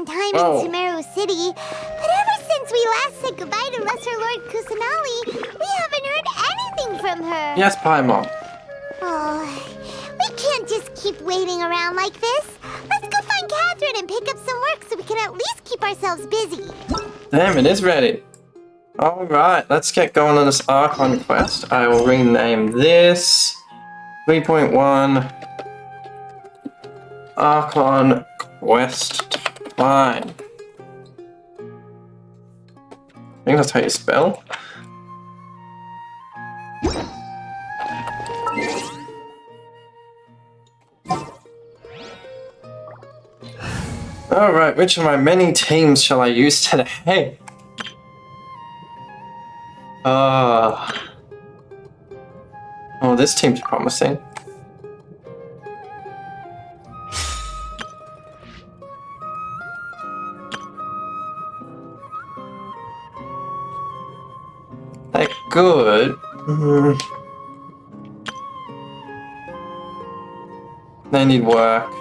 time in Sumeru City, but ever since we last said goodbye to Lesser Lord Kusanali, we haven't heard anything from her. Yes, Paimon. Oh, we can't just keep waiting around like this. Let's go find Catherine and pick up some work so we can at least keep ourselves busy. Damn, it is ready. Alright, let's get going on this Archon quest. I will rename this 3.1 Archon Quest Time. I think that's how you spell. Alright, which of my many teams shall I use today? Oh, this team's promising. They're good. They need work.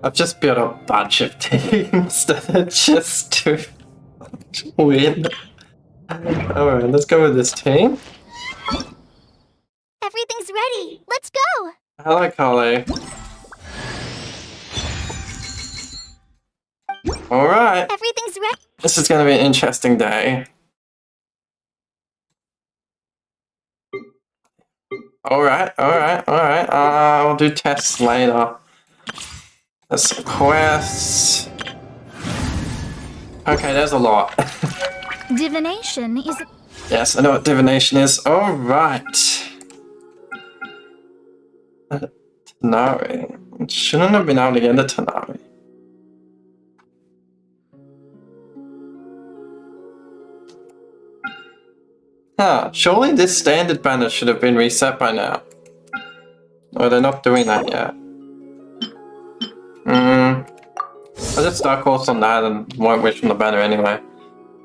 I've just built a bunch of teams that are just too win. Alright, let's go with this team. Everything's ready. Let's go. Hello, Carly. Alright. Everything's ready. This is going to be an interesting day. Alright. I'll do tests later. There's some quests. Okay, there's a lot. Divination is... Yes, I know what divination is. Alright. Tanari. Shouldn't have been able to get into Tanari. Huh, surely this standard banner should have been reset by now. Oh, they're not doing that yet. I'll just start course on that and won't wish from the banner anyway.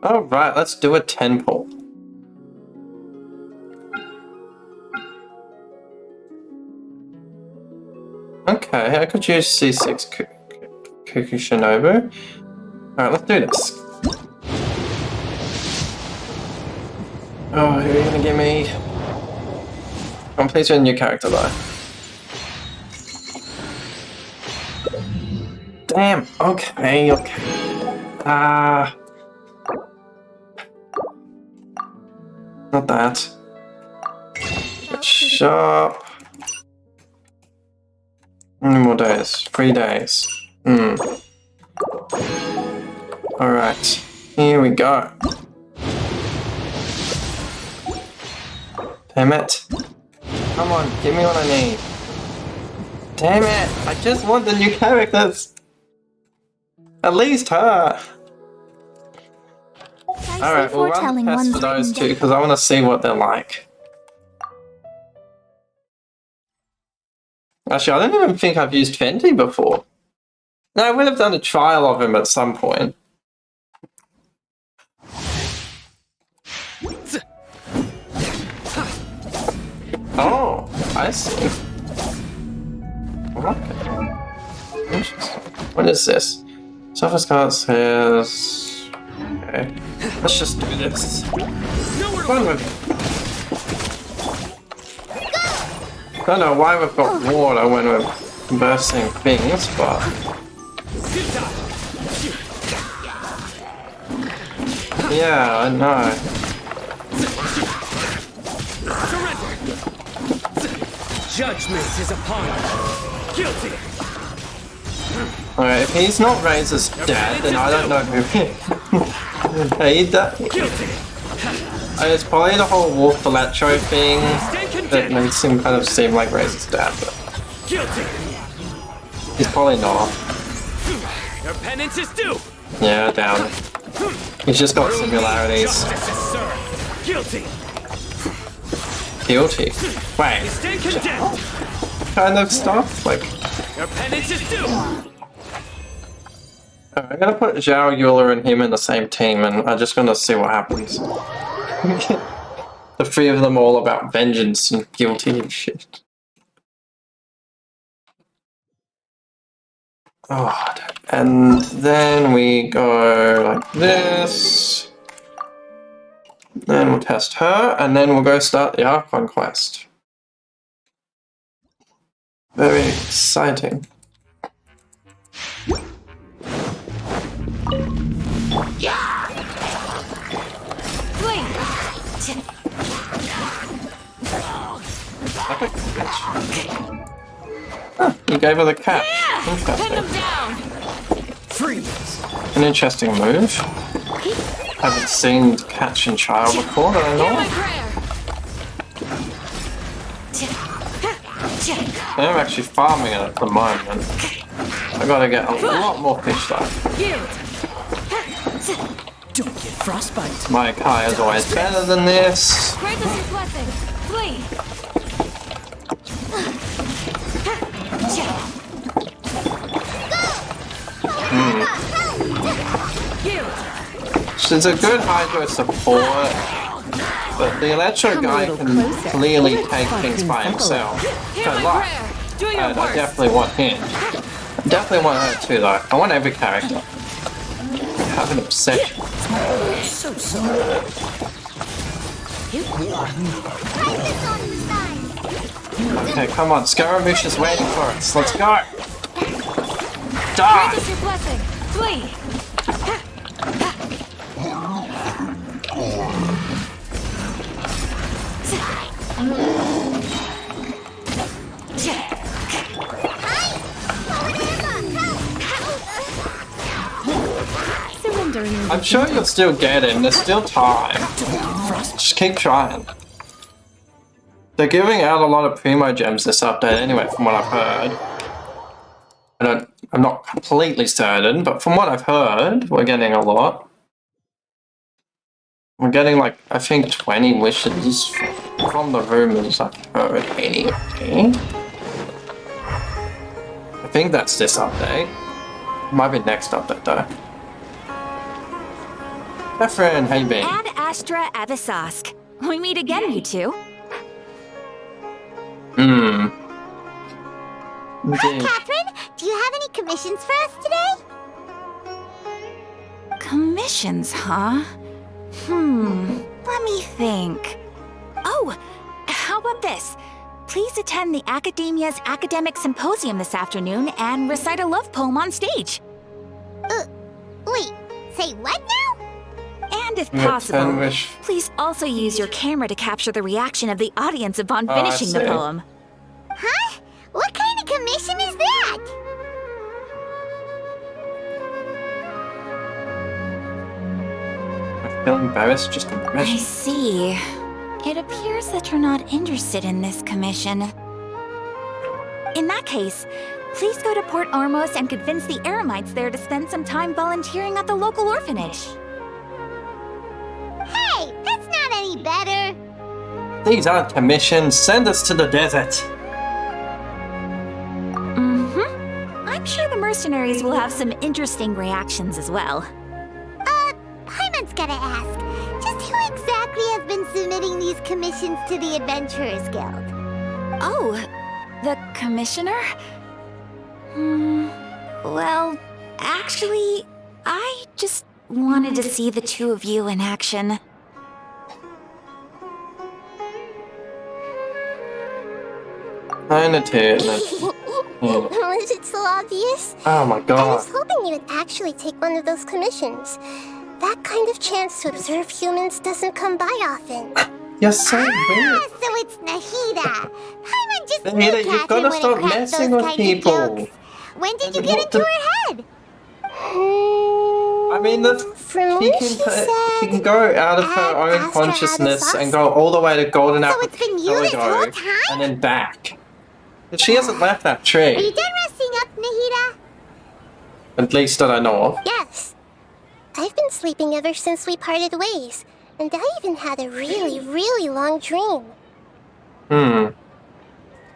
Alright, let's do a temple. Okay, I could use C6 Kukushinobu. Alright, let's do this. Oh, who are you gonna give me? I'm pleased with a new character though. Damn, okay. Not that. Sharp. How many more days? 3 days. Alright, here we go. Damn it. Come on, give me what I need. Damn it, I just want the new characters. At least her. Alright, we'll run the test for those two because I want to see what they're like. Actually, I don't even think I've used Fenty before. No, I would have done a trial of him at some point. Oh, I see. Okay. Interesting. What is this? Surface card says... Okay. Let's just do this. I don't know why we've got water when we're bursting things, but... Yeah, I know. Judgment is upon you. Guilty. Alright, if he's not Razor's dad, then I don't know who he is. It's probably the whole Wolf Electro thing that makes him kind of seem like Razor's dad, but he's probably not. Your penance is due. Yeah, down. He's just got similarities. Guilty. Guilty. Wait. Kind of stuff? Like... Your penance is due. I'm gonna put Zhao, Euler, and him in the same team, and I'm just gonna see what happens. The three of them all about vengeance and guilty and shit. God. And then we go like this. Then we'll test her, and then we'll go start the Archon quest. Very exciting. Huh, you gave her the catch. Interesting. Freeze! An interesting move. Haven't seen catch and child before that I know of. I'm actually farming it at the moment. I gotta get a lot more fish though. Don't get frostbite. My Kai is always better than this. Grant us your blessing. Flee. She's a good hydro support, but the electro guy can clearly take things by himself. So like, I definitely want him. I definitely want her too though. I want every character. I have an obsession. So sorry. Okay, come on, Scaramouche is waiting for us. Let's go! Grant Die! us your blessing. Flee. I'm sure you'll still get him, there's still time. Just keep trying. They're giving out a lot of Primo Gems this update anyway, from what I've heard. I'm not completely certain, but from what I've heard, we're getting a lot. We're getting like, I think 20 wishes from the rumors I've heard anyway. I think that's this update. Might be next update though. Catherine, how you been? Ad Astra Avisask. We meet again, you two. Indeed. Catherine, do you have any commissions for us today? Commissions, huh? Let me think. Oh, how about this? Please attend the Academia's Academic Symposium this afternoon and recite a love poem on stage. Wait, say what now? And if Yeah, 10 possible, wish. please also use your camera to capture the reaction of the audience upon I finishing the see. poem. Huh? What kind of commission is that? I feel embarrassed just to I mention. see. It appears that you're not interested in this commission. In that case, please go to Port Ormos and convince the Eremites there to spend some time volunteering at the local orphanage. Hey, that's not any better. These aren't commissions, send us to the desert. I'm sure the mercenaries will have some interesting reactions as well. Paimon's gotta ask. Just who exactly has been submitting these commissions to the Adventurers Guild? Oh, the commissioner? Well, actually, I just wanted to see the two of you in action. Kinda too. Was it so obvious? Oh my I god. was hoping you would actually take one of those commissions. That kind of chance to observe humans doesn't come by often. You're so weird. So it's Nahida. Paimon just knew Nahida, you've Catherine gotta wouldn't stop crack messing those with kinds people. of jokes. When did you get What into the- her head? I mean, From she what can, she said, she can go out of her own Astra consciousness Abyssos? and go all the way to Golden So it's been you this whole Archipelago time? and then back. But she hasn't left that Are you tree, done resting up, Nahida? at least that I know of. yes. I've been sleeping ever since we parted ways, and I even had a really, really long dream.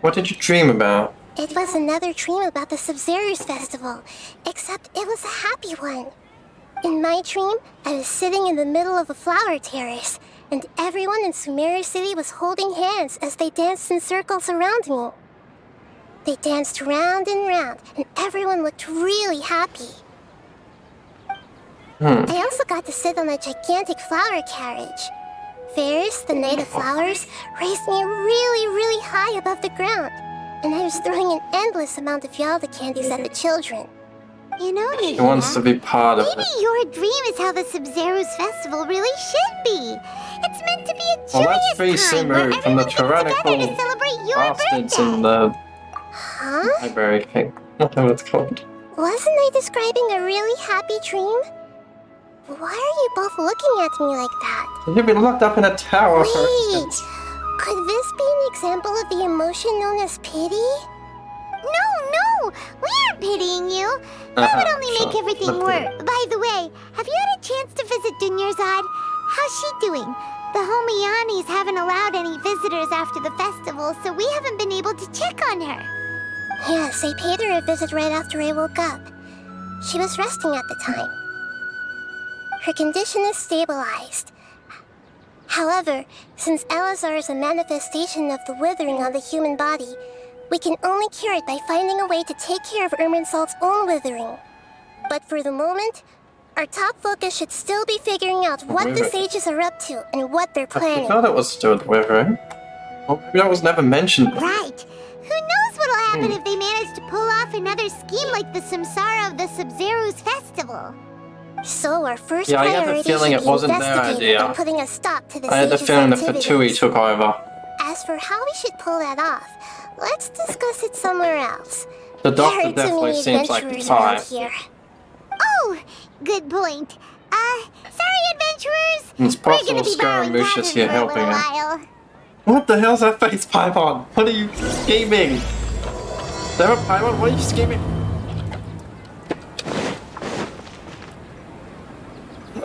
What did you dream about? It was another dream about the Sub-Zerus Festival, except it was a happy one. In my dream, I was sitting in the middle of a flower terrace, and everyone in Sumeru City was holding hands as they danced in circles around me. They danced round and round, and everyone looked really happy. I also got to sit on a gigantic flower carriage. Ferris, the Knight of Flowers, raised me really, really high above the ground, and I was throwing an endless amount of Yalda candies at the children. You know, He wants to be part of maybe it. your dream is how the Sub-Zero's festival really should be. It's meant to be a Well, joyous that's free time where Sumeru from the everyone gets together tyrannical to celebrate your bastards birthday. in the Huh? library thing. Whatever it's called. Wasn't I describing a really happy dream? Why are you both looking at me like that? You've been locked up in a tower. Wait! Could this be an example of the emotion known as pity? No, we aren't pitying you. That would only make sure. everything worse. By the way, have you had a chance to visit Dunyarzad? How's she doing? The Homianis haven't allowed any visitors after the festival, so we haven't been able to check on her. Yes, I paid her a visit right after I woke up. She was resting at the time. Her condition is stabilized. However, since Elazar is a manifestation of the withering on the human body, we can only cure it by finding a way to take care of Irminsul's own withering. But for the moment, our top focus should still be figuring out what the sages are up to and what they're I planning. thought it was still the Withering. Well, maybe that was never mentioned. Right. Who knows what'll happen if they manage to pull off another scheme like the Samsara of the Sub-Zero's festival? So our first Yeah, I had the priority feeling should it be wasn't their investigating idea. and putting a stop to the I had the sages' feeling that activities. Fatui took over. As for how we should pull that off, let's discuss it somewhere else. The There doctor are too definitely many seems like the adventurers around type. here. Oh, good point. Sorry, adventurers. It's We're possible gonna be borrowing Scaramouche is here Catherine for a helping little her. while. What the hell's that face Paimon? What are you scheming? Is that a Paimon? What are you scheming?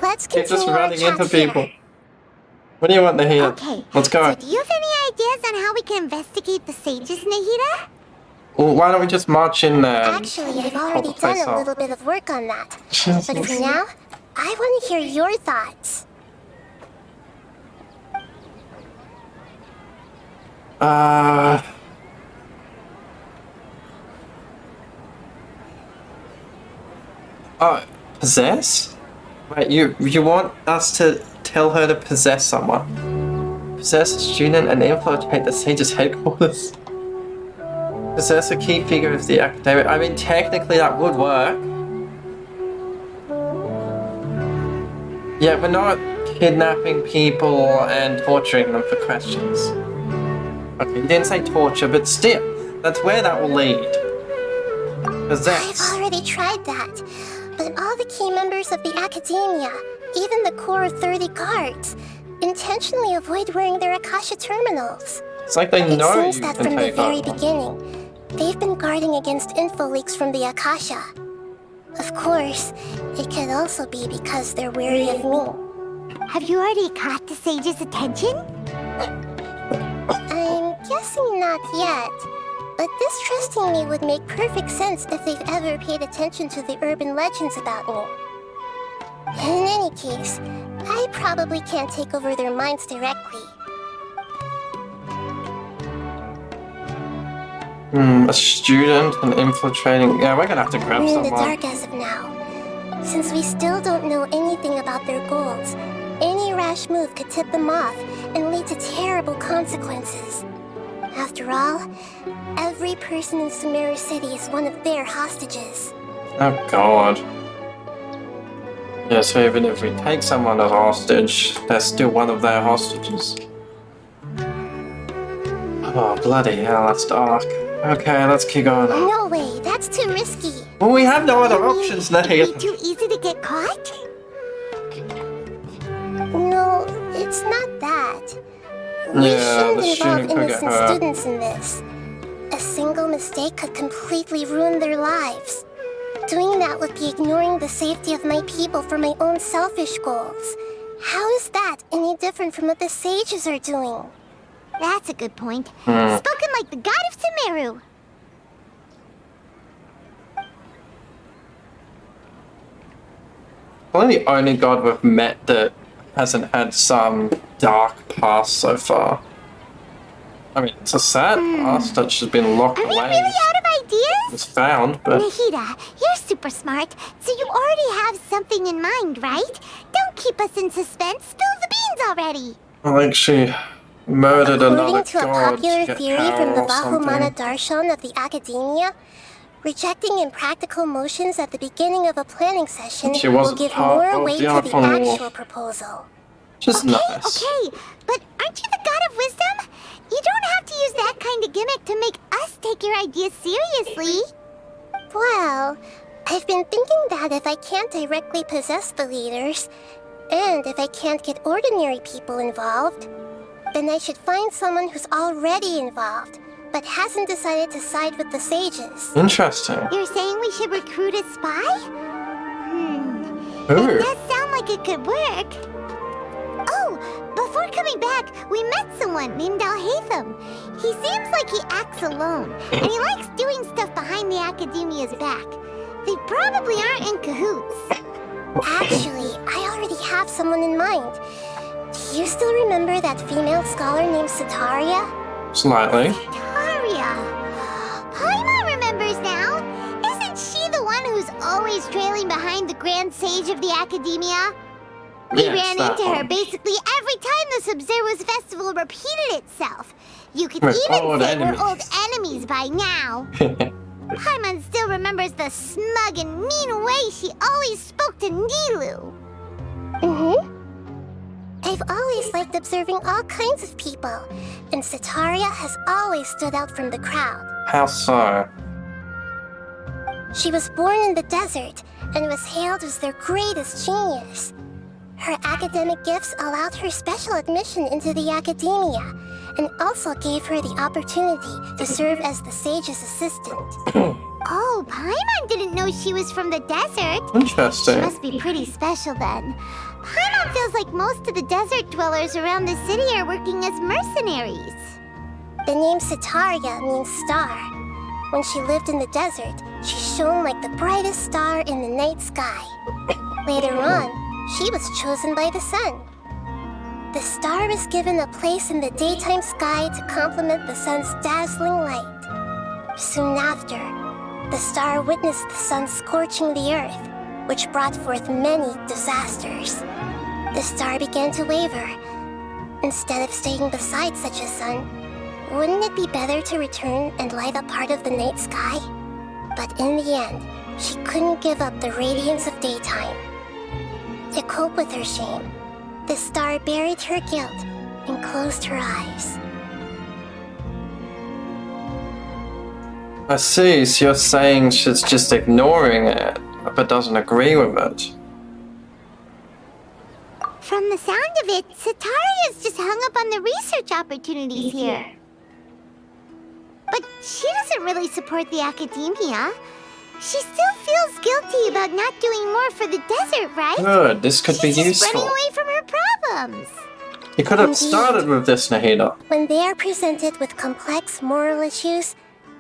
Let's Keep continue just our running chat into here. people. What do you want to hear? Okay. Let's go. So do you have any ideas on how we can investigate the sages, Nahida? Well, why don't we just march in there? and Actually, I've hold already the place done a off? little bit of work on that. But for now, I want to hear your thoughts. Oh, possess? Wait, you want us to tell her to possess someone? Possess a student and infiltrate the sage's headquarters? Possess a key figure of the academic? I mean, technically that would work. Yeah, we're not kidnapping people and torturing them for questions. Okay, you didn't say torture, but still, that's where that will lead. I've Possess. already tried that, but all the key members of the academia, even the core of 30 guards, intentionally avoid wearing their Akasha terminals. It's like they It know seems you that can from the take very over. beginning, they've been guarding against info leaks from the Akasha. Of course, it could also be because they're wary of me. Have you already caught the sage's attention? I'm guessing not yet, but distrusting me would make perfect sense if they've ever paid attention to the urban legends about me. In any case, I probably can't take over their minds directly. A student and infiltrating. Yeah, we're gonna have to grab We're in the someone. dark as of now. Since we still don't know anything about their goals, any rash move could tip them off and lead to terrible consequences. After all, every person in Sumeru City is one of their hostages. Oh god. Yeah, so even if we take someone as hostage, they're still one of their hostages. Oh, bloody hell, that's dark. Okay, let's keep going. No way, that's too risky. Well, we have no other You mean options, it'd Nadia. be too easy to get caught? No, it's not that. We Yeah, the shouldn't student involve could get innocent hurt. students in this. A single mistake could completely ruin their lives. Doing that would be ignoring the safety of my people for my own selfish goals. How is that any different from what the sages are doing? That's a good point. Spoken like the god of Sumeru. Probably the only god we've met that hasn't had some dark past so far. I mean, it's a sad past that she's been locked Are we away. really out of ideas? It's found, but Nahida, you're super smart, so you already have something in mind, right? Don't keep us in suspense. Spill the beans already. I think she murdered another According to a god popular to get theory power from the or something. Vahumana Darshan of the Academia, rejecting impractical motions at the beginning of a planning session She will wasn't give part more of weight the to the Archon War. actual proposal. Just nice. Okay, but aren't you the god of wisdom? You don't have to use that kind of gimmick to make us take your ideas seriously. Well, I've been thinking that if I can't directly possess the leaders, and if I can't get ordinary people involved, then I should find someone who's already involved, but hasn't decided to side with the sages. Interesting. You're saying we should recruit a spy? It Ooh. does sound like it could work. Oh, before coming back, we met someone named Alhaitham. He seems like he acts alone, and he likes doing stuff behind the Academia's back. They probably aren't in cahoots. Actually, I already have someone in mind. Do you still remember that female scholar named Sitaria? Slightly. Taria. Paimon remembers now. Isn't she the one who's always trailing behind the Grand Sage of the Academia? We Yes, ran that into her one. basically every time the Sub-Zero's festival repeated itself. You could We're even old say enemies. we're old enemies by now. Paimon still remembers the smug and mean way she always spoke to Nilu. I've always liked observing all kinds of people, and Sitaria has always stood out from the crowd. How so? She was born in the desert and was hailed as their greatest genius. Her academic gifts allowed her special admission into the academia and also gave her the opportunity to serve as the sage's assistant. Oh, Paimon didn't know she was from the desert. She Interesting. must be pretty special then. Paimon feels like most of the desert dwellers around the city are working as mercenaries. The name Sitaria means star. When she lived in the desert, she shone like the brightest star in the night sky. Later on, she was chosen by the sun. The star was given a place in the daytime sky to complement the sun's dazzling light. Soon after, the star witnessed the sun scorching the earth, which brought forth many disasters. The star began to waver. Instead of staying beside such a sun, wouldn't it be better to return and light up part of the night sky? But in the end, she couldn't give up the radiance of daytime. To cope with her shame, the star buried her guilt and closed her eyes. I see, so you're saying she's just ignoring it, but doesn't agree with it. From the sound of it, Sitaria's just hung up on the research opportunities here. But she doesn't really support the academia. She still feels guilty about not doing more for the desert, right? Good, this could be She's just useful. running away from her problems. You could have started with this, Nahida. When they are presented with complex moral issues,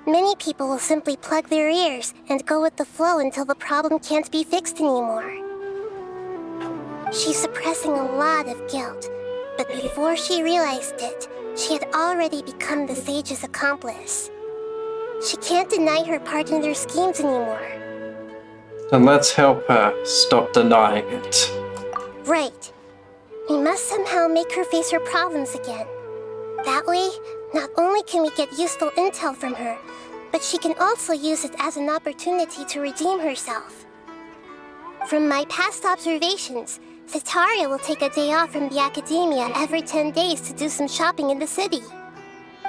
many people will simply plug their ears and go with the flow until the problem can't be fixed anymore. She's suppressing a lot of guilt, but before she realized it, she had already become the sage's accomplice. She can't deny her part in their schemes anymore. Then let's help her stop denying it. Right. We must somehow make her face her problems again. That way, not only can we get useful intel from her, but she can also use it as an opportunity to redeem herself. From my past observations, Sitaria will take a day off from the academia every 10 days to do some shopping in the city.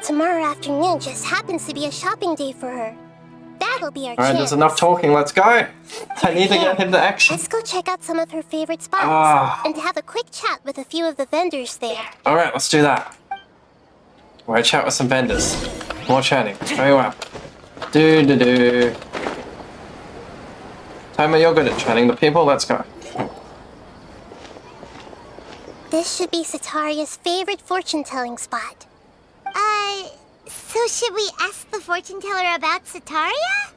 Tomorrow afternoon just happens to be a shopping day for her. That'll be our Alright, chance. there's enough talking, let's go! I need to get him to action. Let's go check out some of her favorite spots Ah. and have a quick chat with a few of the vendors there. Alright, let's do that. We're chat with some vendors. More chatting. Very well. Do. Timer, you're good at chatting the people, let's go. This should be Sitaria's favorite fortune-telling spot. So should we ask the fortune teller about Sitaria?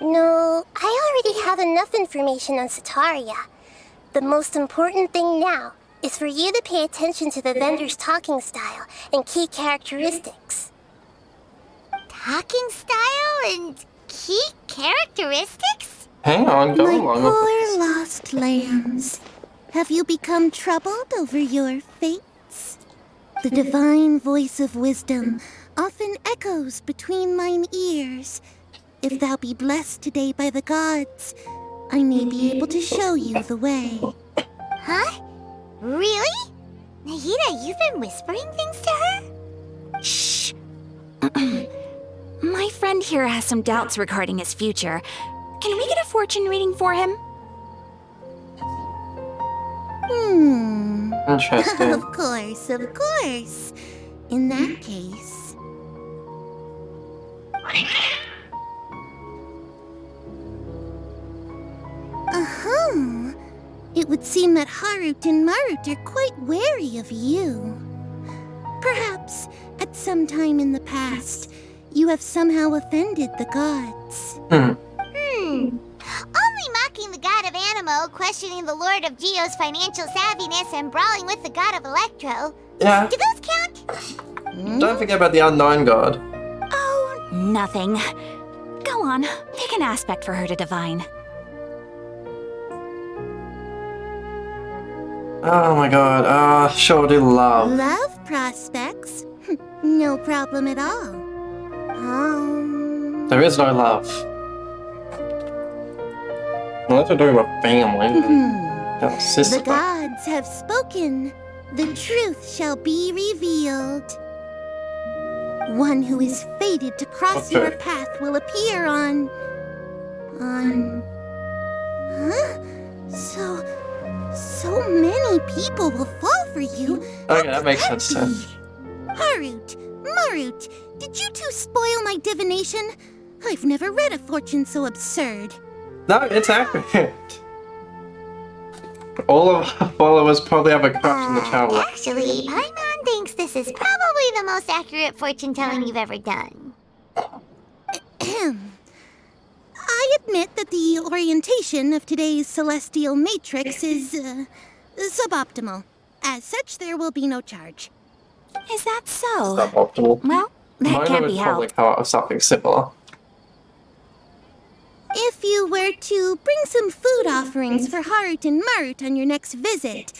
No, I already have enough information on Sitaria. The most important thing now is for you to pay attention to the vendor's talking style and key characteristics. talking style and key characteristics? Hang on, go My along with poor this. lost lambs. Have you become troubled over your fates? The divine voice of wisdom often echoes between mine ears. If thou be blessed today by the gods, I may be able to show you the way. Huh? Really? Nahida, you've been whispering things to her? Shh. My friend here has some doubts regarding his future. Can we get a fortune reading for him? Interesting. Of course, of course. In that case... Uh-huh. It would seem that Harut and Marut are quite wary of you. Perhaps, at some time in the past, you have somehow offended the gods. Only mocking the god of Animo, questioning the lord of Geo's financial savviness, and brawling with the god of Electro. Yeah, Do those count? don't forget about the unknown god. Oh, nothing. Go on, pick an aspect for her to divine. Oh my god, sure do love. Love prospects? No problem at all. There is no love. Unless we're talking about family. Got a sister. The gods have spoken. The truth shall be revealed. One who is fated to cross Okay. your path will appear on... Huh? So many people will fall for you. How Okay, that could makes be? sense. Harut, Marut, did you two spoil my divination? I've never read a fortune so absurd. No, it's accurate. All of our followers probably have a crush on the traveler. Actually, Paimon thinks this is probably the most accurate fortune telling you've ever done. I admit that the orientation of today's celestial matrix is suboptimal. As such, there will be no charge. Is that so? Suboptimal. Well, that Mine can't would be probably helped. come up with something similar. If you were to bring some food offerings for Harut and Marut on your next visit,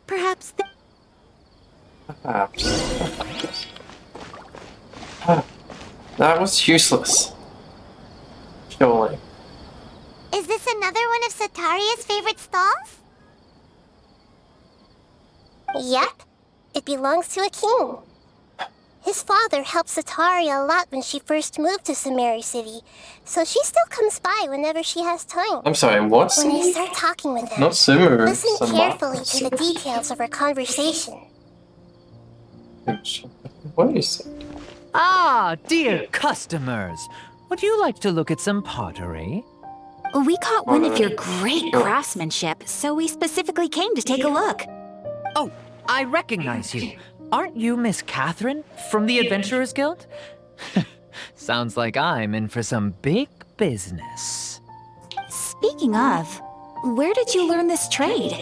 perhaps Perhaps. That was useless. Surely. Is this another one of Sataria's favorite stalls? Yep, it belongs to a king. His father helped Sataria a lot when she first moved to Samari City, so she still comes by whenever she has time. I'm sorry, what? When I start talking with them, Not Sumeru. listen carefully to the details of our conversation. What are you saying? Ah, dear customers. Would you like to look at some pottery? We caught wind of your great craftsmanship, so we specifically came to take a look. Oh, I recognize you. Aren't you Miss Catherine from the Adventurers Guild? Sounds like I'm in for some big business. Speaking of, where did you learn this trade?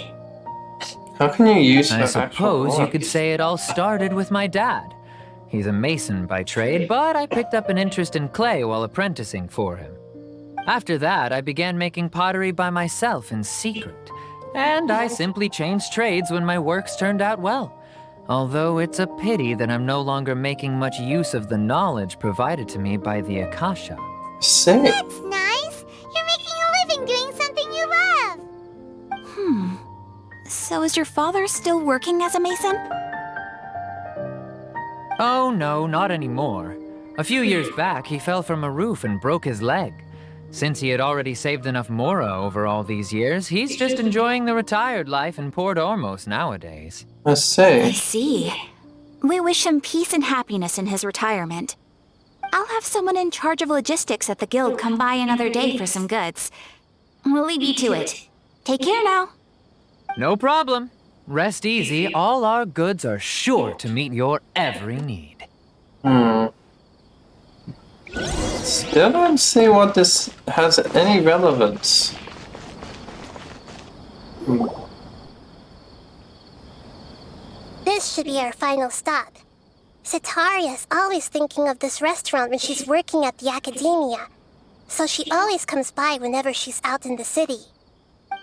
How can you use her I actual suppose you voice? could say it all started with my dad. He's a mason by trade, but I picked up an interest in clay while apprenticing for him. After that, I began making pottery by myself in secret, and I simply changed trades when my works turned out well. Although it's a pity that I'm no longer making much use of the knowledge provided to me by the Akasha. Sick. That's nice. You're making a living doing something you love. So is your father still working as a mason? Oh no, not anymore. A few years back, he fell from a roof and broke his leg. Since he had already saved enough Mora over all these years, he's just enjoying the retired life in Port Ormos nowadays. I I see. see. We wish him peace and happiness in his retirement. I'll have someone in charge of logistics at the guild come by another day for some goods. We'll leave you to it. Take care now. No problem. Rest easy, all our goods are sure to meet your every need. Still don't see what this has any relevance. This should be our final stop. Sitaria's always thinking of this restaurant when she's working at the academia, so she always comes by whenever she's out in the city.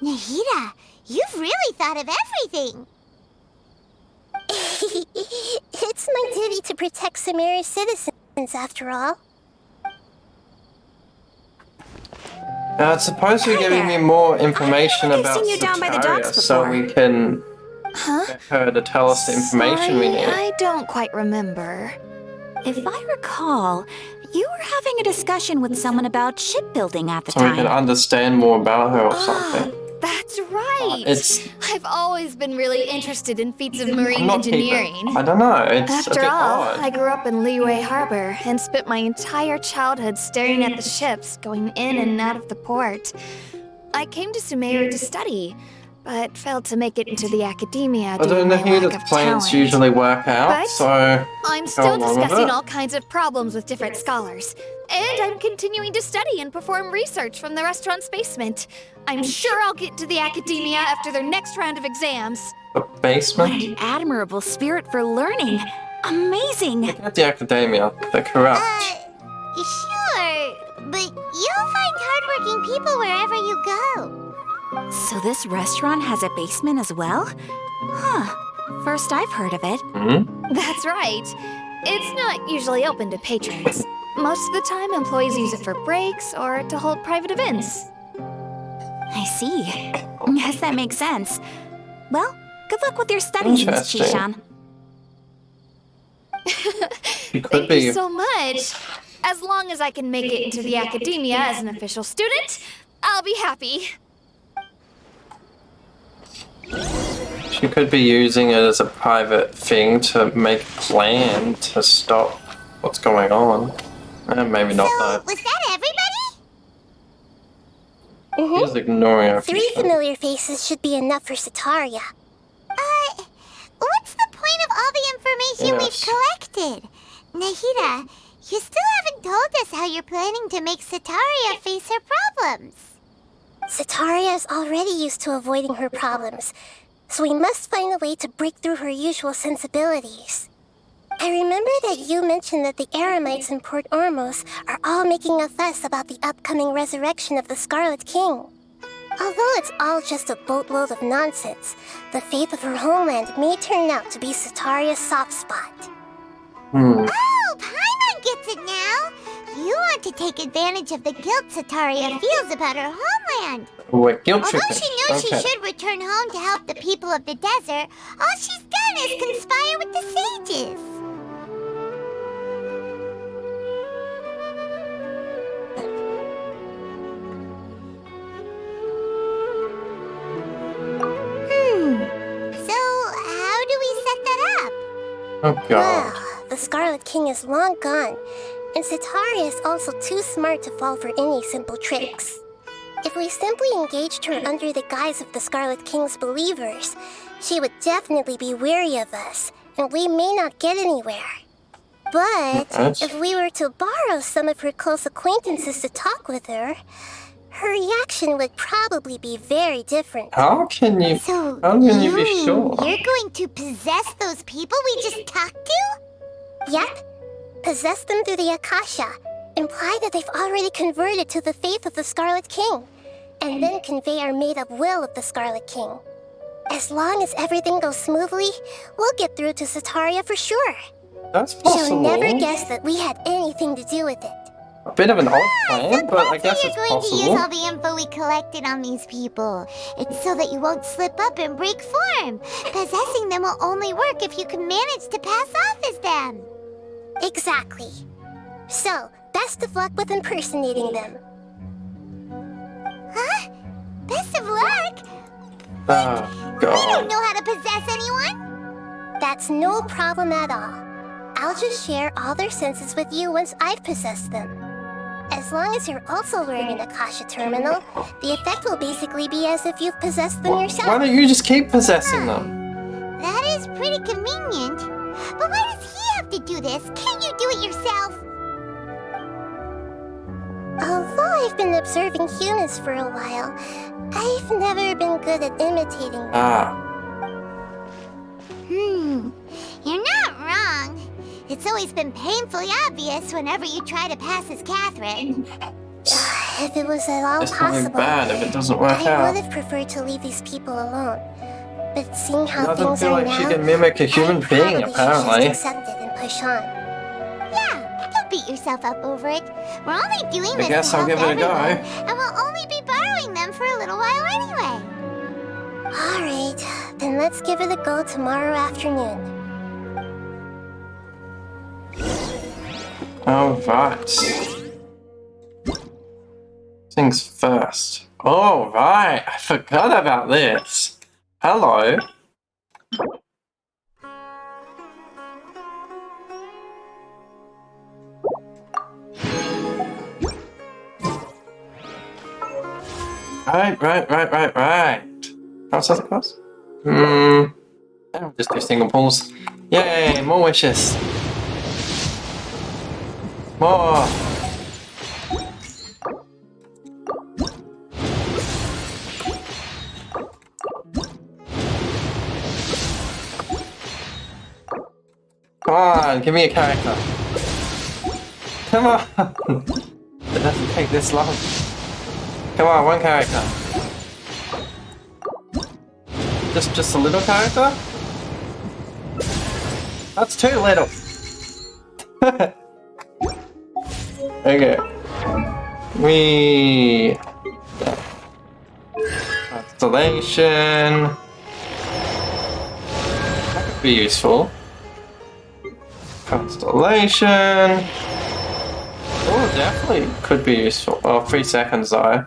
Nahida, you've really thought of everything. It's my duty to protect Samaria's citizens, after all. It's supposed to be giving me more information about seen you down by the docks Sitaria, so before. we can get her to tell us the information we need. I don't quite remember. If I recall, you were having a discussion with someone about shipbuilding at the So we time. can understand more about her or something. That's right. It's... I've always been really interested in feats of I'm marine not engineering. keeping... I don't know, it's a After bit all, odd. I grew up in Liyue Harbor and spent my entire childhood staring at the ships going in and out of the port. I came to Sumeru to study, but failed to make it into the academia I due to don't know my who lack the of plans talent. usually work out, But so... I'm still along with discussing it. all kinds of problems with different scholars. And I'm continuing to study and perform research from the restaurant's basement. I'm sure I'll get to the academia after their next round of exams. The What basement? an admirable spirit for learning. Amazing. At the academia, they're corrupt. Sure, but you'll find hardworking people wherever you go. So this restaurant has a basement as well? Huh. First I've heard of it. Hmm? That's right. It's not usually open to patrons. Most of the time, employees use it for breaks or to hold private events. I see. Yes, that makes sense. Well, good luck with your studies, Miss Interesting. Chishan. You could Thank be... you so much. As long as I can make it into the academia as an official student, I'll be happy. She could be using it as a private thing to make a plan to stop what's going on. Maybe not So, though. was that everybody? She's ignoring her. 3 familiar faces should be enough for Sitaria. What's the point of all the information Yes. we've collected? Nahida, you still haven't told us how you're planning to make Sitaria face her problems. Sitaria is already used to avoiding her problems, so we must find a way to break through her usual sensibilities. I remember that you mentioned that the Eremites in Port Ormos are all making a fuss about the upcoming resurrection of the Scarlet King. Although it's all just a boatload of nonsense, the fate of her homeland may turn out to be Sitaria's soft spot. Oh, Paimon gets it now. You want to take advantage of the guilt Sitaria feels about her homeland. We're guilt Although tripping. she knows Okay. she should return home to help the people of the desert, all she's done is conspire with the sages. So, how do we set that up? Oh god. Well, the Scarlet King is long gone, and Sitaria is also too smart to fall for any simple tricks. If we simply engaged her under the guise of the Scarlet King's believers, she would definitely be wary of us, and we may not get anywhere. But Yes. if we were to borrow some of her close acquaintances to talk with her, her reaction would probably be very different. How can you... So, How can you be sure? You're going to possess those people we just talked to? Yep. Possess them through the Akasha. Imply that they've already converted to the faith of the Scarlet King. And then convey our made-up will of the Scarlet King. As long as everything goes smoothly, we'll get through to Sitaria for sure. That's She'll possible. never guess that we had anything to do with it. A bit of an odd plan, but I guess You're it's going to use possible. all the info we collected on these people. It's so that you won't slip up and break form. Possessing them will only work if you can manage to pass off as them. Exactly. So, best of luck with impersonating them. Huh? Best of luck? Oh I don't god. know how to possess anyone. That's no problem at all. I'll just share all their senses with you once I've possessed them. As long as you're also wearing an Akasha terminal, the effect will basically be as if you've possessed them Why yourself. don't you just keep possessing them? That is pretty convenient. But why does he have to do this? Can't you do it yourself? Although I've been observing humans for a while, I've never been good at imitating them. Ah. You're not wrong. It's always been painfully obvious whenever you try to pass as Catherine. If it was at all It's probably possible, bad if it doesn't work I out. would have preferred to leave these people alone. But seeing how Doesn't things feel are like she now, can mimic a human I being, probably should apparently. just accept it and push on. Yeah, don't beat yourself up over it. We're only doing I this guess to I'll help give it a go. everyone, and we'll only be borrowing them for a little while anyway. Alright, then let's give it a go tomorrow afternoon. Alright. Things first. Alright, I forgot about this. Hello. Right. How's that cost? Yeah, we'll just do single pulls. Yay, more wishes. More. Come on, give me a character. Come on. It doesn't take this long. Come on, one character. Just a little character? That's too little. Okay. Constellation. That could be useful. Constellation. Oh, definitely could be useful. Oh, 3 seconds though.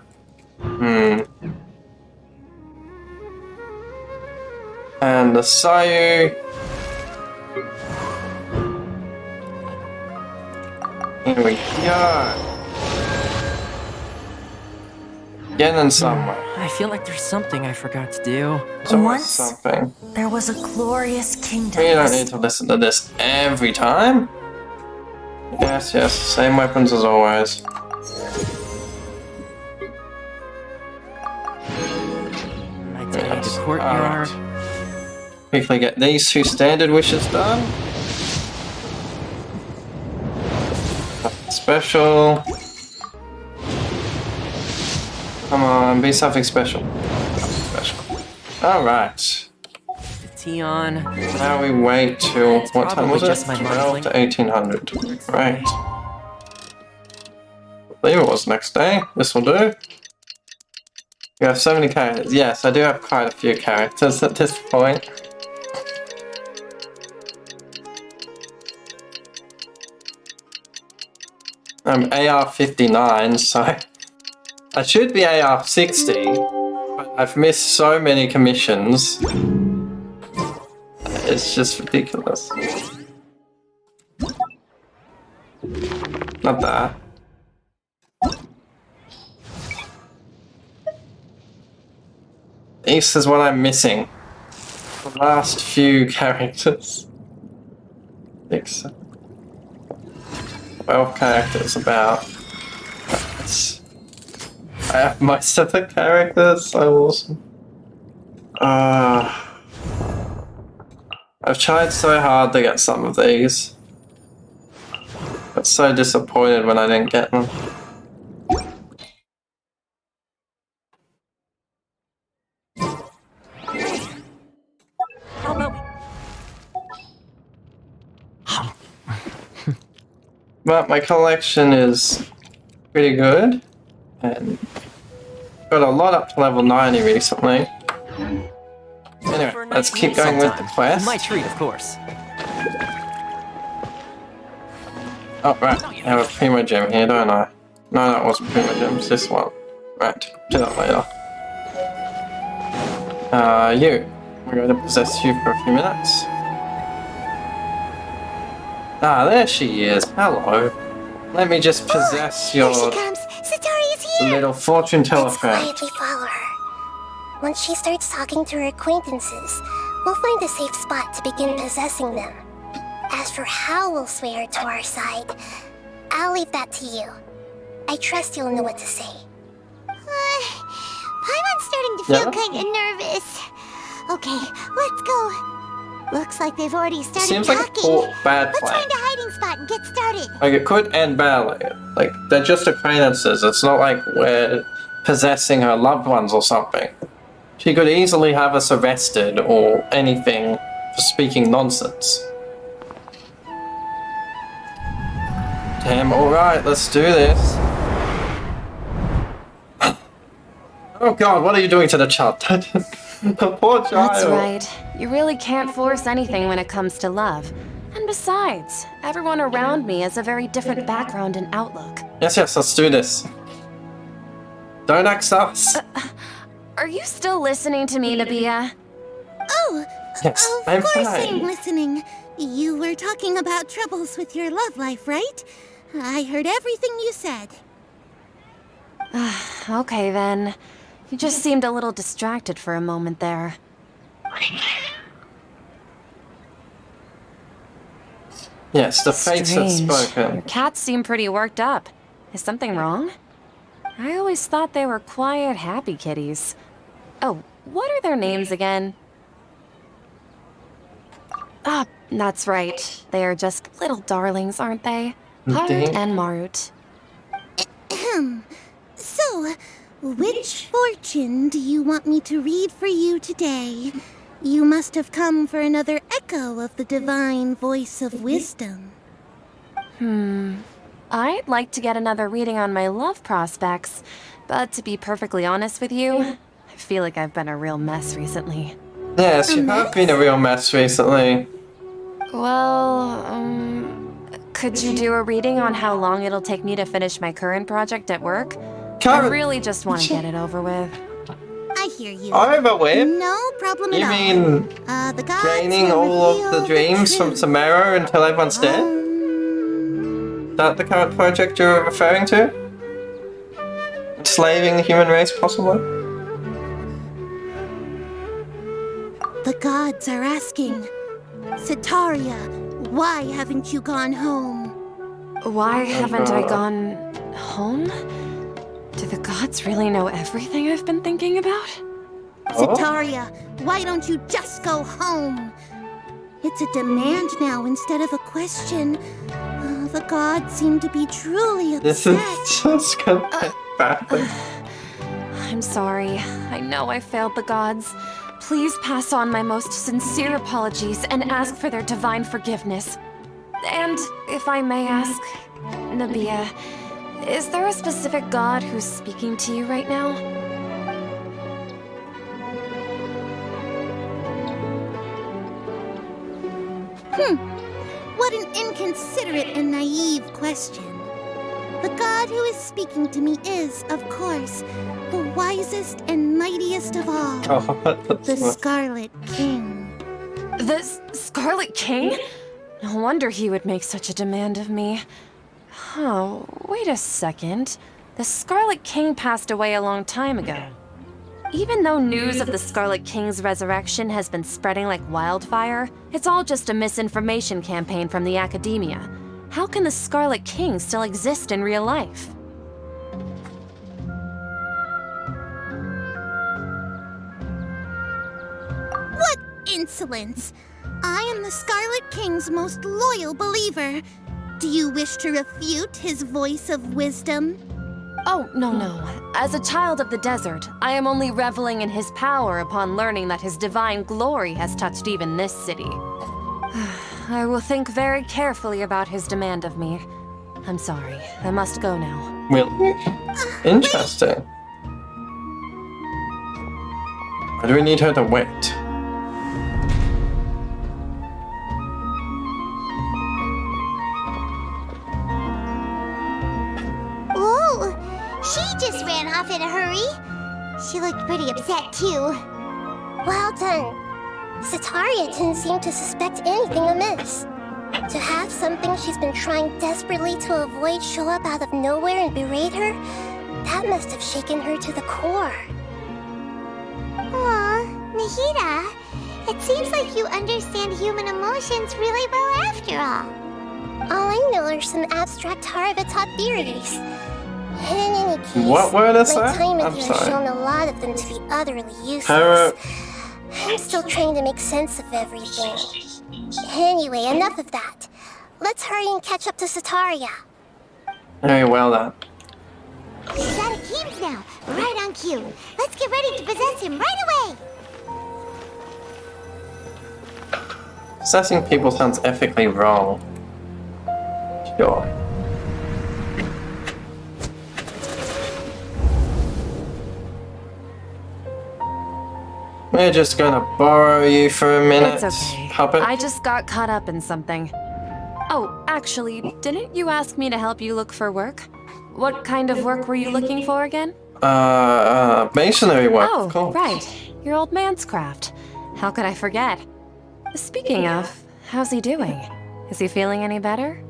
And the Sayu. Here we go. Getting somewhere. I feel like there's something I forgot to do. There's always Once something. there was a glorious kingdom. We don't need to listen to this every time. Yes, same weapons as always. I take the courtyard. Alright. Quickly get these 2 standard wishes done. Nothing special. Come on, be something special. Alright. Tea on. Now we wait till, It's what time was probably it? just my 12 mumbling. to 1800. Right. I believe it was next day. This will do. You have so many characters. Yes, I do have quite a few characters at this point. I'm AR-59, so I should be AR-60, but I've missed so many commissions. It's just ridiculous. Not that. This is what I'm missing. The last few characters. 6, 12 characters about. I have most of the characters, so awesome. I've tried so hard to get some of these. Got so disappointed when I didn't get them. How about But my collection is pretty good, and got a lot up to level 90 recently. Anyway, for a let's nice keep meal going with the sometime? quest. My treat, of course. Oh, right. I have a Primo Gem here, don't I? No, that wasn't Primo Gem, it's this one. Right, do that later. You. We're going to possess you for a few minutes. Ah, there she is. Hello. Let me just possess Here she your comes. Satori is here. little fortune teller Let's friend. quietly follow her. Once she starts talking to her acquaintances, we'll find a safe spot to begin possessing them. As for how we'll sway her to our side, I'll leave that to you. I trust you'll know what to say. Paimon's starting to feel Yeah? kind of nervous. Okay, let's go. Looks like they've already started Seems like a talking. bad Let's plan. find a hiding spot and get started. Like, it could end badly. Like, they're just acquaintances. It's not like we're possessing her loved ones or something. She could easily have us arrested or anything for speaking nonsense. Damn, alright, let's do this. Oh god, what are you doing to the child? The poor child. That's right. You really can't force anything when it comes to love. And besides, everyone around me has a very different background and outlook. Yes, let's do this. Don't act us. Are you still listening to me, Nabia? Oh, Yes, of I'm course fine. I'm listening. You were talking about troubles with your love life, right? I heard everything you said. Okay then. You just seemed a little distracted for a moment there. Yes, the fates have Strange. Your spoken. cats seem pretty worked up. Is something wrong? I always thought they were quiet, happy kitties. Oh, what are their names again? Ah, that's right. They are just little darlings, aren't they? Harut Indeed. and Marut. So, which fortune do you want me to read for you today? You must have come for another echo of the divine voice of wisdom. I'd like to get another reading on my love prospects, but to be perfectly honest with you, I feel like I've been a real mess recently. Yes, you have been a real mess recently. Well, could you do a reading on how long it'll take me to finish my current project at work? I Current- really just want to get it over with. I hear you. Over with? No problem You at all. mean The gods draining will all of reveal the dreams from truth. tomorrow until everyone's dead? Is that the current project you're referring to? Enslaving the human race, possibly? The gods are asking, Sitaria, why haven't you gone home? Why haven't I gone home? Do the gods really know everything I've been thinking about? Sitaria, why don't you just go home? It's a demand now instead of a question. The gods seem to be truly upset. This is just gonna end badly. I'm sorry. I know I failed the gods. Please pass on my most sincere apologies and ask for their divine forgiveness. And if I may ask, Nabia, is there a specific god who's speaking to you right now? What an inconsiderate and naive question. The god who is speaking to me is, of course, the wisest and mightiest of all, the Scarlet King. The Scarlet King? No wonder he would make such a demand of me. Oh, wait a second. The Scarlet King passed away a long time ago. Even though news of the Scarlet King's resurrection has been spreading like wildfire, it's all just a misinformation campaign from the academia. How can the Scarlet King still exist in real life? What insolence! I am the Scarlet King's most loyal believer. Do you wish to refute his voice of wisdom? Oh, no. As a child of the desert, I am only reveling in his power upon learning that his divine glory has touched even this city. I will think very carefully about his demand of me. I'm sorry. I must go now. Really? Interesting. Why do we need her to wait? Ooh, she just ran off in a hurry. She looked pretty upset too. Well done. Sitaria didn't seem to suspect anything amiss. To have something she's been trying desperately to avoid show up out of nowhere and berate her, that must have shaken her to the core. Aw, Nahida, it seems like you understand human emotions really well after all. All I know are some abstract Harava-taught theories. In any case, What word is my that? time I'm with you has sorry. shown a lot of them to be utterly useless. Hara- I'm still trying to make sense of everything. Anyway, enough of that. Let's hurry and catch up to Sataria. Very well then. He's out of games now. Right on cue. Let's get ready to possess him right away. Possessing people sounds ethically wrong. Sure. We're just gonna borrow you for a minute, It's okay. puppet. I just got caught up in something. Oh, actually, didn't you ask me to help you look for work? What kind of work were you looking for again? Masonry work, of Oh, course. right. Your old man's craft. How could I forget? Speaking of, how's he doing? Is he feeling any better?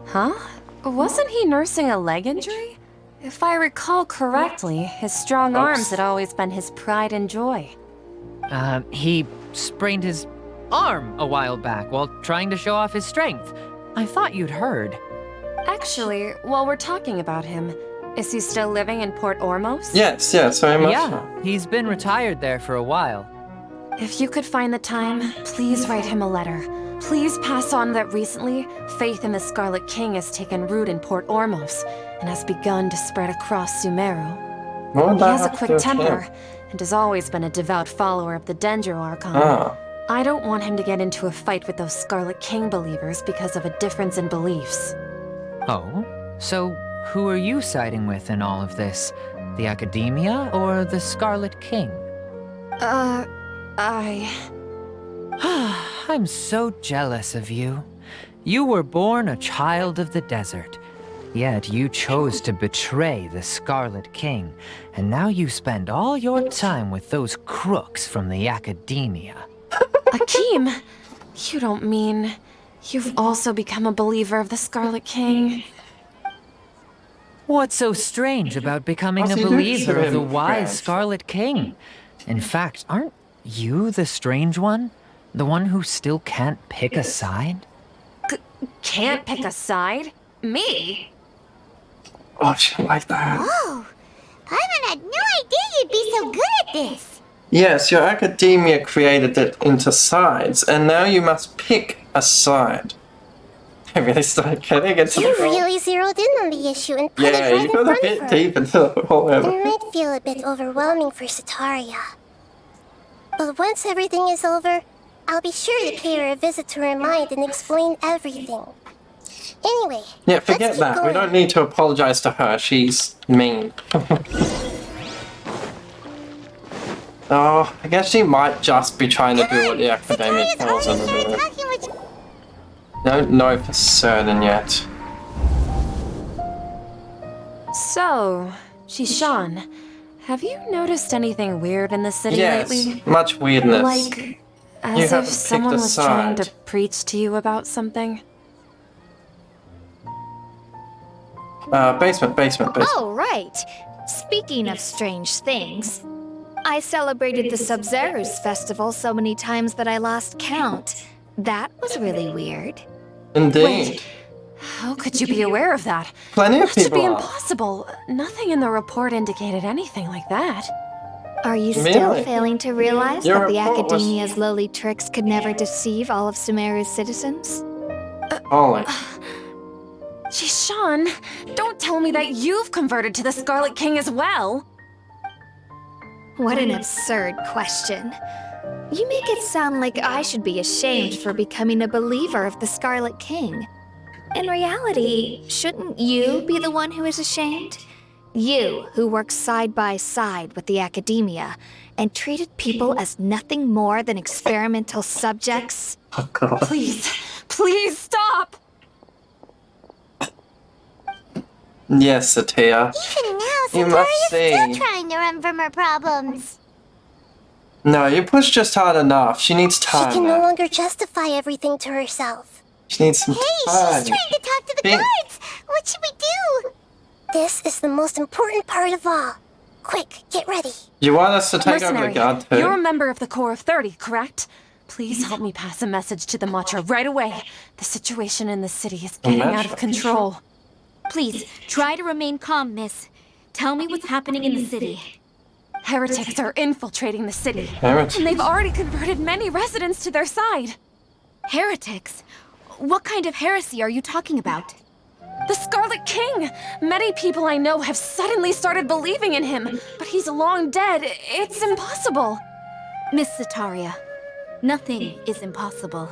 Huh? Wasn't he nursing a leg injury? If I recall correctly, his strong arms had always been his pride and joy. He sprained his arm a while back while trying to show off his strength. I thought you'd heard. Actually, while we're talking about him, is he still living in Port Ormos? Yes, very much. Yeah, he's been retired there for a while. If you could find the time, please write him a letter. Please pass on that recently, faith in the Scarlet King has taken root in Port Ormos and has begun to spread across Sumeru. What would He that has a have to quick do with temper him? and has always been a devout follower of the Dendro Archon. Ah. I don't want him to get into a fight with those Scarlet King believers because of a difference in beliefs. Oh? So who are you siding with in all of this? The Academia or the Scarlet King? I'm so jealous of you. You were born a child of the desert, yet you chose to betray the Scarlet King, and now you spend all your time with those crooks from the Academia. Akeem, you don't mean you've also become a believer of the Scarlet King? What's so strange about becoming a What's he believer doing of the to him, wise Brad? Scarlet King? In fact, aren't you the strange one? The one who still can't pick a side? Can't pick a side? Me? Oh, she like that. Whoa! Paimon had no idea you'd be so good at this. Yes, your academia created it into sides, and now you must pick a side. I really started getting into You the role. really zeroed in on the issue and put Yeah, it right you in got a front of bit her. deep into the whole It ever. might feel a bit overwhelming for Sataria. But once everything is over, I'll be sure to pay her a visit to her mind and explain everything. Anyway, Yeah, let's forget keep that. We going. don't need to apologize to her. She's mean. Oh, I guess she might just be trying to do what the academic Sataria's tells her already to started do. talking with you. Don't know for certain yet. So, Shishan, have you noticed anything weird in the city Yes, lately? much weirdness. Like, You as haven't if picked someone a was trying to side. preach to you about something? Basement. Oh, right. Speaking of strange things, I celebrated the Sub-Zerus festival so many times that I lost count. That was really weird. Indeed. How could you be aware of that? Plenty of That should be people are. impossible. Nothing in the report indicated anything like that. Are you still Really? failing to realize Your that the report was- Academia's lowly tricks could never deceive all of Sumeru's citizens? Holy. Shishan, don't tell me that you've converted to the Scarlet King as well. What an absurd question. You make it sound like I should be ashamed for becoming a believer of the Scarlet King. In reality, shouldn't you be the one who is ashamed? You, who worked side by side with the Academia and treated people as nothing more than experimental subjects. Oh, God. Please stop! Yes, Satia. Even now, You must Sataria's still see. trying to run from her problems. No, you pushed just hard enough. She needs She time. can no now. longer justify everything to herself. She needs some Hey, time. she's trying to talk to the Think. guards. What should we do? This is the most important part of all. Quick, get ready. You want us to take over Mercenary, the guard too? you're a member of the Corps of 30, correct? Please help me pass a message to the Matcha right away. The situation in the city is getting out Matcha? of control. Please, try to remain calm, miss. Tell me what's happening in the city. Heretics are infiltrating the city. Heretics? And they've already converted many residents to their side. Heretics? What kind of heresy are you talking about? The Scarlet King! Many people I know have suddenly started believing in him, but he's long dead. It's impossible. Miss Sataria, nothing is impossible.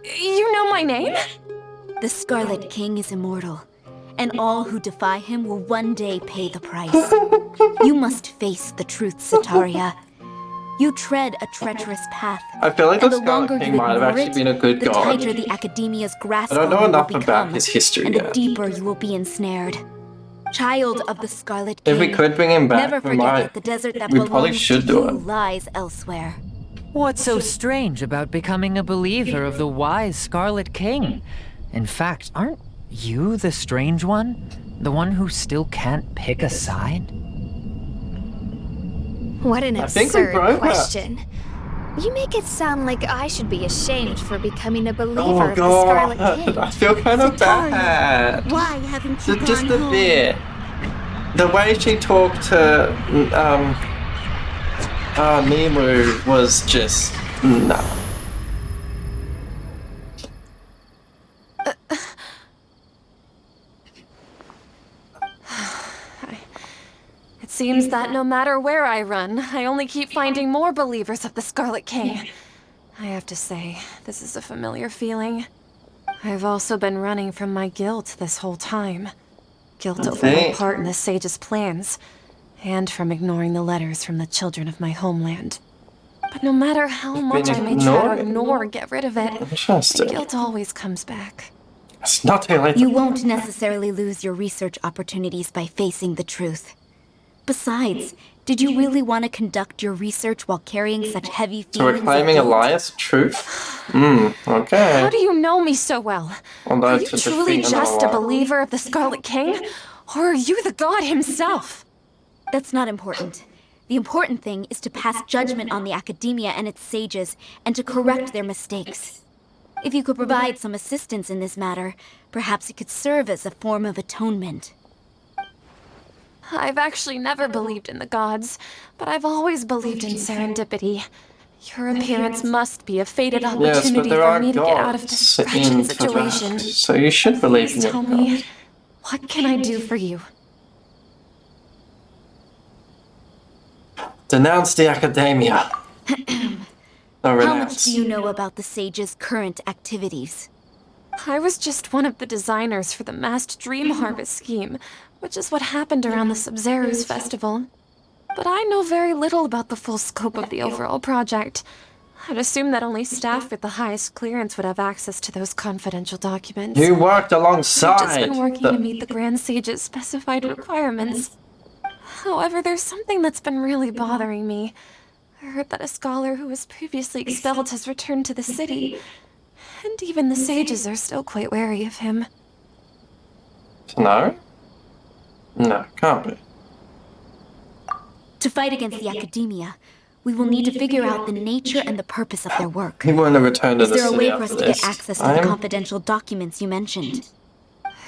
You know my name? The Scarlet King is immortal, and all who defy him will one day pay the price. You must face the truth, Sataria. You tread a treacherous path. I feel like the and the longer Scarlet King you might have ignore actually it, been a good the god. tighter the Academia's grasp I don't know on you enough will about become, his history and yet. the deeper you will be ensnared. Child of the Scarlet If King, we could bring him back, never we forget might. that the desert that We probably belongs should to do you it. lies elsewhere. What's so strange about becoming a believer of the wise Scarlet King? In fact, aren't you the strange one? The one who still can't pick a side? What an I think we absurd broke her. question. You make it sound like I should be ashamed for becoming a believer Oh of the Scarlet god, King. I feel kind of bad. Why haven't you Just gone a home? bit. The way she talked to Mimu was just no. It seems that no matter where I run, I only keep finding more believers of the Scarlet King. I have to say, this is a familiar feeling. I've also been running from my guilt this whole time. Guilt over my part in the Sage's plans, and from ignoring the letters from the children of my homeland. But no matter how much I may try to ignore or get rid of it, the guilt always comes back. It's not too late. You won't necessarily lose your research opportunities by facing the truth. Besides, did you really want to conduct your research while carrying such heavy So we're feelings claiming of guilt? Elias truth? Okay. How do you know me so well? Although Are you to truly defeat just a another one. believer of the Scarlet King? Or are you the god himself? That's not important. The important thing is to pass judgment on the Academia and its sages, and to correct their mistakes. If you could provide some assistance in this matter, perhaps it could serve as a form of atonement. I've actually never believed in the gods, but I've always believed in serendipity. Your appearance must be a fated Yes, opportunity but there for are me to get out of this gods wretched in situation. Tarask, so you should believe in Please your tell god. me, what can I do for you? Denounce the Academia. How much do you know about the sages' current activities? I was just one of the designers for the massed dream harvest scheme, which is what happened around the Sub-Zero's festival. But I know very little about the full scope of the overall project. I'd assume that only staff with the highest clearance would have access to those confidential documents. You worked I've alongside just been working to meet the Grand Sage's specified requirements. However, there's something that's been really bothering me. I heard that a scholar who was previously expelled has returned to the city, and even the sages are still quite wary of him. No? No, can't be. To fight against the Academia, we will need to figure out the nature and the purpose of their work. He wouldn't have returned to Is the there a city way for us after to get this. access to the confidential documents you mentioned?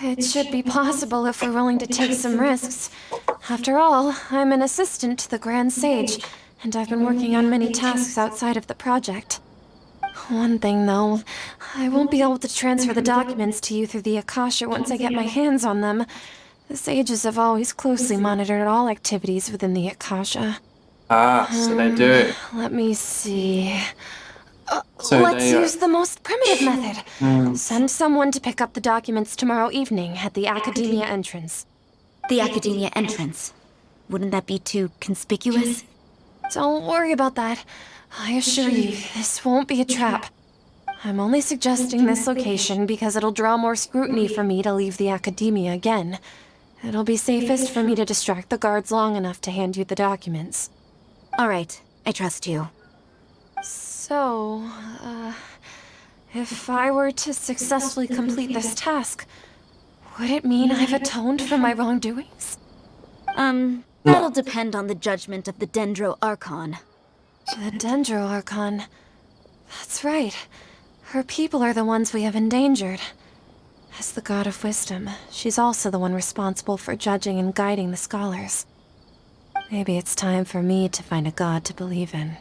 It should be possible if we're willing to take some risks. After all, I'm an assistant to the Grand Sage, and I've been working on many tasks outside of the project. One thing, though, I won't be able to transfer the documents to you through the Akasha once I get my hands on them. The sages have always closely monitored all activities within the Akasha. Ah, so they do. Let me see. So Let's they, use the most primitive method. Send someone to pick up the documents tomorrow evening at the Academia entrance. The Academia entrance. Wouldn't that be too conspicuous? Don't worry about that. I assure you, this won't be a trap. I'm only suggesting this location because it'll draw more scrutiny for me to leave the Academia again. It'll be safest for me to distract the guards long enough to hand you the documents. All right, I trust you. So, if I were to successfully complete this task, would it mean I've atoned for my wrongdoings? That'll depend on the judgment of the Dendro Archon. The Dendro Archon. That's right. Her people are the ones we have endangered. As the god of wisdom, she's also the one responsible for judging and guiding the scholars. Maybe it's time for me to find a god to believe in.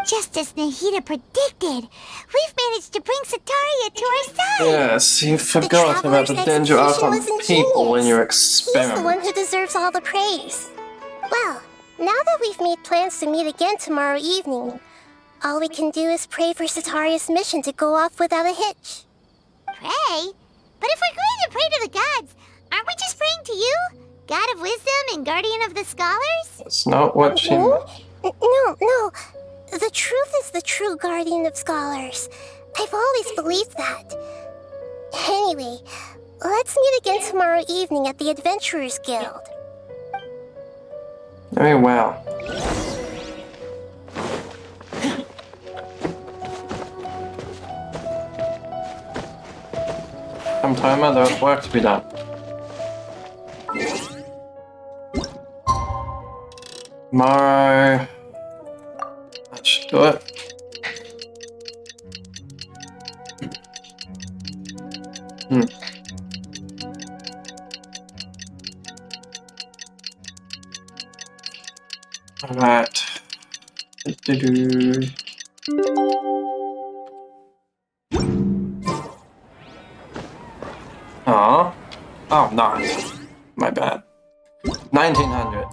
Just as Nahida predicted, we've managed to bring Sataria to our side. Yes, you forgot about the danger Archon people in your He's the one experiment. who deserves all the praise. Well, now that we've made plans to meet again tomorrow evening, all we can do is pray for Sataria's mission to go off without a hitch. Pray? But if we're going to pray to the gods, aren't we just praying to you? God of wisdom and guardian of the scholars? That's not what she No, meant. no. The truth is the true guardian of scholars. I've always believed that. Anyway, let's meet again tomorrow evening at the Adventurers Guild. Very well. Sometime there's work to be done. Tomorrow. That should do it. Alright. Aw. Oh, nice. My bad. 1900.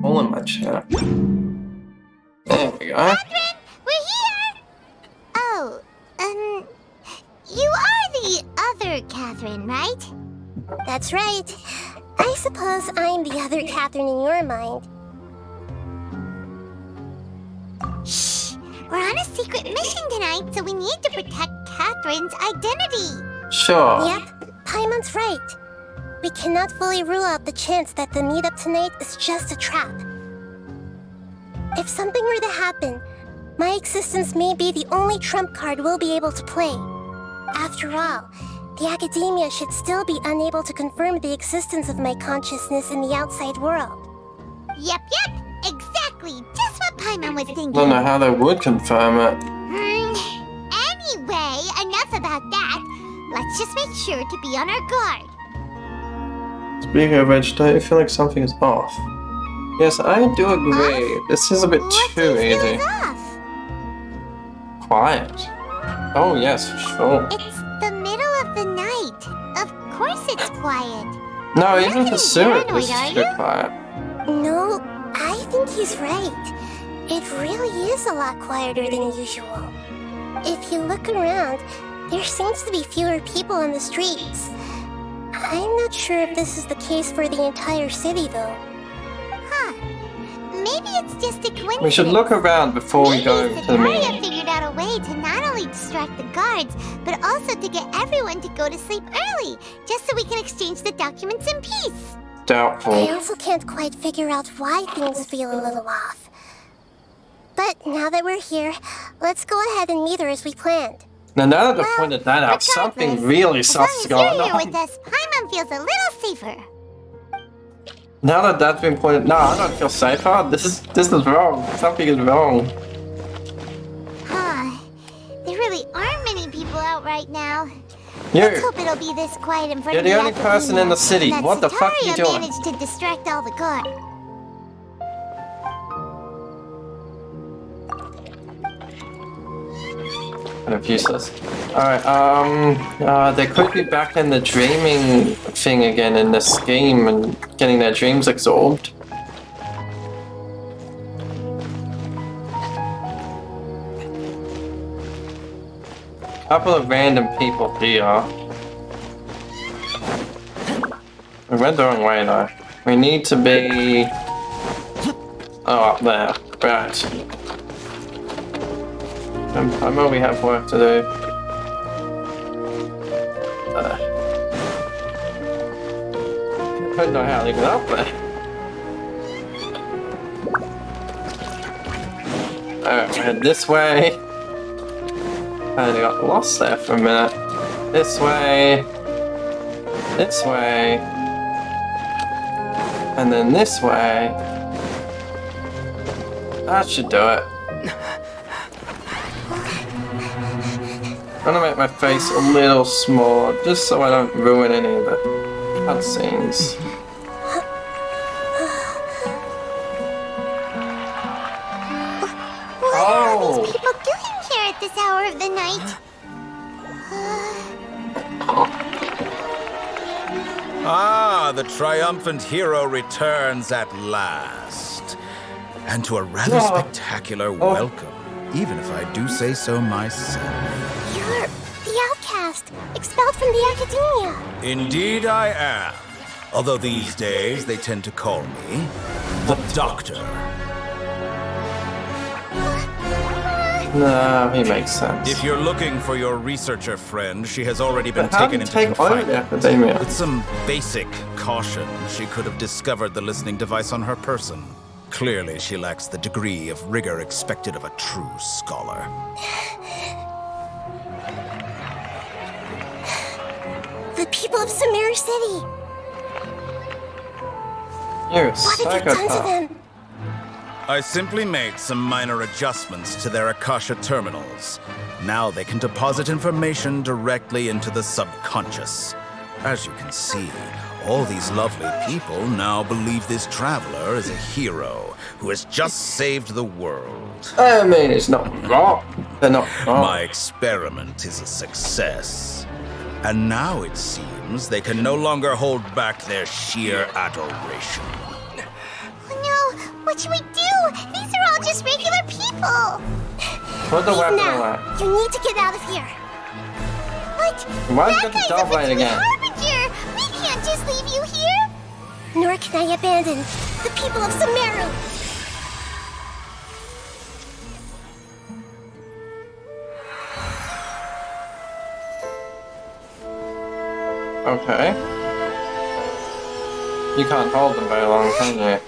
All in my chair. There we go. Catherine, we're here! Oh, you are the other Catherine, right? That's right. I suppose I'm the other Catherine in your mind. Shh! We're on a secret mission tonight, so we need to protect Catherine's identity. Sure. Yep, Paimon's right. We cannot fully rule out the chance that the meetup tonight is just a trap. If something were to happen, my existence may be the only trump card we'll be able to play. After all, the academia should still be unable to confirm the existence of my consciousness in the outside world. Yep, exactly. Just what Paimon was thinking. Don't know how they would confirm it. Anyway, enough about that. Let's just make sure to be on our guard. Speaking of which, don't you feel like something is off? Yes, I do agree. This is a bit What too do you feel easy. is off? Quiet. Oh yes, sure. It's the middle of the night. Of course it's quiet. No, You're even not for Sue, paranoid, this are is too you? quiet. No, I think he's right. It really is a lot quieter than usual. If you look around, there seems to be fewer people on the streets. I'm not sure if this is the case for the entire city, though. Huh. Maybe it's just a coincidence. We should look around before we go to the Sataria meeting. figured out a way to not only distract the guards, but also to get everyone to go to sleep early, just so we can exchange the documents in peace. I Doubtful. also can't quite figure out why things feel a little off. But now that we're here, let's go ahead and meet her as we planned. Now that I've Well, pointed that out, something regardless, really As long sus is as going you're here on. with us, Paimon feels a little safer. Now that that's been pointed, no, I don't feel safer. This is wrong. Something is wrong. Huh. There really aren't many people out right now. You, Let's hope it'll be this quiet in front You're of the the only person in the city. and that What the fuck are you Sataria doing? managed to distract all the guards. kind of useless. Alright, they could be back in the dreaming thing again in this game and getting their dreams absorbed. Couple of random people here. We went the wrong way though. We need to be... Oh, up there. Right. I know we have work to do. I don't know how to get up there. Alright, we head this way. Kinda got lost there for a minute. This way. This way. And then this way. That should do it. I'm gonna make my face a little smaller, just so I don't ruin any of the cutscenes. What are all these people doing here at this hour of the night? Ah, the triumphant hero returns at last. And to a rather spectacular welcome, even if I do say so myself. You're the outcast, expelled from the academia. Indeed I am. Although these days they tend to call me the Doctor. No, he makes sense. If you're looking for your researcher friend, she has already been But how taken did into you take over the confinement. academia? With some basic caution, she could have discovered the listening device on her person. Clearly, she lacks the degree of rigor expected of a true scholar. The people of Sumeru City. You're a What have you done to psychopath. them? I simply made some minor adjustments to their Akasha terminals. Now they can deposit information directly into the subconscious. As you can see, all these lovely people now believe this traveler is a hero who has just saved the world. I mean, it's not wrong. They're not wrong. My experiment is a success. And now it seems they can no longer hold back their sheer adoration. Oh no, what should we do? These are all just regular people. Put the weapon Now, away. you need to get out of here. What? Why That did the guy's dog a bite Fatui again? Harbinger. We can't just leave you here. Nor can I abandon the people of Sumeru. Okay. You can't hold them very long, can you?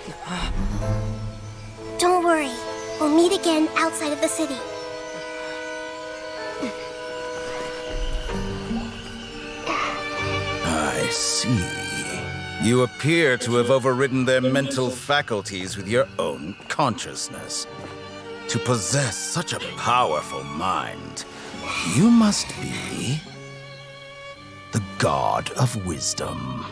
Don't worry. We'll meet again outside of the city. I see. You appear to have overridden their mental faculties with your own consciousness. To possess such a powerful mind, you must be the god of wisdom.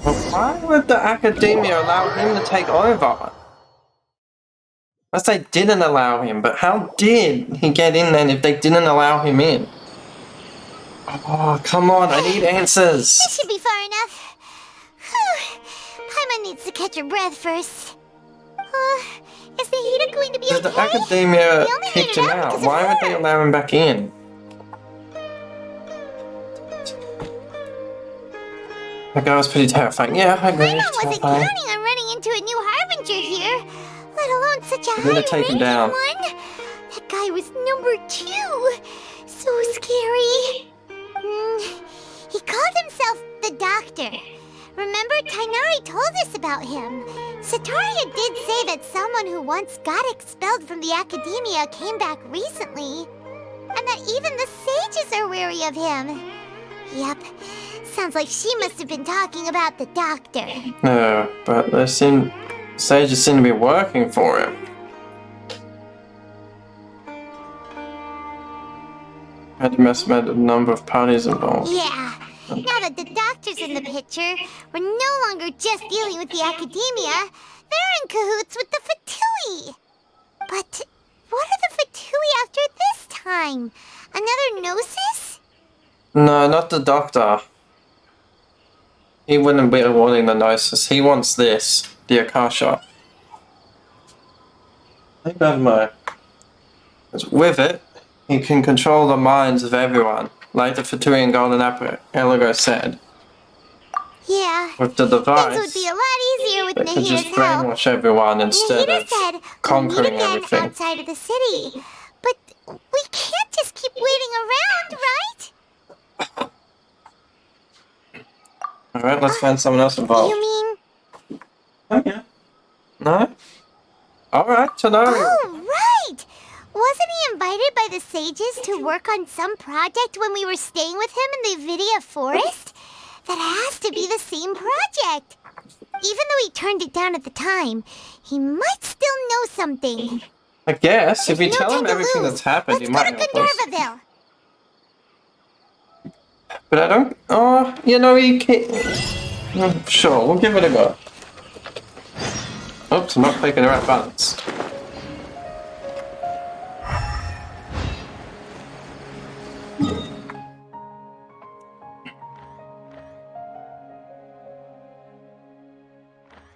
But why would the academia allow him to take over? Unless they didn't allow him, but how did he get in then if they didn't allow him in? Oh, come on, I need answers. This should be far enough. Whew. Paimon needs to catch her breath first. Is the heater going to be Because okay? the academia We only made kicked it him out out. because of Why would they her. allow him back in? That guy was pretty terrifying. Yeah, I agree. Paimon it's wasn't terrifying. counting on running into a new Harbinger here, let alone such a We're gonna take him high-ranking down. one. That guy was number 2. So scary. He called himself the Doctor. Remember, Tainari told us about him. Sataria did say that someone who once got expelled from the academia came back recently. And that even the sages are wary of him. Yep. Sounds like she must have been talking about the Doctor. No, but sages seem to be working for him. Had to estimate the number of parties involved. Yeah. Now that the Doctor's in the picture, we're no longer just dealing with the academia. They're in cahoots with the Fatui. But what are the Fatui after this time? Another Gnosis? No, not the Doctor. He wouldn't be awarding the Gnosis. He wants this, the Akasha. I think that might. With it, he can control the minds of everyone, like the Fatui and Golden Archipelago said. Yeah. With the device, Things would be a lot easier with they could just Nahita's help. brainwash everyone instead Nahita of said we'll meet conquering again everything. outside of the city. But we can't just keep waiting around, right? Alright, let's find someone else involved. You mean... Oh, yeah. No? Alright, to know. Oh, right! Wasn't he invited by the sages ages to work on some project when we were staying with him in the Vidia forest? That has to be the same project. Even though he turned it down at the time, he might still know something. I guess, if you There's no tell him time to everything lose. that's happened, he Let's go might to help us. Gandharvaville. But I don't... Oh, you know, he can't... Sure, we'll give it a go. Oops, I'm not clicking the right buttons.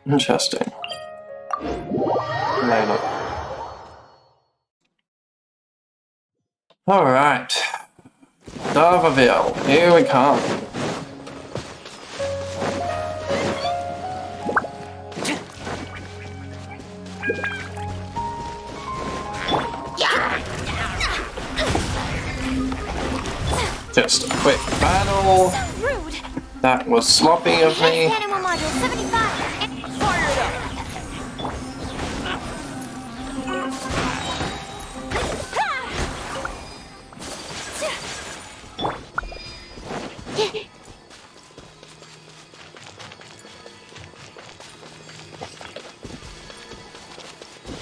Interesting. Later. Alright. Darvaville, here we come. Just a quick battle. So rude. That was sloppy of me. Animal module 75. Fire it up.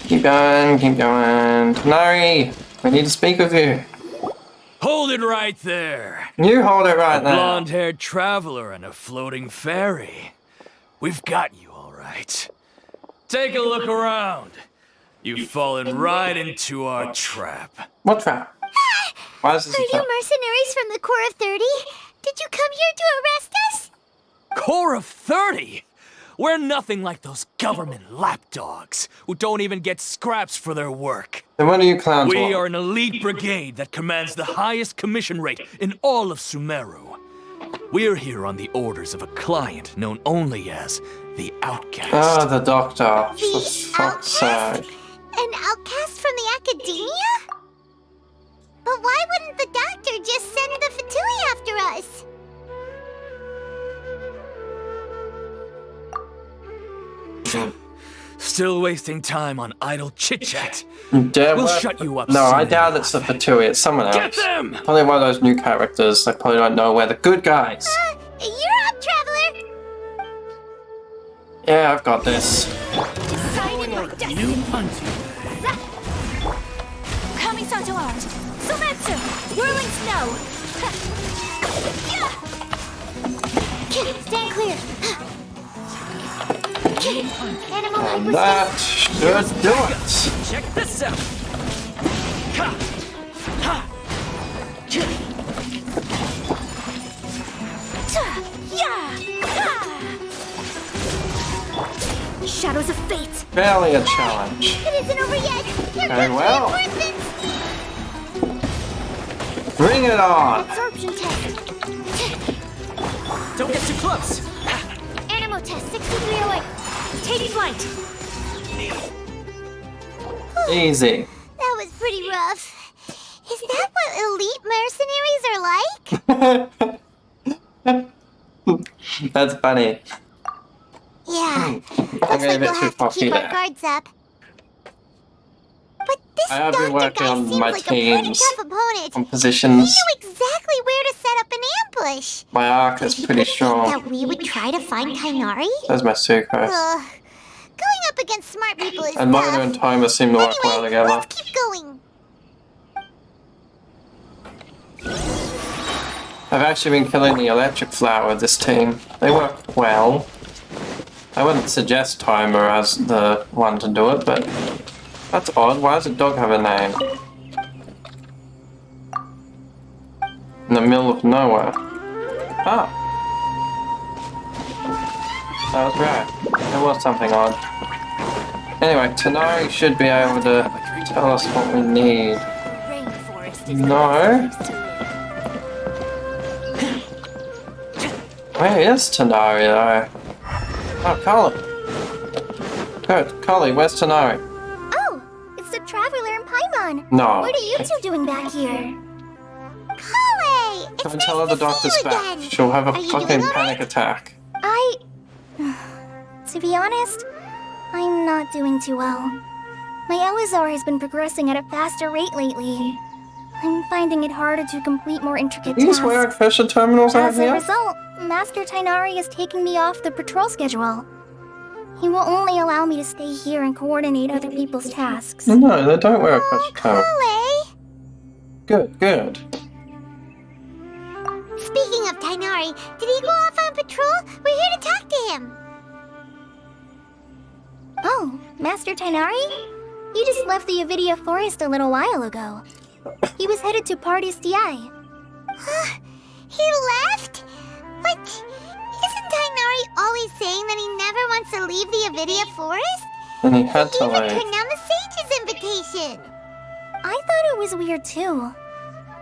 Keep going, keep going. Tanari, we need to speak with you. Hold it right there. You hold it right now. Blonde-haired traveler and a floating fairy. We've got you all right. Take a look around. You've fallen right into our trap. What trap? Why is this Are a you trap? mercenaries from the Corps of 30? Did you come here to arrest us? Corps of 30? We're nothing like those government lapdogs who don't even get scraps for their work. Then what do you clowns We want? are an elite brigade that commands the highest commission rate in all of Sumeru. We're here on the orders of a client known only as the Outcast. Ah, the doctor. For The fuck's sake. An outcast from the academia? But why wouldn't the doctor just send the Fatui after us? Still wasting time on idle chit-chat. Yeah, We'll well, shut you up No, I soon doubt it's the Fatui, it's someone else. Get them! Probably one of those new characters. They probably don't know we're the good guys. You're up, traveler! Yeah, I've got this. Decided my destiny. Kami-santo art. Sometsu. Whirling snow. Stand clear. Animal And that should do it. Check this out. Ha! Ha! Shadows of fate. Barely a challenge. It isn't over yet. Here Very comes well. reinforcements. Bring it on. Absorption test. Don't get too close. Animal test 6308. Take flight. Easy. That was pretty rough. Is that what elite mercenaries are like? That's funny. Yeah. Looks I'm like a bit we'll too have to cocky keep our there. guards up. But this I have been doctor working guy on seems my like a pretty teams tough opponent. on He positions. knew exactly where to set up an ambush. My arc is Did he pretty think strong. that we would try to find Kainari? There's my Sucrose. Going up against smart people is And Mono and tough. Timer seem to work well Anyway, together. let's keep going. I've actually been killing the electric flower with this team. They work well. I wouldn't suggest Timer as the one to do it, but that's odd. Why does a dog have a name? In the middle of nowhere. Ah. That was right. There was something odd. Anyway, Tanari should be able to tell us what we need. No? Where is Tanari though? Oh, Carly. Good, Carly, where's Tanari? Oh, it's the traveler in Paimon. No. What are you two doing back here? Kale! It's Come and nice tell her the to see doctor's you back. again. She'll have a Are you fucking doing all panic right? attack. To be honest, I'm not doing too well. My Elazar has been progressing at a faster rate lately. I'm finding it harder to complete more intricate These tasks. where Akasha terminals out As a here? result, Master Tainari is taking me off the patrol schedule. He will only allow me to stay here and coordinate other people's tasks. No, they don't wear Akasha terminals. Kale! Good, good. Speaking of Tainari, did he go off on patrol? We're here to talk to him. Oh, Master Tainari? He just left the Avidia Forest a little while ago. He was headed to Party's DI. He left? But isn't Tainari always saying that he never wants to leave the Avidia Forest? And he had He to even leave. turned down the Sage's invitation. I thought it was weird too.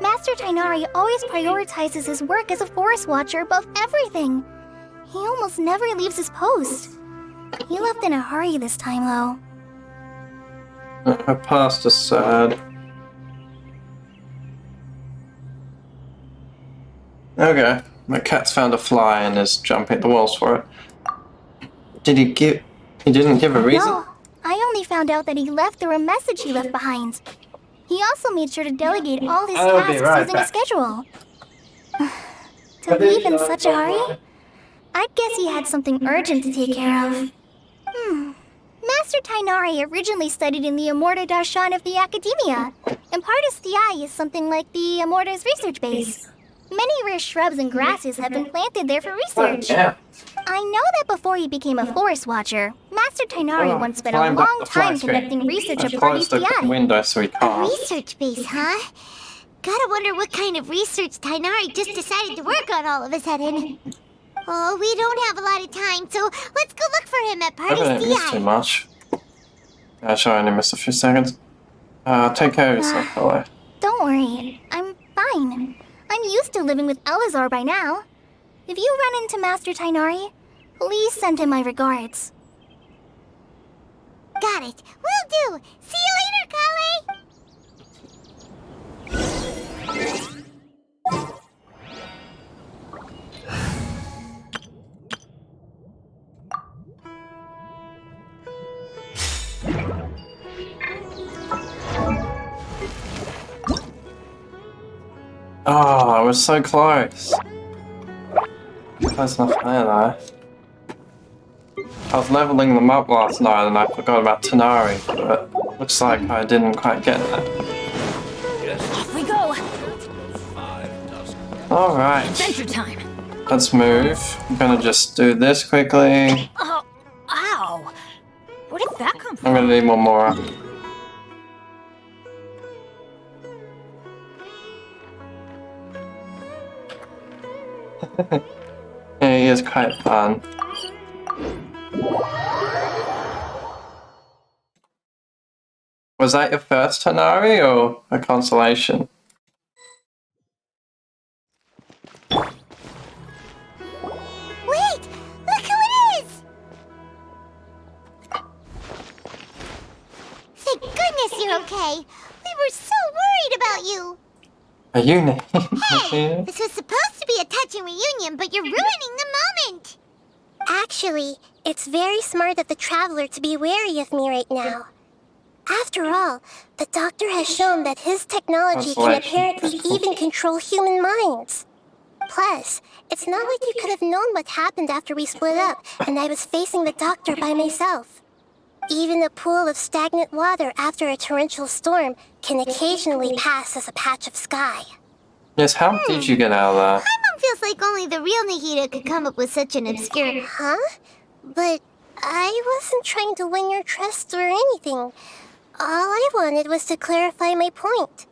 Master Tainari always prioritizes his work as a forest watcher above everything. He almost never leaves his post. He left in a hurry this time, though. Her past is sad. Okay, my cat's found a fly and is jumping at the walls for it. Did he give... He didn't give a reason? No, I only found out that he left through a message he left behind. He also made sure to delegate all his I'll be tasks right using a back. schedule. To leave in such a hurry? I'd guess he had something urgent to take care of. Master Tainari originally studied in the Amorta Darshan of the Academia, and Partis DI is something like the Amorta's research base. Many rare shrubs and grasses have been planted there for research. Yeah. I know that before he became a forest watcher, Master Tainari once spent a climbed up long the fly time screen. conducting research I at Partis closed the DI. window so he A can't. research base, huh? Gotta wonder what kind of research Tainari just decided to work on all of a sudden. Oh, we don't have a lot of time, so let's go look for him at I haven't Party's missed too DI. much. Actually, I only missed a few seconds. Take care of yourself, hello. Don't worry, I'm fine. I'm used to living with Elazar by now. If you run into Master Tainari, please send him my regards. Got it. Will do. See you later, Kale. Oh, I was so close. Close enough there, though. I was leveling them up last night and I forgot about Tanari, but looks like I didn't quite get that. Off we go. Alright, Adventure time. let's move. I'm gonna just do this quickly. Oh, ow. Where did that come I'm from? gonna need one more. Yeah, he is quite fun. Was that your first Tanari or a consolation? Wait! Look who it is! Thank goodness you're okay. We were so worried about you. Are you named? Hey, this was supposed to be a touching reunion, but you're ruining the moment. Actually, it's very smart of the traveler to be wary of me right now. After all, the doctor has shown that his technology can apparently even control human minds. Plus, it's not like you could have known what happened after we split up and I was facing the doctor by myself. Even a pool of stagnant water after a torrential storm can occasionally pass as a patch of sky. Yes, how did you get out of there? My mom feels like only the real Nahida could come up with such an obscure... Huh? But I wasn't trying to win your trust or anything. All I wanted was to clarify my point.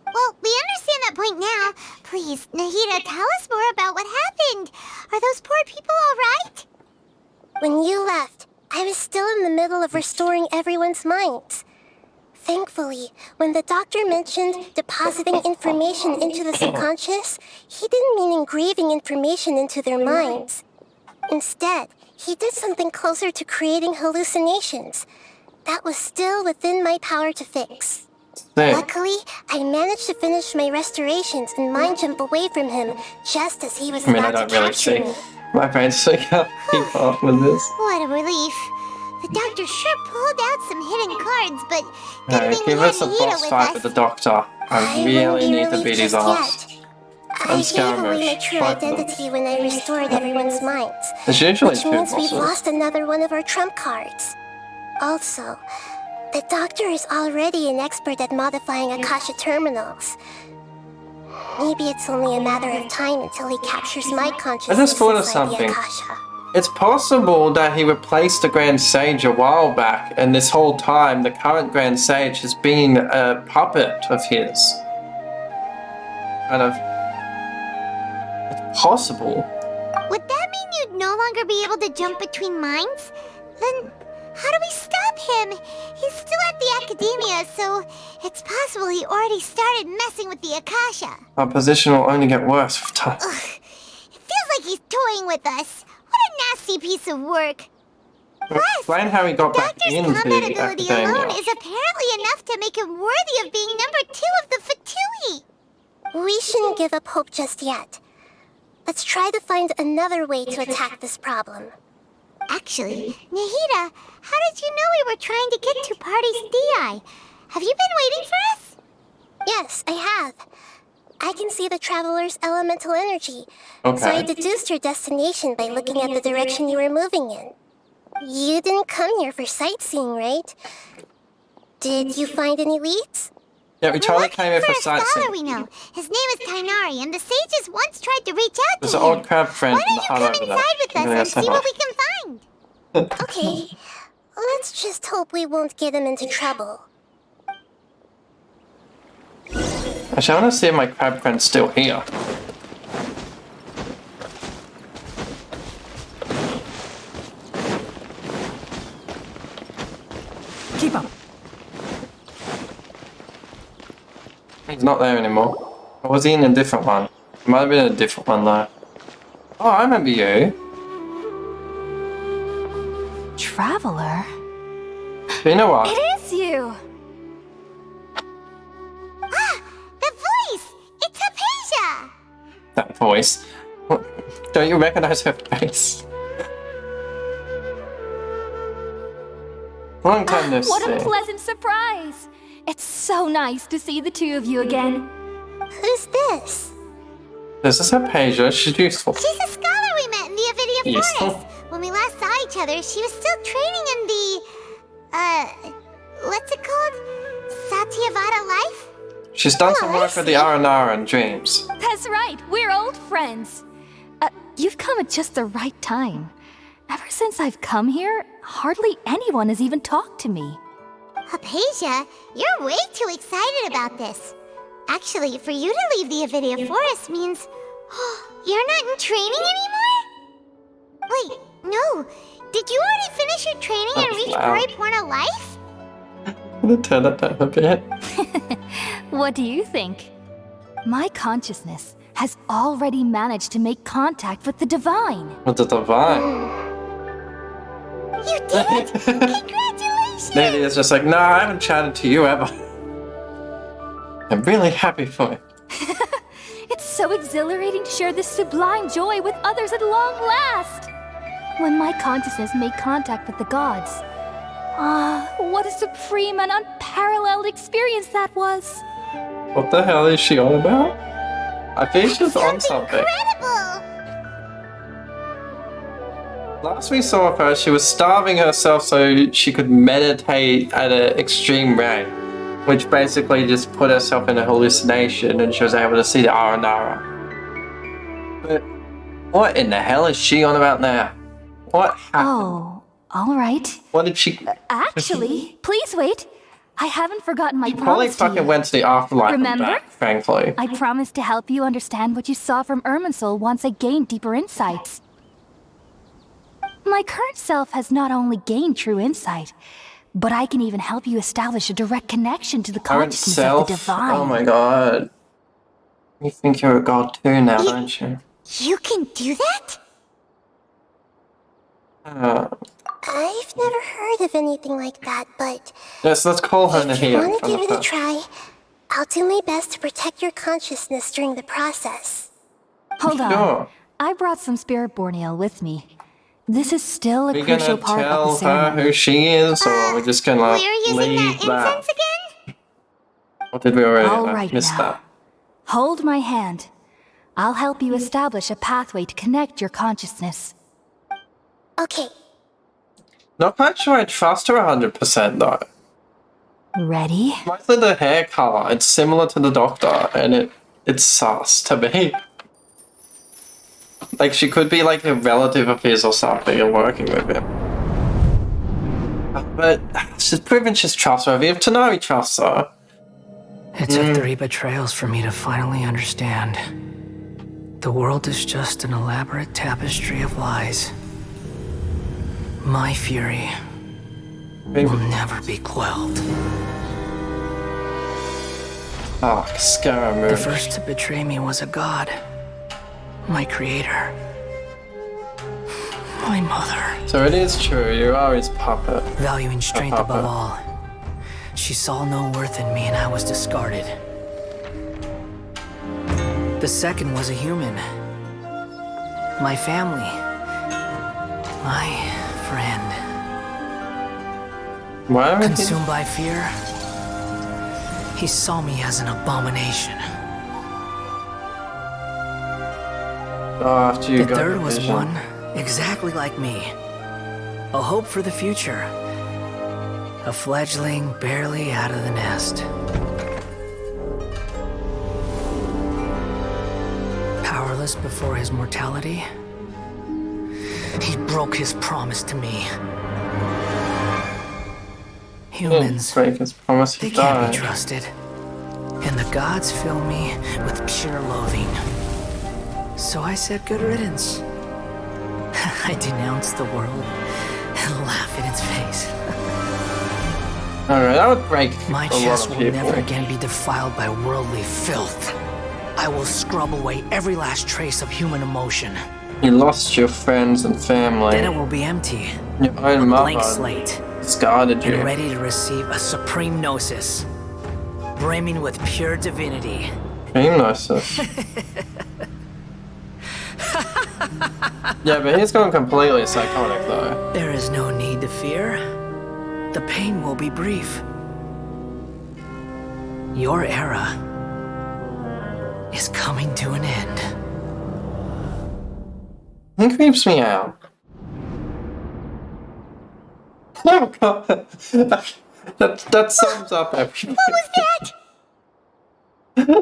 Well, we understand that point now. Please, Nahida, tell us more about what happened. Are those poor people all right? When you left, I was still in the middle of restoring everyone's minds. Thankfully, when the doctor mentioned depositing information into the subconscious, he didn't mean engraving information into their minds. Instead, he did something closer to creating hallucinations. That was still within my power to fix. Sick. Luckily, I managed to finish my restorations and mind jump away from him just as he was I mean, I about don't to really capture see. me. My brain's so can't keep up with this. What a relief. The doctor sure pulled out some hidden cards, but good Alright, thing we give had us a Nahida boss with fight us. with the doctor. I really need to beat his ass. I I'm gave away my Skirmish. true Both of them. identity when I restored everyone's minds. There's usually Which two means we've bosses. lost another one of our trump cards. Also, the doctor is already an expert at modifying Akasha terminals. Maybe it's only a matter of time until he captures my consciousness I just thought of inside something. the Akasha. It's possible that he replaced the Grand Sage a while back, and this whole time the current Grand Sage has been a puppet of his. Kind of... It's possible. Would that mean you'd no longer be able to jump between minds? Then how do we stop him? He's still at the academia, so it's possible he already started messing with the Akasha. Our position will only get worse with time. Ugh, it feels like he's toying with us. What a nasty piece of work. Explain how he got back Doctor's into combat the ability academia. alone is apparently enough to make him worthy of being number 2 of the Fatui. We shouldn't give up hope just yet. Let's try to find another way to attack this problem. Actually, Nahida, how did you know we were trying to get to Party's DI? Have you been waiting for us? Yes, I have. I can see the traveler's elemental energy. Okay. So I deduced your destination by looking at the direction you were moving in. You didn't come here for sightseeing, right? Did you find any leads? Yeah, we totally came here for a scholar sightseeing. we know. His name is Tainari, and the sages once tried to reach out There's to an him. old crab friend Why in the don't hut you over come there. inside with us Yeah, and say see hi. what we can find? Okay, let's just hope we won't get him into trouble. Actually, I want to see if my crab friend's still here. Keep up. He's not there anymore. Or was he in a different one? It might have been a different one though. Oh, I remember you. Traveler? You know what? It is you! Ah, the voice! It's Hypatia! That voice. What? Don't you recognize her face? Long time no What a see. pleasant surprise! It's so nice to see the two of you again. Who's this? This is Hypatia. She's useful. She's a scholar we met in the Avidia Useful. Forest. When we last saw each other, she was still training in the... what's it called? Satyavada life? She's done some Oh, I work with the see. Aranara and Dreams. That's right, we're old friends. You've come at just the right time. Ever since I've come here, hardly anyone has even talked to me. Hypatia, you're way too excited about this. Actually, for you to leave the Avidia Forest means... you're not in training anymore? Wait, no. Did you already finish your training and reach Wow. Paripurna life? I'm gonna turn it down a bit. What do you think? My consciousness has already managed to make contact with the divine. With the divine. You did it! Congratulations! Lady is just like, no, I haven't chatted to you ever. I'm really happy for you. It's so exhilarating to share this sublime joy with others at long last. When my consciousness made contact with the gods. Ah, what a supreme and unparalleled experience that was. What the hell is she on about? I think she's on something. Incredible! Last we saw of her, she was starving herself so she could meditate at an extreme rate, which basically just put herself in a hallucination and she was able to see the Aranara. But what in the hell is she on about now? What happened? Oh, all right. What did she... Actually, please wait. I haven't forgotten my She probably promise to you. fucking went to the afterlife and Remember? back, frankly. I promised to help you understand what you saw from Irminsul once I gained deeper insights. My current self has not only gained true insight, but I can even help you establish a direct connection to the Current consciousness self? of the divine. Oh my god. You think you're a god too now, don't you? You can do that? I've never heard of anything like that, but Let's call her if you Nahida want to from give the it a first. try, I'll do my best to protect your consciousness during the process. Hold on. Sure. I brought some spirit borneal with me. This is still a We're crucial gonna part of the tell her ceremony. who she is, or we're just gonna We're using leave that incense again? Or did we already All right miss now. that? Hold my hand. I'll help you establish a pathway to connect your consciousness. Okay, Not quite sure I trust her 100% though. Ready? Mostly the hair color. It's similar to the Doctor, and it's sus to me. Like, she could be like a relative of his or something and working with him. But she's proven she's trustworthy. If Tanari trusts her. It took 3 betrayals for me to finally understand. The world is just an elaborate tapestry of lies. My fury will never be quelled. Oh, Scaramouche. The first to betray me was a god. My creator. My mother. So it is true, you are his puppet. Valuing strength above all. She saw no worth in me and I was discarded. The second was a human. My family. My friend. Why are Consumed by fear, he saw me as an abomination. Oh, after you The got third the was vision. one exactly like me. A hope for the future. A fledgling barely out of the nest. Powerless before his mortality, he broke his promise to me. Humans, break his promise, they he can't be died. trusted. And the gods fill me with pure loathing. So I said good riddance. I denounced the world and laughed in its face. Alright, that would break My a lot chest of will people. never again be defiled by worldly filth. I will scrub away every last trace of human emotion. You lost your friends and family. Then it will be empty. Your own A mother blank slate. discarded you. And ready to receive a supreme gnosis. Brimming with pure divinity. Gnosis. Yeah, but he's gone completely psychotic though. There is no need to fear. The pain will be brief. Your era is coming to an end. He creeps me out. Oh god. That sums up everything. What was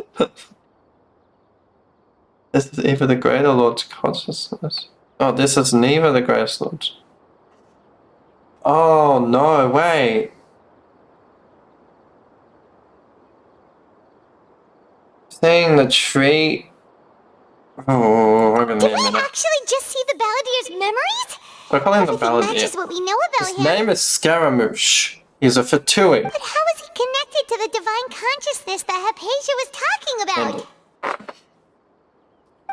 that? This is either the greater Lord's consciousness. Oh, this is neither the greatest Lord's. Oh no, wait. Saying the tree. Oh, wait a Did we minute. actually just see the Balladier's memories? I call him the Everything Balladeer. matches what we know about His him. name is Scaramouche. He's a Fatui. But how is he connected to the divine consciousness that Hypatia was talking about?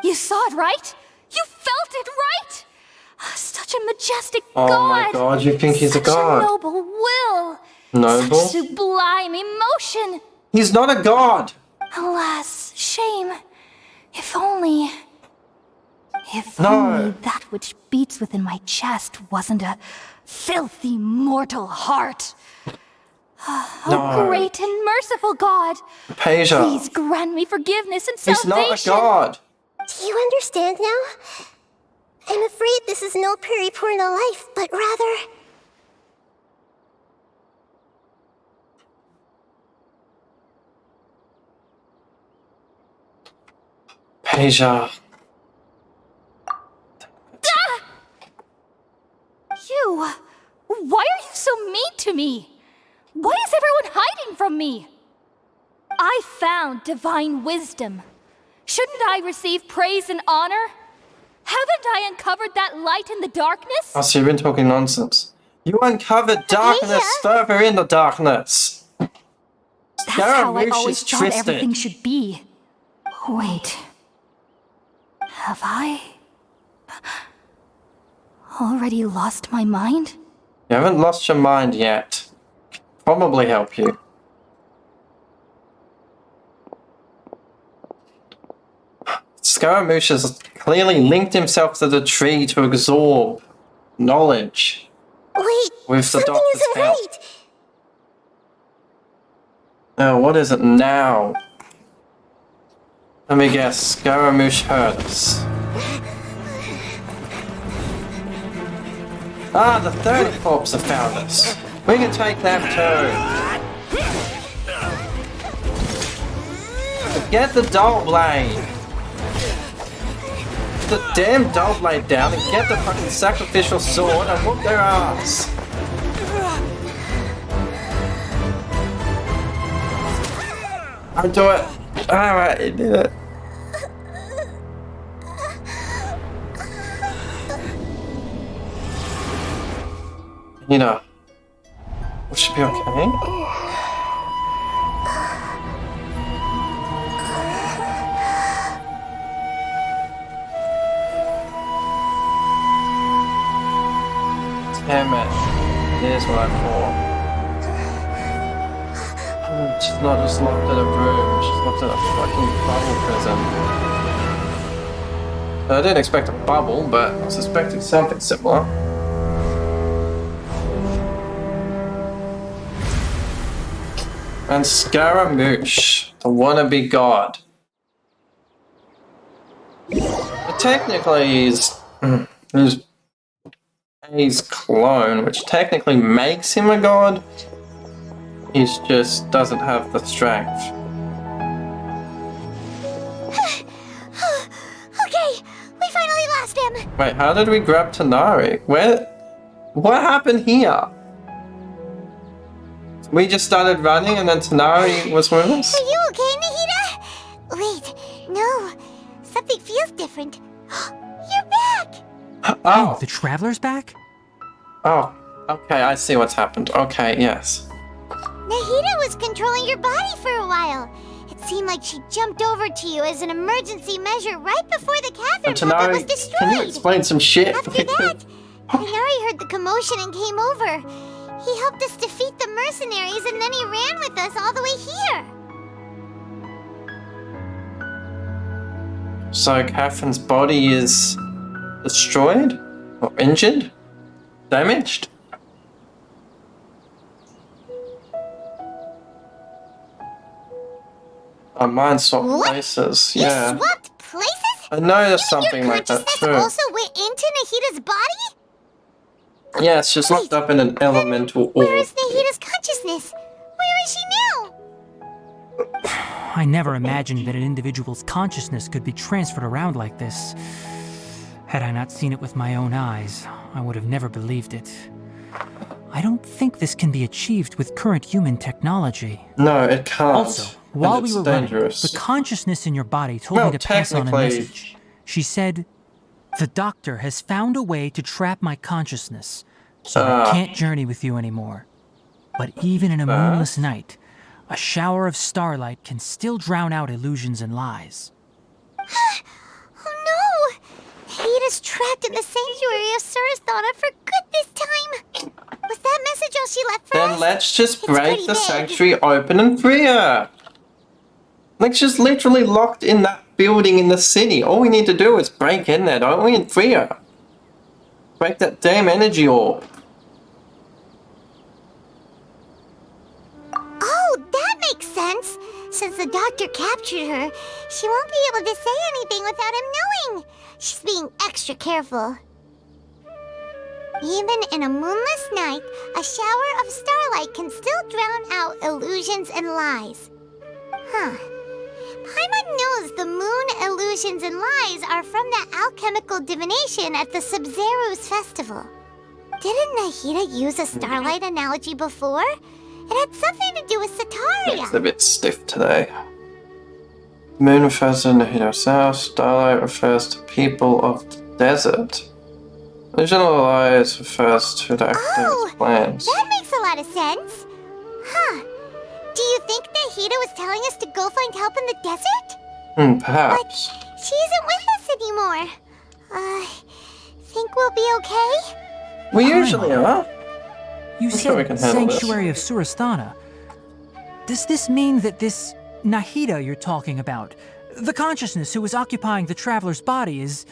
You saw it, right? You felt it, right? Such a majestic Oh god. my god, you think he's a Such god? a noble will. Noble? Such sublime emotion. He's not a god! Alas, shame. If only... If No. only that which beats within my chest wasn't a filthy mortal heart. Oh, No. great and merciful God. Hypatia. Please grant me forgiveness and He's salvation. not a god! do you understand now? I'm afraid this is no Puripurna life, but rather... Hypatia. You! Why are you so mean to me? Why is everyone hiding from me? I found divine wisdom. Shouldn't I receive praise and honor? Haven't I uncovered that light in the darkness? Oh, so you've been talking nonsense. You uncovered darkness further in the darkness. That's how I Scaramouche always is thought twisted. everything should be. Wait. Have I... already lost my mind? You haven't lost your mind yet. Probably help you. Scaramouche has clearly linked himself to the tree to absorb knowledge. Wait, With the something doctor's isn't help. right. Now, what is it now? Let me guess. Scaramouche heard us. Ah, the third corpse have found us. We can take them too. Get the dull blade. The damn dull blade down and get the fucking sacrificial sword and whoop their ass. I'll do it. Alright, you did it. You know, we should be okay. Damn it. Here's what I thought. She's not just locked in a room, she's locked in a fucking bubble prison. I didn't expect a bubble, but I was expecting something similar. And Scaramouche, the wannabe god. But technically he's his clone, which technically makes him a god. He just doesn't have the strength. Okay, we finally lost him. Wait, how did we grab Tanari? What happened here? We just started running and then Tanari was with us? Are you okay, Nahida? Wait, no. Something feels different. You're back! Oh, The Traveler's back? oh, okay, I see what's happened. Okay, yes. Nahida was controlling your body for a while. It seemed like she jumped over to you as an emergency measure right before the cavern puppet was destroyed. Can you explain some shit? After that, Inari heard the commotion and came over. He helped us defeat the mercenaries and then he ran with us all the way here. So Catherine's body is destroyed? Or injured? Damaged? Our minds swapped What? places, You yeah. swapped places? I noticed Your something like that consciousness too. also went into Nahida's body? Yeah, it's just locked up in an elemental Where orb. is Nahida's consciousness? Where is she now? I never imagined that an individual's consciousness could be transferred around like this. Had I not seen it with my own eyes, I would have never believed it. I don't think this can be achieved with current human technology. No, it can't. Also, while and we it's were dangerous. running, the consciousness in your body told Well, me to pass on a technically- message. She said, "The doctor has found a way to trap my consciousness, so I can't journey with you anymore. But even in a moonless night, a shower of starlight can still drown out illusions and lies." Oh no! Nahida's trapped in the sanctuary of Surasthana for good this time! Was that message all she left for us? Then let's just It's break pretty the big. sanctuary open and free her. Like, she's literally locked in that building in the city. All we need to do is break in there, don't we? And free her. Break that damn energy orb. Oh, that makes sense! Since the doctor captured her, she won't be able to say anything without him knowing. She's being extra careful. Even in a moonless night, a shower of starlight can still drown out illusions and lies. Huh. Paimon knows the moon illusions and lies are from that alchemical divination at the Sub-Zero's festival. Didn't Nahida use a starlight analogy before? It had something to do with Sataria. It's a bit stiff today. Moon refers to Nahida South. Starlight refers to people of the desert. Original Lies refers to the academic's plans. That makes a lot of sense. Huh. Do you think Nahida was telling us to go find help in the desert? Perhaps. She isn't with us anymore. Think we'll be okay? We usually are. You I'm sure we said can handle this. Sanctuary of Surasthana. Does this mean that this Nahida you're talking about, the consciousness who was occupying the Traveler's body, is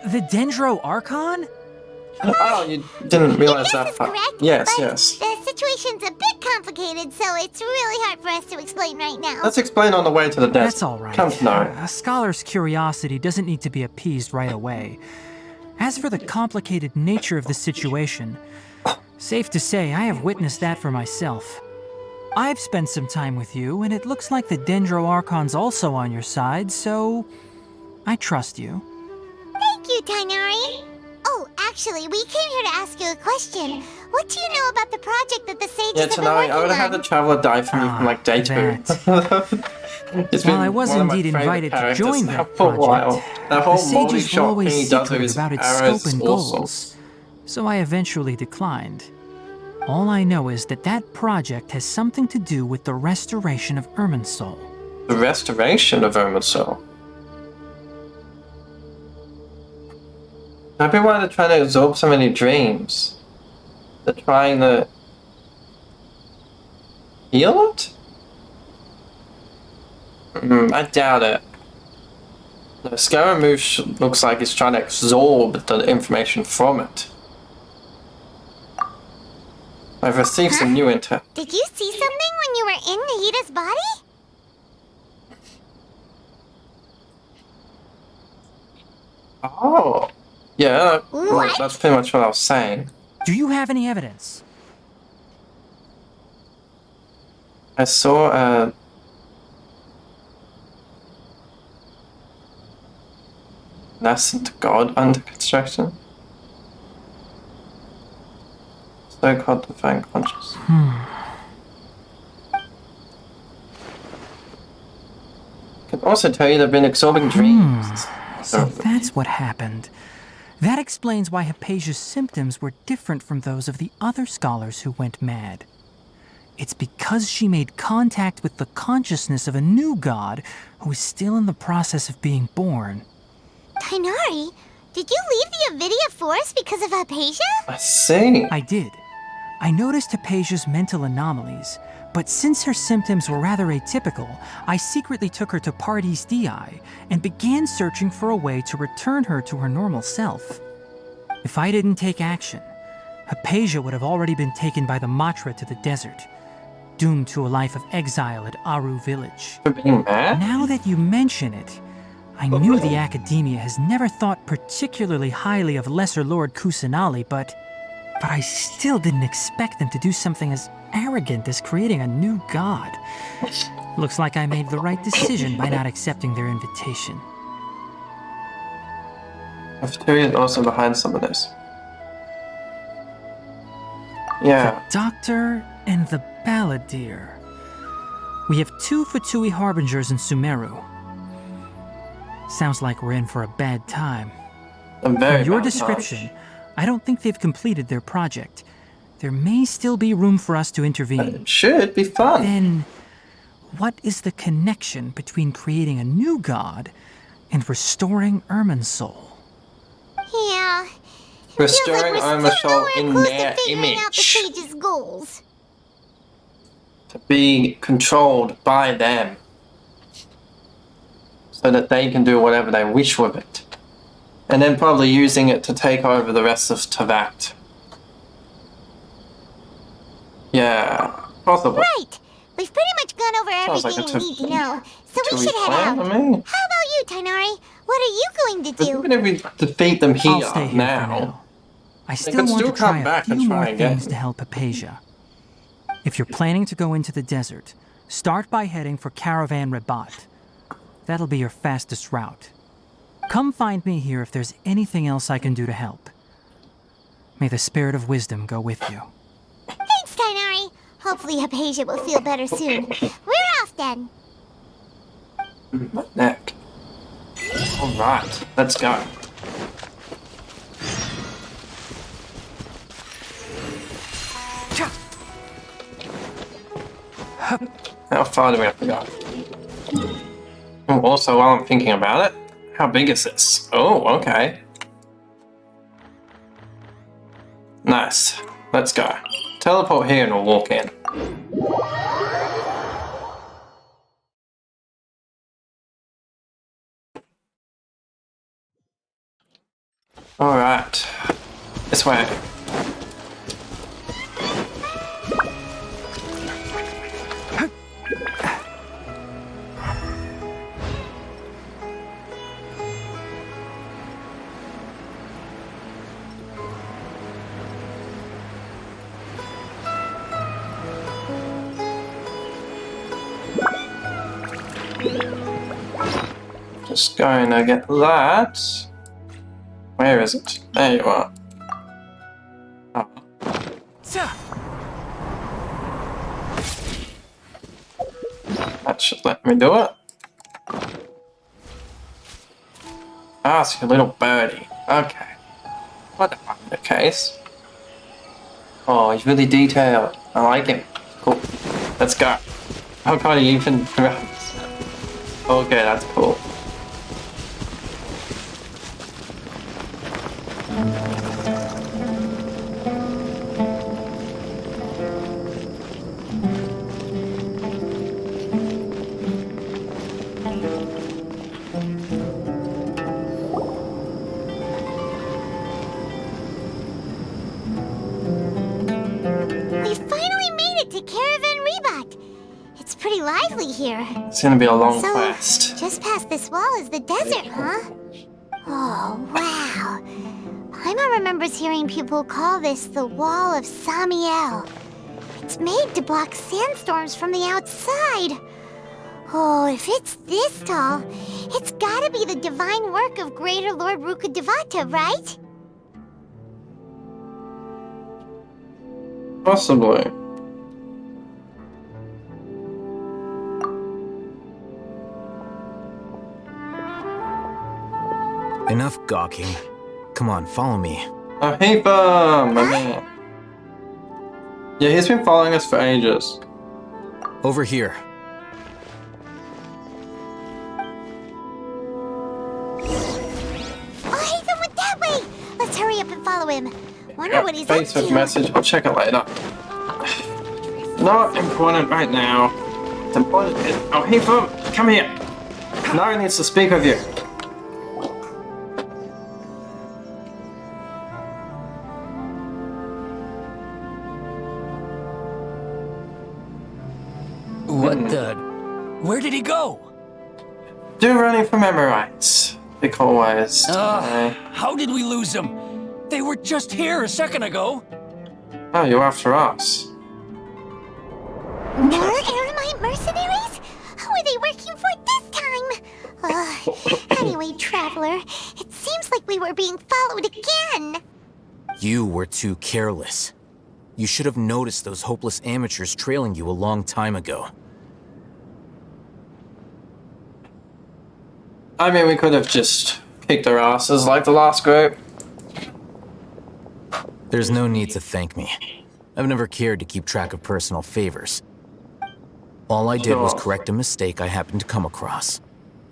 the Dendro Archon? Oh, you didn't realize that This is part. correct, Yes, but yes. the situation's a bit complicated, so it's really hard for us to explain right now. Let's explain on the way to the desert. That's all right. Come to know. A scholar's curiosity doesn't need to be appeased right away. As for the complicated nature of the situation, safe to say I have witnessed that for myself. I've spent some time with you, and it looks like the Dendro Archon's also on your side, so I trust you. Thank you, Tainari. Oh, actually, we came here to ask you a question. What do you know about the project that the sages Yeah, have been tonight working I would have had on? the traveler die for me from like day 2. It's been While I was one of my indeed favourite invited to characters join now that for a while. project, That the whole moldy sages were shot thing always he does with secretive his about its arrows scope and is awesome. goals, so I eventually declined. All I know is that that project has something to do with the restoration of Irminsul. The restoration of Irminsul. Maybe why they're trying to absorb so many dreams. They're trying to heal it? I doubt it. The Scaramouche looks like it's trying to absorb the information from it. I've received some new intel. Did you see something when you were in Nahita's body? Oh. Yeah, well, What? that's pretty much what I was saying. Do you have any evidence? I saw a... nascent god under construction. So-called divine conscious. Can also tell you they've been absorbing dreams. So that's what happened. That explains why Hypatia's symptoms were different from those of the other scholars who went mad. It's because she made contact with the consciousness of a new god who is still in the process of being born. Tainari, did you leave the Avidia Forest because of Hypatia? I see. I did. I noticed Hypatia's mental anomalies, but since her symptoms were rather atypical, I secretly took her to Pardes Dii and began searching for a way to return her to her normal self. If I didn't take action, Hypatia would have already been taken by the Matra to the desert, doomed to a life of exile at Aru village. For being mad? Now that you mention it, I knew the Academia has never thought particularly highly of Lesser Lord Kusanali, but I still didn't expect them to do something as arrogant as creating a new god. Looks like I made the right decision by not accepting their invitation. Cafeteria is also behind some of this. Yeah. The Doctor and the Balladeer. We have 2 Fatui Harbingers in Sumeru. Sounds like we're in for a bad time. A very From your bad description, I don't think they've completed their project. There may still be room for us to intervene. It should be fun. Then, what is the connection between creating a new god and restoring Irminsul? Yeah. Restoring Irminsul in close their to figuring out the image. sage's goals. To be controlled by them. So that they can do whatever they wish with it. And then probably using it to take over the rest of Tavat. Yeah, possibly. Right. We've pretty much gone over Sounds everything like a we need to know. So we Tui should head plan out. to How me. about you, Tainari? What are you going to do? Even if we defeat them here I'll stay here now, for now. I they still can want still to try come a back and few try more again. things to help Hypatia. If you're planning to go into the desert, start by heading for Caravan Rabat. That'll be your fastest route. Come find me here if there's anything else I can do to help. May the spirit of wisdom go with you. Thanks, Tainari. Hopefully Hypatia will feel better soon. We're off then. My neck. Alright, let's go. How far do we have to go? Oh, also, while I'm thinking about it, how big is this? Oh, okay. Nice. Let's go. Teleport here and we'll walk in. Alright. This way. Just going to get that. Where is it? There you are. Oh. That should let me do it. Ah, it's your little birdie. Okay. What the case? Oh, he's really detailed. I like him. Cool. Let's go. How can he even... Okay, that's cool. Here. It's gonna be a long quest. Just past this wall is the desert, huh? Oh, wow. Paimon remembers hearing people call this the Wall of Samiel. It's made to block sandstorms from the outside. Oh, if it's this tall, it's gotta be the divine work of Greater Lord Rukkhadevata, right? Possibly. Enough gawking. Come on, follow me. Oh, hey, my man. Yeah, he's been following us for ages. Over here. Oh, Hatham went that way! Let's hurry up and follow him. Wonder what he's up Facebook to. message. I'll check it later. Not important right now. It's important. Oh, hey, come here. Nara needs to speak with you. What the? Where did he go? Do running for memorites. Like always. How did we lose them? They were just here a second ago. Oh, you're after us. More Eremite mercenaries? Who are they working for this time? Anyway, Traveler, it seems like we were being followed again. You were too careless. You should have noticed those hopeless amateurs trailing you a long time ago. I mean, we could have just kicked our asses like the last group. There's no need to thank me. I've never cared to keep track of personal favors. All I did was correct a mistake I happened to come across.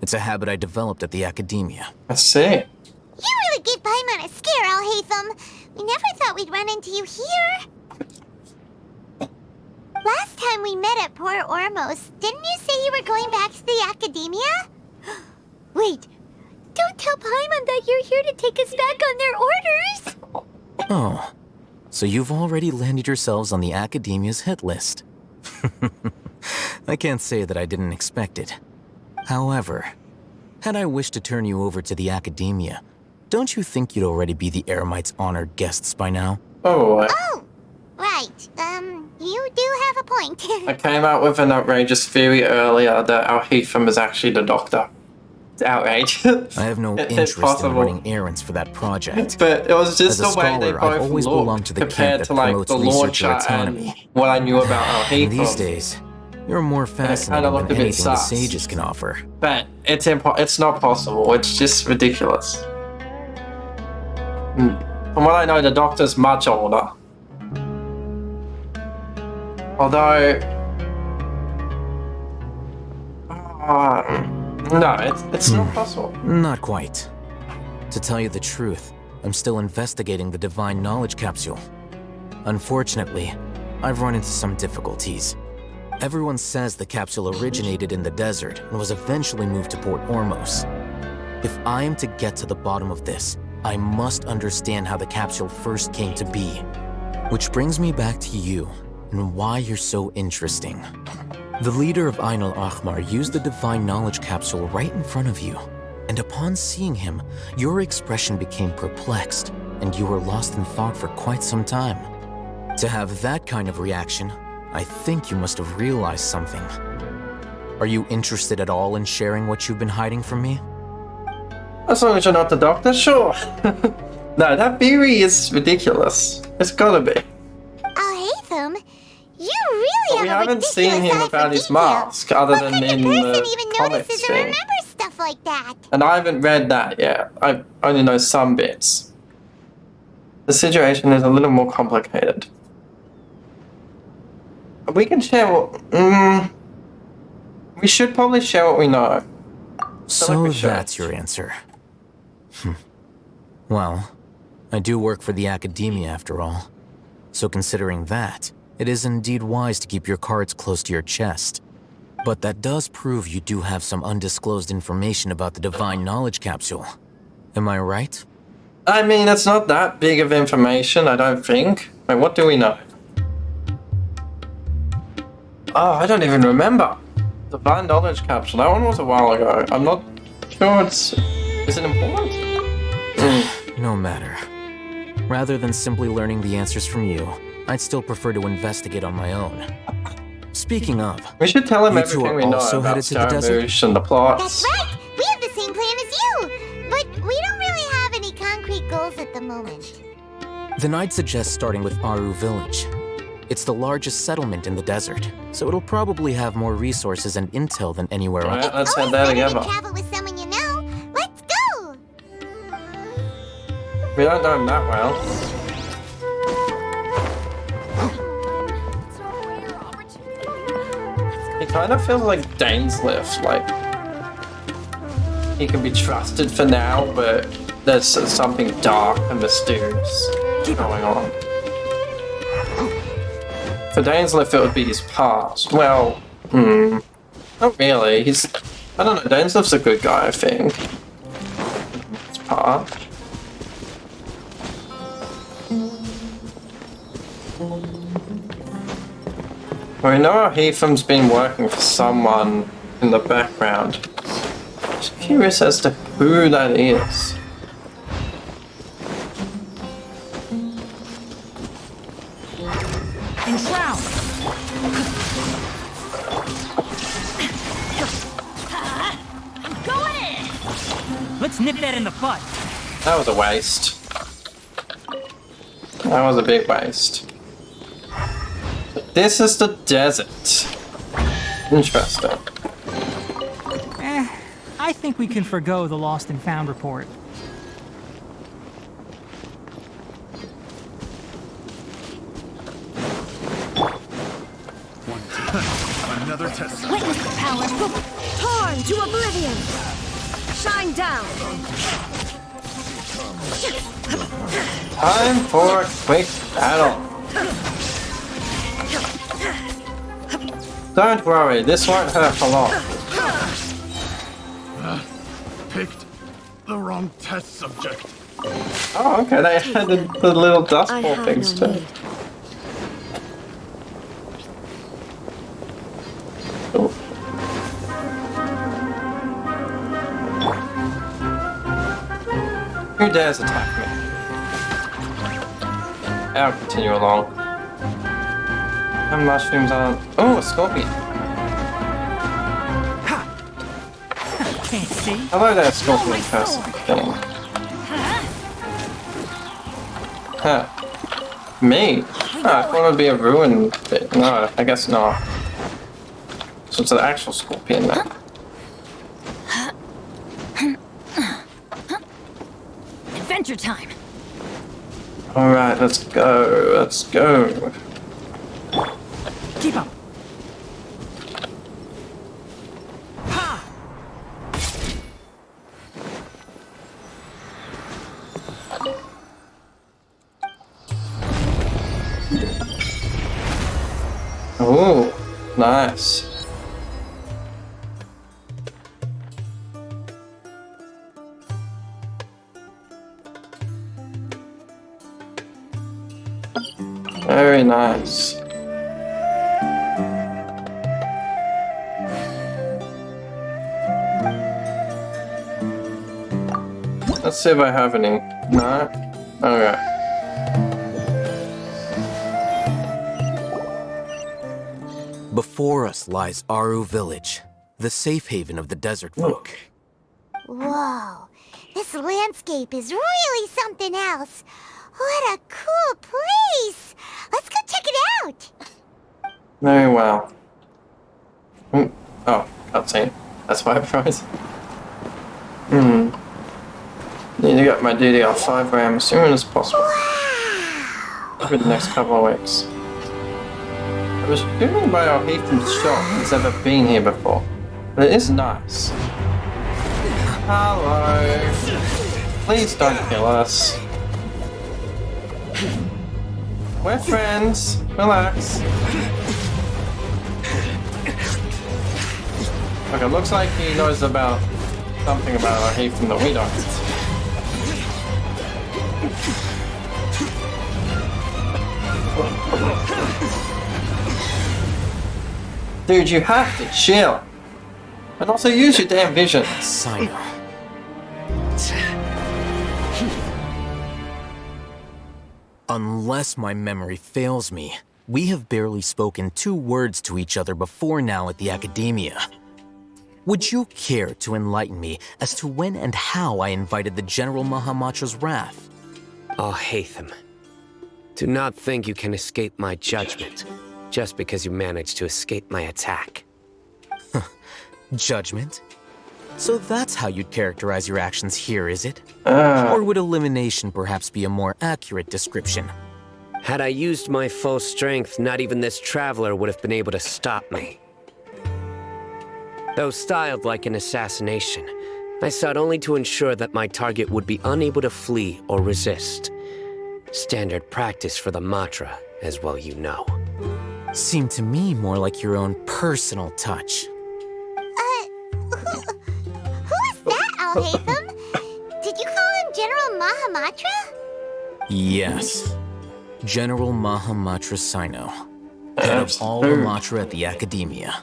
It's a habit I developed at the academia. I see. You really gave Paimon a scare, Alhaitham. We never thought we'd run into you here. Last time we met at Port Ormos, didn't you say you were going back to the academia? Wait, don't tell Paimon that you're here to take us back on their orders! Oh, so you've already landed yourselves on the academia's hit list. I can't say that I didn't expect it. However, had I wished to turn you over to the academia, don't you think you'd already be the Eremites' honored guests by now? Oh, right. You do have a point. I came out with an outrageous theory earlier that Alhaitham is actually the doctor. It's outrageous. I have no interest in running errands for that project. But it was just As a the way they scholar, I've both always belonged to looked the camp compared that to like promotes the research launcher and and autonomy. what I knew about Alhaitham. These days, you're more fascinating than anything the sages can offer. But it's not possible. It's just ridiculous. From what I know, the doctor's much older. Although... no, it's not possible. Not quite. To tell you the truth, I'm still investigating the Divine Knowledge Capsule. Unfortunately, I've run into some difficulties. Everyone says the capsule originated in the desert and was eventually moved to Port Ormos. If I am to get to the bottom of this, I must understand how the capsule first came to be. Which brings me back to you and why you're so interesting. The leader of Ain al-Ahmar used the Divine Knowledge Capsule right in front of you, and upon seeing him, your expression became perplexed, and you were lost in thought for quite some time. To have that kind of reaction, I think you must have realized something. Are you interested at all in sharing what you've been hiding from me? As long as you're not the doctor, sure. No, that theory is ridiculous. It's gotta be. Alhaitham, you really But we have a haven't seen ridiculous him eye without for his detail. mask, other What than kind in of person the even comics notices and thing. remembers stuff like that? And I haven't read that yet. I only know some bits. The situation is a little more complicated. We can share what... we should probably share what we know. So that's your answer. Well, I do work for the academia after all. So considering that, it is indeed wise to keep your cards close to your chest. But that does prove you do have some undisclosed information about the Divine Knowledge Capsule. Am I right? I mean, it's not that big of information, I don't think. Wait, what do we know? Oh, I don't even remember. Divine Knowledge Capsule, that one was a while ago. I'm not sure it's... Is it important? No matter. Rather than simply learning the answers from you, I'd still prefer to investigate on my own. Speaking of, we should tell him you two everything are we know also about headed to the desert. Scaramouche and the plots. That's right! We have the same plan as you! But we don't really have any concrete goals at the moment. Then I'd suggest starting with Aru Village. It's the largest settlement in the desert, so it'll probably have more resources and intel than anywhere else. Alright, let's head there together. Travel with someone you know. Let's go! We don't know him that well. He kind of feels like Dainsliff, like he can be trusted for now, but there's something dark and mysterious going on. For Dainsliff, it would be his past. Well, not really. I don't know, Dainsliff's a good guy, I think. His past. Well, we know Heatham's been working for someone in the background. Just curious as to who that is. Enshroud! Going in! Let's nip that in the bud. That was a waste. That was a big waste. But this is the desert. Interesting. I think we can forgo the lost and found report. Another test. Witness the power. Torn to oblivion. Shine down. Time for a quick battle. Don't worry, this won't hurt for long. Picked the wrong test subject. Oh, okay, they added the little dust ball things too. Who dares attack me? I'll continue along. And mushrooms aren't... Oh, a scorpion. Can't see. Hello there, scorpion person thing. Huh. Me? Oh, I thought it would be a ruin bit. No, I guess not. So it's an actual scorpion now. Adventure time. Alright, let's go. Let's go. Keep up. Oh, nice. Very nice. Let's see if I have any. No? Okay. Before us lies Aru Village, the safe haven of the desert folk. Whoa, this landscape is really something else. What a cool place! Let's go check it out! Very well. Oh, cutscene. That's why it froze. Need to get my DDR5 RAM as soon as possible. Wow! Over the next couple of weeks. I was assuming by our Heathen's shop he's ever been here before. But it is nice. Hello. Please don't kill us. We're friends. Relax. Okay, looks like he knows about something about our Heathen that we don't. Dude, you have to chill. And also use your damn vision. Sino. Unless my memory fails me, we have barely spoken 2 words to each other before now at the Academia. Would you care to enlighten me as to when and how I invited the General Mahamatra's wrath? Oh, Hatham. Do not think you can escape my judgment, just because you managed to escape my attack. Judgment? So that's how you'd characterize your actions here, is it? Or would elimination perhaps be a more accurate description? Had I used my full strength, not even this traveler would have been able to stop me. Though styled like an assassination, I sought only to ensure that my target would be unable to flee or resist. Standard practice for the Matra, as well you know. Seemed to me more like your own personal touch. Who is that, Al-Haytham? Did you call him General Mahamatra? Yes. General Mahamatra Sino, head of all the Matra at the Academia.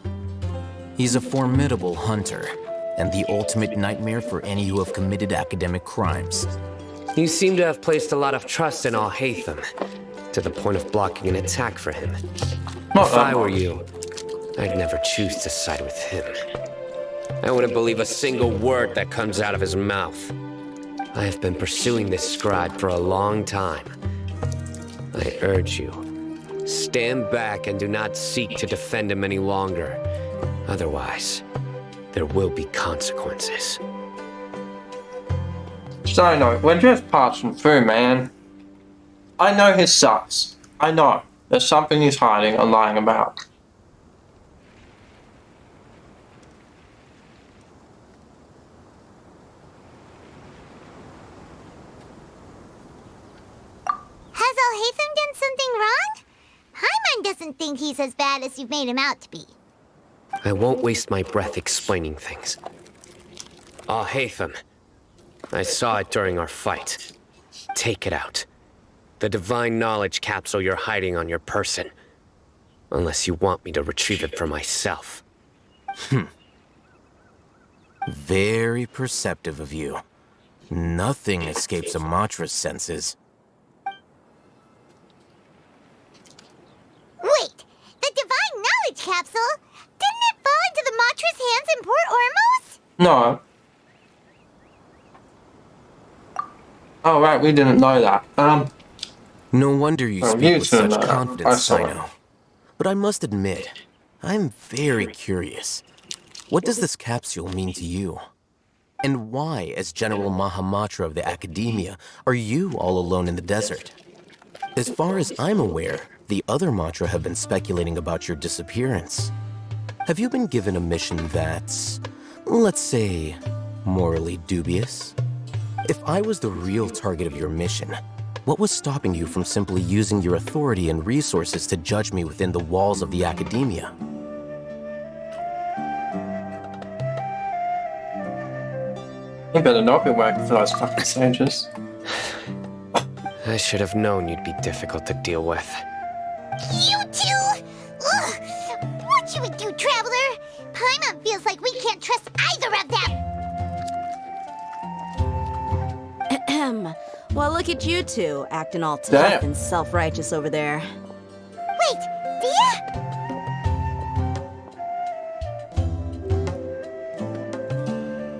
He's a formidable hunter, and the ultimate nightmare for any who have committed academic crimes. You seem to have placed a lot of trust in Al-Haytham, to the point of blocking an attack for him. If I were you, I'd never choose to side with him. I wouldn't believe a single word that comes out of his mouth. I have been pursuing this scribe for a long time. I urge you, stand back and do not seek to defend him any longer. Otherwise, there will be consequences. So no, we're just passing through, man. I know his sucks. I know. There's something he's hiding or lying about. Has Al-Haytham done something wrong? Hyman doesn't think he's as bad as you've made him out to be. I won't waste my breath explaining things. Al-Haytham, I saw it during our fight. Take it out. The divine knowledge capsule you're hiding on your person. Unless you want me to retrieve it for myself. Very perceptive of you. Nothing escapes a Matra's senses. Wait! The divine knowledge capsule? Didn't it fall into the Matra's hands in Port Ormos? No. Oh right, we didn't know that. No wonder you speak with such confidence, Sino. But I must admit, I'm very curious. What does this capsule mean to you? And why, as General Mahamatra of the Academia, are you all alone in the desert? As far as I'm aware, the other Matra have been speculating about your disappearance. Have you been given a mission that's, let's say, morally dubious? If I was the real target of your mission, what was stopping you from simply using your authority and resources to judge me within the walls of the Academia? You better not be working for those fucking sages. I should have known you'd be difficult to deal with. You two! Ugh. What should we do, Traveler? Paimon feels like we can't trust either of them. Ahem. Well, look at you two, acting all tough Damn. and self-righteous over there. Wait, Dia?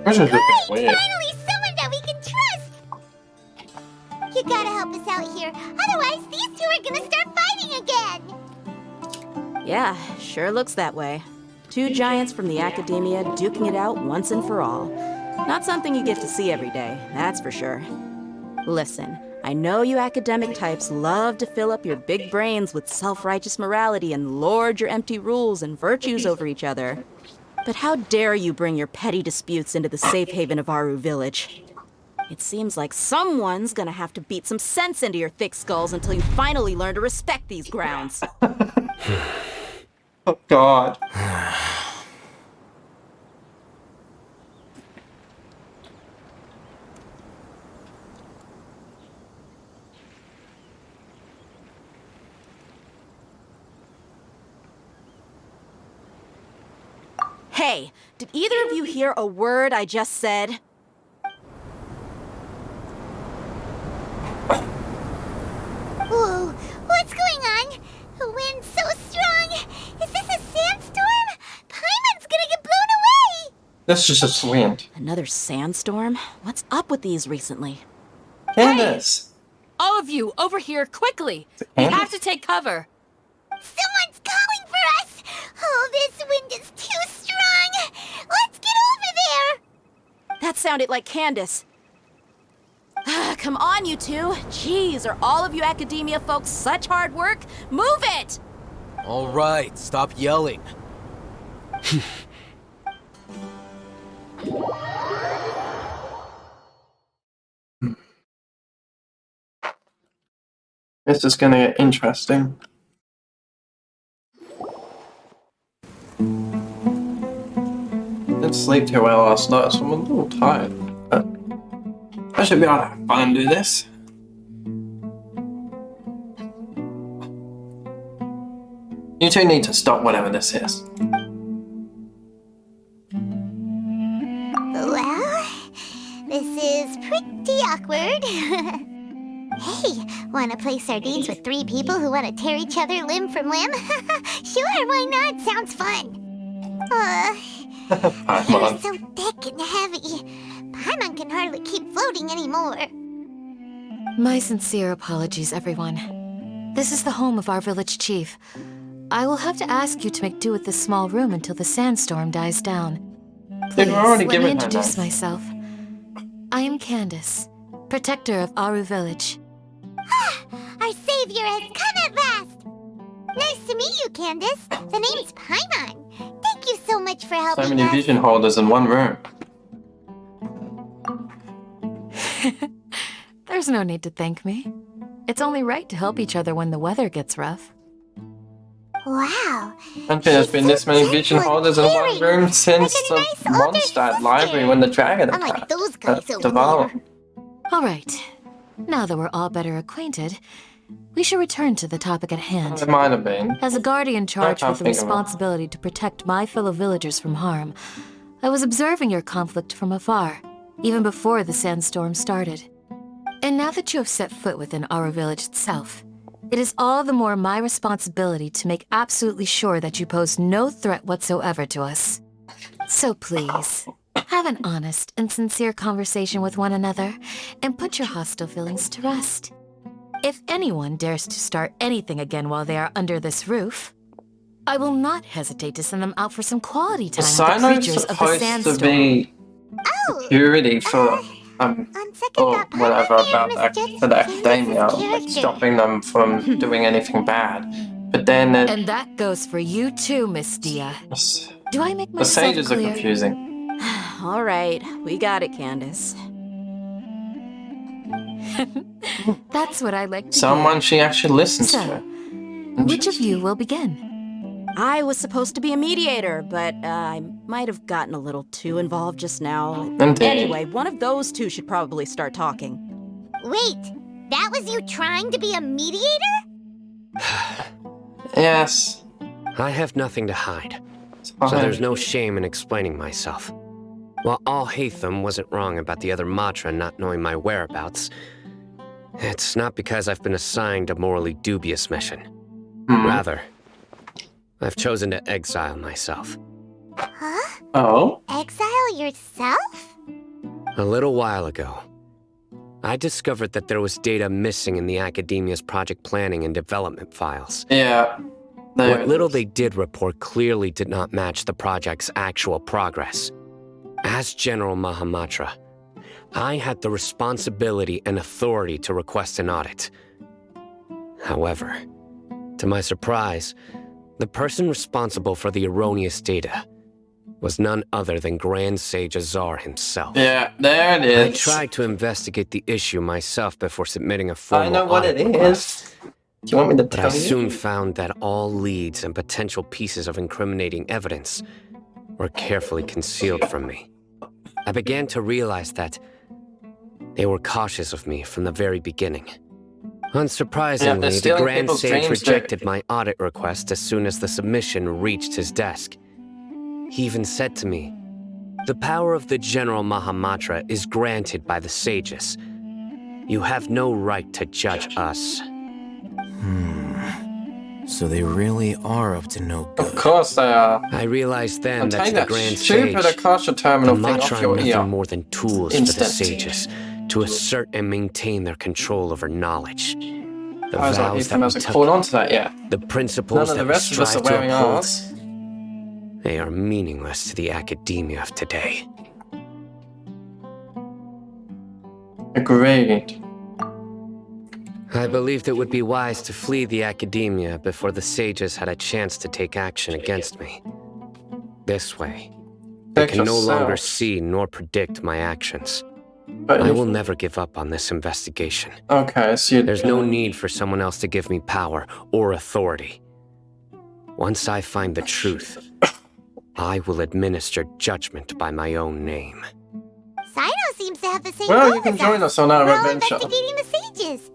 This is looking Great! weird. Finally, someone that we can trust! You gotta help us out here. Otherwise, these two are gonna start fighting again! Yeah, sure looks that way. Two giants from the academia duking it out once and for all. Not something you get to see every day, that's for sure. Listen, I know you academic types love to fill up your big brains with self-righteous morality and lord your empty rules and virtues over each other. But how dare you bring your petty disputes into the safe haven of Aru Village? It seems like someone's gonna have to beat some sense into your thick skulls until you finally learn to respect these grounds. Oh God. Hey, did either of you hear a word I just said? Whoa, what's going on? The wind's so strong! Is this a sandstorm? Paimon's gonna get blown away! This is just wind. Another sandstorm? What's up with these recently? Candace! All of you, over here, quickly! We have to take cover. Someone's calling for us! Oh, this wind is too strong! Let's get over there! That sounded like Candace. Come on, you two. Jeez, are all of you academia folks such hard work? Move it! All right, stop yelling. This is gonna get interesting. Didn't sleep too well last night, so I'm a little tired. But I should be able to have fun and do this. You two need to stop whatever this is. Well, this is pretty awkward. Hey, wanna play sardines with 3 people who wanna tear each other limb from limb? Sure, why not? Sounds fun. They're so thick and heavy. Paimon can hardly keep floating anymore. My sincere apologies, everyone. This is the home of our village chief. I will have to ask you to make do with this small room until the sandstorm dies down. Please, let me introduce myself. I am Candace, protector of Aru Village. Our savior has come at last! Nice to meet you, Candace. The name's Paimon. Thank you so much for helping So many us. vision holders in one room. There's no need to thank me. It's only right to help each other when the weather gets rough. Wow. I don't think there's been this many vision holders in one room since the Mondstadt library when the dragon attacked. Those guys over Devour. All right. Now that we're all better acquainted, we should return to the topic at hand. It might have been. As a guardian charged can't with the think of it. responsibility to protect my fellow villagers from harm, I was observing your conflict from afar, even before the sandstorm started. And now that you have set foot within our village itself, it is all the more my responsibility to make absolutely sure that you pose no threat whatsoever to us. So please, have an honest and sincere conversation with one another, and put your hostile feelings to rest. If anyone dares to start anything again while they are under this roof, I will not hesitate to send them out for some quality The time with the Sino's creatures of the supposed to sandstorm. be security for or whatever about for the academia, like stopping them from doing anything bad. But then And that goes for you too, Miss Dia. Do I make the myself sages are clear? confusing. All right, we got it, Candace. That's what I like to Someone she actually listens So, to. Which of you will begin? I was supposed to be a mediator, but I might have gotten a little too involved just now. Indeed. Anyway, one of those two should probably start talking. Wait, That was you trying to be a mediator? Yes. I have nothing to hide, so there's no shame in explaining myself. While Alhaitham wasn't wrong about the other Matra not knowing my whereabouts, it's not because I've been assigned a morally dubious mission. Rather, I've chosen to exile myself. Huh? Oh? Exile yourself? A little while ago, I discovered that there was data missing in the Academia's project planning and development files. Yeah. What little they did report clearly did not match the project's actual progress. As General Mahamatra, I had the responsibility and authority to request an audit. However, to my surprise, the person responsible for the erroneous data was none other than Grand Sage Azar himself. Yeah, there it is. I tried to investigate the issue myself before submitting a formal I know what it is. Do you want me to tell you? But I soon found that all leads and potential pieces of incriminating evidence were carefully concealed from me. I began to realize that they were cautious of me from the very beginning. Unsurprisingly, the Grand Sage rejected my audit request as soon as the submission reached his desk. He even said to me, "The power of the General Mahamatra is granted by the sages. You have no right to judge us." So they really are up to no good. Of course they are. I realized then that take the that Grand stupid Sage, Akasha terminal the thing Matra off your are ear. nothing more than tools for Instant. the sages to assert and maintain their control over knowledge. The I was like, vows Ethan that we hasn't took, caught on to that yet. the principles None of that the we rest of us strive are to wearing uphold, ours. they are meaningless to the academia of today. Agreed. I believed it would be wise to flee the academia before the sages had a chance to take action against me. This way, they can no longer see nor predict my actions. But I will never give up on this investigation. Okay, so there's no need for someone else to give me power or authority. Once I find the truth, I will administer judgment by my own name. Sino seems to have the same Well, goal you can as join us. us on our We're all adventure. investigating the sages.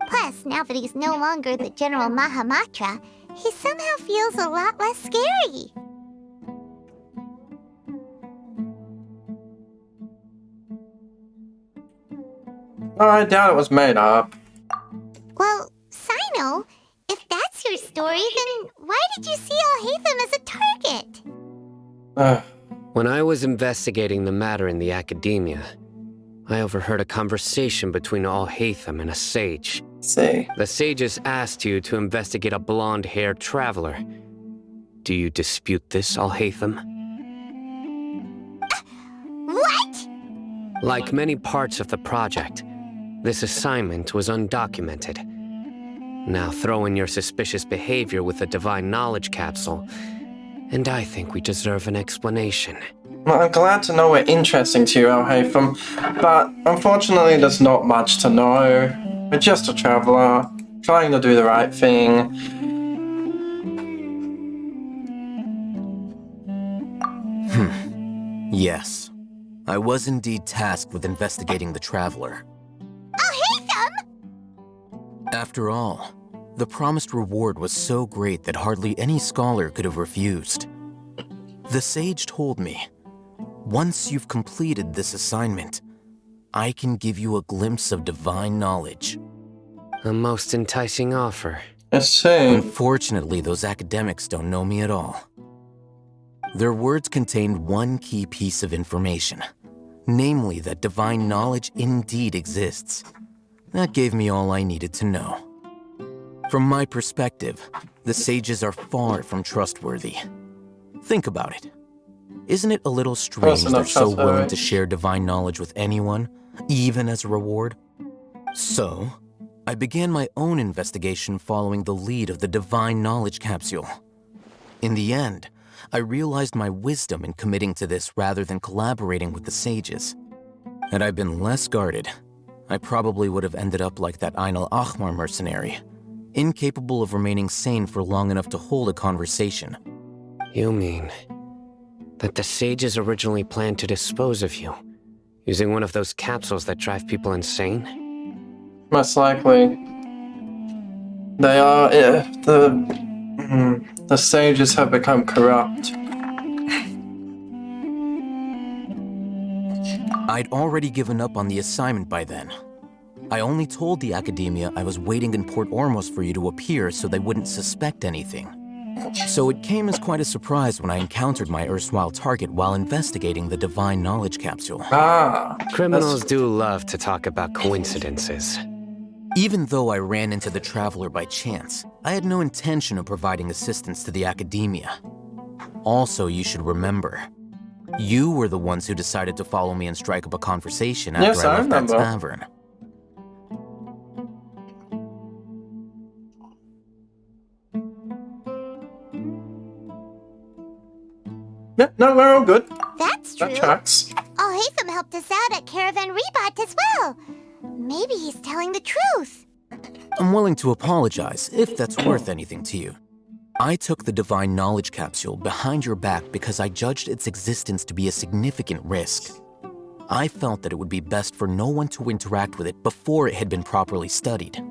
Plus, now that he's no longer the General Mahamatra, he somehow feels a lot less scary. Oh, I doubt it was made up. Well, Sino, if that's your story, then why did you see Alhaitham as a target? When I was investigating the matter in the academia, I overheard a conversation between Alhaitham and a sage. The sages asked you to investigate a blonde-haired traveler. Do you dispute this, Alhaitham? What? Like many parts of the project, this assignment was undocumented. Now throw in your suspicious behavior with the Divine Knowledge Capsule, and I think we deserve an explanation. Well, I'm glad to know we're interesting to you, Alhaitham, but unfortunately there's not much to know. We're just a traveler, trying to do the right thing. Yes. I was indeed tasked with investigating the traveler. Alhaitham! After all, the promised reward was so great that hardly any scholar could have refused. The sage told me, once you've completed this assignment, I can give you a glimpse of divine knowledge. A most enticing offer. Unfortunately, those academics don't know me at all. Their words contained one key piece of information, namely that divine knowledge indeed exists. That gave me all I needed to know. From my perspective, the sages are far from trustworthy. Think about it. Isn't it a little strange they're so willing to share divine knowledge with anyone, even as a reward? So, I began my own investigation following the lead of the Divine Knowledge Capsule. In the end, I realized my wisdom in committing to this rather than collaborating with the sages. Had I been less guarded, I probably would have ended up like that Ain al-Ahmar mercenary, incapable of remaining sane for long enough to hold a conversation. You mean that the sages originally planned to dispose of you Using one of those capsules that drive people insane? Most likely. They are, the sages have become corrupt. I'd already given up on the assignment by then. I only told the Academia I was waiting in Port Ormos for you to appear so they wouldn't suspect anything. So it came as quite a surprise when I encountered my erstwhile target while investigating the Divine Knowledge Capsule. Criminals do love to talk about coincidences. Even though I ran into the Traveler by chance, I had no intention of providing assistance to the Academia. Also, you should remember, you were the ones who decided to follow me and strike up a conversation after I left that tavern. Yeah, no, we're all good. That's true. That tracks. Alhaitham helped us out at Caravan Rebot as well. Maybe he's telling the truth. I'm willing to apologize, if that's worth anything to you. I took the Divine Knowledge Capsule behind your back because I judged its existence to be a significant risk. I felt that it would be best for no one to interact with it before it had been properly studied.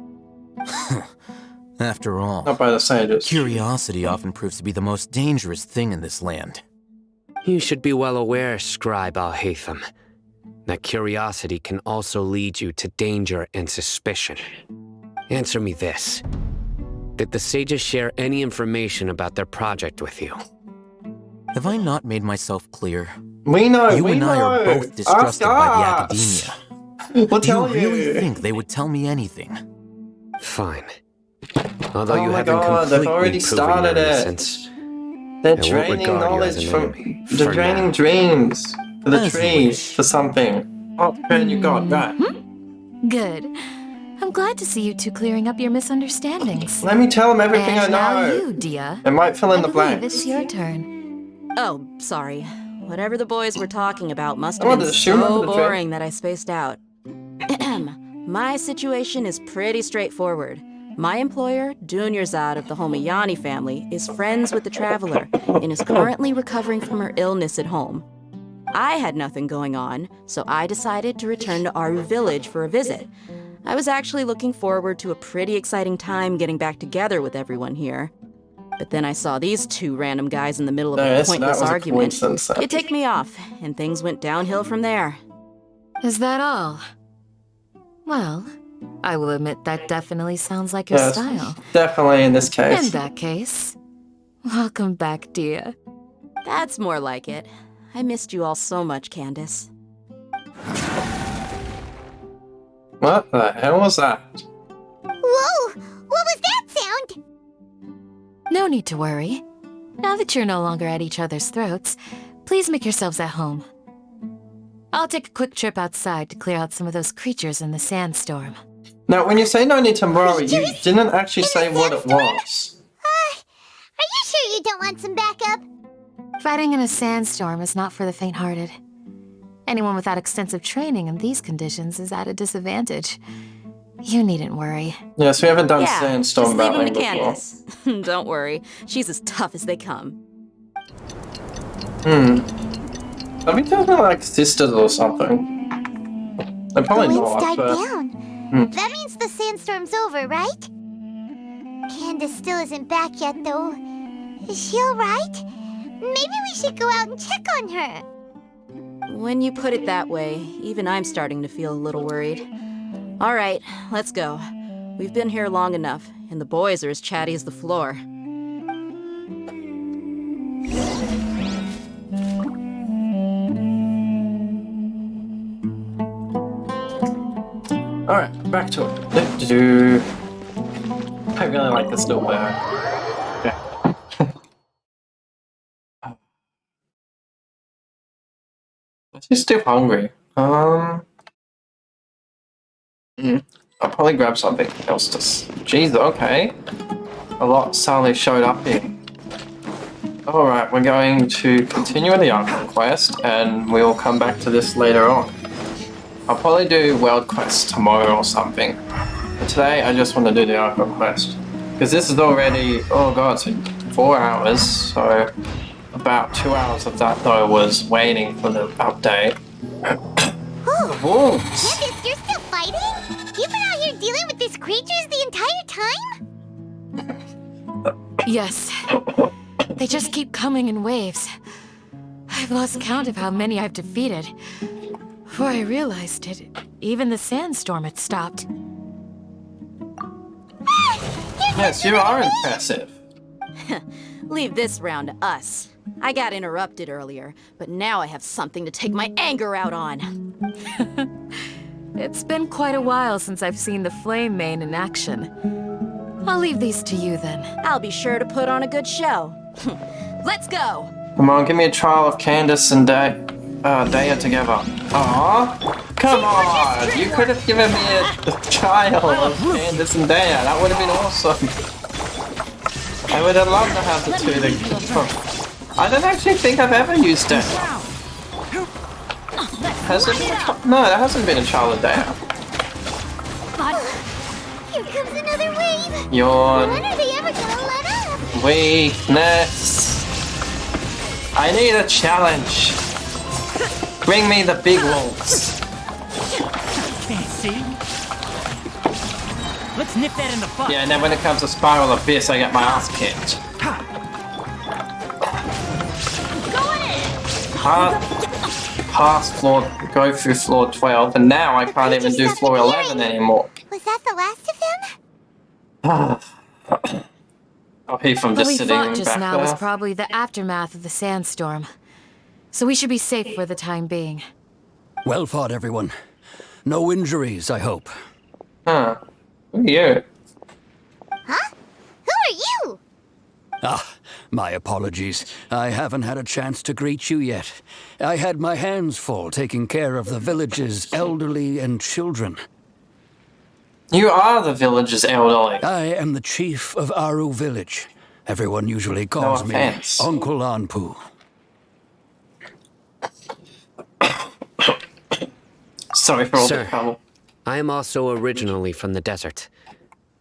After all, not by the sages. Curiosity often proves to be the most dangerous thing in this land. You should be well aware, Scribe Alhaitham, that curiosity can also lead you to danger and suspicion. Answer me this. Did the sages share any information about their project with you? Have I not made myself clear? We know, you and I are both distrusted by the Academia. We'll Do you tell really you. think they would tell me anything? Fine. Although you my haven't God, they've completely already proven started your it. innocence, They're I won't draining regard you as knowledge an from. enemy They're for draining now. dreams for the As you tree wish. for something. Oh, man, you got right. Good. I'm glad to see you two clearing up your misunderstandings. Let me tell them everything and I now know. you, Dia. It might fill in I the believe blanks. it's your turn. Oh, sorry. Whatever the boys were talking about must I have wanted been to shoot 'em so under the train. boring that I spaced out. My situation is pretty straightforward. My employer, Dunyarzad of the Homayani family, is friends with the Traveler and is currently recovering from her illness at home. I had nothing going on, so I decided to return to Aru village for a visit. I was actually looking forward to a pretty exciting time getting back together with everyone here. But then I saw these two random guys in the middle of a Yes, that pointless was a argument. coincidence. It ticked me off, and things went downhill from there. Is that all? Well, I will admit that definitely sounds like your Yes, style. definitely in this case. In that case, welcome back, Dia. That's more like it. I missed you all so much, Candace. What the hell was that? Whoa! What was that sound? No need to worry. Now that you're no longer at each other's throats, please make yourselves at home. I'll take a quick trip outside to clear out some of those creatures in the sandstorm. Now, when you say no need to worry, you didn't actually say what it was. Are you sure you don't want some backup? Fighting in a sandstorm is not for the faint-hearted. Anyone without extensive training in these conditions is at a disadvantage. You needn't worry. Yes, we haven't done Yeah, sandstorm just leave battling him to before. Candace. Don't worry, she's as tough as they come. Are we talking like sisters or something? They're probably The winds not, died but... down. That means the sandstorm's over, right? Candace still isn't back yet, though. Is she alright? Maybe we should go out and check on her. When you put it that way, even I'm starting to feel a little worried. All right, let's go. We've been here long enough, and the boys are as chatty as the floor. Alright, back to it. Do-do-do. I really like this little bear. Okay. She's still hungry. I'll probably grab something else to... Jeez, okay. A lot suddenly showed up here. Alright, we're going to continue with the Archon quest, and we'll come back to this later on. I'll probably do World Quest tomorrow or something. But today, I just want to do the Archon quest. Because this is already, oh god, so 4 hours, so about 2 hours of that though was waiting for the update. Whew, wolves. Candace, you're still fighting? You've been out here dealing with these creatures the entire time? Yes. They just keep coming in waves. I've lost count of how many I've defeated. Before I realized it, even the sandstorm had stopped. Yes, you are impressive. Leave this round to us. I got interrupted earlier, but now I have something to take my anger out on. It's been quite a while since I've seen the Flame Mane in action. I'll leave these to you then. I'll be sure to put on a good show. Let's go! Come on, give me a trial of Candace and Daya together. Aww. Come on! You could have given me a trial of Candace and Daya. That would have been awesome. I would have loved to have the two together. I don't actually think I've ever used Daya. Has it been no, there hasn't been a trial of Daya. Here comes another wave. Yawn. When are they ever gonna let up? Weakness. I need a challenge. Bring me the big wolves. Can't see. Let's nip that in the butt. Yeah, and then when it comes to Spiral Abyss, I get my ass kicked. Past floor, go through floor 12, and now I can't even do floor 11 anymore. Was that the last of them? Oh, he from What just we sitting fought just back now there. was probably the aftermath of the sandstorm. So we should be safe for the time being. Well fought, everyone. No injuries, I hope. Huh. Who are you? Huh? Who are you? Ah, my apologies. I haven't had a chance to greet you yet. I had my hands full taking care of the village's elderly and children. You are the village's elderly. I am the chief of Aru village. Everyone usually calls me offense. Uncle Anpu. Sorry for all the Sir, trouble. I am also originally from the desert,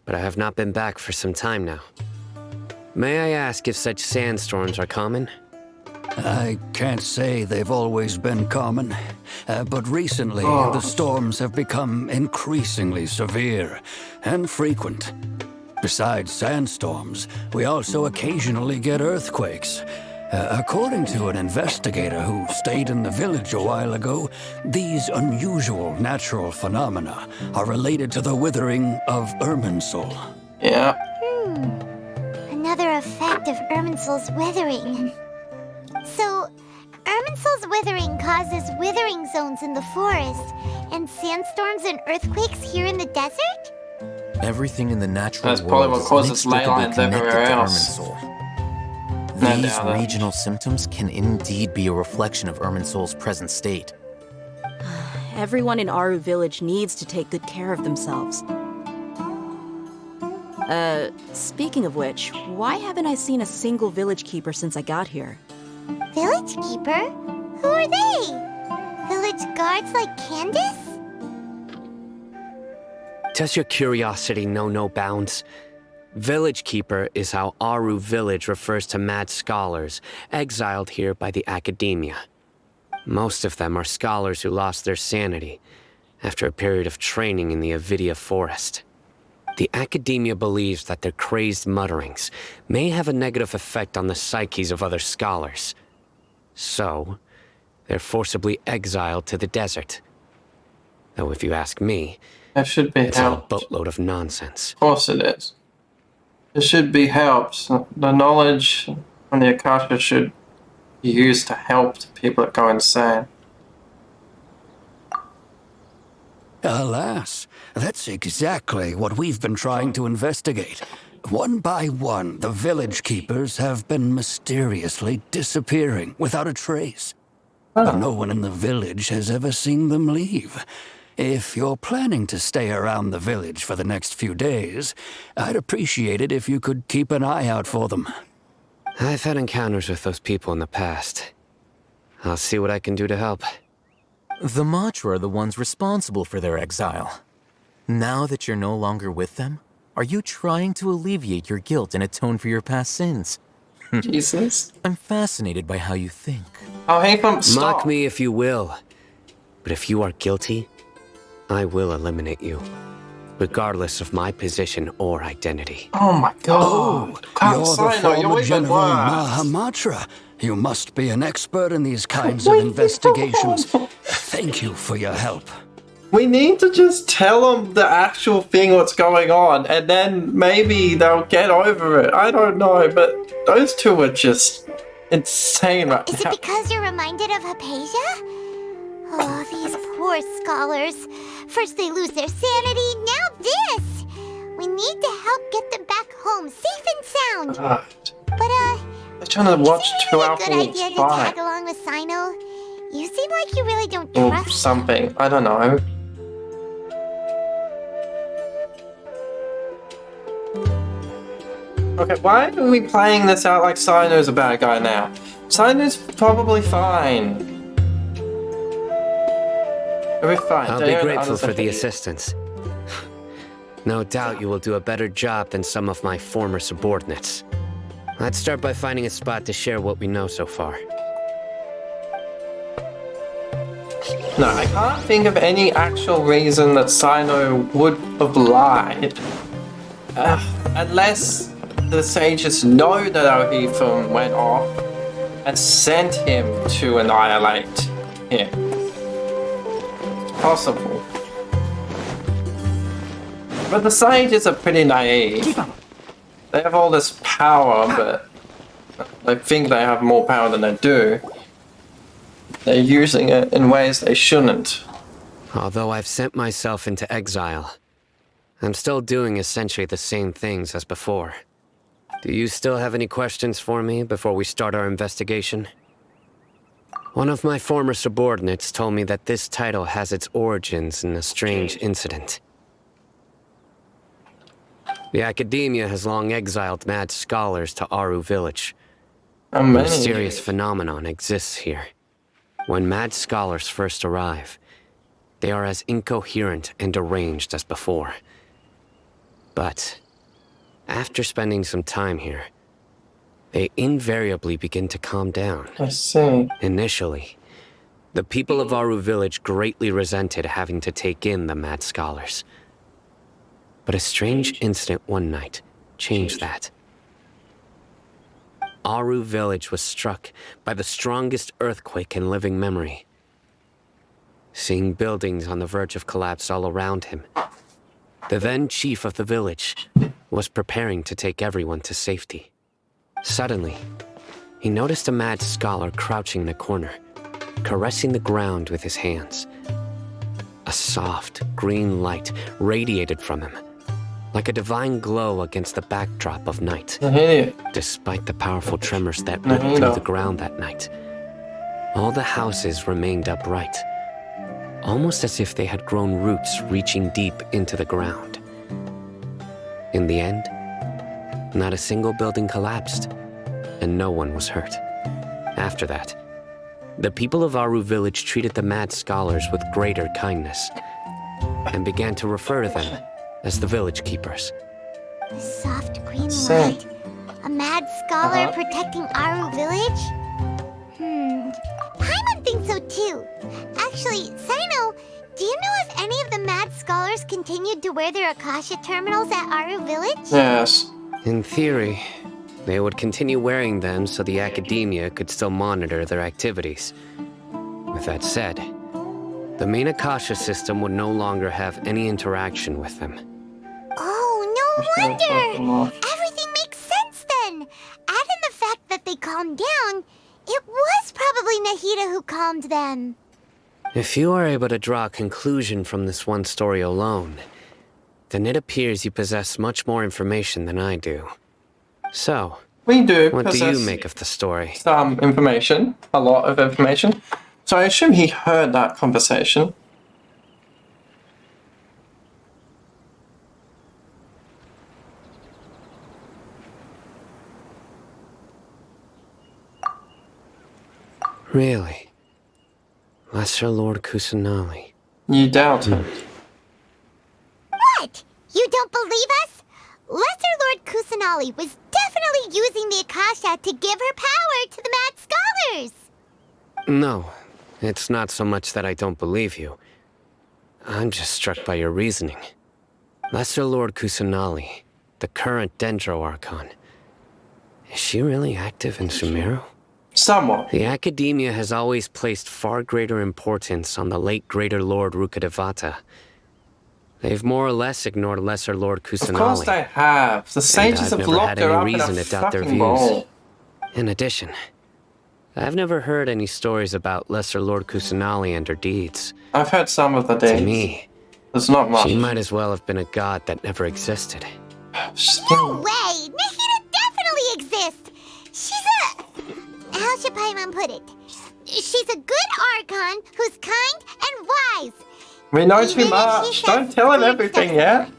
but I have not been back for some time now. May I ask if such sandstorms are common? I can't say they've always been common, but recently the storms have become increasingly severe and frequent. Besides sandstorms, we also occasionally get earthquakes. According to an investigator who stayed in the village a while ago, these unusual natural phenomena are related to the withering of Irminsul. Yeah. Another effect of Irminsul's withering. So, Irminsul's withering causes withering zones in the forest, and sandstorms and earthquakes here in the desert? Everything in the natural That's probably world what causes is inextricably ley lines everywhere connected to else. Irminsul. No These doubt. regional symptoms can indeed be a reflection of Irminsul's present state. Everyone in Aru village needs to take good care of themselves. Speaking of which, why haven't I seen a single village keeper since I got here? Village keeper? Who are they? Village guards like Candace? Does your curiosity know no bounds? Village Keeper is how Aru village refers to mad scholars exiled here by the academia. Most of them are scholars who lost their sanity after a period of training in the Avidia forest. The academia believes that their crazed mutterings may have a negative effect on the psyches of other scholars. So, they're forcibly exiled to the desert. Though if you ask me, That should be it's all a helped. boatload of nonsense. Of course it is. It should be helped. The knowledge on the Akasha should be used to help the people that go insane. Alas, that's exactly what we've been trying to investigate. One by one, the village keepers have been mysteriously disappearing without a trace. No one in the village has ever seen them leave. If you're planning to stay around the village for the next few days, I'd appreciate it if you could keep an eye out for them. I've had encounters with those people in the past. I'll see what I can do to help. The Matra are the ones responsible for their exile. Now that you're no longer with them, are you trying to alleviate your guilt and atone for your past sins? Jesus. I'm fascinated by how you think. Oh, hey, stop. Mock me if you will, But if you are guilty, I will eliminate you, regardless of my position or identity. Oh my god. You're the former General Mahamatra. You must be an expert in these kinds of investigations. Thank you for your help. We need to just tell them the actual thing what's going on, and then maybe they'll get over it. I don't know, but those two are just insane right Is now. it because you're reminded of Hypatia? Oh, these poor scholars. First they lose their sanity, now this! We need to help get them back home, safe and sound. Right. But, They're trying to watch isn't it 2 really a hours good idea to fight. tag along with Sino? You seem like you really don't Or trust something. I don't know. Okay, why are we playing this out like Sino's a bad guy now? Sino's probably fine. It'll be fine. I'll They be are grateful others for the ahead. assistance. No doubt you will do a better job than some of my former subordinates. Let's start by finding a spot to share what we know so far. No, I can't think of any actual reason that Sino would have lied. Unless the sages know that Ohithum went off and sent him to annihilate him. It's possible. But the sages are pretty naive. They have all this power, but they think they have more power than they do. They're using it in ways they shouldn't. Although I've sent myself into exile, I'm still doing essentially the same things as before. Do you still have any questions for me before we start our investigation? One of my former subordinates told me that this title has its origins in a strange incident. The Academia has long exiled mad scholars to Aru village. A mysterious phenomenon exists here. When mad scholars first arrive, they are as incoherent and deranged as before. But after spending some time here, they invariably begin to calm down. I see. Initially, the people of Aru village greatly resented having to take in the mad scholars. But a strange incident one night changed that. Aru village was struck by the strongest earthquake in living memory. Seeing buildings on the verge of collapse all around him, the then chief of the village was preparing to take everyone to safety. Suddenly, he noticed a mad scholar crouching in a corner, caressing the ground with his hands. A soft, green light radiated from him, like a divine glow against the backdrop of night. Despite the powerful tremors that ripped through the ground that night, all the houses remained upright, almost as if they had grown roots reaching deep into the ground. In the end, not a single building collapsed, and no one was hurt. After that, the people of Aru village treated the mad scholars with greater kindness, and began to refer to them as the village keepers. The soft green light. A mad scholar protecting Aru village? Paimon thinks so too. Actually, Sino, do you know if any of the mad scholars continued to wear their Akasha terminals at Aru village? Yes. In theory, they would continue wearing them so the Academia could still monitor their activities. With that said, the main Akasha system would no longer have any interaction with them. Oh, no wonder! Everything makes sense then! Add in the fact that they calmed down, it was probably Nahida who calmed them. If you are able to draw a conclusion from this one story alone, then it appears you possess much more information than I do. So, we do what do possess you make of the story? some information, a lot of information. So I assume he heard that conversation. Really? Lesser Lord Kusanali. You doubt it. What? You don't believe us? Lesser Lord Kusanali was definitely using the Akasha to give her power to the mad scholars. No, It's not so much that I don't believe you. I'm just struck by your reasoning. Lesser Lord Kusanali, the current Dendro Archon. Is she really active in Sumeru? Somewhat. The Academia has always placed far greater importance on the late Greater Lord Rukkhadevata. They've more or less ignored Lesser Lord Kusanali. Of course they have. The sages have locked her up in a fucking bowl. In addition, I've never heard any stories about Lesser Lord Kusanali and her deeds. I've heard some of the deeds. To me, there's not much. She might as well have been a god that never existed. No way! Nahida definitely exists! She's a... How should Paimon put it? She's a good Archon who's kind and wise. We know too much. Don't tell him everything yet.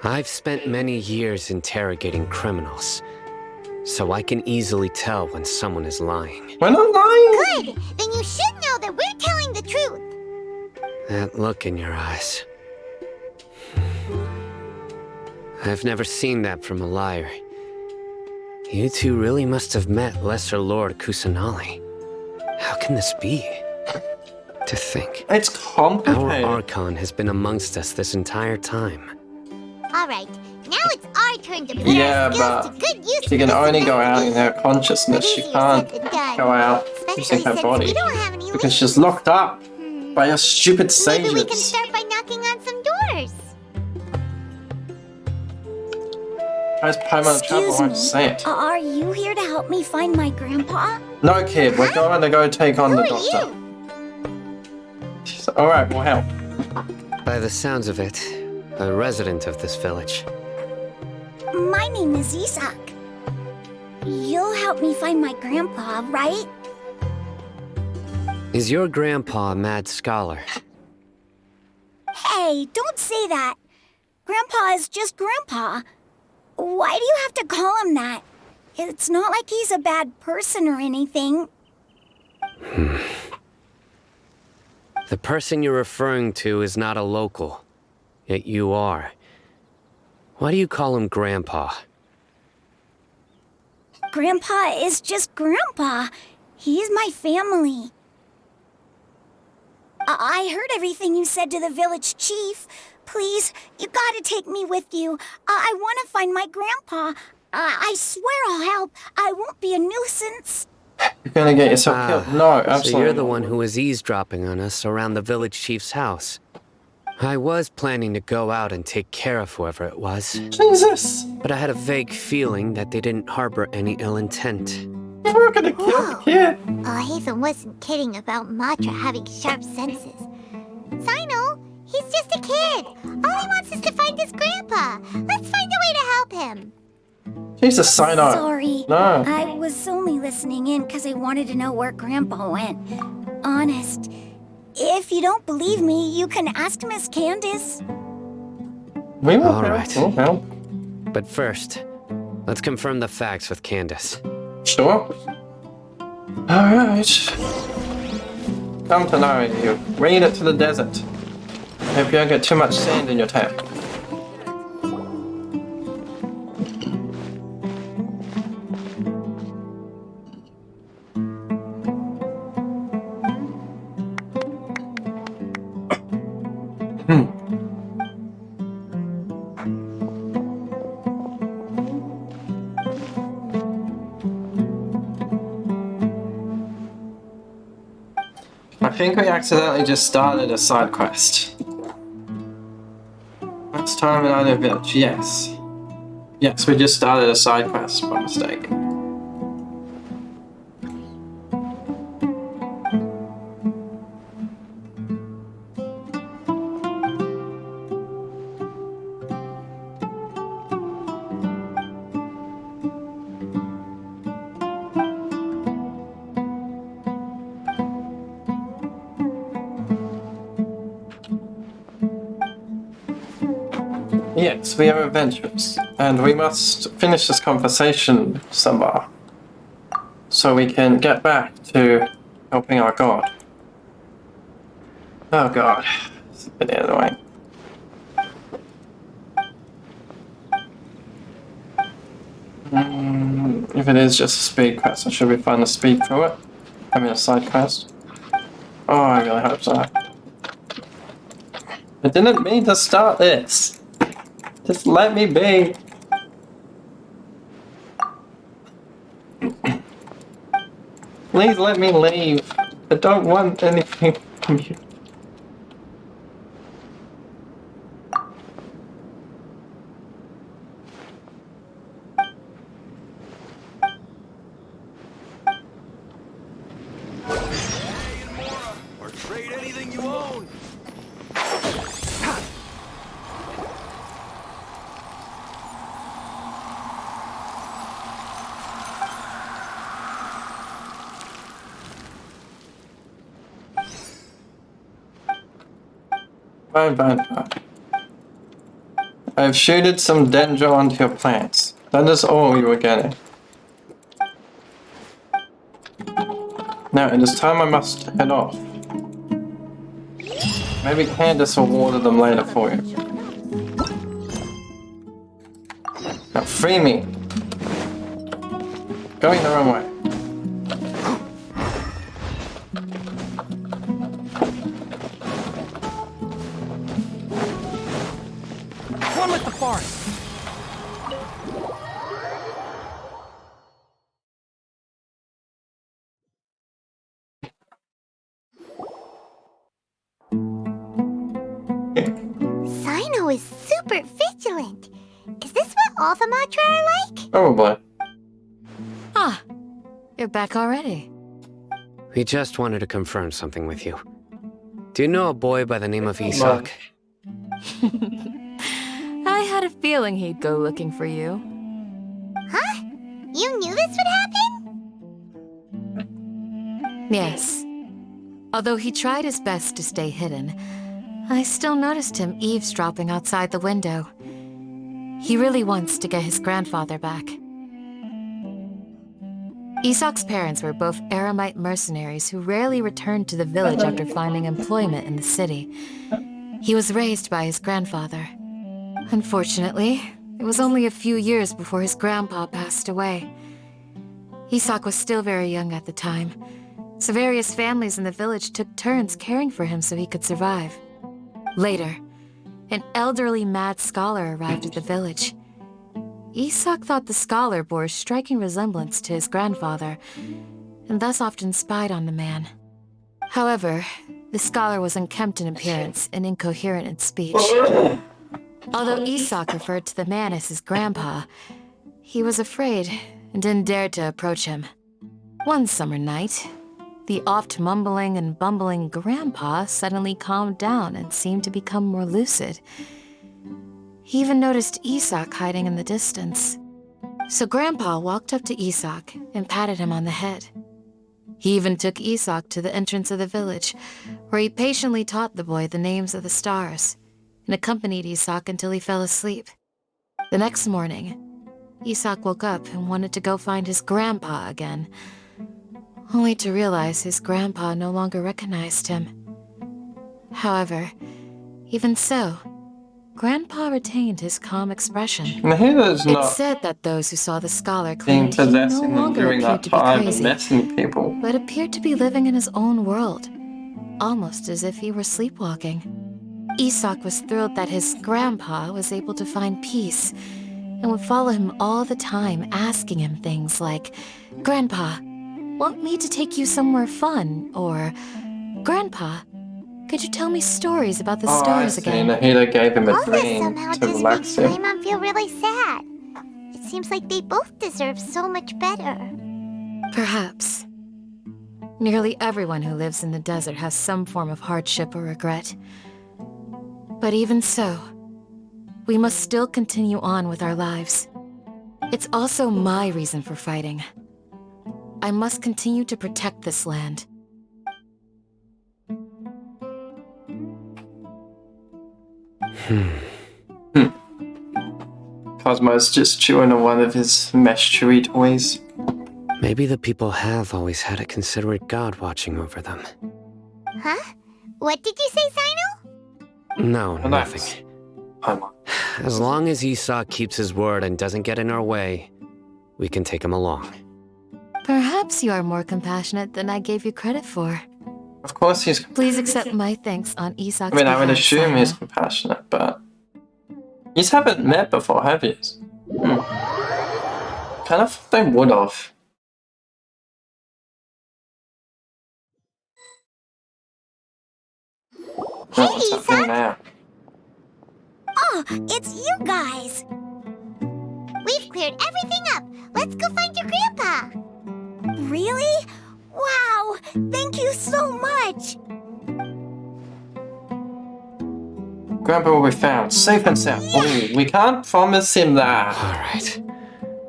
I've spent many years interrogating criminals, so I can easily tell when someone is lying. We're not lying! Good! Then you should know that we're telling the truth. That look in your eyes. I've never seen that from a liar. You two really must have met Lesser Lord Kusanali. How can this be? To think. It's complicated. Our Archon has been amongst us this entire time. Alright, now it's our turn to put Yeah, our skills but to good use. she can only go out in her consciousness. She can't go out using her body. Because she's locked up by your stupid sages. Maybe we can start by knocking on some doors. How's Paimon travel? I won't say it. Are you here to help me find my grandpa? No, kid. We're going to go take on the doctor. Alright, we'll help. By the sounds of it, a resident of this village. My name is Isak. You'll help me find my grandpa, right? Is your grandpa a mad scholar? Hey, don't say that. Grandpa is just Grandpa. Why do you have to call him that? It's not like he's a bad person or anything. The person you're referring to is not a local, yet you are. Why do you call him Grandpa? Grandpa is just Grandpa. He's my family. I heard everything you said to the village chief. Please, you gotta take me with you. I want to find my grandpa. I swear I'll help. I won't be a nuisance. You're gonna get yourself killed. No, absolutely. So you're the one who was eavesdropping on us around the village chief's house. I was planning to go out and take care of whoever it was. Jesus! But I had a vague feeling that they didn't harbor any ill intent. You were gonna kill the kid. Hatham wasn't kidding about Matra having sharp senses. Sino, he's just a kid. All he wants is to find his grandpa. Let's find a way to help him. Jesus, Sino. Sorry. No. I was only listening in because I wanted to know where Grandpa went. Honest. If you don't believe me, you can ask Miss Candace. We will All help. right. We'll help. But first, let's confirm the facts with Candace. Sure. Alright. Come to know you. Read it to the desert. Hope you don't get too much sand in your tap. I think we accidentally just started a side quest. Last time in our village, yes. Yes, we just started a side quest by mistake. Yes, we are adventurers, and we must finish this conversation, Sambar, so we can get back to helping our god. Oh god, it's a bit annoying. If it is just a speed quest, I should be fine to speed through it. I mean a side quest. Oh, I really hope so. I didn't mean to start this. Just let me be. Please let me leave. I don't want anything from you. Or trade anything you own. Fine. I've shaded some dendro onto your plants. That is all you were getting. Now it is time I must head off. Maybe Candace will water them later for you. Now free me. Going the wrong way. One with the forest. Sino is super vigilant. Is this what all the Matra are like? Probably. Ah, you're back already. We just wanted to confirm something with you. Do you know a boy by the name of Isak? I had a feeling he'd go looking for you. Huh? You knew this would happen? Yes. Although he tried his best to stay hidden, I still noticed him eavesdropping outside the window. He really wants to get his grandfather back. Isak's parents were both Aramite mercenaries who rarely returned to the village after finding employment in the city. He was raised by his grandfather. Unfortunately, it was only a few years before his grandpa passed away. Isak was still very young at the time, so various families in the village took turns caring for him so he could survive. Later, an elderly mad scholar arrived at the village. Isak thought the scholar bore a striking resemblance to his grandfather, and thus often spied on the man. However, the scholar was unkempt in appearance and incoherent in speech. Although Isak referred to the man as his grandpa, he was afraid and didn't dare to approach him. One summer night, the oft mumbling and bumbling grandpa suddenly calmed down and seemed to become more lucid. He even noticed Isak hiding in the distance. So Grandpa walked up to Isak and patted him on the head. He even took Isak to the entrance of the village, where he patiently taught the boy the names of the stars, and accompanied Isak until he fell asleep. The next morning, Isak woke up and wanted to go find his grandpa again, only to realize his grandpa no longer recognized him. However, even so, Grandpa retained his calm expression. It's said that those who saw the scholar claimed he no longer appeared to be crazy, but appeared to be living in his own world, almost as if he were sleepwalking. Isak was thrilled that his grandpa was able to find peace and would follow him all the time, asking him things like, "Grandpa, want me to take you somewhere fun?" Or, "Grandpa, could you tell me stories about the stars again?" Nahida gave him a All this dream somehow to just relax makes him. Paimon feel really sad. It seems like they both deserve so much better. Perhaps. Nearly everyone who lives in the desert has some form of hardship or regret. But even so, we must still continue on with our lives. It's also my reason for fighting. I must continue to protect this land. Cosmo's just chewing on one of his mesh chewy toys. Maybe the people have always had a considerate god watching over them. Huh? What did you say, Sino? No, nothing. As long as Isak keeps his word and doesn't get in our way, we can take him along. Perhaps you are more compassionate than I gave you credit for. Of course he's... Please accept my thanks on Isak's I mean, I would behalf, assume he's Sino. compassionate, but... You haven't met before, have you? Kind of thought they would have. Hey, What's happening now? Oh, it's you guys! We've cleared everything up. Let's go find your grandpa. Really? Wow! Thank you so much! Grandpa will be found, safe and sound. Ooh, we can't promise him that. Alright.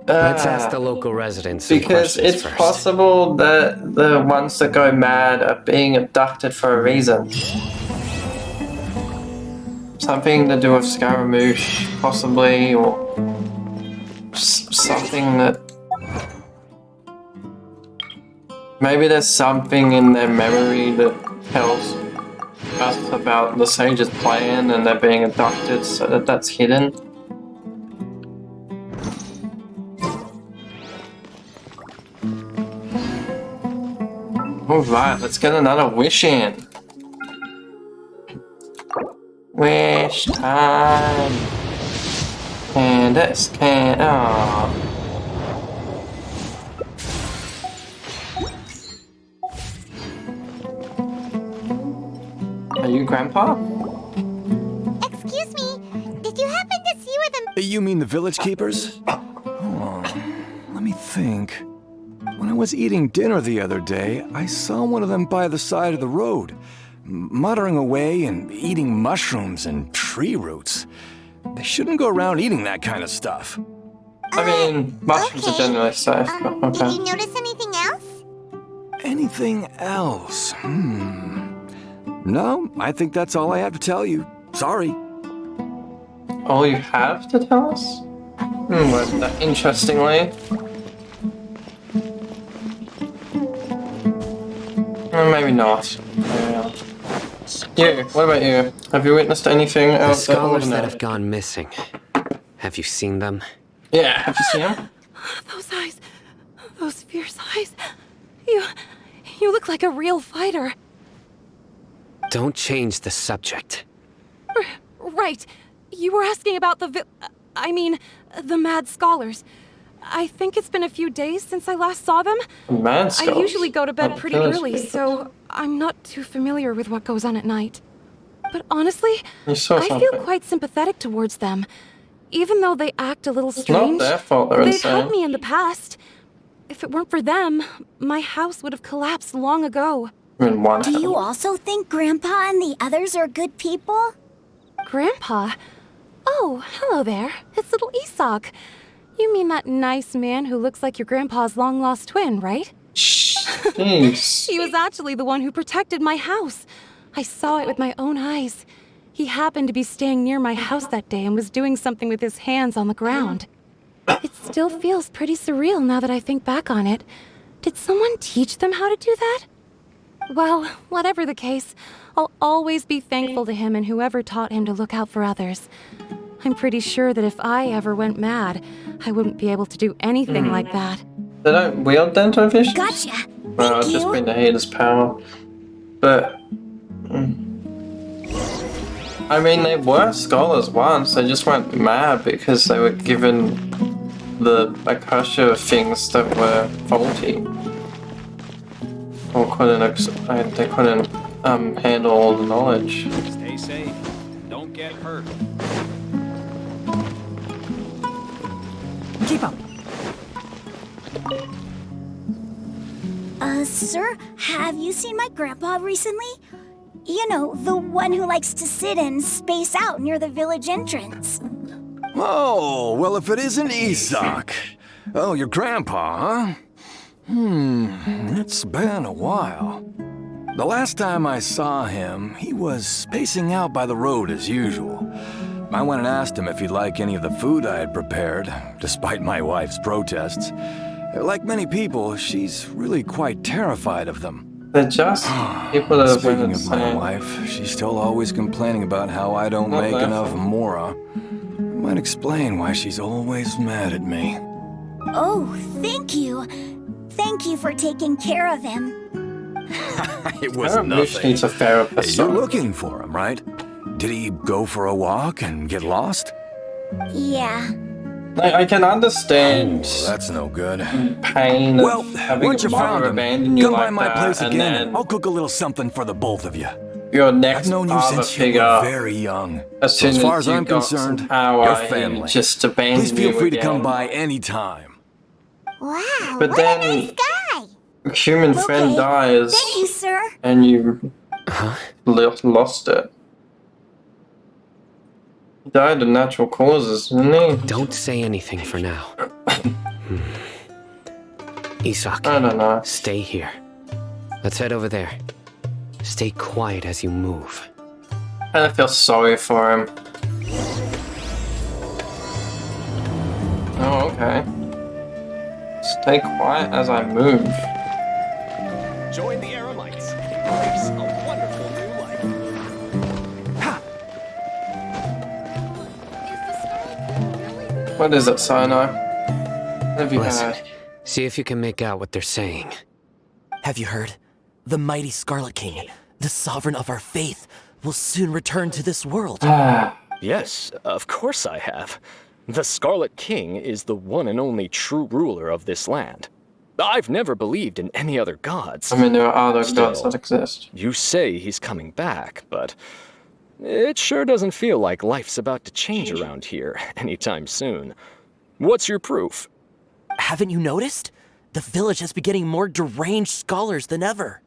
Let's ask the local residents some Because questions it's first. possible that the ones that go mad are being abducted for a reason. Something to do with Scaramouche, possibly, or something that... Maybe there's something in their memory that tells us about the Sage's plan and they're being abducted so that that's hidden. Alright, let's get another wish in. Wish time. Candace, oh. Are you Grandpa? Excuse me, did you happen to see where the... You mean the village keepers? Oh, let me think. When I was eating dinner the other day, I saw one of them by the side of the road, muttering away and eating mushrooms and tree roots. They shouldn't go around eating that kind of stuff. I mean, mushrooms are generally safe, but okay. Did you notice anything else? Anything else? No, I think that's all I have to tell you. Sorry. All you have to tell us? Worded that interestingly. Maybe not. Maybe not. You, what about you? Have you witnessed anything The else scholars that have gone missing. Have you seen them? Yeah, have you seen them? Those eyes. Those fierce eyes. You look like a real fighter. Don't change the subject. Right. You were asking about the mad scholars. I think it's been a few days since I last saw them. Mad scholars? I usually go to bed pretty village early, people. so I'm not too familiar with what goes on at night. But honestly, You saw I feel something. quite sympathetic towards them. Even though they act a little It's strange, not their fault they're they've insane. helped me in the past. If it weren't for them, my house would have collapsed long ago. In one Do you also think Grandpa and the others are good people? Grandpa? Oh, hello there. It's little Isak. You mean that nice man who looks like your grandpa's long-lost twin, right? Jeez. He was actually the one who protected my house. I saw it with my own eyes. He happened to be staying near my house that day and was doing something with his hands on the ground. It still feels pretty surreal now that I think back on it. Did someone teach them how to do that? Well, whatever the case, I'll always be thankful to him and whoever taught him to look out for others. I'm pretty sure that if I ever went mad, I wouldn't be able to do anything like that. They don't wield dental vision? Gotcha. Well, it's just been to hate his power. But... I mean, they were scholars once, they just went mad because they were given the Akasha things that were faulty. Or they couldn't handle all the knowledge. Stay safe. Don't get hurt. Keep up. Sir, have you seen my grandpa recently? You know, the one who likes to sit and space out near the village entrance. Oh, well, if it isn't Isak. Oh, your grandpa, huh? It's been a while. The last time I saw him, he was spacing out by the road as usual. I went and asked him if he'd like any of the food I had prepared, despite my wife's protests. Like many people, she's really quite terrified of them. They're just people that have been Speaking of my insane. wife, she's still always complaining about how I don't Not make their enough fault. mora. Might explain why she's always mad at me. Oh, thank you. Thank you for taking care of him. It was I wish nothing. needs a therapist. You're looking for him, right? Did he go for a walk and get lost? Yeah. I can understand That's no good. pain Well, of having once your you found mother him, abandon you come like by my that, place and again. then I'll cook a little something for the both of you. your next I've known you father since you figure, were very young. as So soon as far as as you I'm got some concerned, power, your he family. just abandoned Please feel you free to again. come by anytime. Wow, But what then, a nice guy! a human friend dies, Thank you, sir. and you lost it. He died of natural causes, didn't he? Don't say anything for now. Isak, I don't know. stay here. Let's head over there. Stay quiet as you move. I feel sorry for him. Oh, okay. Stay quiet as I move. Join the Aramites and embrace a wonderful new life. What is it, Sinai? Have you Listen, heard? see if you can make out what they're saying. Have you heard? The mighty Scarlet King, the sovereign of our faith, will soon return to this world. Yes, of course I have. The Scarlet King is the one and only true ruler of this land. I've never believed in any other gods. I mean, there are other gods Still, that exist. You say he's coming back, but it sure doesn't feel like life's about to change around here anytime soon. What's your proof? Haven't you noticed? The village has been getting more deranged scholars than ever.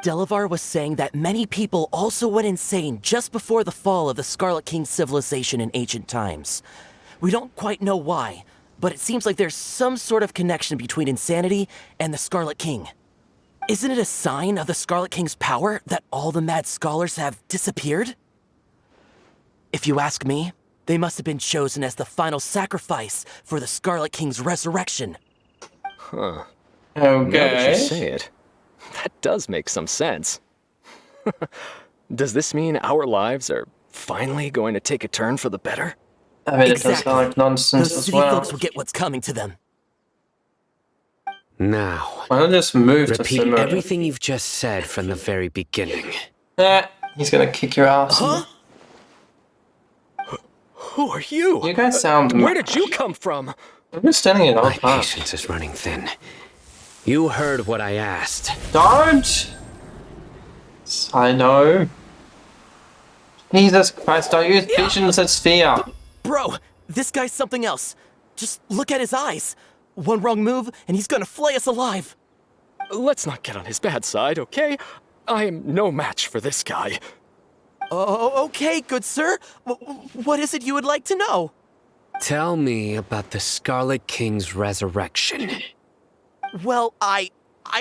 Delavar was saying that many people also went insane just before the fall of the Scarlet King civilization in ancient times. We don't quite know why, but it seems like there's some sort of connection between insanity and the Scarlet King. Isn't it a sign of the Scarlet King's power that all the mad scholars have disappeared? If you ask me, they must have been chosen as the final sacrifice for the Scarlet King's resurrection. Huh. Okay. Now that you say it, that does make some sense. Does this mean our lives are finally going to take a turn for the better? I mean, it does sound like nonsense Those as city well. folks will get what's coming to them. Now, Why don't I just move to repeat Simmer? everything you've just said from the very beginning. He's gonna kick your ass. Huh? Who are you? You guys sound. Where did you come from? I'm just standing in all My patience is running thin. You heard what I asked. Don't! I know. Jesus Christ, don't use patience as fear. Bro, this guy's something else. Just look at his eyes. One wrong move, and he's gonna flay us alive. Let's not get on his bad side, okay? I am no match for this guy. Oh, okay, good sir. What is it you would like to know? Tell me about the Scarlet King's resurrection. Well, I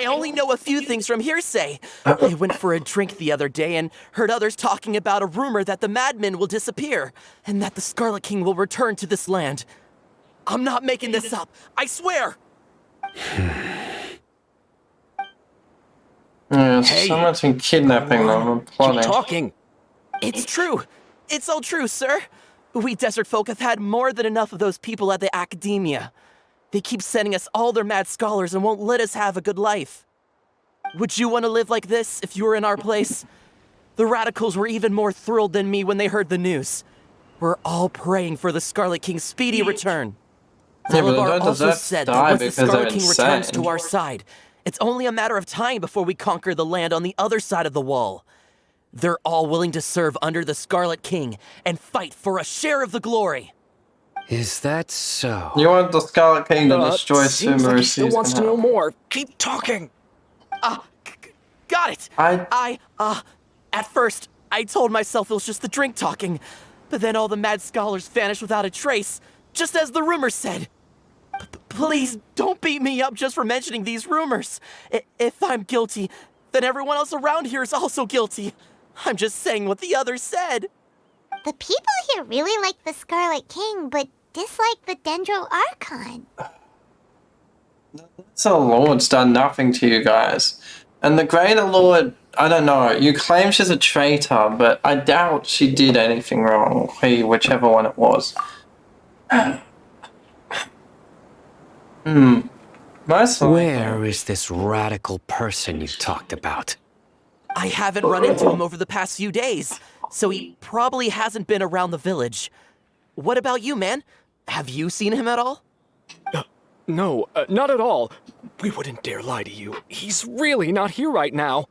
only know a few things from hearsay. I went for a drink the other day and heard others talking about a rumor that the madmen will disappear and that the Scarlet King will return to this land. I'm not making this up. I swear. Yeah, someone's been kidnapping them and plotting. Keep talking. It's true. It's all true, sir. We desert folk have had more than enough of those people at the academia. They keep sending us all their mad scholars and won't let us have a good life. Would you want to live like this if you were in our place? The radicals were even more thrilled than me when they heard the news. We're all praying for the Scarlet King's speedy return. Yeah, but they Delavar don't also deserve to said that die once the because they're Scarlet King returns insane. to our side, it's only a matter of time before we conquer the land on the other side of the wall. They're all willing to serve under the Scarlet King and fight for a share of the glory. Is that so? You want the Scarlet King to destroy Seems Sumer like he still wants to know more. Keep talking. Got it. At first, I told myself it was just the drink talking, but then all the mad scholars vanished without a trace, just as the rumors said. Please, don't beat me up just for mentioning these rumors. If I'm guilty, then everyone else around here is also guilty. I'm just saying what the others said. The people here really like the Scarlet King, but dislike the Dendro Archon. So Lord's done nothing to you guys. And the Greater Lord, I don't know, you claim she's a traitor, but I doubt she did anything wrong. Whichever one it was. Most Where is this radical person you talked about? I haven't run into him over the past few days, so he probably hasn't been around the village. What about you, man? Have you seen him at all? No, not at all. We wouldn't dare lie to you. He's really not here right now.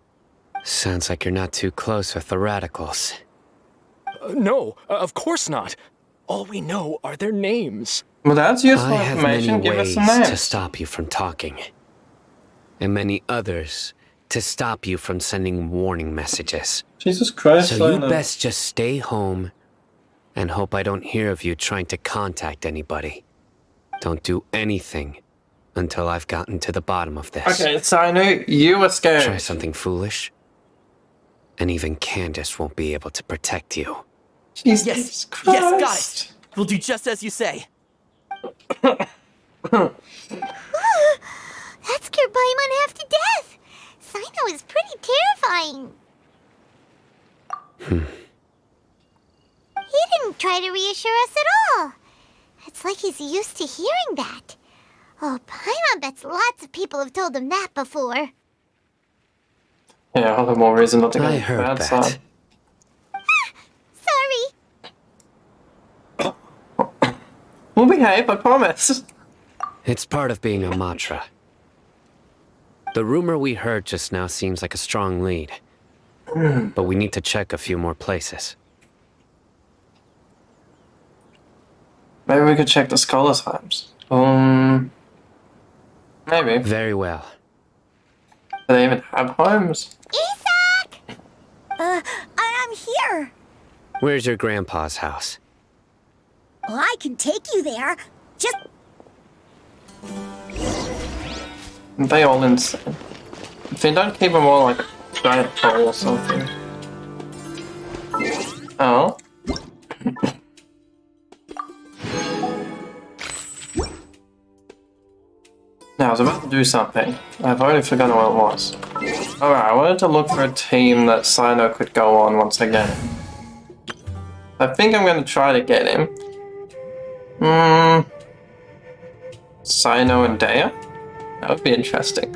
Sounds like you're not too close with the radicals. No, of course not. All we know are their names. Well, that's useful I have information. many Give us ways some names. to stop you from talking. And many others to stop you from sending warning messages. Jesus Christ. So you Lionel. best just stay home and hope I don't hear of you trying to contact anybody. Don't do anything until I've gotten to the bottom of this. Okay, so I know you were scared. Try something foolish, and even Candace won't be able to protect you. Jesus Yes, Christ. yes, got it. We'll do just as you say. That scared Paimon half to death. Sino is pretty terrifying. He didn't try to reassure us at all. It's like he's used to hearing that. Oh, Paimon bets lots of people have told him that before. Yeah, all the more reason not to get I the heard bad that. side. Sorry. We'll behave, I promise. It's part of being a Matra. The rumor we heard just now seems like a strong lead. But we need to check a few more places. Maybe we could check the scholars' homes. Maybe. Very well. Do they even have homes? Isak! I'm here. Where's your grandpa's house? Well, I can take you there. Just Aren't they all insane? If they don't keep them all like a giant hole or something. Oh. Now, I was about to do something. I've already forgotten what it was. Alright, I wanted to look for a team that Sino could go on once again. I think I'm going to try to get him. Sino and Dea? That would be interesting.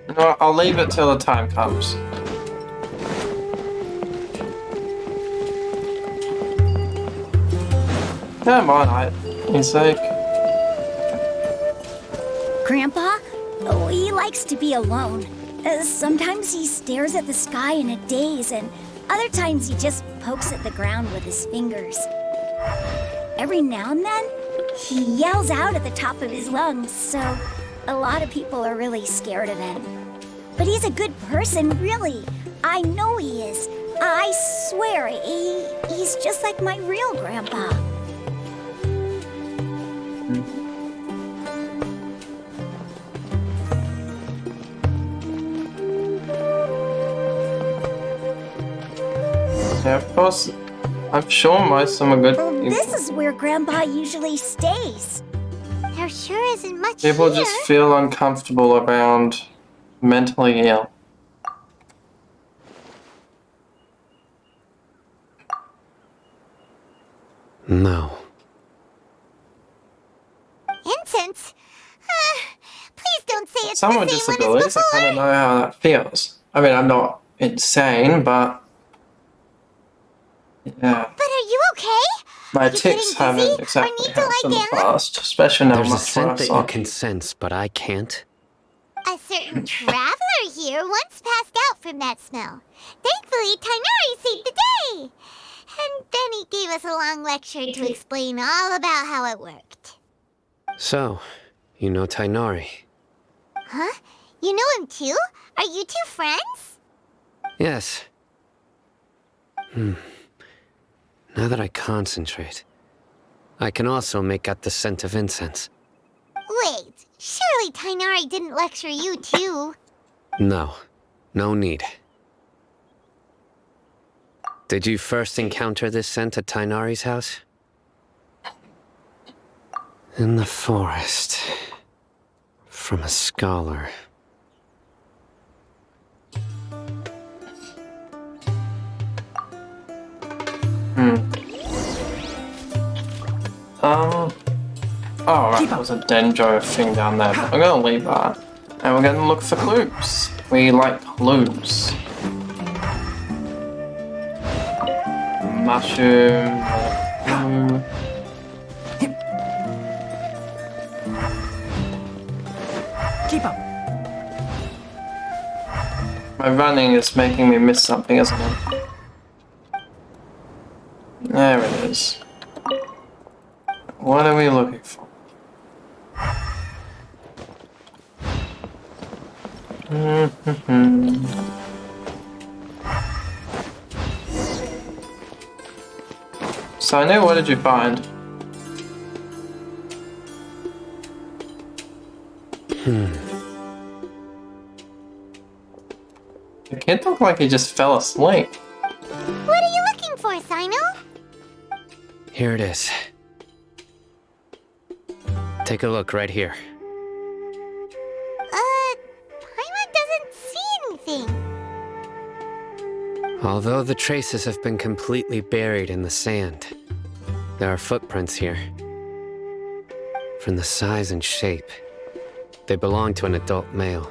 No, I'll leave it till the time comes. Come on, Isaac. Grandpa? Oh, he likes to be alone. Sometimes he stares at the sky in a daze, and other times he just pokes at the ground with his fingers. Every now and then, he yells out at the top of his lungs, so a lot of people are really scared of him. But he's a good person, really. I know he is. I swear, he's just like my real grandpa. Yeah, of course. I'm sure most of them are good people. This is where Grandpa usually stays. There sure isn't much People here. just feel uncomfortable around mentally ill. No. Incense? Please don't say it's Someone with the same one as disabilities, I before. kind of know how that feels. I mean, I'm not insane, but yeah, But are you okay? my Are you tics getting dizzy haven't exactly or need to helped in lie the down? past, especially now There's a much scent worse that you off. can sense, but I can't. A certain traveler here once passed out from that smell. Thankfully, Tainari saved the day. And then he gave us a long lecture to explain all about how it worked. So, you know Tainari? Huh? You know him too? Are you two friends? Yes. Now that I concentrate, I can also make out the scent of incense. Wait, surely Tainari didn't lecture you too? No, no need. Did you first encounter this scent at Tainari's house? In the forest. From a scholar. Oh, right, there was a dendro thing down there, but I'm gonna leave that. And we're gonna look for clues. We like clues. Mushroom. Keep up. My running is making me miss something, isn't it? There it is. What are we looking for? So I know, what did you find? The kid looked like he just fell asleep. What are you looking for, Sino? Here it is. Take a look right here. Paimon doesn't see anything. Although the traces have been completely buried in the sand, there are footprints here. From the size and shape, they belong to an adult male.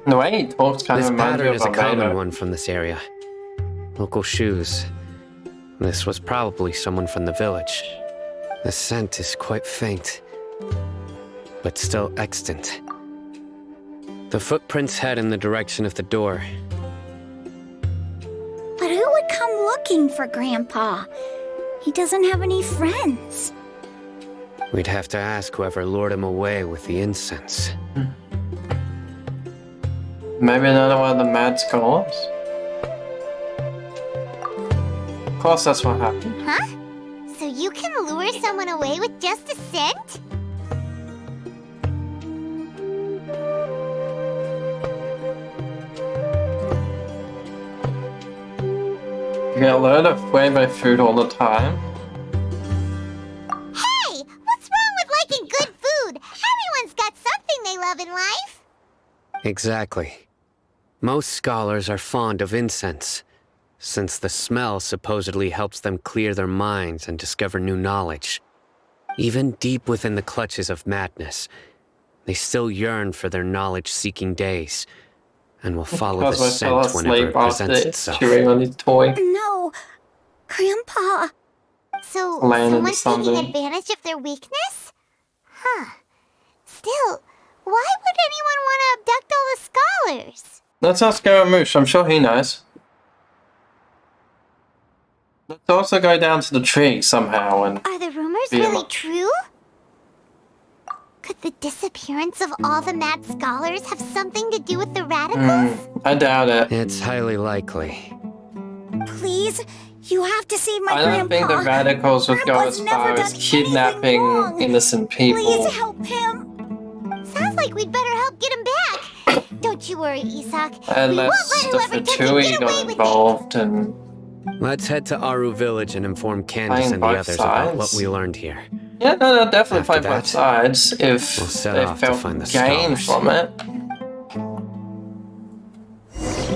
The way he talks kind of This reminds me pattern of is a common Barbados. one from this area. Local shoes. This was probably someone from the village. The scent is quite faint, but still extant. The footprints head in the direction of the door. But who would come looking for Grandpa? He doesn't have any friends. We'd have to ask whoever lured him away with the incense. Maybe another one of the mad scholars? Of course that's what happened. Huh? So you can lure someone away with just a scent? You get lured away by food all the time? Hey! What's wrong with liking good food? Everyone's got something they love in life. Exactly. Most scholars are fond of incense, since the smell supposedly helps them clear their minds and discover new knowledge. Even deep within the clutches of madness, they still yearn for their knowledge-seeking days, and will follow the Because I fell scent whenever asleep it after presents itself. chewing on his toy. No, Grandpa. So, Laying in the someone's taking sun. advantage of their weakness? Huh. Still, why would anyone want to abduct all the scholars? Let's ask Scaramouche, I'm sure he knows. Let's also go down to the tree somehow and... Are the rumors beat 'em really up. true? Could the disappearance of all the mad scholars have something to do with the radicals? I doubt it. It's highly likely. Please, you have to save my I don't Grandpa. think the radicals would go Grandpa's as far never as done kidnapping wrong. innocent people. Please help him. Sounds like we'd better help get him back. Don't you worry, Isak. Unless we the won't let whoever took him Fatui get away got with it. involved and... Let's head to Aru Village and inform Candace Playing and the both others about what sides. we learned here. Yeah, no, they'll definitely After play both that, sides if we'll set they off to felt find the gain scholars. from it.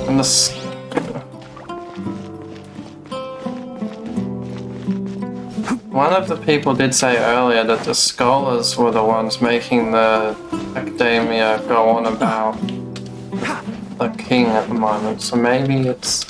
And one of the people did say earlier that the scholars were the ones making the academia go on about the king at the moment, so maybe it's...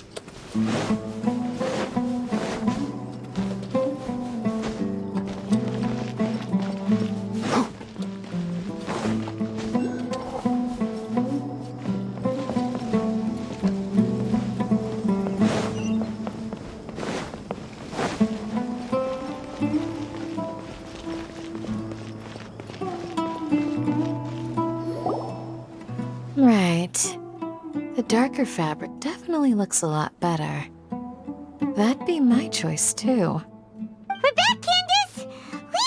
Right. The darker fabric definitely looks a lot better. That'd be my choice, too. We're back, Candace!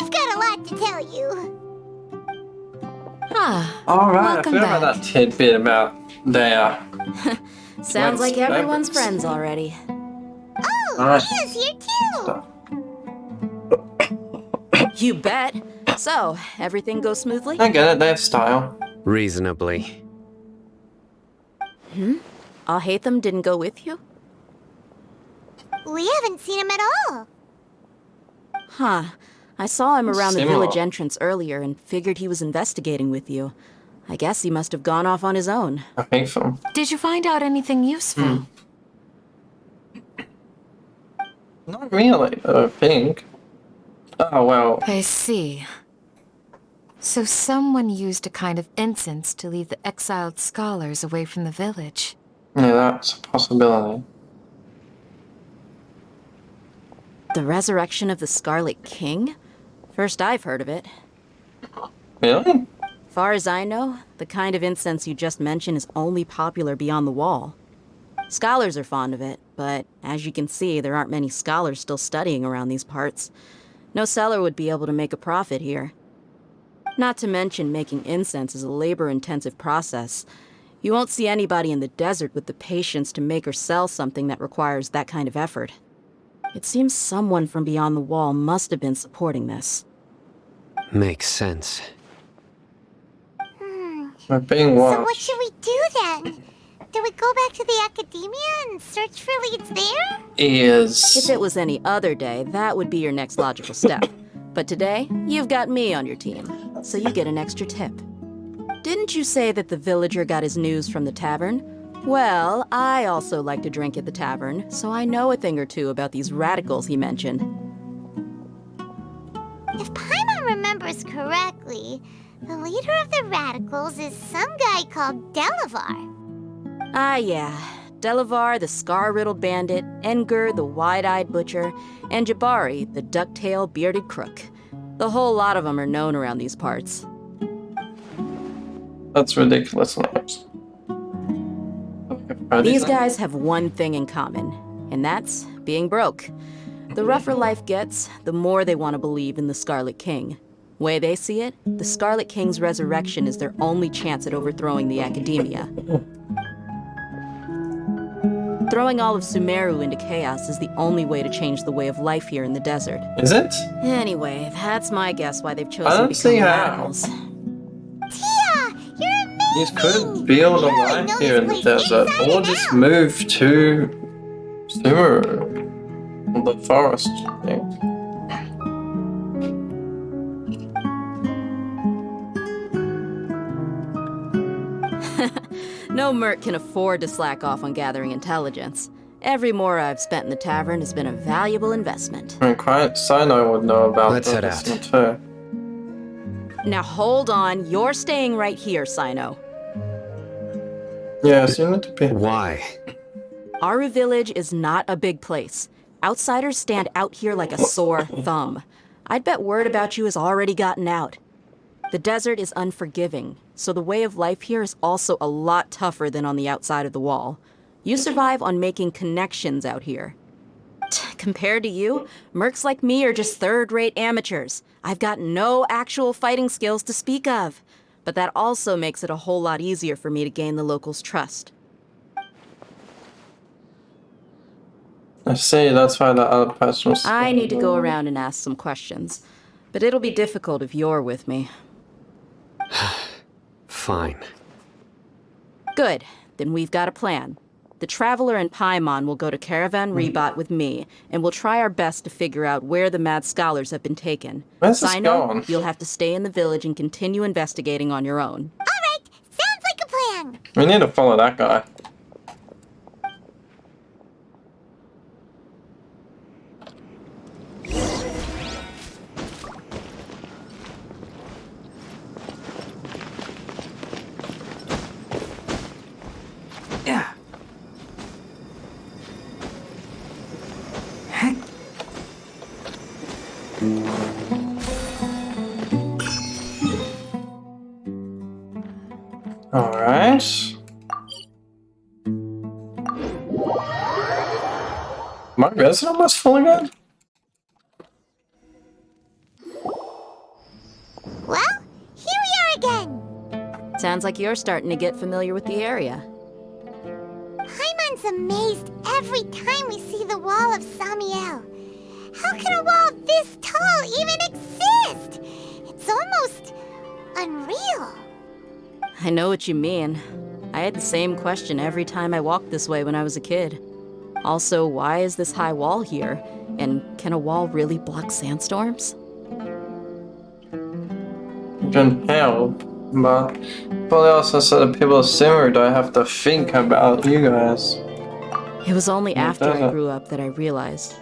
We've got a lot to tell you. Ah, Alright, I welcome forgot about back. that tidbit about their... Sounds like Let's everyone's fabrics. friends already. Oh, Alright. Mia's here too! You bet. So, everything goes smoothly? I get it, they have style. Reasonably. Alhaitham didn't go with you? We haven't seen him at all. Huh. I saw him around the Similar. village entrance earlier and figured he was investigating with you. I guess he must have gone off on his own. I think so. Did you find out anything useful? Not really, I don't think. Oh, well. I see. So someone used a kind of incense to lead the exiled scholars away from the village. Yeah, that's a possibility. The resurrection of the Scarlet King? First I've heard of it. Really? Far as I know, the kind of incense you just mentioned is only popular beyond the wall. Scholars are fond of it, but as you can see, there aren't many scholars still studying around these parts. No seller would be able to make a profit here. Not to mention, making incense is a labor-intensive process. You won't see anybody in the desert with the patience to make or sell something that requires that kind of effort. It seems someone from beyond the wall must have been supporting this. Makes sense. We're being So watched. what should we do then? Do we go back to the academia and search for leads there? If it was any other day, that would be your next logical step. But today, you've got me on your team, so you get an extra tip. Didn't you say that the villager got his news from the tavern? Well, I also like to drink at the tavern, so I know a thing or two about these radicals he mentioned. If Paimon remembers correctly, the leader of the radicals is some guy called Delavar. Ah, yeah. Delavar, the scar-riddled bandit, Engur, the wide-eyed butcher, and Jabari, the duck-tailed bearded crook. The whole lot of them are known around these parts. That's ridiculous names. These guys have one thing in common, and that's being broke. The rougher life gets, the more they want to believe in the Scarlet King. Way they see it, the Scarlet King's resurrection is their only chance at overthrowing the academia. Throwing all of Sumeru into chaos is the only way to change the way of life here in the desert. Is it? Anyway, that's my guess why they've I chosen don't to see become how. radicals. Tia, you're amazing! You could build a life here in the desert, or just move to Sumeru, the forest thing. No merc can afford to slack off on gathering intelligence. Every more I've spent in the tavern has been a valuable investment. I mean, quite Sino would know about Let's head out. this too. Now hold on, you're staying right here, Sino. Yes, you need to be. Why? Aru Village is not a big place. Outsiders stand out here like a sore thumb. I'd bet word about you has already gotten out. The desert is unforgiving, so the way of life here is also a lot tougher than on the outside of the wall. You survive on making connections out here. Compared to you, mercs like me are just third-rate amateurs. I've got no actual fighting skills to speak of. But that also makes it a whole lot easier for me to gain the locals' trust. I see, that's why the other person was... I need to go around and ask some questions. But it'll be difficult if you're with me. Fine. Good. Then we've got a plan. The Traveler and Paimon will go to Caravan Rebot with me, and we'll try our best to figure out where the mad scholars have been taken. Where's this Sino, going? you'll have to stay in the village and continue investigating on your own. Alright, sounds like a plan. We need to follow that guy. Yeah. Alright. My resident was full again? Well, here we are again. Sounds like you're starting to get familiar with the area. Paimon's amazed every time we see the wall of Samiel. How can a wall this tall even exist? It's almost unreal. I know what you mean. I had the same question every time I walked this way when I was a kid. Also, why is this high wall here? And can a wall really block sandstorms? can help, but probably also so the people of Simmer don't have to think about you guys. It was only after I doesn't. grew up that I realized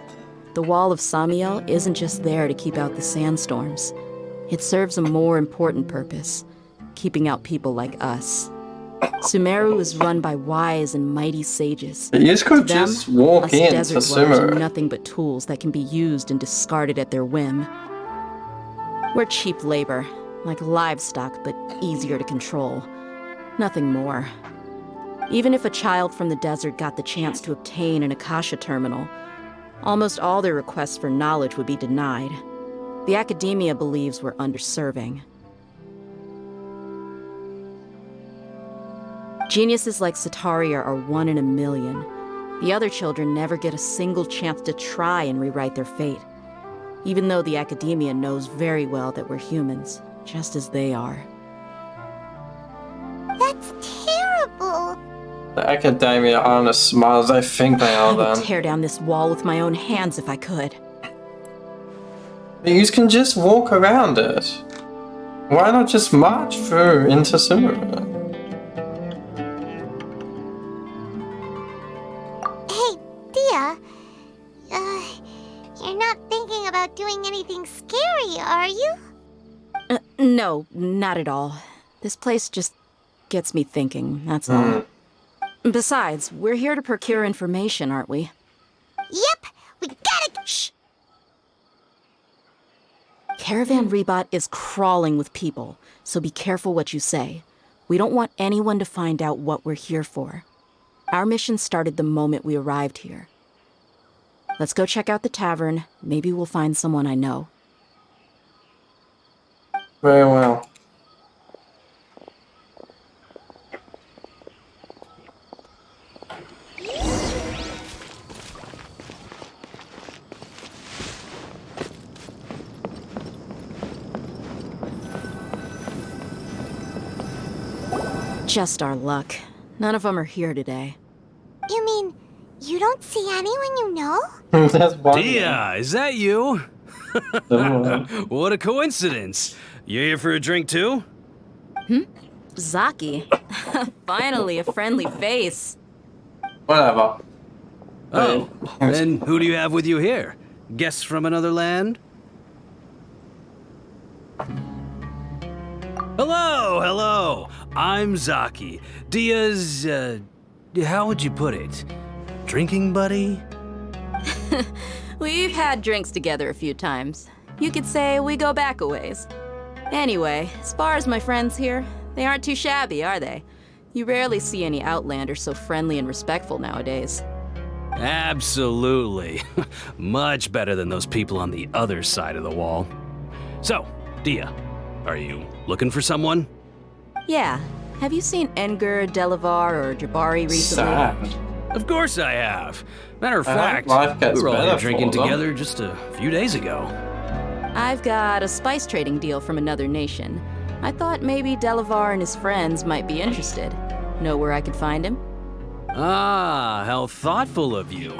the Wall of Samiel isn't just there to keep out the sandstorms. It serves a more important purpose, keeping out people like us. Sumeru is run by wise and mighty sages. You could To them, just walk us into desert dwellers are Sumeru. nothing but tools that can be used and discarded at their whim. We're cheap labor, like livestock, but easier to control. Nothing more. Even if a child from the desert got the chance to obtain an Akasha terminal, almost all their requests for knowledge would be denied. The academia believes we're underserving. Geniuses like Sataria are 1 in a million. The other children never get a single chance to try and rewrite their fate, even though the academia knows very well that we're humans, just as they are. That's terrible. The academia aren't as smart as I think they I are would then. tear down this wall with my own hands if I could. You can just walk around it. Why not just march through into Sumeru? Hey, Dia. You're not thinking about doing anything scary, are you? No, not at all. This place just gets me thinking, that's all. Besides, we're here to procure information, aren't we? Yep, we gotta... Shh! Caravan Rebot is crawling with people, so be careful what you say. We don't want anyone to find out what we're here for. Our mission started the moment we arrived here. Let's go check out the tavern. Maybe we'll find someone I know. Very well. Just our luck. None of them are here today. You mean, you don't see anyone you know? That's one. Dia, is that you? What a coincidence. You here for a drink too? Zaki. Finally, a friendly face. Whatever. Oh, then who do you have with you here? Guests from another land? Hello, hello. I'm Zaki. Dia's, how would you put it? Drinking buddy? We've had drinks together a few times. You could say we go back a ways. Anyway, as far as my friends here, they aren't too shabby, are they? You rarely see any Outlanders so friendly and respectful nowadays. Absolutely. Much better than those people on the other side of the wall. So, Dia, are you looking for someone? Yeah. Have you seen Edgar, Delavar, or Jabari recently? Sad. Of course I have. Matter of I hope fact, life gets we were all better here drinking for them. together just a few days ago. I've got a spice trading deal from another nation. I thought maybe Delavar and his friends might be interested. Know where I could find him? Ah, how thoughtful of you.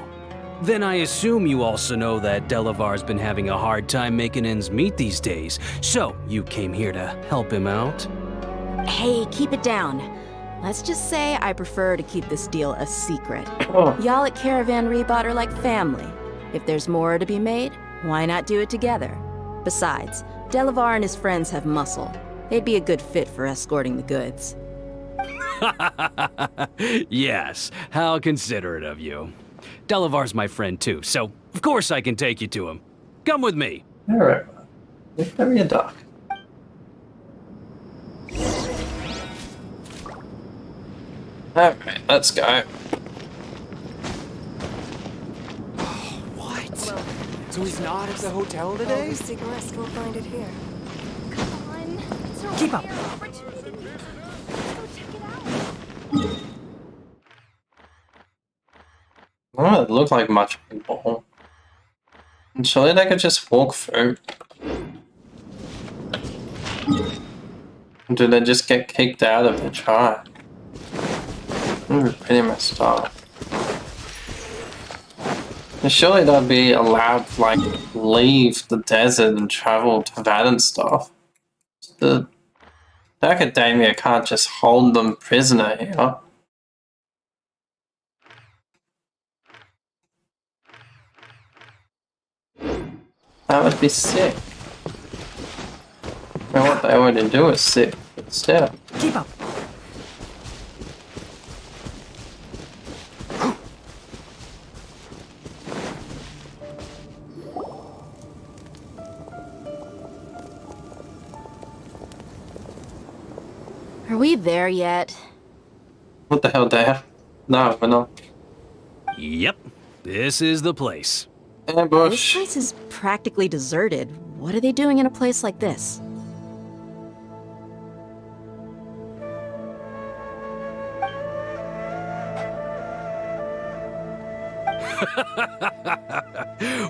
Then I assume you also know that Delavar's been having a hard time making ends meet these days, so you came here to help him out? Hey, keep it down. Let's just say I prefer to keep this deal a secret. Oh. Y'all at Caravan Rebot are like family. If there's more to be made, why not do it together? Besides, Delavar and his friends have muscle. They'd be a good fit for escorting the goods. Yes, how considerate of you. Delavar's my friend too, so of course I can take you to him. Come with me. Alright. Give me a duck. Alright, let's go. What? So he's not at the hotel today? Let's go find it here. Come on. It's a Keep up. rare opportunity. Let's go check it out. Oh, it looked like much people. And surely they could just walk through. Do they just get kicked out if they try? Pretty messed up. And surely they'd be allowed to like leave the desert and travel to that and stuff. The The Academia can't just hold them prisoner here. That would be sick. And what they want to do is sick. Still. Keep up. Are we there yet? What the hell, Dad? No, we're not. Yep, this is the place. Ambush. This place is practically deserted. What are they doing in a place like this?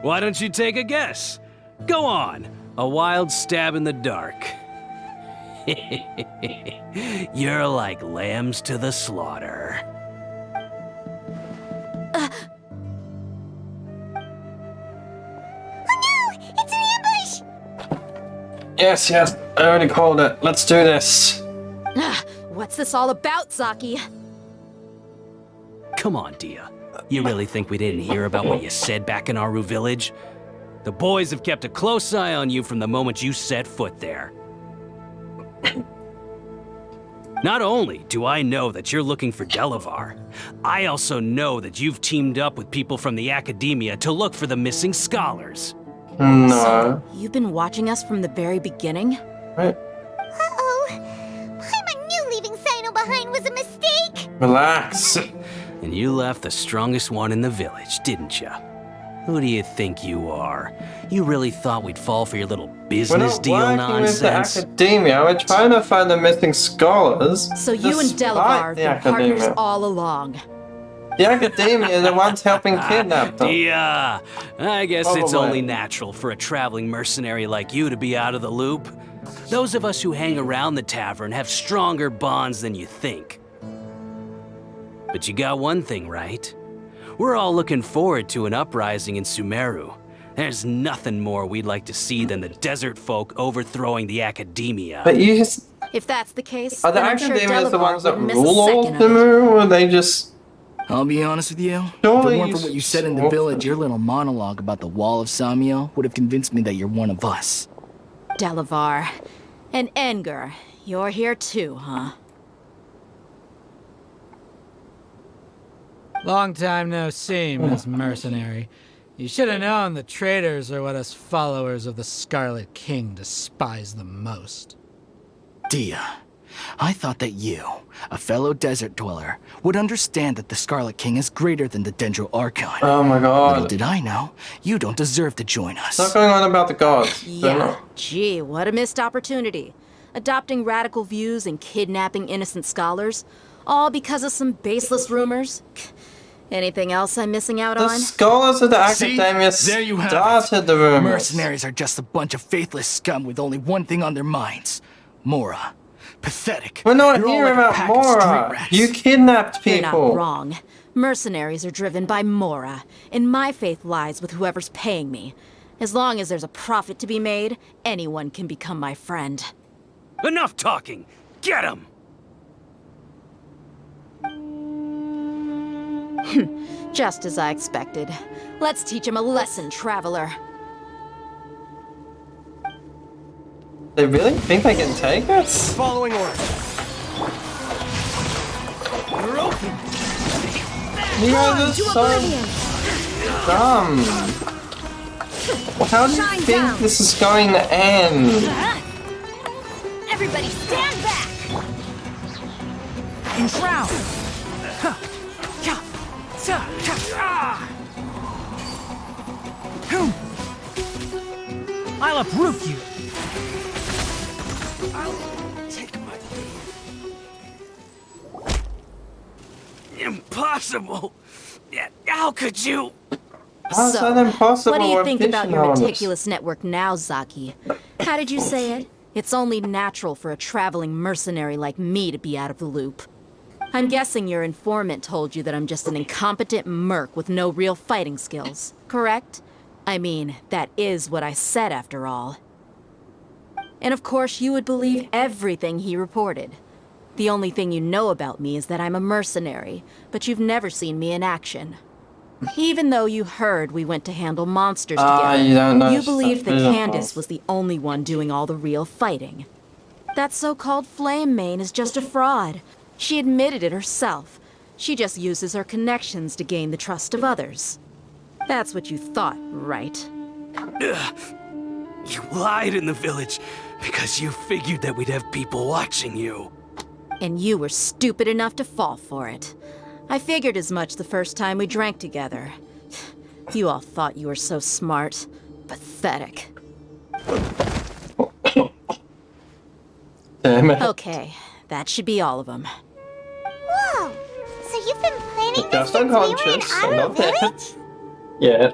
Why don't you take a guess? Go on, a wild stab in the dark. You're like lambs to the slaughter. Yes, I already called it. Let's do this. What's this all about, Zaki? Come on, Dia. You really think we didn't hear about what you said back in Aru village? The boys have kept a close eye on you from the moment you set foot there. Not only do I know that you're looking for Delavar, I also know that you've teamed up with people from the Academia to look for the missing scholars. No. So, you've been watching us from the very beginning? Right. Uh-oh. I knew leaving Sino behind was a mistake. Relax. And you left the strongest one in the village, didn't you? Who do you think you are? You really thought we'd fall for your little business deal nonsense? We're not working with the Academia. We're trying to find the missing scholars. So you and Delavar have been partners all along. The Academia are the ones helping kidnap them. Yeah, I guess it's Probably. only natural for a traveling mercenary like you to be out of the loop. Those of us who hang around the tavern have stronger bonds than you think. But you got one thing right. We're all looking forward to an uprising in Sumeru. There's nothing more we'd like to see than the desert folk overthrowing the Academia. But you just... If that's the case, Are the then I'm sure Academias the Delavar ones that wouldn't miss a rule all second of of it. Sumeru, or they just... I'll be honest with you. Surely If it weren't for what you said in the village, your little monologue about the Wall of Samiel would have convinced me that you're one of us. Delavar. And Enger, you're here too, huh? Long time no see, Miss Mercenary. You should have known the traitors are what us followers of the Scarlet King despise the most. Dia, I thought that you, a fellow desert dweller, would understand that the Scarlet King is greater than the Dendro Archon. Oh my god. Little did I know, you don't deserve to join us. What's going on about the gods? Yeah, gee, what a missed opportunity. Adopting radical views and kidnapping innocent scholars, all because of some baseless rumors. Anything else I'm missing out The on? scholars of the Academia there you have started the rumors. Mercenaries are just a bunch of faithless scum with only one thing on their minds. Mora. Pathetic. We're not You're all hearing like a about pack of street Mora. rats. You kidnapped You're people. not wrong. Mercenaries are driven by Mora, and my faith lies with whoever's paying me. As long as there's a profit to be made, anyone can become my friend. Enough talking! Get him! Just as I expected. Let's teach him a lesson, traveler. They really think they can take us? Following orders. You're open. You guys are so dumb. How do you Shine think down. this is going to end? Everybody stand back! Enshroud! I'll uproot you! Impossible! How could you? How's So, that impossible? what do you We're think about your vision meticulous network now, Zaki? How did you say it? It's only natural for a traveling mercenary like me to be out of the loop. I'm guessing your informant told you that I'm just an incompetent merc with no real fighting skills, correct? I mean, that is what I said after all. And of course, you would believe everything he reported. The only thing you know about me is that I'm a mercenary, but you've never seen me in action. Even though you heard we went to handle monsters together, you don't know you believed that stuff. Candace was the only one doing all the real fighting. That so-called Flame Mane is just a fraud. She admitted it herself. She just uses her connections to gain the trust of others. That's what you thought, right? Ugh. You lied in the village because you figured that we'd have people watching you. And you were stupid enough to fall for it. I figured as much the first time we drank together. You all thought you were so smart. Pathetic. Damn it. Okay, that should be all of them. Whoa! So you've been planning this Just since we were in unconscious, I'm our not dead. village? Yeah.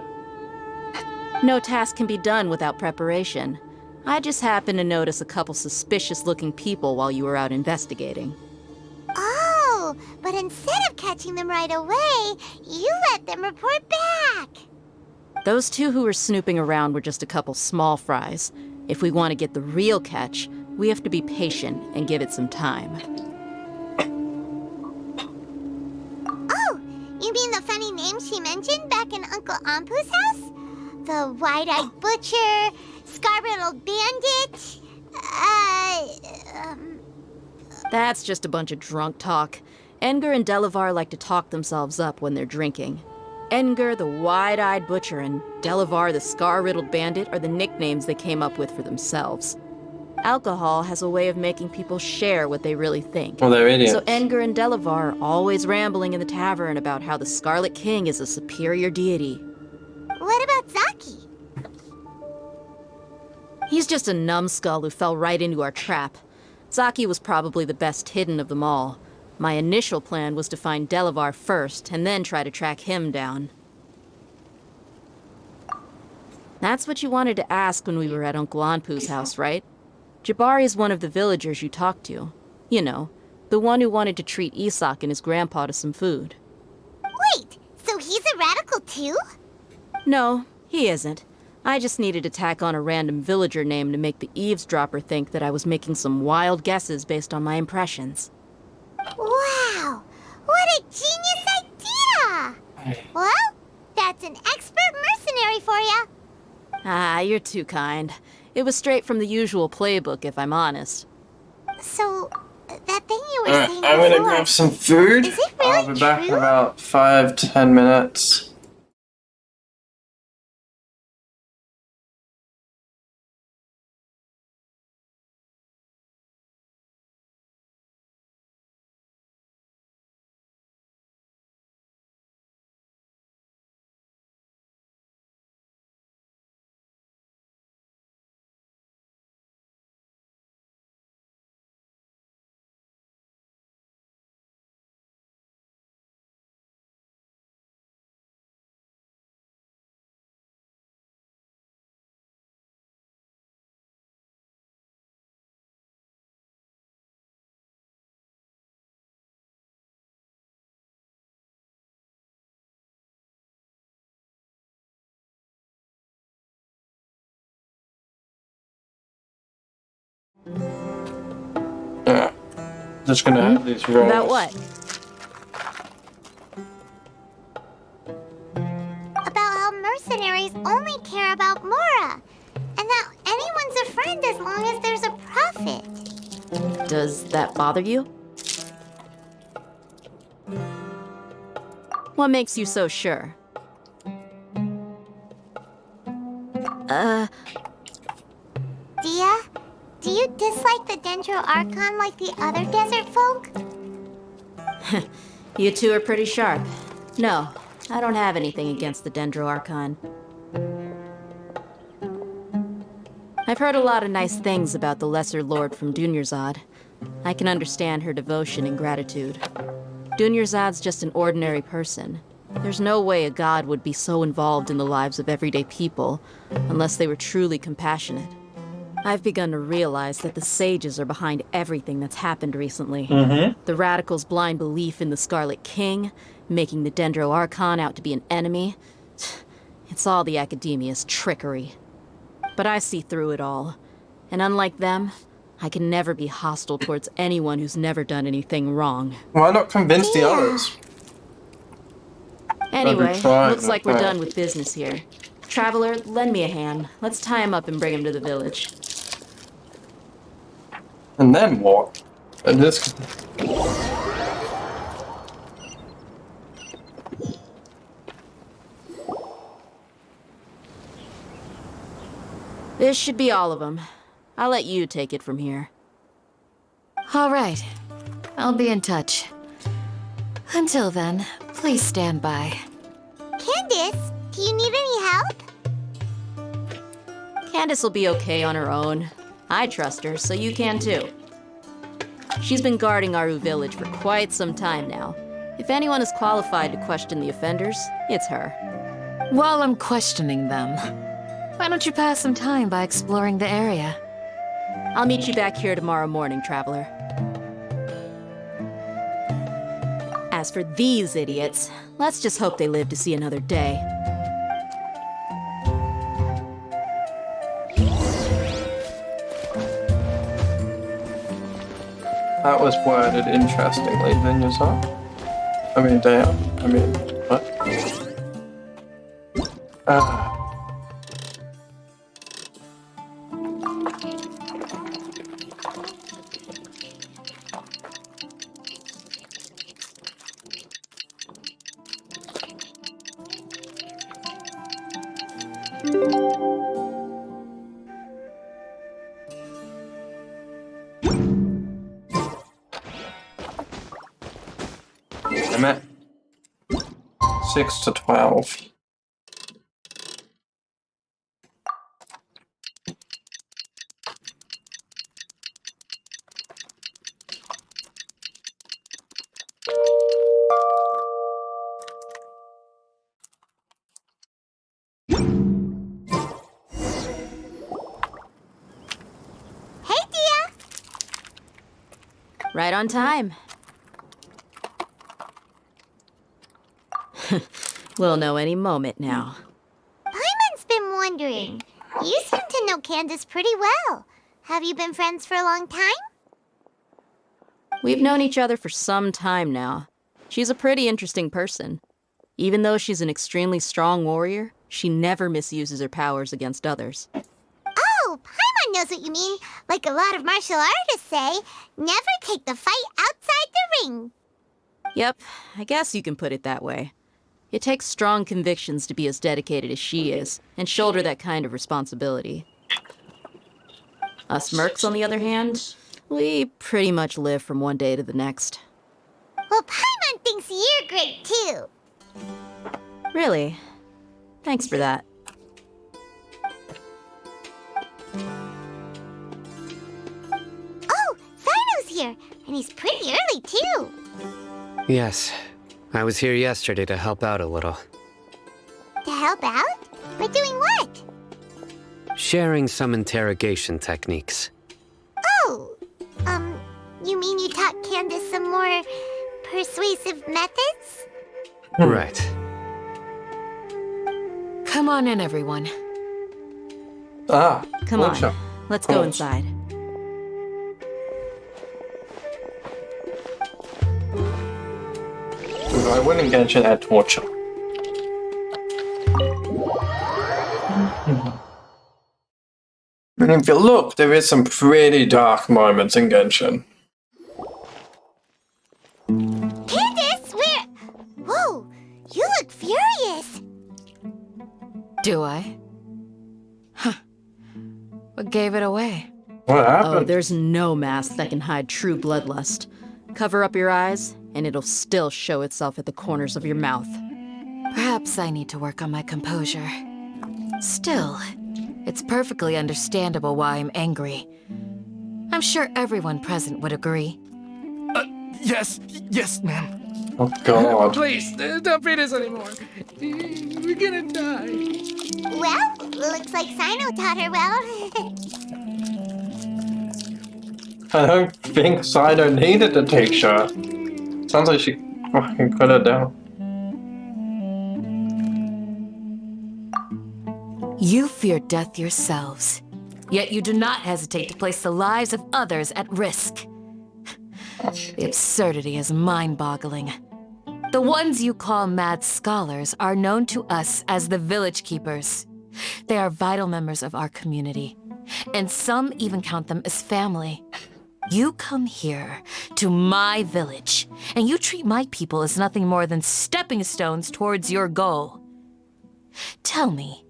No task can be done without preparation. I just happened to notice a couple suspicious-looking people while you were out investigating. Oh, but instead of catching them right away, you let them report back. Those two who were snooping around were just a couple small fries. If we want to get the real catch, we have to be patient and give it some time. Oh, you mean the funny name she mentioned back in Uncle Ampu's house? The wide-eyed butcher, scar-riddled bandit, That's just a bunch of drunk talk. Edgar and Delavar like to talk themselves up when they're drinking. Edgar, the wide-eyed butcher, and Delavar, the scar-riddled bandit, are the nicknames they came up with for themselves. Alcohol has a way of making people share what they really think. Well, they're idiots. So Edgar and Delavar are always rambling in the tavern about how the Scarlet King is a superior deity. What about Zaki? He's just a numbskull who fell right into our trap. Zaki was probably the best hidden of them all. My initial plan was to find Delavar first, and then try to track him down. That's what you wanted to ask when we were at Uncle Anpu's house, right? Jabari is one of the villagers you talked to. You know, the one who wanted to treat Isak and his grandpa to some food. Wait, so he's a radical too? No, he isn't. I just needed to tack on a random villager name to make the eavesdropper think that I was making some wild guesses based on my impressions. Wow, what a genius idea! Well, that's an expert mercenary for you. Ah, you're too kind. It was straight from the usual playbook, if I'm honest. So, that thing you were Alright, saying I'm gonna before, grab some food. is it really I'll be back in true? about 5-10 minutes. Just gonna have these rolls. About what? About how mercenaries only care about Mora, and that anyone's a friend as long as there's a profit. Does that bother you? What makes you so sure? Dia, do you dislike the Dendro Archon like the other desert folk? You two are pretty sharp. No, I don't have anything against the Dendro Archon. I've heard a lot of nice things about the Lesser Lord from Dunyarzad. I can understand her devotion and gratitude. Dunyarzad's just an ordinary person. There's no way a god would be so involved in the lives of everyday people, unless they were truly compassionate. I've begun to realize that the sages are behind everything that's happened recently. The radicals' blind belief in the Scarlet King, making the Dendro Archon out to be an enemy. It's all the Academia's trickery. But I see through it all. And unlike them, I can never be hostile towards anyone who's never done anything wrong. Why not convince the others? Anyway, tried, looks like we're okay. done with business here. Traveler, lend me a hand. Let's tie him up and bring him to the village. And then what? And this. This should be all of them. I'll let you take it from here. All right. I'll be in touch. Until then, please stand by. Candace, do you need any help? Candace will be okay on her own. I trust her, so you can too. She's been guarding Aru village for quite some time now. If anyone is qualified to question the offenders, it's her. While I'm questioning them, why don't you pass some time by exploring the area? I'll meet you back here tomorrow morning, Traveler. As for these idiots, let's just hope they live to see another day. That was worded interestingly, then yourself. I mean, damn. I mean, what? I'm at 6 to 12. Hey, Dia! Right on time. We'll know any moment now. Paimon's been wondering. You seem to know Candace pretty well. Have you been friends for a long time? We've known each other for some time now. She's a pretty interesting person. Even though she's an extremely strong warrior, she never misuses her powers against others. Oh, Paimon knows what you mean. Like a lot of martial artists say, never take the fight outside the ring. Yep, I guess you can put it that way. It takes strong convictions to be as dedicated as she is, and shoulder that kind of responsibility. Us mercs, on the other hand, we pretty much live from one day to the next. Well, Paimon thinks you're great too. Really? Thanks for that. Oh, Sino's here, and he's pretty early too. Yes. I was here yesterday to help out a little. To help out? By doing what? Sharing some interrogation techniques. Oh, you mean you taught Candace some more persuasive methods? Right. Come on in, everyone. Come on, let's go inside. I wouldn't Genshin had torture. And if you look, there is some pretty dark moments in Genshin. Candace, where? Whoa, you look furious. Do I? Huh. What gave it away? What happened? Oh, there's no mask that can hide true bloodlust. Cover up your eyes, and it'll still show itself at the corners of your mouth. Perhaps I need to work on my composure. Still, it's perfectly understandable why I'm angry. I'm sure everyone present would agree. Yes, ma'am. Oh God. Please, don't beat us anymore. We're gonna die. Well, looks like Sino taught her well. I don't think Sino needed to take shot. Sounds like she fucking cut her down. You fear death yourselves. Yet you do not hesitate to place the lives of others at risk. The absurdity is mind-boggling. The ones you call mad scholars are known to us as the Village Keepers. They are vital members of our community, and some even count them as family. You come here, to my village, and you treat my people as nothing more than stepping stones towards your goal. Tell me,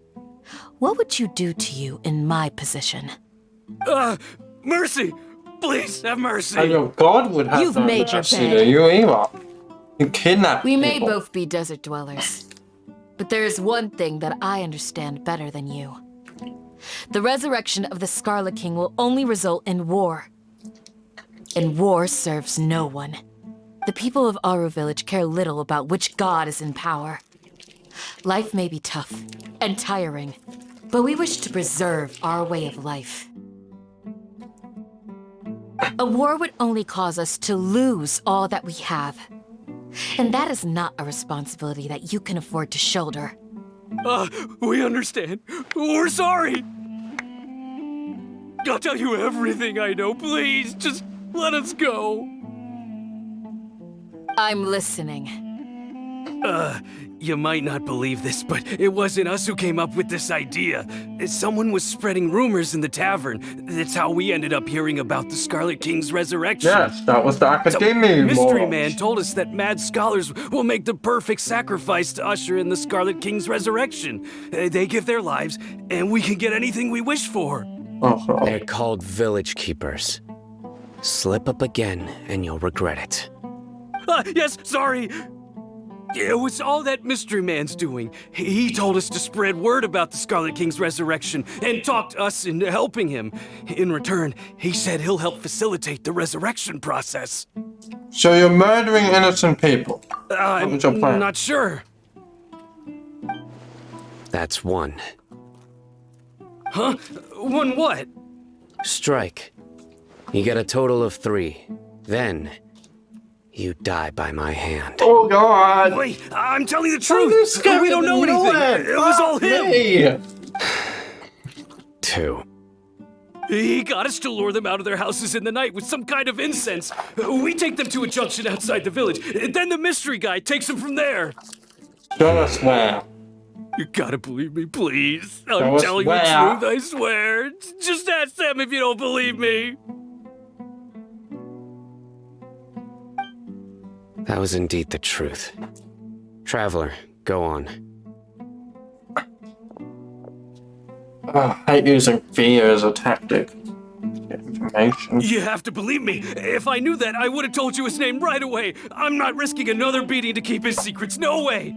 what would you do to you in my position? Mercy! Please, have mercy! And your god would have You've no made your mercy bed. to you either. You kidnap We may people. both be desert dwellers, but there is one thing that I understand better than you. The resurrection of the Scarlet King will only result in war. And war serves no one. The people of Aru Village care little about which god is in power. Life may be tough and tiring, but we wish to preserve our way of life. A war would only cause us to lose all that we have. And that is not a responsibility that you can afford to shoulder. We understand. We're sorry. I'll tell you everything I know. Please, just let us go. I'm listening. You might not believe this, but it wasn't us who came up with this idea. Someone was spreading rumors in the tavern. That's how we ended up hearing about the Scarlet King's resurrection. Yes, that was the Academia Mystery morons. Man told us that mad scholars will make the perfect sacrifice to usher in the Scarlet King's resurrection. They give their lives, and we can get anything we wish for. They're called Village Keepers. Slip up again, and you'll regret it. Yes, sorry. It was all that Mystery Man's doing. He told us to spread word about the Scarlet King's resurrection and talked us into helping him. In return, he said he'll help facilitate the resurrection process. So you're murdering innocent people. I'm was your plan? not sure. That's one. Huh? One what? Strike. You get a total of 3. Then, you die by my hand. Oh god! Wait, I'm telling the truth! We don't know anything! It was all him! 2. He got us to lure them out of their houses in the night with some kind of incense. We take them to a junction outside the village. Then the mystery guy takes them from there. Show us where. You gotta believe me, please. Show I'm us telling where. the truth, I swear. Just ask them if you don't believe me. That was indeed the truth. Traveler, go on. I hate using fear as a tactic. Get information. You have to believe me. If I knew that, I would have told you his name right away. I'm not risking another beating to keep his secrets. No way.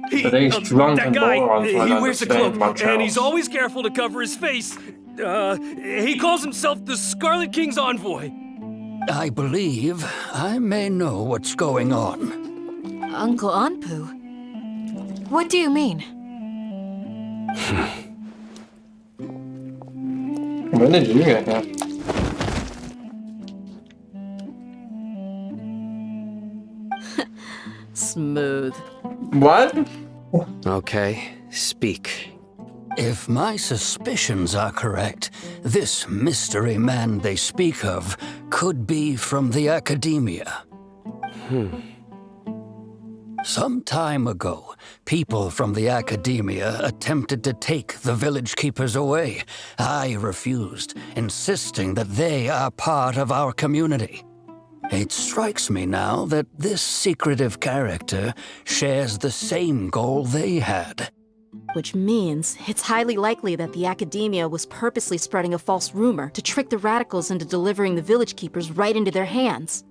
But these drunken That guy, morons he won't wears a understand cloak, much and else. he's always careful to cover his face. He calls himself the Scarlet King's envoy. I believe I may know what's going on. Uncle Anpu? What do you mean? When did you get here? Smooth. What? Okay, speak. If my suspicions are correct, this mystery man they speak of could be from the Academia. Some time ago, people from the Academia attempted to take the village keepers away. I refused, insisting that they are part of our community. It strikes me now that this secretive character shares the same goal they had. Which means it's highly likely that the Academia was purposely spreading a false rumor to trick the radicals into delivering the village keepers right into their hands.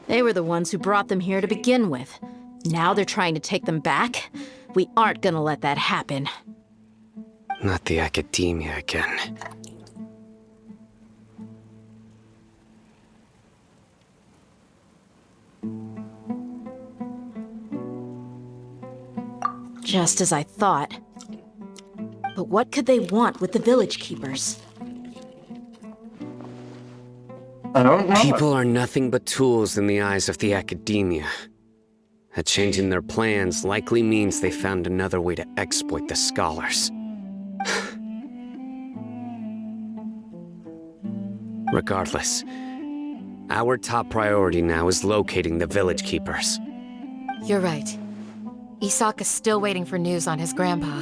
They were the ones who brought them here to begin with. Now they're trying to take them back? We aren't gonna let that happen. Not the Academia again. Just as I thought. But what could they want with the village keepers? I don't know. People are nothing but tools in the eyes of the Academia. A change in their plans likely means they found another way to exploit the scholars. Regardless, our top priority now is locating the village keepers. You're right. Isak is still waiting for news on his grandpa.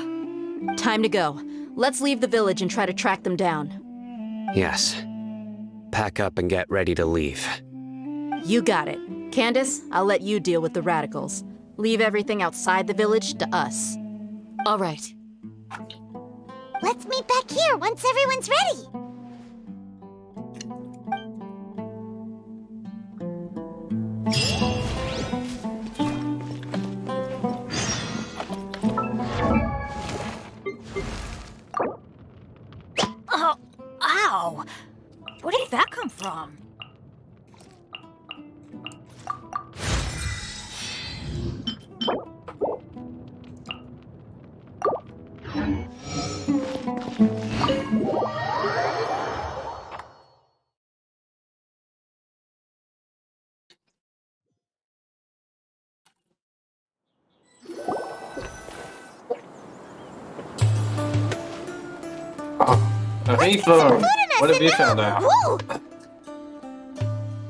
Time to go. Let's leave the village and try to track them down. Yes. Pack up and get ready to leave. You got it. Candace, I'll let you deal with the radicals. Leave everything outside the village to us. All right. Let's meet back here once everyone's ready. Oh, ow! Where did that come from? Ethan, what have you found out? Whoa!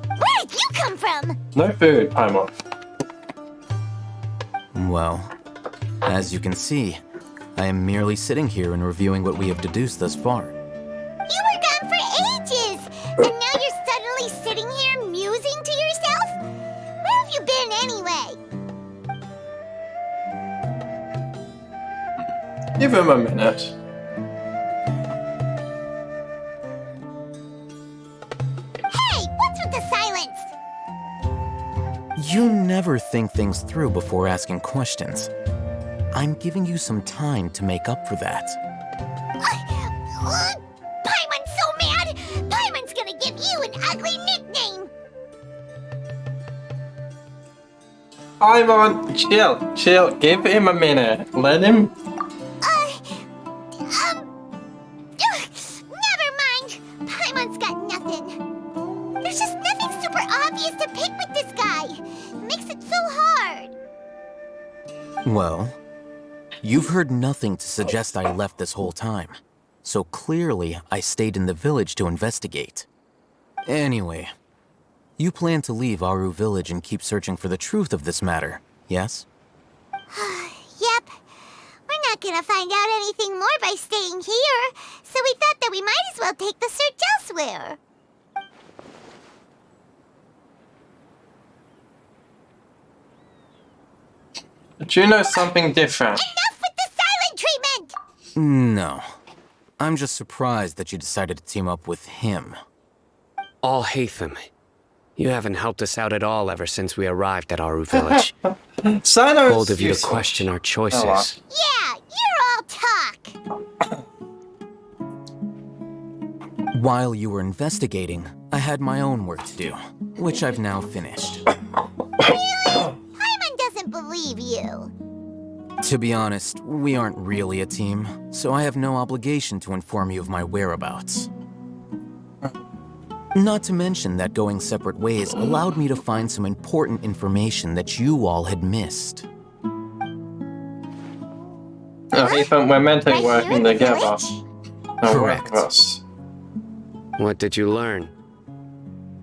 Where did you come from? No food, Paimon. Well, as you can see, I am merely sitting here and reviewing what we have deduced thus far. You were gone for ages! And now you're suddenly sitting here musing to yourself? Where have you been anyway? Give him a minute. Hey, what's with the silence? You never think things through before asking questions. I'm giving you some time to make up for that. Paimon's so mad! Paimon's gonna give you an ugly nickname! Paimon, chill. Give him a minute. Let him. Never mind! Paimon's got nothing. There's just nothing super obvious to pick with this guy. It makes it so hard. Well, you've heard nothing to suggest I left this whole time. So clearly, I stayed in the village to investigate. Anyway, you plan to leave Aru village and keep searching for the truth of this matter, yes? Yep. We're not gonna find out anything more by staying here, so we thought that we might as well take the search elsewhere. But you know something different. Enough with the silent treatment! No. I'm just surprised that you decided to team up with him. All Hatham. You haven't helped us out at all ever since we arrived at Aru village. Bold of you to question our choices. Yeah, you're all talk! While you were investigating, I had my own work to do, which I've now finished. Paimon doesn't believe you. To be honest, we aren't really a team, so I have no obligation to inform you of my whereabouts. Not to mention that going separate ways allowed me to find some important information that you all had missed. Ethan, we're meant to be working together. Correct. What did you learn?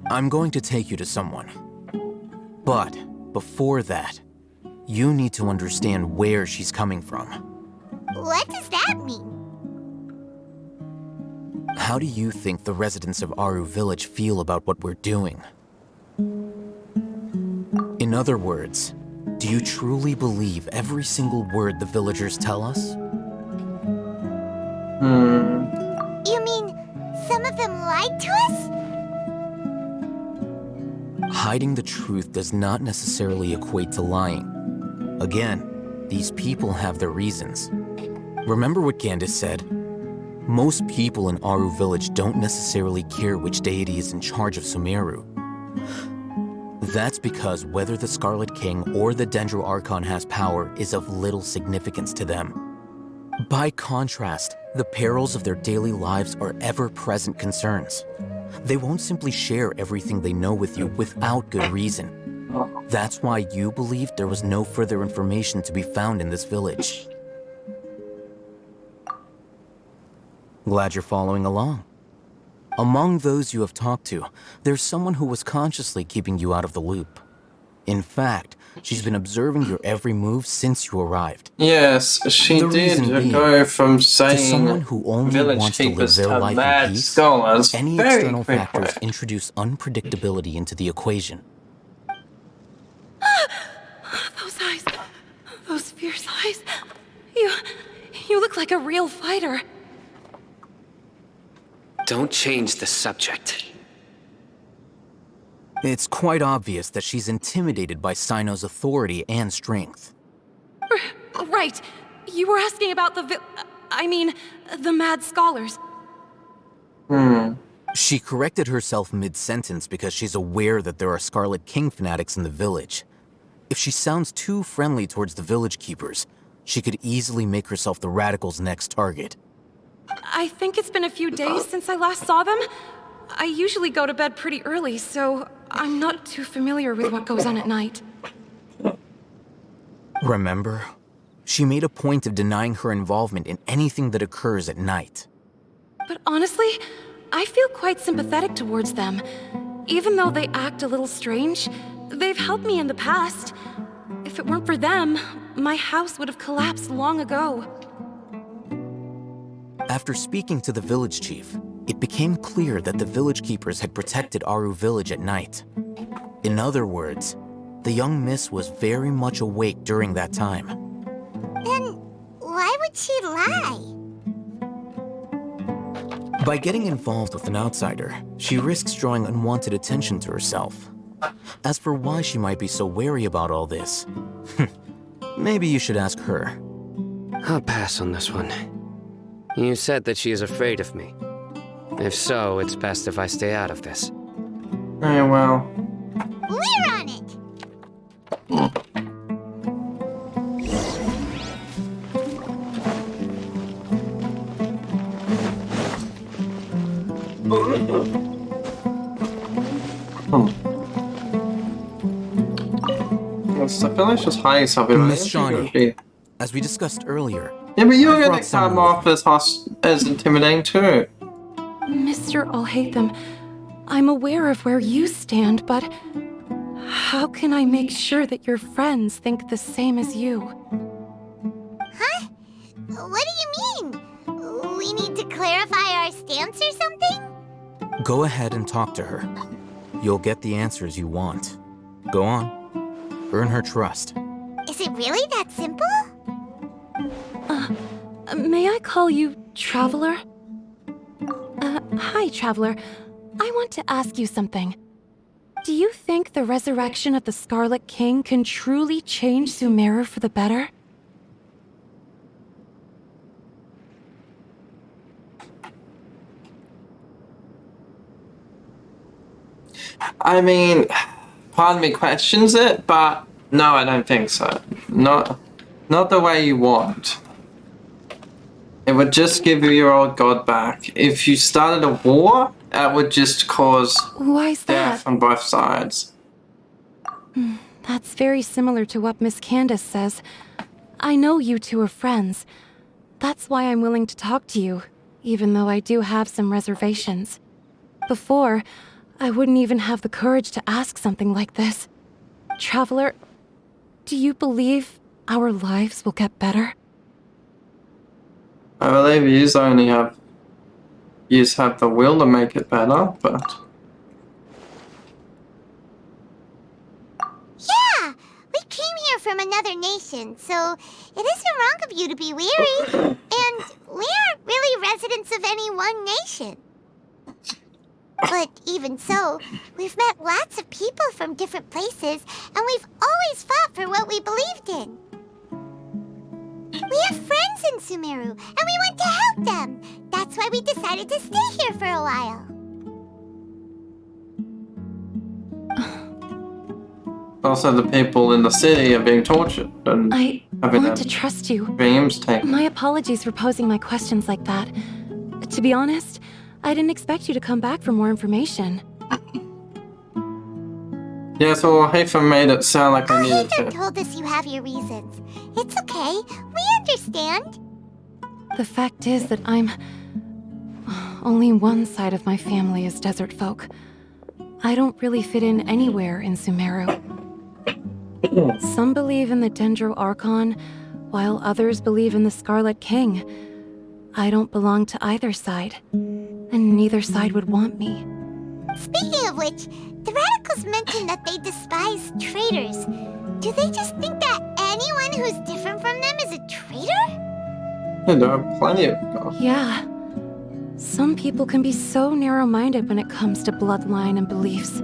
I'm going to take you to someone. But before that, you need to understand where she's coming from. What does that mean? How do you think the residents of Aru village feel about what we're doing? In other words, do you truly believe every single word the villagers tell us? You mean some of them lied to us? Hiding the truth does not necessarily equate to lying. Again, these people have their reasons. Remember what Candace said? Most people in Aru village don't necessarily care which deity is in charge of Sumeru. That's because whether the Scarlet King or the Dendro Archon has power is of little significance to them. By contrast, the perils of their daily lives are ever-present concerns. They won't simply share everything they know with you without good reason. That's why you believed there was no further information to be found in this village. Glad you're following along. Among those you have talked to, there's someone who was consciously keeping you out of the loop. In fact, she's been observing your every move since you arrived. Yes, she The did reason being, go from to saying someone who only village wants to live keepers their to life mad in peace, scholars any very external quickly. factors introduce unpredictability into the equation. Those eyes. Those fierce eyes. You look like a real fighter. Don't change the subject. It's quite obvious that she's intimidated by Sino's authority and strength. Right. You were asking about the mad scholars. She corrected herself mid-sentence because she's aware that there are Scarlet King fanatics in the village. If she sounds too friendly towards the village keepers, she could easily make herself the Radicals' next target. I think it's been a few days since I last saw them. I usually go to bed pretty early, so I'm not too familiar with what goes on at night. Remember? She made a point of denying her involvement in anything that occurs at night. But honestly, I feel quite sympathetic towards them. Even though they act a little strange, they've helped me in the past. If it weren't for them, my house would have collapsed long ago. After speaking to the village chief, it became clear that the village keepers had protected Aru village at night. In other words, the young miss was very much awake during that time. Then why would she lie? By getting involved with an outsider, she risks drawing unwanted attention to herself. As for why she might be so wary about all this, maybe you should ask her. I'll pass on this one. You said that she is afraid of me. If so, it's best if I stay out of this. Very well. We're on it! I feel like she's hiding something. Miss Shawnee, as we discussed earlier. Yeah, but you're gonna brought someone come off as intimidating too. Mr. Alhaitham, I'm aware of where you stand, but how can I make sure that your friends think the same as you? Huh? What do you mean? We need to clarify our stance or something? Go ahead and talk to her. You'll get the answers you want. Go on. Earn her trust. Is it really that simple? May I call you Traveler? Hi, Traveler. I want to ask you something. Do you think the resurrection of the Scarlet King can truly change Sumeru for the better? I mean, part of me questions it, but no, I don't think so. Not the way you want. It would just give you your old god back. If you started a war, that would just cause Why's death that? on both sides. That's very similar to what Miss Candace says. I know you two are friends. That's why I'm willing to talk to you, even though I do have some reservations. Before, I wouldn't even have the courage to ask something like this. Traveler, do you believe our lives will get better? I believe you have the will to make it better, but Yeah! We came here from another nation, so it isn't wrong of you to be weary. And we aren't really residents of any one nation. But even so, we've met lots of people from different places, and we've always fought for what we believed in. We have friends in Sumeru, and we want to help them. That's why we decided to stay here for a while. also the people in the city are being tortured and I having want their to trust you. dreams taken. My apologies for posing my questions like that. To be honest, I didn't expect you to come back for more information. Yeah, so Hafen made it sound like I needed Hafen to. told us you have your reasons. It's okay. We understand. The fact is that I'm only one side of my family is desert folk. I don't really fit in anywhere in Sumeru. Some believe in the Dendro Archon, while others believe in the Scarlet King. I don't belong to either side, and neither side would want me. Speaking of which, the radicals mentioned that they despise traitors. Do they just think that anyone who's different from them is a traitor? There are plenty of them. Yeah. Some people can be so narrow-minded when it comes to bloodline and beliefs.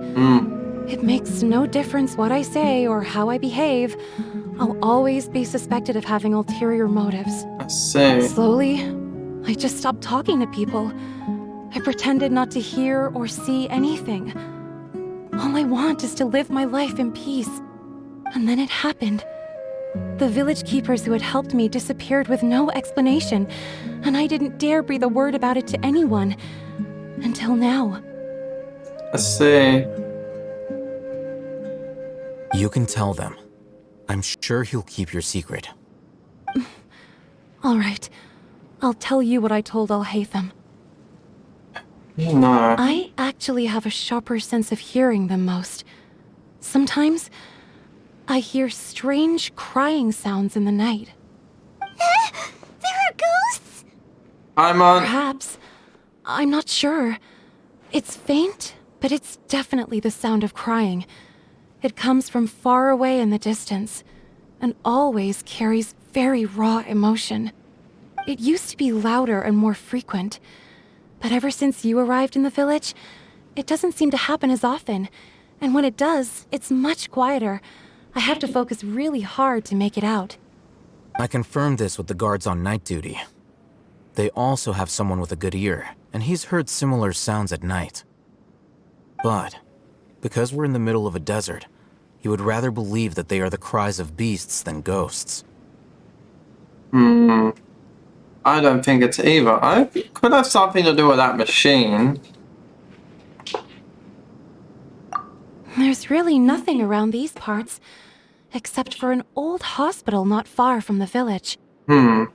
It makes no difference what I say or how I behave. I'll always be suspected of having ulterior motives. I see. Slowly, I just stopped talking to people. I pretended not to hear or see anything. All I want is to live my life in peace. And then it happened. The village keepers who had helped me disappeared with no explanation, and I didn't dare breathe a word about it to anyone. Until now. I see. You can tell them. I'm sure he'll keep your secret. All right. I'll tell you what I told Alhaitham. No. I actually have a sharper sense of hearing than most. Sometimes, I hear strange crying sounds in the night. There are ghosts? Perhaps. I'm not sure. It's faint, but it's definitely the sound of crying. It comes from far away in the distance, and always carries very raw emotion. It used to be louder and more frequent, but ever since you arrived in the village, it doesn't seem to happen as often, and when it does, it's much quieter. I have to focus really hard to make it out. I confirmed this with the guards on night duty. They also have someone with a good ear, and he's heard similar sounds at night. But, because we're in the middle of a desert, he would rather believe that they are the cries of beasts than ghosts. I don't think it's either. It could have something to do with that machine. There's really nothing around these parts, except for an old hospital not far from the village. I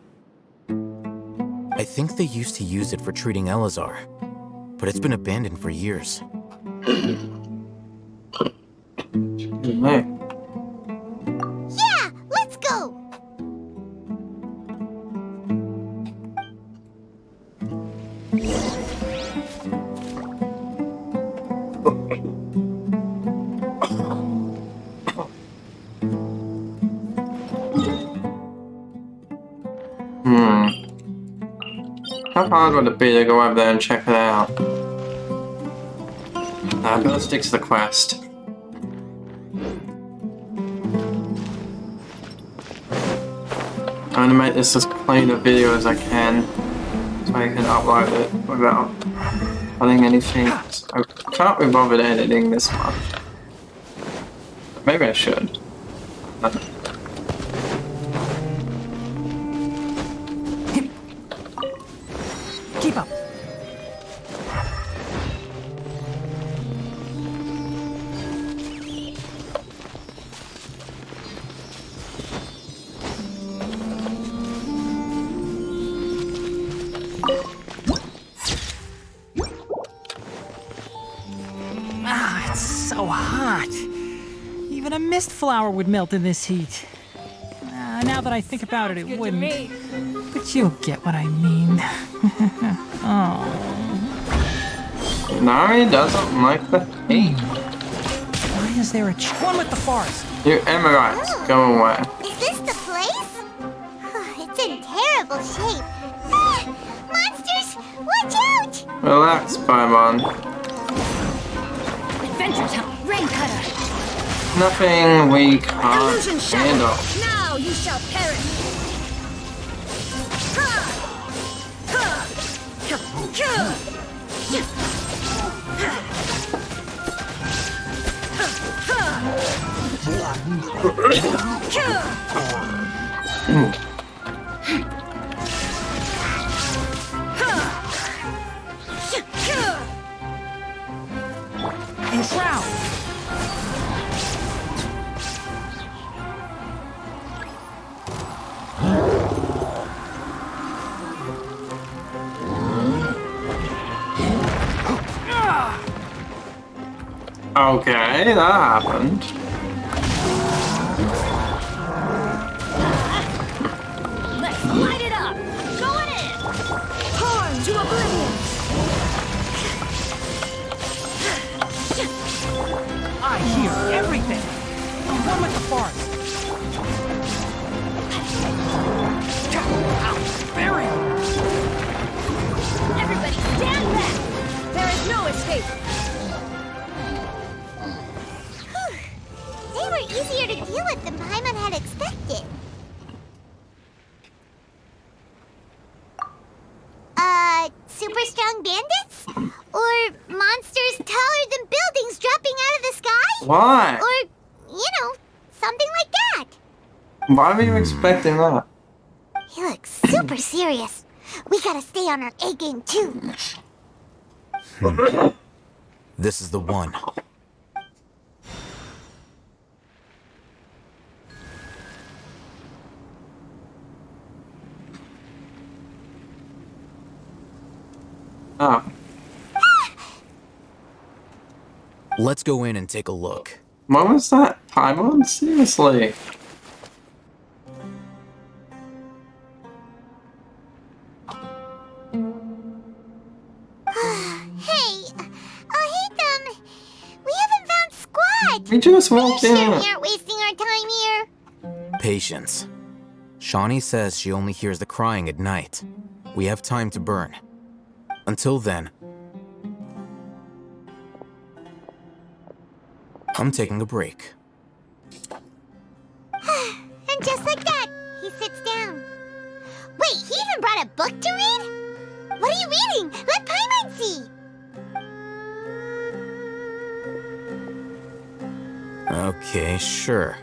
think they used to use it for treating Elazar, but it's been abandoned for years. Yeah, let's go! How hard would it be to go over there and check it out? I'm gonna stick to the quest. I'm gonna make this as clean a video as I can, so I can upload it without adding anything. I can't be bothered editing this much. Maybe I should. I don't know. Keep up. Ah, it's so hot. Even a mist flower would melt in this heat. Now that I think about it, it wouldn't. But you'll get what I mean. Oh. Nari doesn't like the heat. Why is there a one with the forest? You Emirites, go away. Is this the place? It's in terrible shape. Ah, monsters! Watch out! Relax, Paimon. Adventure time, rain cutter. Nothing we can't Illusion handle. shadow. Now you shall perish. Enshroud. Okay, that happened. Let's light it up! Going in! Torn to oblivion! I hear everything! One with the forest! Ow! Bury him! Everybody stand back! There is no escape! They were easier to deal with than Paimon had expected. Super strong bandits? Or monsters taller than buildings dropping out of the sky? Why? Or, something like that. Why were you expecting that? He looks super serious. We gotta stay on our A game too. This is the one. Oh. Let's go in and take a look. What was that? Paimon? Seriously? Hey, we haven't found Squad. We just walked Are you sure in. we aren't wasting our time here? Patience. Shawnee says she only hears the crying at night. We have time to burn. Until then, I'm taking a break. And just like that, he sits down. Wait, he even brought a book to read? What are you reading? Let Paimon see. Okay, sure.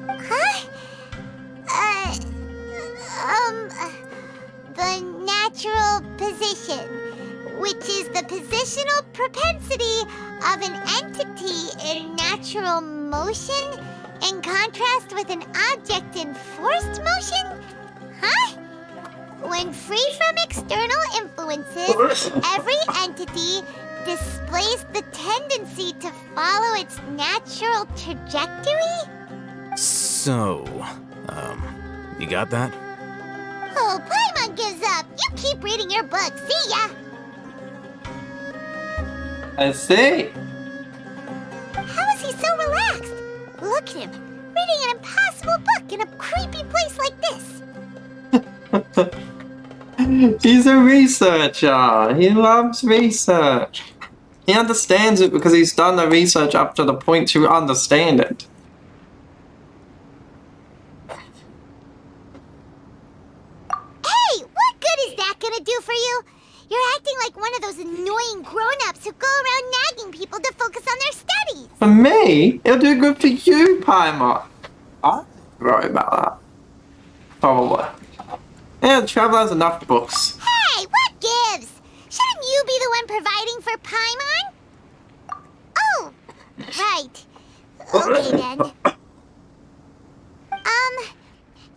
Huh? The natural position, which is the positional propensity of an entity in natural motion in contrast with an object in forced motion? Huh? When free from external influences, every entity displays the tendency to follow its natural trajectory? So, you got that? Oh, Paimon gives up. You keep reading your book. See ya. I see. How is he so relaxed? Look at him, reading an impossible book in a creepy place like this. He's a researcher. He loves research. He understands it because he's done the research up to the point to understand it. Hey, what good is that gonna do for you? You're acting like one of those annoying grown-ups who go around nagging people to focus on their studies. For me, it'll do good for you, Paimon. I worry about that. Probably. Yeah, the Traveler has enough books. Hey, what gives? Shouldn't you be the one providing for Paimon? Oh, right. Okay then.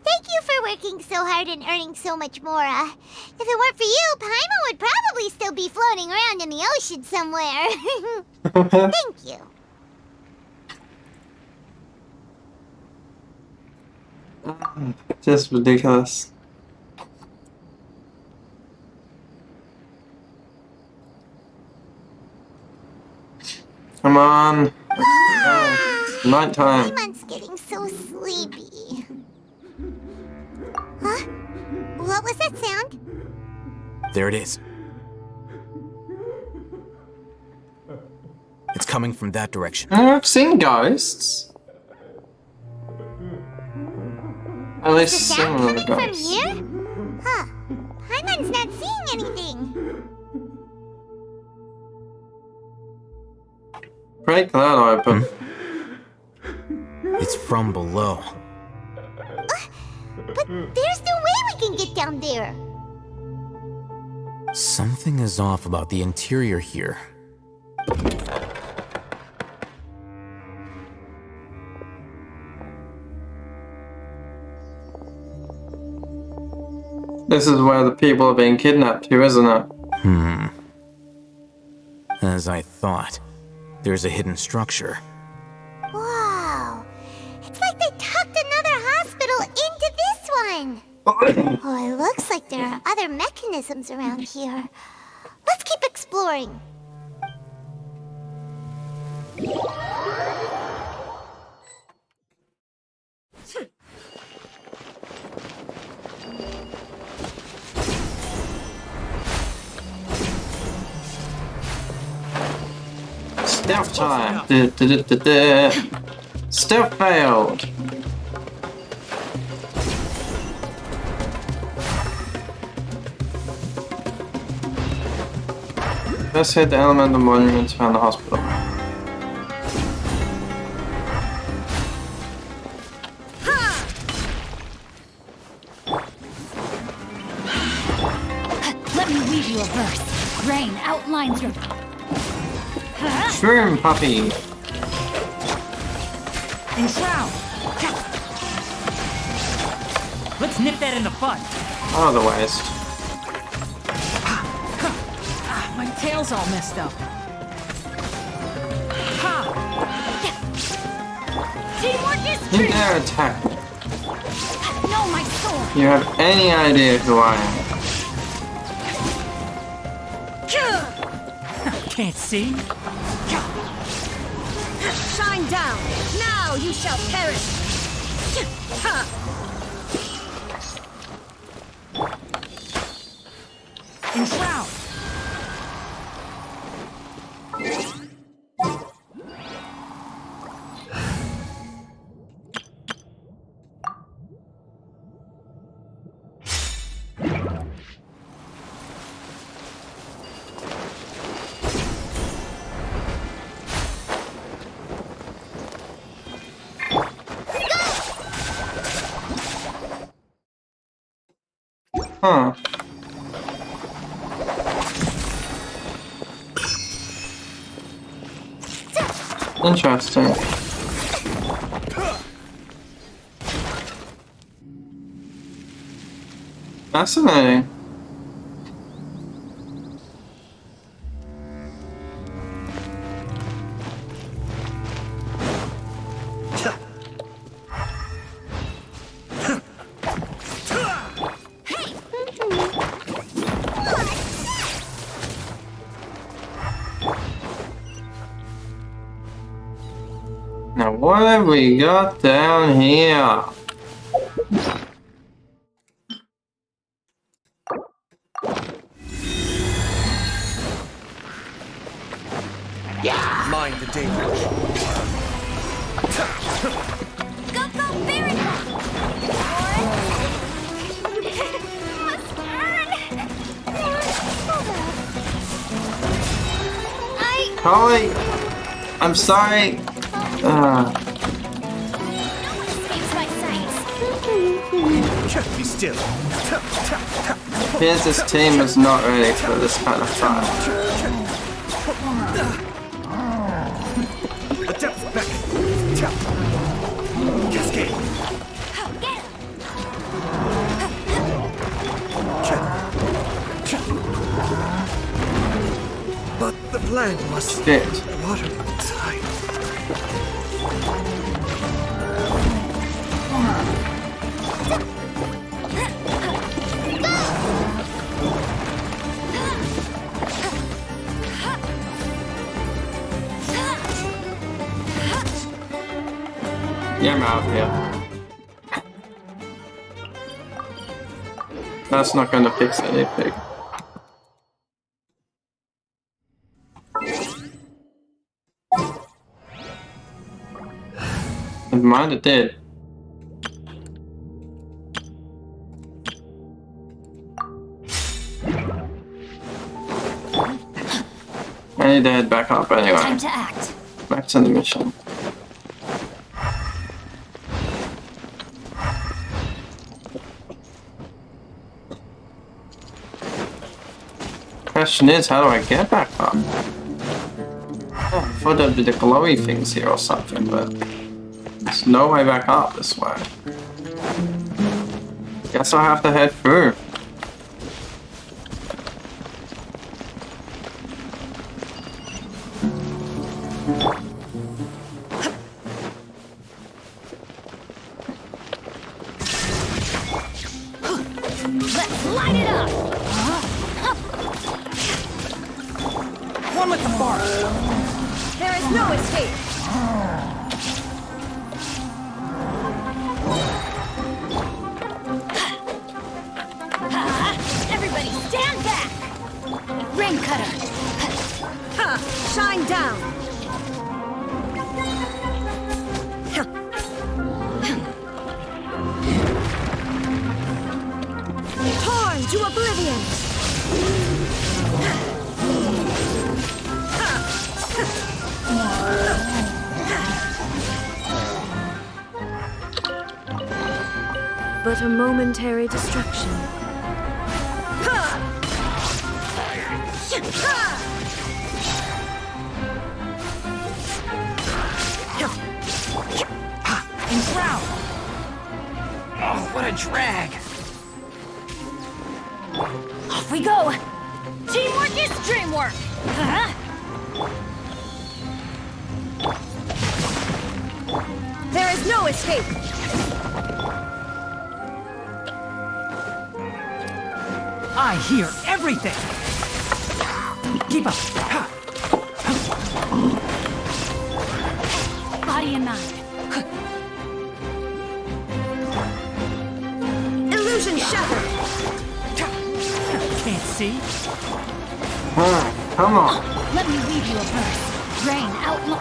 Thank you for working so hard and earning so much more. If it weren't for you, Paimon would probably still be floating around in the ocean somewhere. Thank you. Just ridiculous. Come on. It's nighttime. Paimon's getting so sleepy. Huh? What was that sound? There it is. It's coming from that direction. I've seen ghosts. At least Is the sound similar coming from ghosts. here? Huh. Paimon's not seeing anything. Break that open. It's from below. But there's no way we can get down there. Something is off about the interior here. This is where the people are being kidnapped to, isn't it? As I thought, there's a hidden structure. Whoa. It's like they tucked another hospital into this one. Oh, it looks like there are other mechanisms around here. Let's keep exploring. Stealth time. Stealth failed. Let's hit the elemental monuments around the hospital. Let me read you a verse. Rain outlines your... Shroom puppy. Enshroud! Let's nip that in the bud. Oh, the waste. My tail's all messed up. Teamwork is You true! dare attack me. No, my sword! You have any idea who I am? Can't see? Shine down! Now you shall perish! Enshroud! Huh. Interesting. Fascinating. Now what have we got down here? Mind the danger. Go, go, Baron! Must burn! Holly, I'm sorry. Be still. Appears this team is not ready for this kind of fight. The depth back. Cascade. But the plan must Shit. watertight. Yeah, I'm out here. That's not gonna fix anything. Never mind, it did. I need to head back up anyway. Time to act. Back to the mission. Question is, how do I get back up? Oh, I thought there'd be the glowy things here or something, but there's no way back up this way. Guess I'll have to head through. Let's light it up! One with the bar. There is no escape! Everybody stand back! Rain cutter! Ha! Shine down! Torn to oblivion! But a momentary distraction. Enshroud! Oh, what a drag! Off we go! Teamwork is dreamwork! There is no escape! I hear everything! Keep up! Body and mind. Illusion shattered! Can't see? Come on. Let me weave you a verse. Rain outlaw.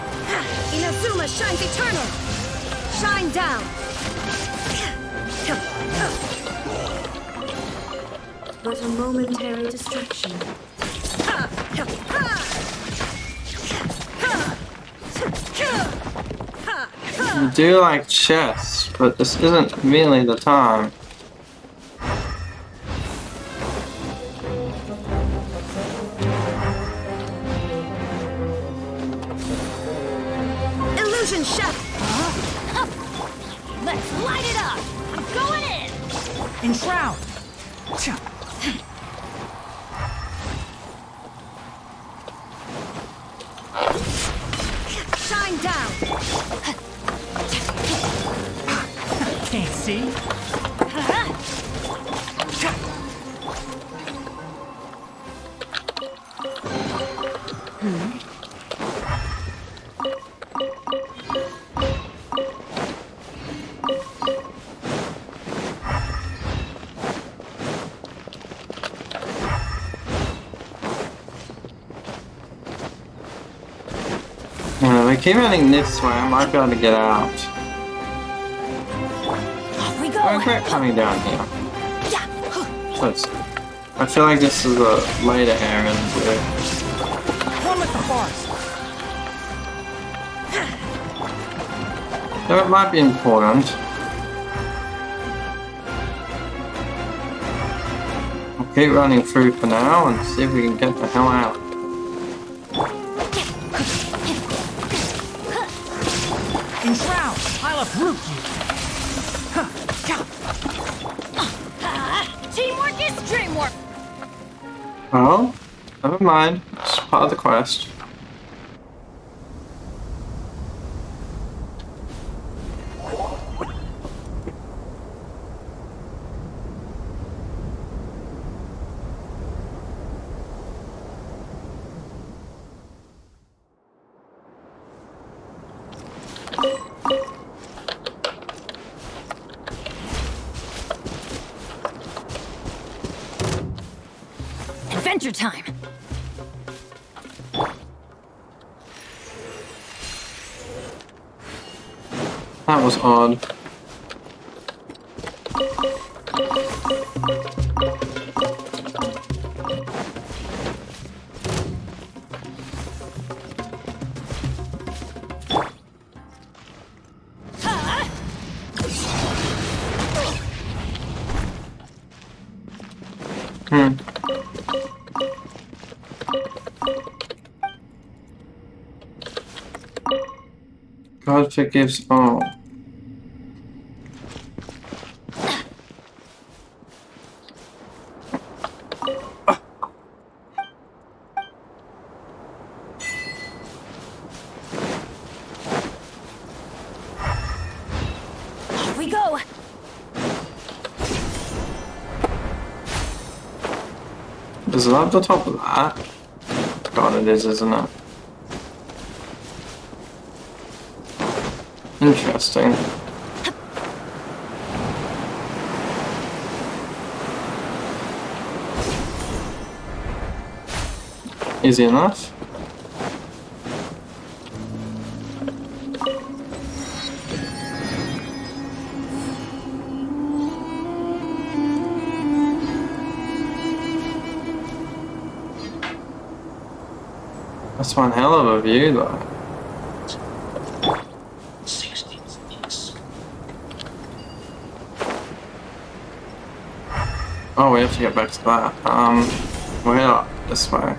Inazuma shines eternal! Shine down! But a momentary distraction. You do like chess, but this isn't really the time. Illusion shattered! Let's light it up! I'm going in! Enshroud! Shine down! Can't see? We keep running this way, I might be able to get out. Off we go! I regret coming down here. But I feel like this is a later area than today. One with the bars. So it might be important. I'll keep running through for now and see if we can get the hell out. Enshroud! I'll uproot you! Teamwork is dreamwork! Oh, never mind. It's part of the quest. Adventure time! That was odd. God forgives all. we go. Is that the top of that? God, it is, isn't it? Interesting. Easy enough. That's one hell of a view, though. Oh, we have to get back to that. We'll head up this way.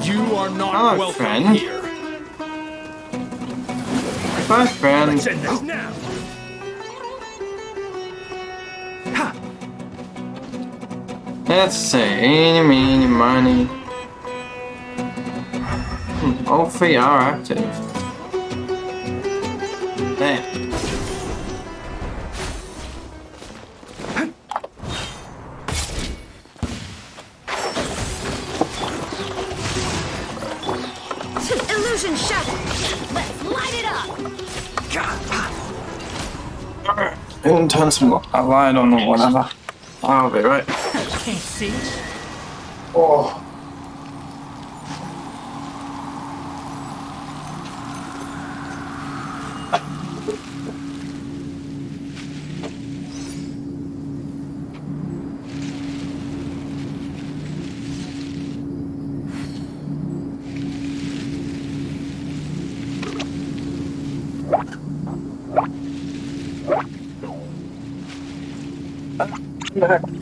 You are not Hello, welcome friend. here. Bye, friend. Let's end this now. Let's see. Eeny, meeny, miny. All three are active. Damn. Illusion shattered. Let's light it up. Intense a light on or whatever. I'll be right. Can't see. Oh.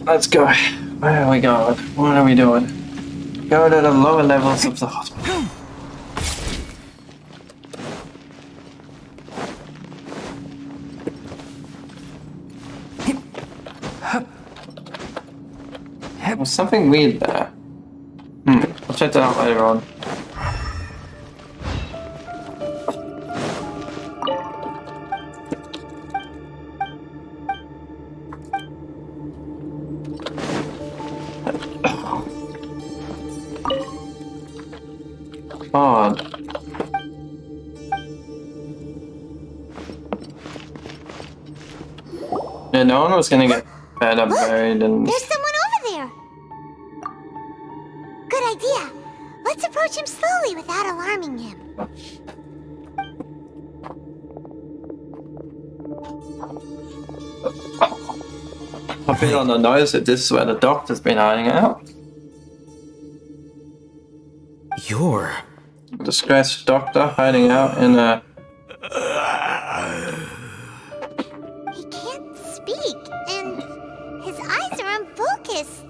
Let's go. Where are we going? What are we doing? Go to the lower levels of the hospital. There's something weird there. I'll check that out later on. Odd. Yeah, no one was gonna get better buried and... There's someone over there. Good idea. Let's approach him slowly without alarming him. I've been on the nose that this is where the doctor's been hiding out. You're... Disgraced doctor hiding out in a... He can't speak, and his eyes are unfocused.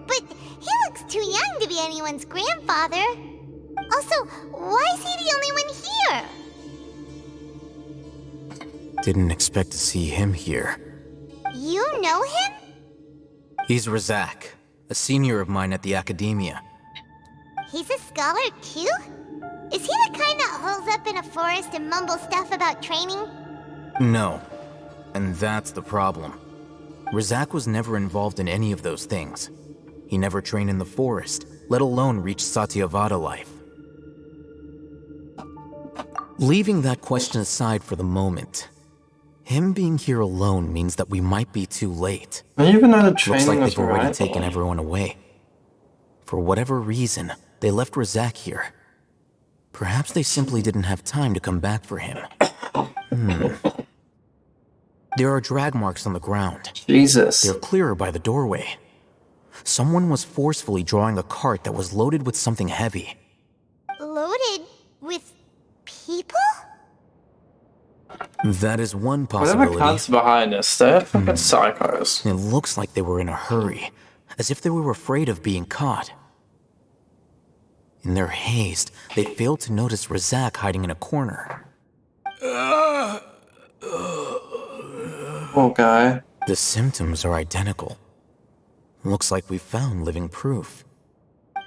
But he looks too young to be anyone's grandfather. Also, why is he the only one here? Didn't expect to see him here. You know him? He's Razak, a senior of mine at the Academia. He's a scholar too? Is he the kind that holes up in a forest and mumbles stuff about training? No. And that's the problem. Razak was never involved in any of those things. He never trained in the forest, let alone reach Satyavada life. Leaving that question aside for the moment, him being here alone means that we might be too late. Even though the training Looks like was they've already right. taken everyone away. For whatever reason, they left Razak here. Perhaps they simply didn't have time to come back for him. There are drag marks on the ground. Jesus. They're clearer by the doorway. Someone was forcefully drawing a cart that was loaded with something heavy. Loaded with people? That is one Whatever possibility. cart's behind us, they're fucking psychos. It looks like they were in a hurry, as if they were afraid of being caught. In their haste, they failed to notice Razak hiding in a corner. Poor guy. The symptoms are identical. Looks like we found living proof.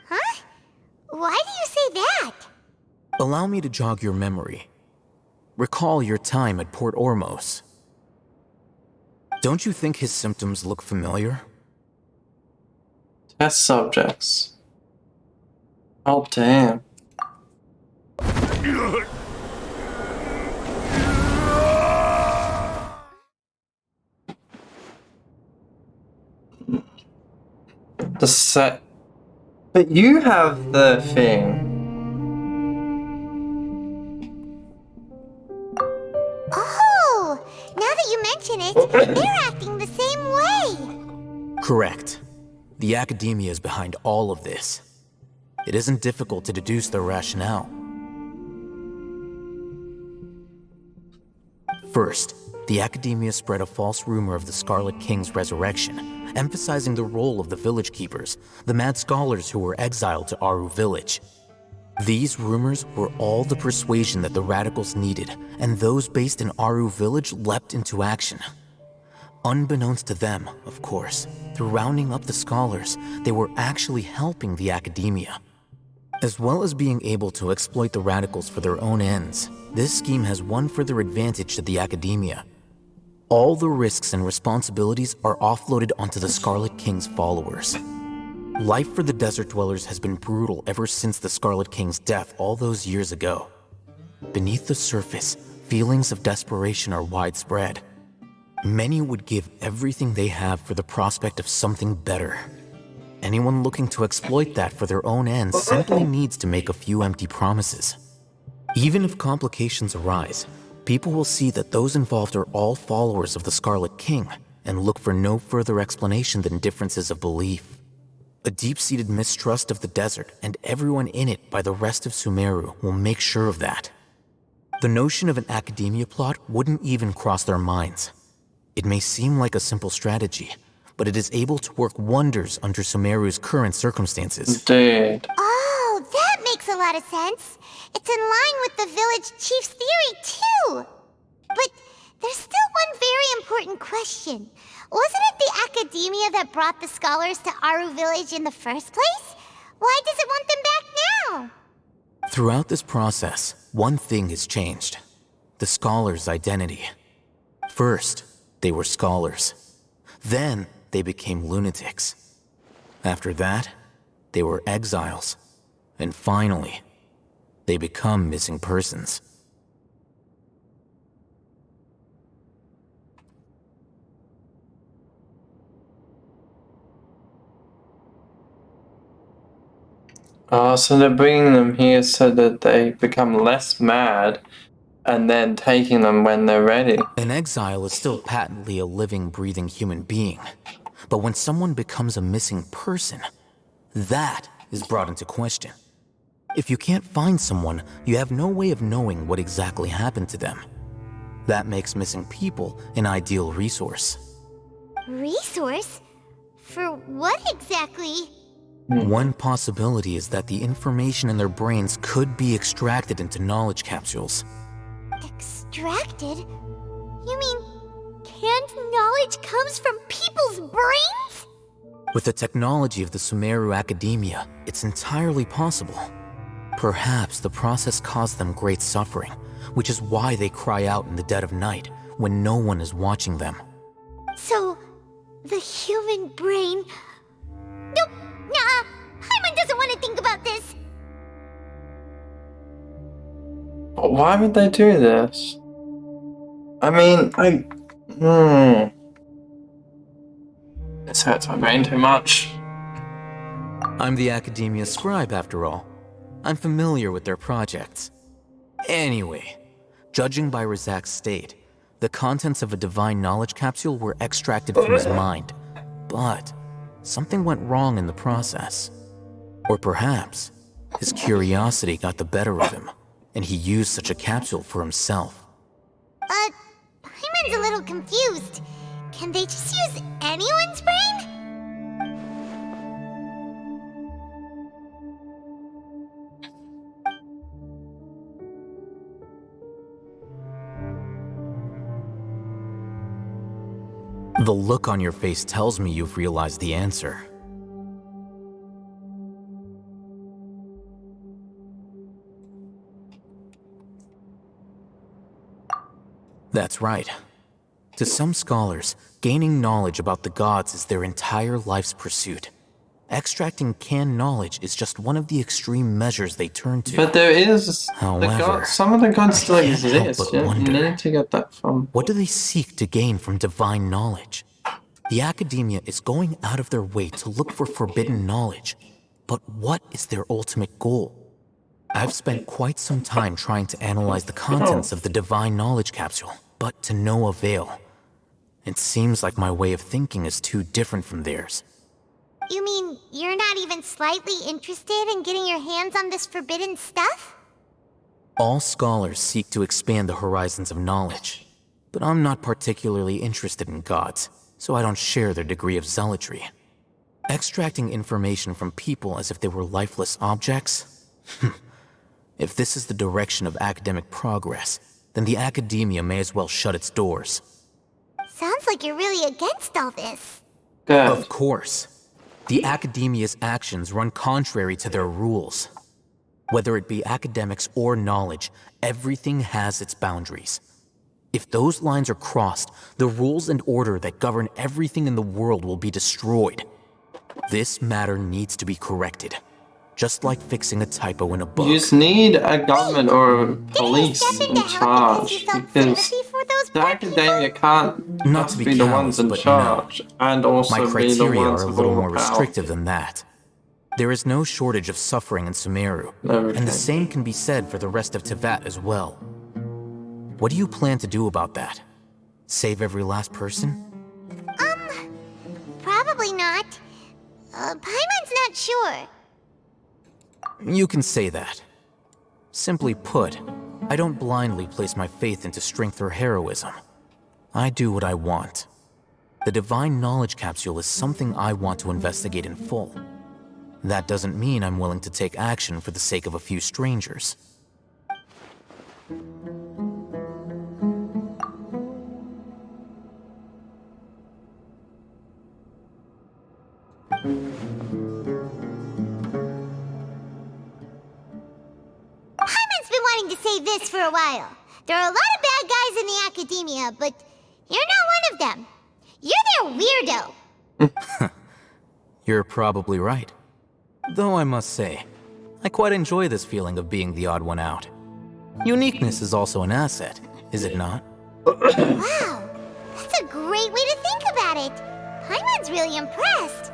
Huh? Why do you say that? Allow me to jog your memory. Recall your time at Port Ormos. Don't you think his symptoms look familiar? Test subjects. Oh, damn. The set. But you have the thing. Oh! Now that you mention it, they're acting the same way! Correct. The Academia is behind all of this. It isn't difficult to deduce their rationale. First, the Academia spread a false rumor of the Scarlet King's resurrection, emphasizing the role of the village keepers, the mad scholars who were exiled to Aru village. These rumors were all the persuasion that the radicals needed, and those based in Aru village leapt into action. Unbeknownst to them, of course, through rounding up the scholars, they were actually helping the Academia. As well as being able to exploit the radicals for their own ends, this scheme has one further advantage to the Academia. All the risks and responsibilities are offloaded onto the Scarlet King's followers. Life for the desert dwellers has been brutal ever since the Scarlet King's death all those years ago. Beneath the surface, feelings of desperation are widespread. Many would give everything they have for the prospect of something better. Anyone looking to exploit that for their own ends simply needs to make a few empty promises. Even if complications arise, people will see that those involved are all followers of the Scarlet King and look for no further explanation than differences of belief. A deep-seated mistrust of the desert and everyone in it by the rest of Sumeru will make sure of that. The notion of an Academia plot wouldn't even cross their minds. It may seem like a simple strategy, but it is able to work wonders under Sumeru's current circumstances. Dude. Oh, that makes a lot of sense. It's in line with the village chief's theory, too. But there's still one very important question. Wasn't it the Academia that brought the scholars to Aru village in the first place? Why does it want them back now? Throughout this process, one thing has changed. The scholars' identity. First, they were scholars. Then, they became lunatics. After that, they were exiles. And finally, they become missing persons. So they're bringing them here so that they become less mad and then taking them when they're ready. An exile is still patently a living, breathing human being. But when someone becomes a missing person, that is brought into question. If you can't find someone, you have no way of knowing what exactly happened to them. That makes missing people an ideal resource. Resource? For what exactly? One possibility is that the information in their brains could be extracted into knowledge capsules. Extracted? You mean canned knowledge comes from people's brains? With the technology of the Sumeru Academia, it's entirely possible. Perhaps the process caused them great suffering, which is why they cry out in the dead of night when no one is watching them. So, the human brain... Nope, nah, Paimon doesn't want to think about this. But why would they do this? I mean, This hurts my brain too much. I'm the Academia scribe, after all. I'm familiar with their projects. Anyway, judging by Razak's state, the contents of a divine knowledge capsule were extracted from his mind. But something went wrong in the process. Or perhaps his curiosity got the better of him, and he used such a capsule for himself. Paimon's a little confused. Can they just use anyone's brain? The look on your face tells me you've realized the answer. That's right. To some scholars, gaining knowledge about the gods is their entire life's pursuit. Extracting canned knowledge is just one of the extreme measures they turn to. But there is However, some of the gods still I can't help exist. but You wonder, need to get that from. what do they seek to gain from divine knowledge? The academia is going out of their way to look for forbidden knowledge. But what is their ultimate goal? I've spent quite some time trying to analyze the contents of the divine knowledge capsule, but to no avail. It seems like my way of thinking is too different from theirs. You mean you're not even slightly interested in getting your hands on this forbidden stuff? All scholars seek to expand the horizons of knowledge, but I'm not particularly interested in gods, so I don't share their degree of zealotry. Extracting information from people as if they were lifeless objects? If this is the direction of academic progress, then the academia may as well shut its doors. Sounds like you're really against all this. Of course. The academia's actions run contrary to their rules. Whether it be academics or knowledge, everything has its boundaries. If those lines are crossed, the rules and order that govern everything in the world will be destroyed. This matter needs to be corrected. Just like fixing a typo in a book. You just need a government or a police in charge, because the academia can't Not just to be be the callous, ones in but charge, and also my be the criteria ones are a with little all the more power. restrictive than that. There is no shortage of suffering in Sumeru, and the same can be said for the rest of Teyvat as well. What do you plan to do about that? Save every last person? Probably not. Paimon's not sure. You can say that. Simply put, I don't blindly place my faith into strength or heroism. I do what I want. The divine knowledge capsule is something I want to investigate in full. That doesn't mean I'm willing to take action for the sake of a few strangers. Paimon's been wanting to say this for a while. There are a lot of bad guys in the academia, but you're not one of them. You're their weirdo. You're probably right. Though I must say, I quite enjoy this feeling of being the odd one out. Uniqueness is also an asset, is it not? Wow, that's a great way to think about it. Paimon's really impressed.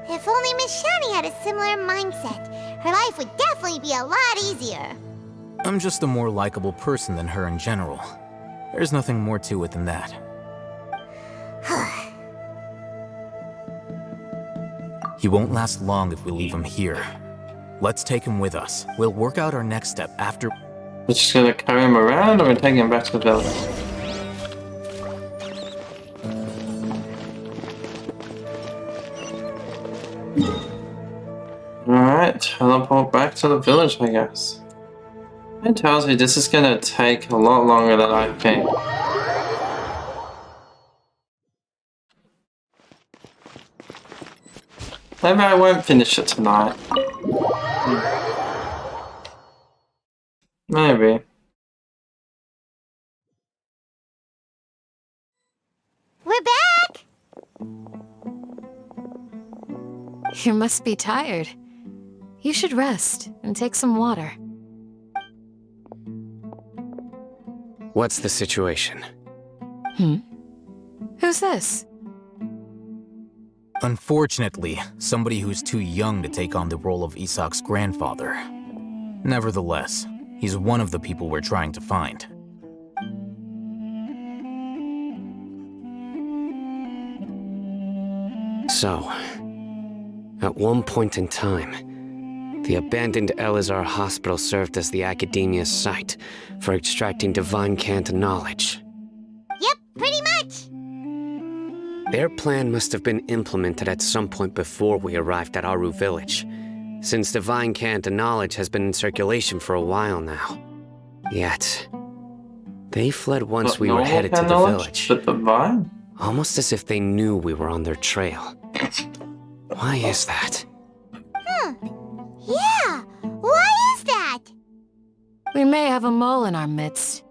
If only Miss Shani had a similar mindset, her life would definitely be a lot easier. I'm just a more likable person than her in general. There's nothing more to it than that. He won't last long if we leave him here. Let's take him with us. We'll work out our next step after... We're just gonna carry him around, or we're taking him back to the village? Alright, teleport back to the village, I guess. It tells me this is gonna take a lot longer than I think. Maybe I won't finish it tonight. Maybe. We're back! You must be tired. You should rest and take some water. What's the situation? Who's this? Unfortunately, somebody who's too young to take on the role of Isak's grandfather. Nevertheless, he's one of the people we're trying to find. So, at one point in time, the abandoned Elazar Hospital served as the Academia's site for extracting divine cant knowledge. Yep, pretty much. Their plan must have been implemented at some point before we arrived at Aru Village, since divine cant knowledge has been in circulation for a while now. Yet, they fled once we were headed to the village. But divine? Almost as if they knew we were on their trail. Why is that? Yeah, why is that? We may have a mole in our midst.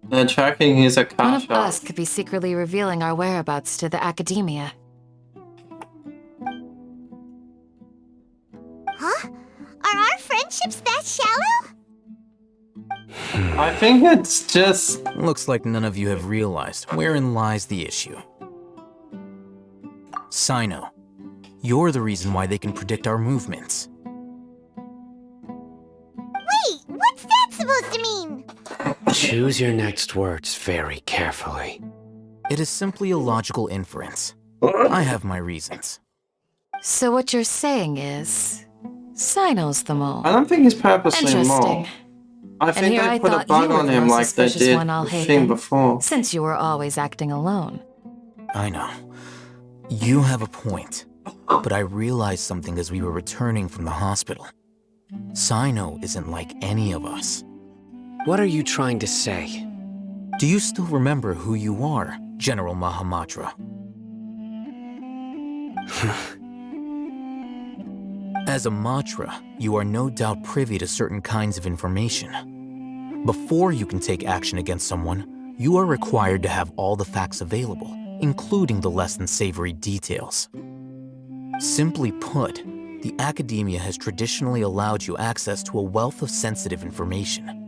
They're tracking his One of Akasha. us could be secretly revealing our whereabouts to the Academia. Huh? Are our friendships that shallow? I think it's just... Looks like none of you have realized wherein lies the issue. Sino, you're the reason why they can predict our movements. Wait, what's that supposed to mean? Choose your next words very carefully. It is simply a logical inference. I have my reasons. So what you're saying is... Sino's the mole. I don't think he's purposely Interesting. more. I And think here they I put a thought bug you were on the him most like they suspicious did one, I'll the hate thing him, before. since you were always acting alone. I know. You have a point. But I realized something as we were returning from the hospital. Sino isn't like any of us. What are you trying to say? Do you still remember who you are, General Mahamatra? As a Matra, you are no doubt privy to certain kinds of information. Before you can take action against someone, you are required to have all the facts available, including the less than savory details. Simply put, the Academia has traditionally allowed you access to a wealth of sensitive information.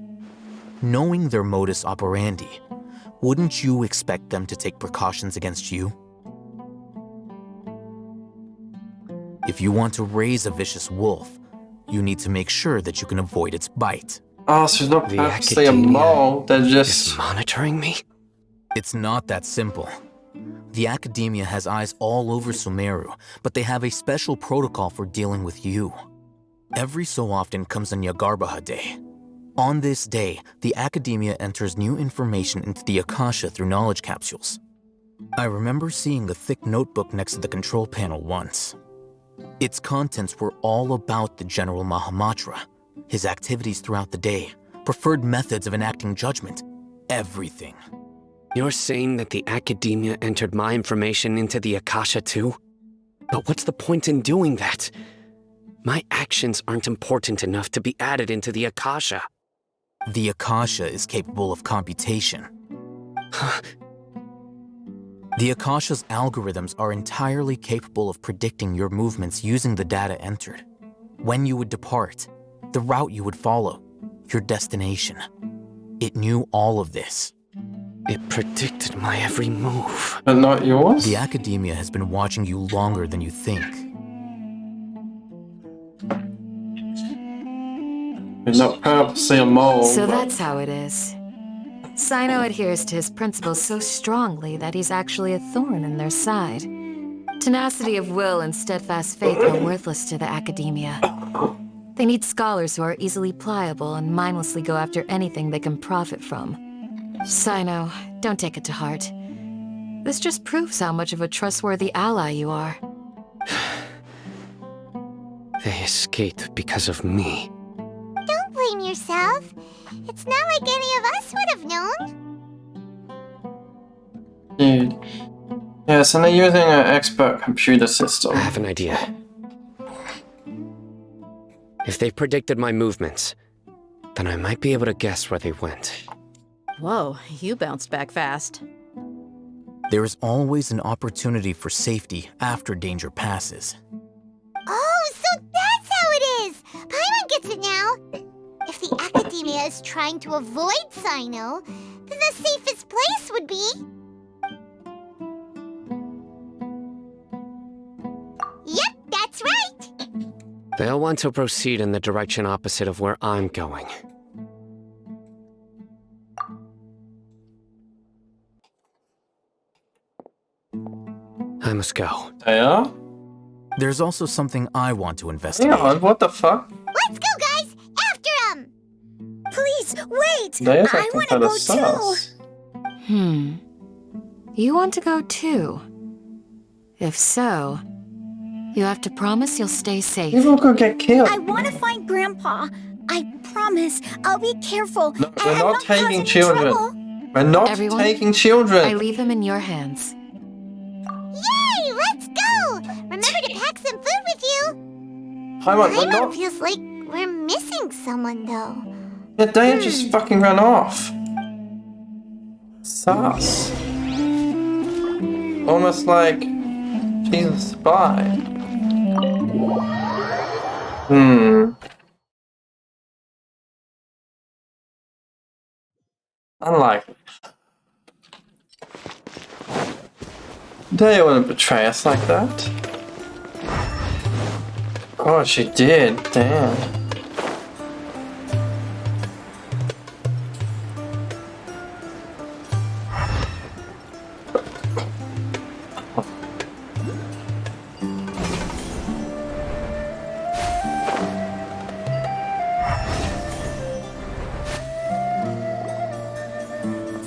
Knowing their modus operandi, wouldn't you expect them to take precautions against you? If you want to raise a vicious wolf, you need to make sure that you can avoid its bite. Oh, so it's not The purposely a Academia mole, they're just... is monitoring me? It's not that simple. The Academia has eyes all over Sumeru, but they have a special protocol for dealing with you. Every so often comes a Nyagarbaha Day. On this day, the Academia enters new information into the Akasha through knowledge capsules. I remember seeing a thick notebook next to the control panel once. Its contents were all about the General Mahamatra, his activities throughout the day, preferred methods of enacting judgment, everything. You're saying that the Academia entered my information into the Akasha too? But what's the point in doing that? My actions aren't important enough to be added into the Akasha. The Akasha is capable of computation. The Akasha's algorithms are entirely capable of predicting your movements using the data entered. When you would depart, the route you would follow, your destination. It knew all of this. It predicted my every move. But not yours? The Academia has been watching you longer than you think. It's not purposely a mole. So but- that's how it is. Sino adheres to his principles so strongly that he's actually a thorn in their side. Tenacity of will and steadfast faith are worthless to the Academia. They need scholars who are easily pliable and mindlessly go after anything they can profit from. Sino, don't take it to heart. This just proves how much of a trustworthy ally you are. They escaped because of me. Don't blame yourself. It's not like any of us would have known. Dude. Yes, and they're using an expert computer system. I have an idea. If they predicted my movements, then I might be able to guess where they went. Whoa, you bounced back fast. There is always an opportunity for safety after danger passes. Oh, so that's how it is! Paimon gets it now! If the Academia is trying to avoid Sino, then the safest place would be... Yep, that's right! They'll want to proceed in the direction opposite of where I'm going. I must go. Yeah? There's also something I want to investigate. Hang on, what the fuck? Let's go, guys! After him! Please, wait! They're I acting want to kinda go sus. too! You want to go too? If so, you have to promise you'll stay safe. You will go get killed. I want to find Grandpa. I promise I'll be careful. No, and we're I'm not not taking causing children. trouble. We're not Everyone, taking children. I leave him in your hands. Yay! Let's go! Remember to pack some food with you. Paimon, we're Paimon not. feels like we're missing someone, though. Yeah, Daya just fucking ran off. Sus. Almost like she's a spy. Unlikely. Daya wouldn't betray us like that. God, she did. Damn.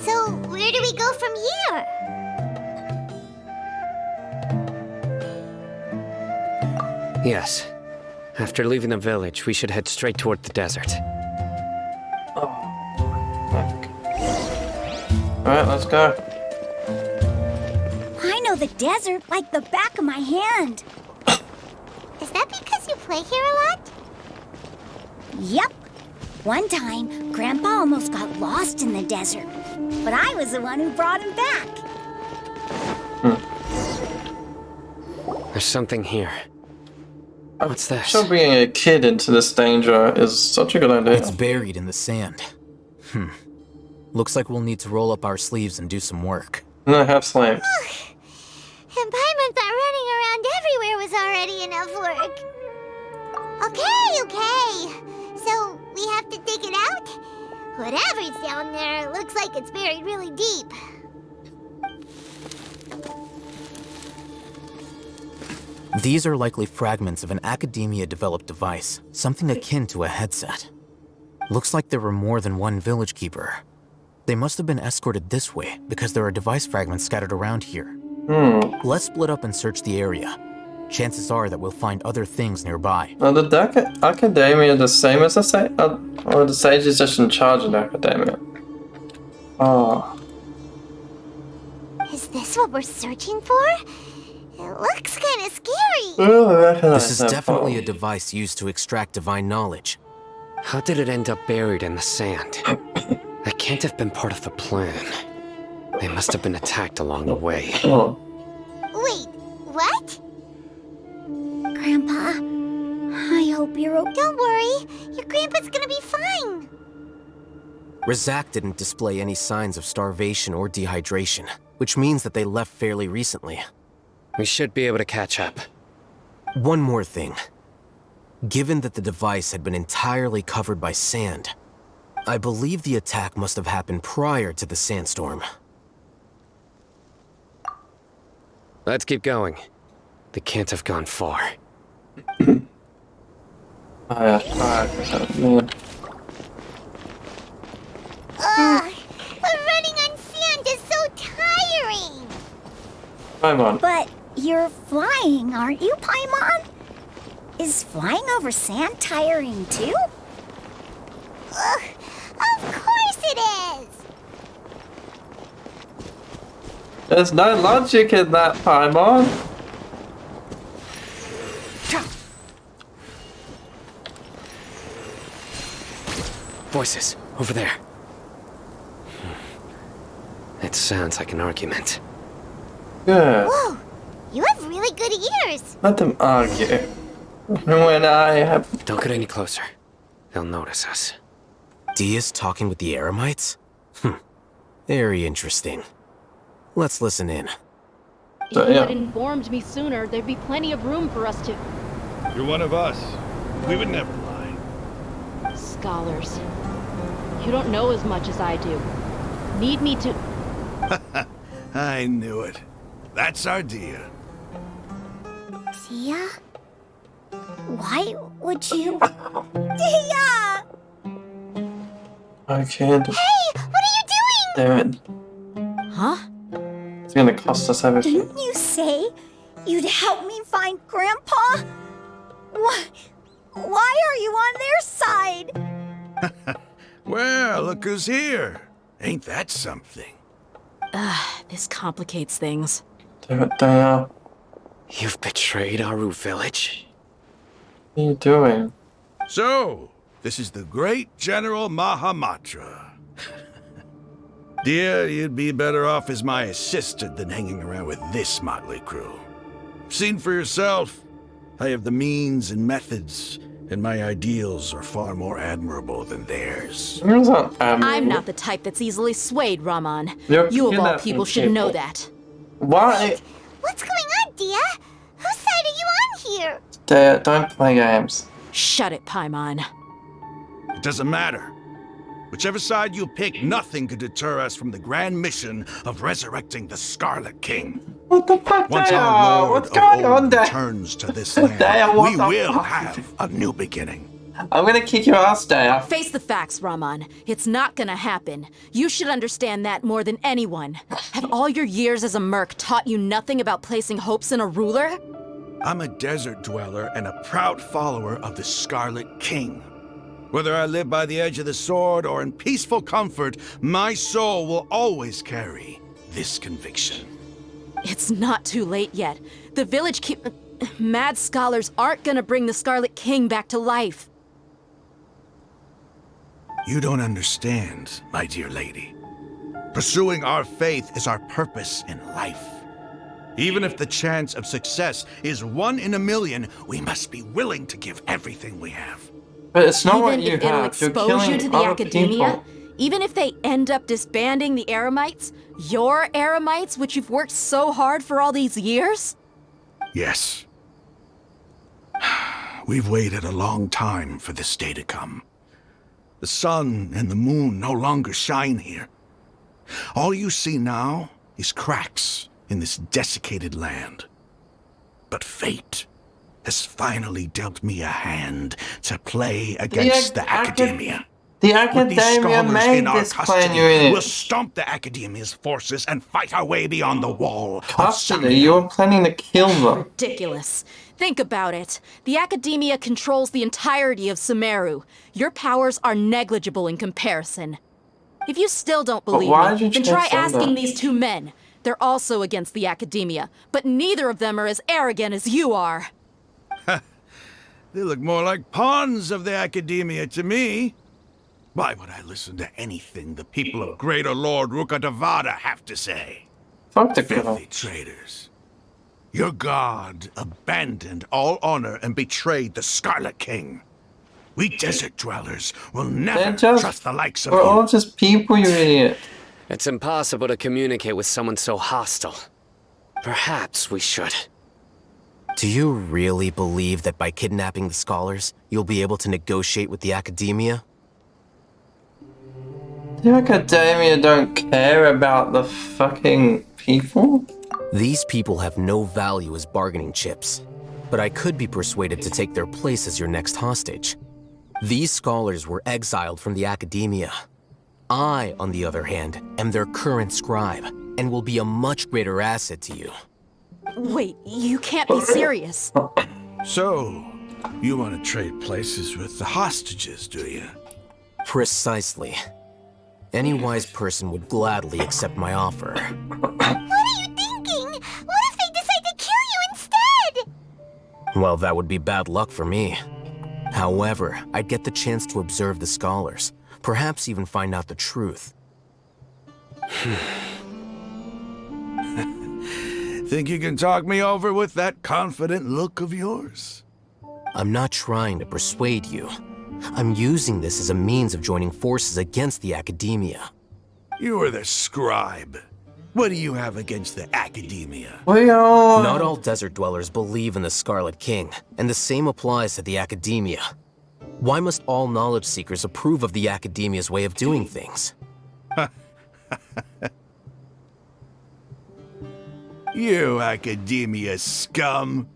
So, where do we go from here? Yes. After leaving the village, we should head straight toward the desert. Alright, let's go. I know the desert like the back of my hand. Is that because you play here a lot? Yep. One time, Grandpa almost got lost in the desert, but I was the one who brought him back. There's something here. What's this? Sure, bringing a kid into this danger is such a good idea. It's buried in the sand. Looks like we'll need to roll up our sleeves and do some work. No, have slaves. And Paimon thought running around everywhere was already enough work. Okay. So, we have to dig it out? Whatever's down there looks like it's buried really deep. These are likely fragments of an Academia-developed device, something akin to a headset. Looks like there were more than one village keeper. They must have been escorted this way because there are device fragments scattered around here. Let's split up and search the area. Chances are that we'll find other things nearby. Are the Academia the same as the Sage? Or the Sage is just in charge of the Academia? Oh. Is this what we're searching for? It looks kind of scary. This is definitely a device used to extract divine knowledge. How did it end up buried in the sand? That can't have been part of the plan. They must have been attacked along the way. Wait, what? Grandpa, I hope you're okay. Don't worry, your grandpa's gonna be fine. Razak didn't display any signs of starvation or dehydration, which means that they left fairly recently. We should be able to catch up. One more thing. Given that the device had been entirely covered by sand, I believe the attack must have happened prior to the sandstorm. Let's keep going. They can't have gone far. Man. But running on sand is so tiring. Paimon. But you're flying, aren't you, Paimon? Is flying over sand tiring too? Ugh, of course it is. There's no logic in that, Paimon. Voices, over there. It sounds like an argument. Good. Whoa, you have really good ears. Let them argue. When I have... Don't get any closer. They'll notice us. Dia's talking with the Eremites? Very interesting. Let's listen in. If you had informed me sooner, there'd be plenty of room for us to... You're one of us. We would never lie. Scholars. You don't know as much as I do. Need me to... I knew it. That's our Dia. Dia? Why would you... Dia! I can't. Hey, what are you doing? Damn it. Huh? It's gonna cost us everything. Didn't you say you'd help me find Grandpa? Why are you on their side? Well, look who's here. Ain't that something? This complicates things. They are. You've betrayed Aru village? What are you doing? So, this is the great General Mahamatra. Dear, you'd be better off as my assistant than hanging around with this motley crew. Seen for yourself. I have the means and methods, and my ideals are far more admirable than theirs. I'm not the type that's easily swayed, Raman. You of all people should know that. Why? What's going on, Dia? Whose side are you on here? Dia, don't play games. Shut it, Paimon. It doesn't matter. Whichever side you pick, nothing could deter us from the grand mission of resurrecting the Scarlet King. What the fuck, Once Dia? our Lord What's of going old on there? returns to this land, Dia, what we the will fuck? have a new beginning. I'm gonna kick your ass, Dia. Face the facts, Raman. It's not gonna happen. You should understand that more than anyone. Have all your years as a merc taught you nothing about placing hopes in a ruler? I'm a desert dweller and a proud follower of the Scarlet King. Whether I live by the edge of the sword or in peaceful comfort, my soul will always carry this conviction. It's not too late yet. The village mad scholars aren't gonna bring the Scarlet King back to life. You don't understand, my dear lady. Pursuing our faith is our purpose in life. Even if the chance of success is 1 in a million, we must be willing to give everything we have. But it's not Even what you if it'll have. You're expose killing you to the other academia, people. even if they end up disbanding the Eremites, your Eremites, which you've worked so hard for all these years? Yes. We've waited a long time for this day to come. The sun and the moon no longer shine here. All you see now is cracks in this desiccated land. But fate has finally dealt me a hand to play against the academia. The With these academia scholars made in our this plan custody, you're in. we'll stomp the academia's forces and fight our way beyond the wall. Custody? You're planning to kill them. Ridiculous. Think about it. The academia controls the entirety of Sumeru. Your powers are negligible in comparison. If you still don't believe why me, did you then try transcend asking that? these two men. They're also against the academia, but neither of them are as arrogant as you are. They look more like pawns of the academia to me. Why would I listen to anything the people of Greater Lord Rukkhadevata have to say? Fuck the Filthy traitors. Your god abandoned all honor and betrayed the Scarlet King. We desert dwellers will never trust the likes of We're you. all just people, you idiot. It's impossible to communicate with someone so hostile. Perhaps we should. Do you really believe that by kidnapping the scholars, you'll be able to negotiate with the academia? The academia don't care about the fucking people? These people have no value as bargaining chips, but I could be persuaded to take their place as your next hostage. These scholars were exiled from the academia. I, on the other hand, am their current scribe, and will be a much greater asset to you. Wait, you can't be serious. So, you want to trade places with the hostages, do you? Precisely. Any wise person would gladly accept my offer. What are you thinking? What if they decide to kill you instead? Well, that would be bad luck for me. However, I'd get the chance to observe the scholars, perhaps even find out the truth. Think you can talk me over with that confident look of yours? I'm not trying to persuade you. I'm using this as a means of joining forces against the academia. You are the scribe. What do you have against the academia? Not all desert dwellers believe in the Scarlet King, and the same applies to the academia. Why must all knowledge seekers approve of the academia's way of doing things? You academia scum.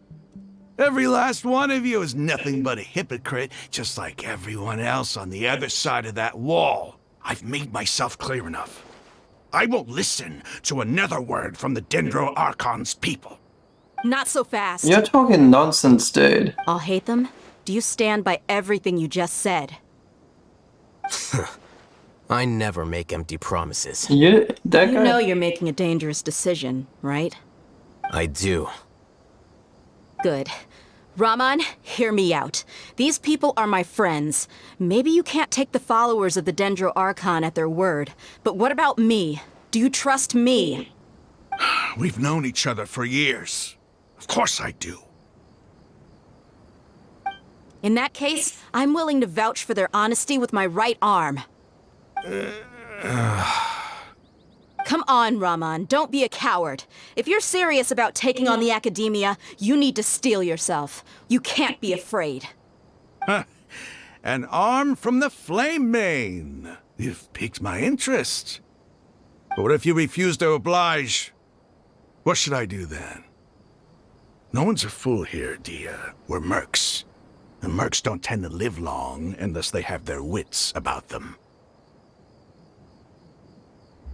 Every last one of you is nothing but a hypocrite, just like everyone else on the other side of that wall. I've made myself clear enough. I won't listen to another word from the Dendro Archon's people. Not so fast. You're talking nonsense, dude. I'll hate them. Do you stand by everything you just said? I never make empty promises. You know you're making a dangerous decision, right? I do. Good. Raman, hear me out. These people are my friends. Maybe you can't take the followers of the Dendro Archon at their word, but what about me? Do you trust me? We've known each other for years. Of course I do. In that case, I'm willing to vouch for their honesty with my right arm. Come on, Raman, don't be a coward. If you're serious about taking on the Academia, you need to steel yourself. You can't be afraid. An arm from the Flame Mane. You've piqued my interest. But what if you refuse to oblige? What should I do then? No one's a fool here, Dia. We're mercs. And mercs don't tend to live long unless they have their wits about them.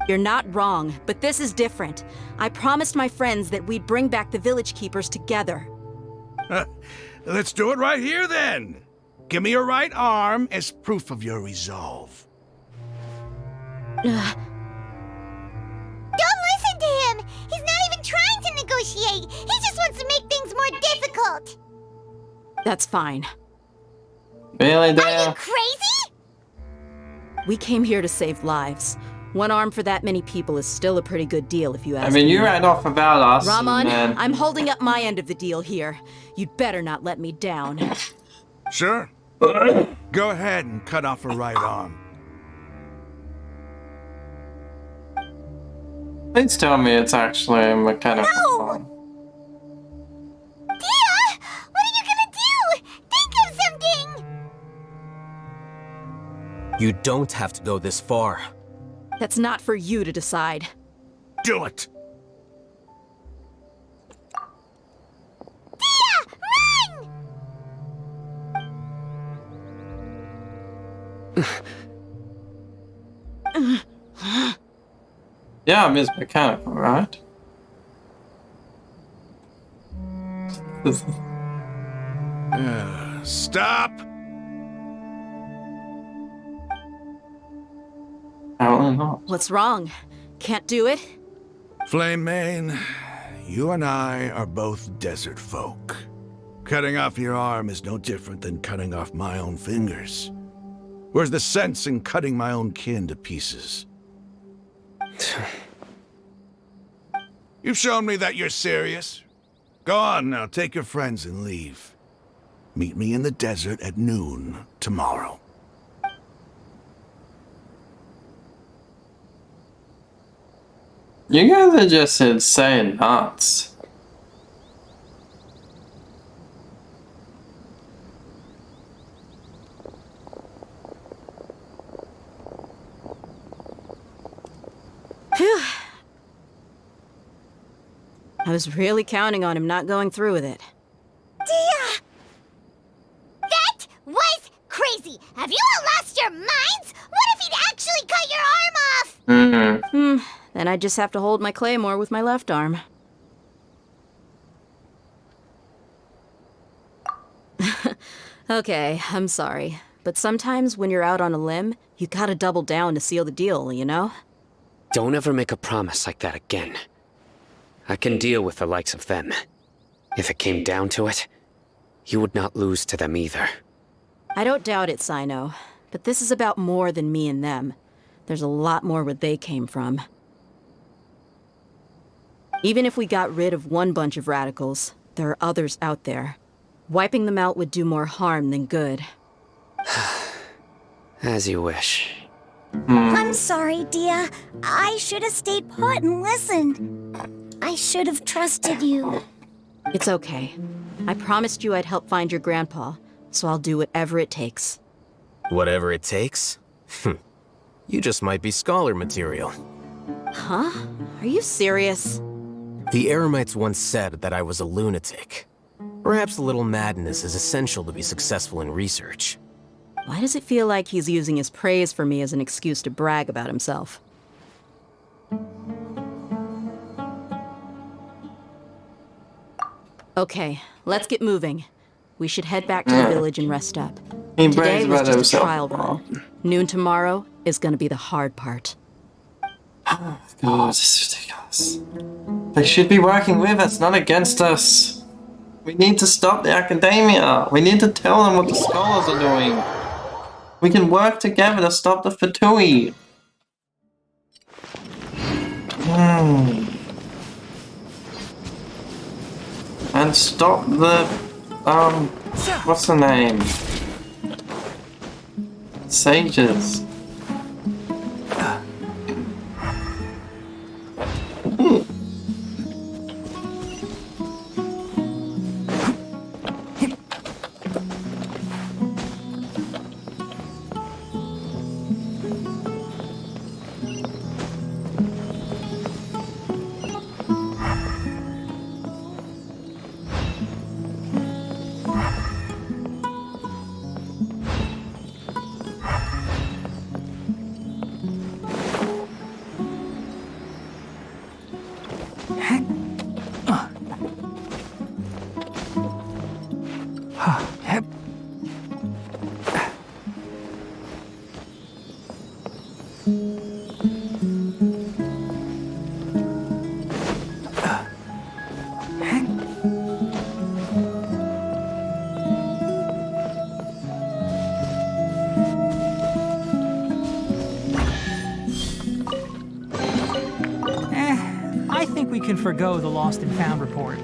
You're not wrong, but this is different. I promised my friends that we'd bring back the Village Keepers together. Let's do it right here, then. Give me your right arm as proof of your resolve. Don't listen to him! He's not even trying to negotiate! He just wants to make things more difficult! That's fine. Really, Dale? Are you crazy? We came here to save lives. One arm for that many people is still a pretty good deal, if you ask me. I mean, you ran off of Valos. Raman, I'm holding up my end of the deal here. You'd better not let me down. Sure. Go ahead and cut off her right arm. Please tell me it's actually a mechanical arm. Dia! What are you gonna do? Think of something! You don't have to go this far. That's not for you to decide. Do it! Dia! Run! Yeah, I mean, it's mechanical, right? Stop! Apparently not. What's wrong? Can't do it? Flame Mane, you and I are both desert folk. Cutting off your arm is no different than cutting off my own fingers. Where's the sense in cutting my own kin to pieces? You've shown me that you're serious. Go on now, take your friends and leave. Meet me in the desert at noon tomorrow. You guys are just insane nuts. Phew. I was really counting on him not going through with it. Dia! That was crazy! Have you all lost your minds? What if he'd actually cut your arm off? Then I just have to hold my claymore with my left arm. Okay, I'm sorry. But sometimes when you're out on a limb, you gotta double down to seal the deal, you know? Don't ever make a promise like that again. I can deal with the likes of them. If it came down to it, you would not lose to them either. I don't doubt it, Sino. But this is about more than me and them. There's a lot more where they came from. Even if we got rid of one bunch of radicals, there are others out there. Wiping them out would do more harm than good. As you wish. I'm sorry, Dia. I should have stayed put and listened. I should have trusted you. It's okay. I promised you I'd help find your grandpa, so I'll do whatever it takes. Whatever it takes? You just might be scholar material. Huh? Are you serious? The Eremites once said that I was a lunatic. Perhaps a little madness is essential to be successful in research. Why does it feel like he's using his praise for me as an excuse to brag about himself? Okay, let's get moving. We should head back to the village and rest up. He Today brags was about just a himself. trial run. Noon tomorrow is gonna be the hard part. God, this is ridiculous. They should be working with us, not against us. We need to stop the academia. We need to tell them what the scholars are doing. We can work together to stop the Fatui. And stop the, what's the name? Sages. I think we can forgo the lost and found report.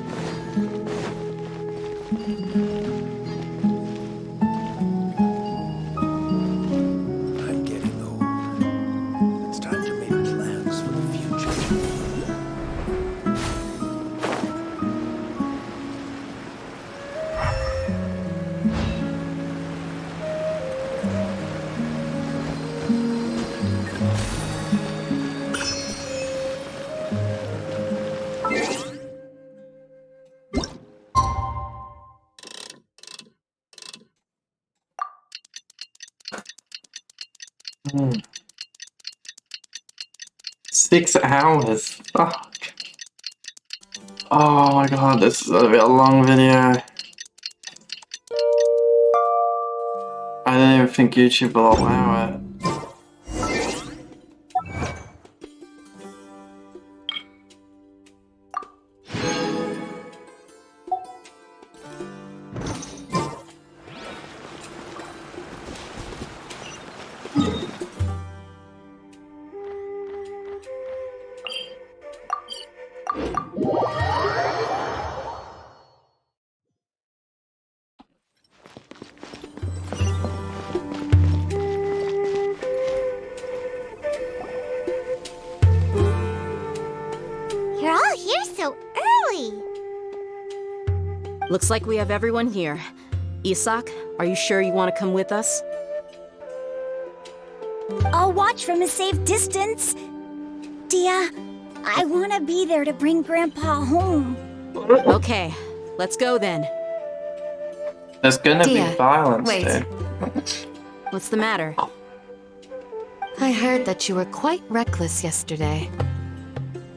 I'm getting old. It's time to make plans for the future. Hmm. 6 hours. Fuck. Oh my god, this is gonna be a long video. I don't even think YouTube will allow it. You're all here so early. Looks like we have everyone here. Isak, are you sure you want to come with us? I'll watch from a safe distance. Dia, I want to be there to bring Grandpa home. Okay, let's go then. There's gonna Dia, be violence, wait. dude. What's the matter? I heard that you were quite reckless yesterday.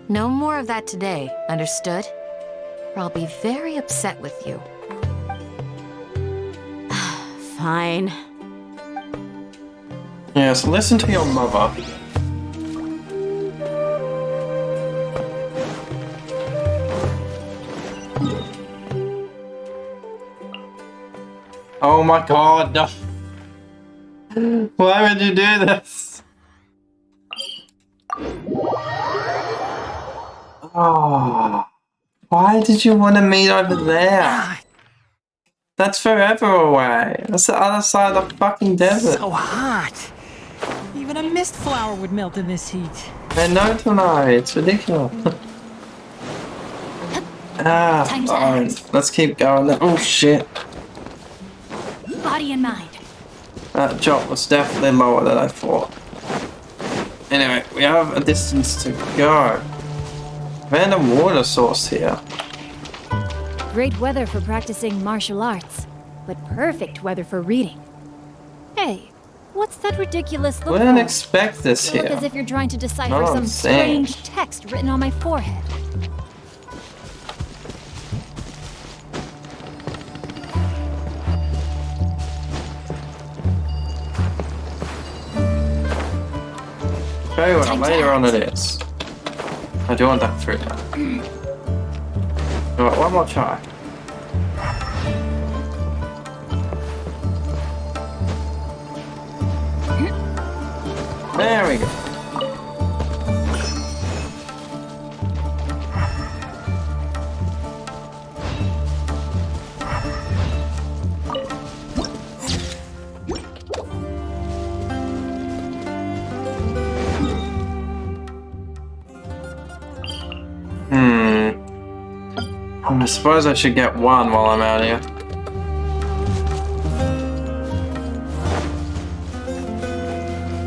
No more of that today, understood? Or I'll be very upset with you. Fine. Yes, listen to your mother. Oh my god, no. Why would you do this? Oh, why did you want to meet over there? That's forever away. That's the other side of the fucking desert. So hot. Even a mist flower would melt in this heat. I know tonight. It's ridiculous. Alright, let's keep going. Oh shit. Body and mind. That jump was definitely lower than I thought. Anyway, we have a distance to go. Random water source here. Great weather for practicing martial arts, but perfect weather for reading. Hey, what's that ridiculous look? Wouldn't for? expect this You look here. as if you're trying to decipher No, I'm some saying. strange text written on my forehead. Very well, later on it is. I do want that through now. Alright, one more try. There we go. I suppose I should get one while I'm out here.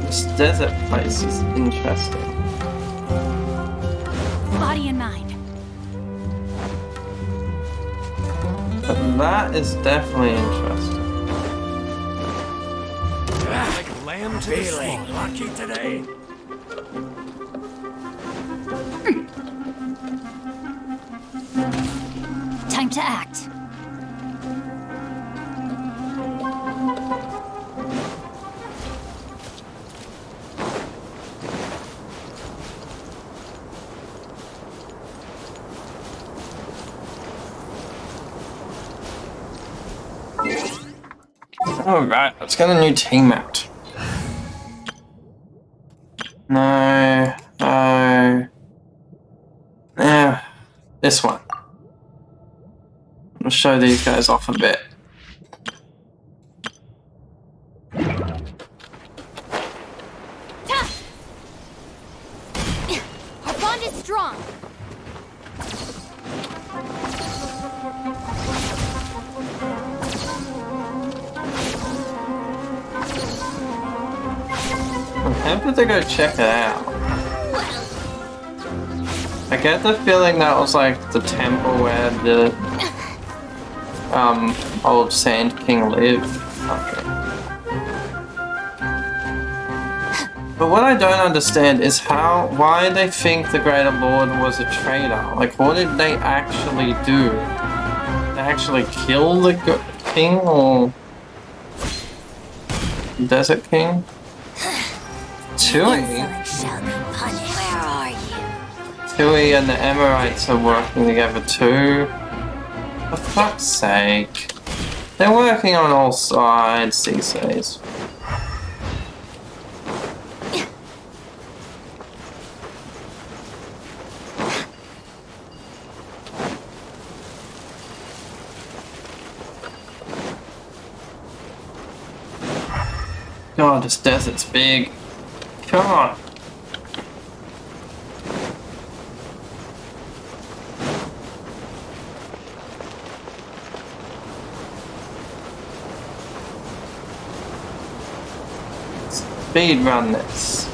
This desert place is interesting. Body in mind. But that is definitely interesting. Like lamb to the slaughter. Lucky today. Time to act. Alright, let's get a new team out. No. Yeah, this one. I'll show these guys off a bit. Our bond is strong. I'm tempted to go check it out. I get the feeling that was like the temple where the old Sand King lived. Okay. But what I don't understand is why they think the Greater Lord was a traitor. Like, what did they actually do? They actually kill the king or Desert King? Tui? Where are you? Tui and the Emirites are working together too. For fuck's sake. They're working on all sides these days. God, this desert's big. Come on. Speed run this.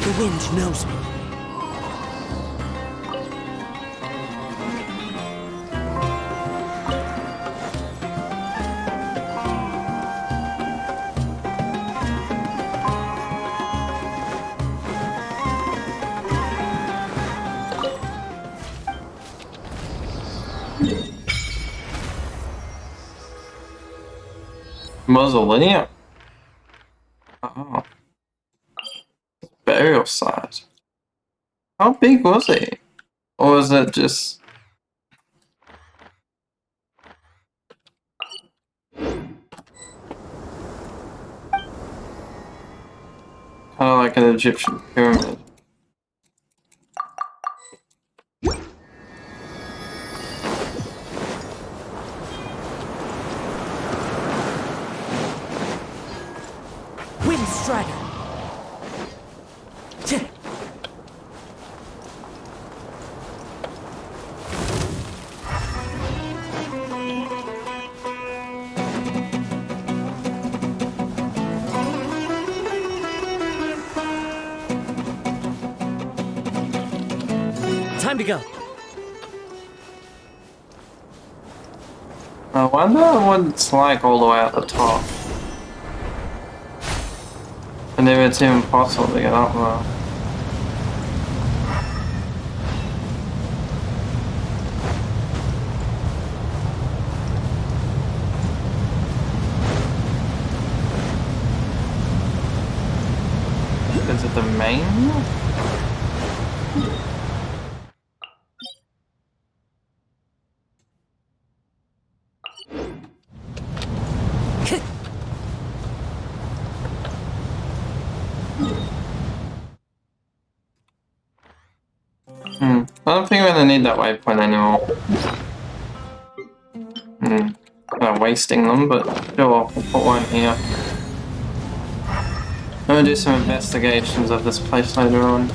The wind knows me. Mausoleum. Oh. Burial site. How big was it? Or was it just... kind of like an Egyptian pyramid? Wind Strider. Time to go. I wonder what it's like all the way at the top. And if it's even possible to get up there. Is it the main? I don't think we're gonna need that waypoint anymore. Kind of wasting them, but sure, we'll put one here. I'm gonna do some investigations of this place later on.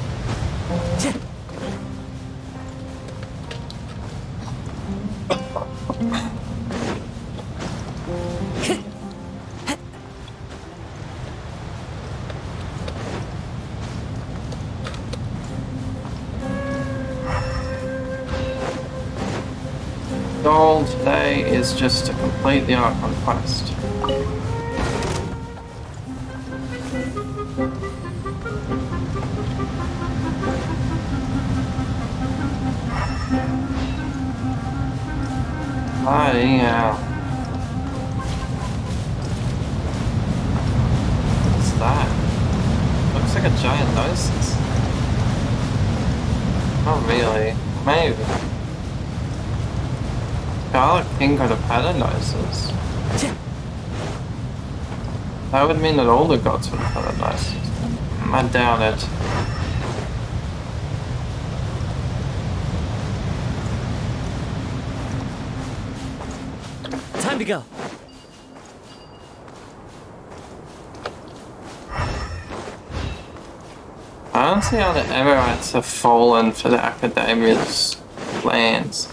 Goal today is just to complete the Archon quest. Bloody hell. What's that? Looks like a giant gnosis. Not really. Maybe. Scarlet King could have had a gnosis. That would mean that all the gods would have had a gnosis. I doubt it. Time to go. I don't see how the Emirates have fallen for the Academia's plans.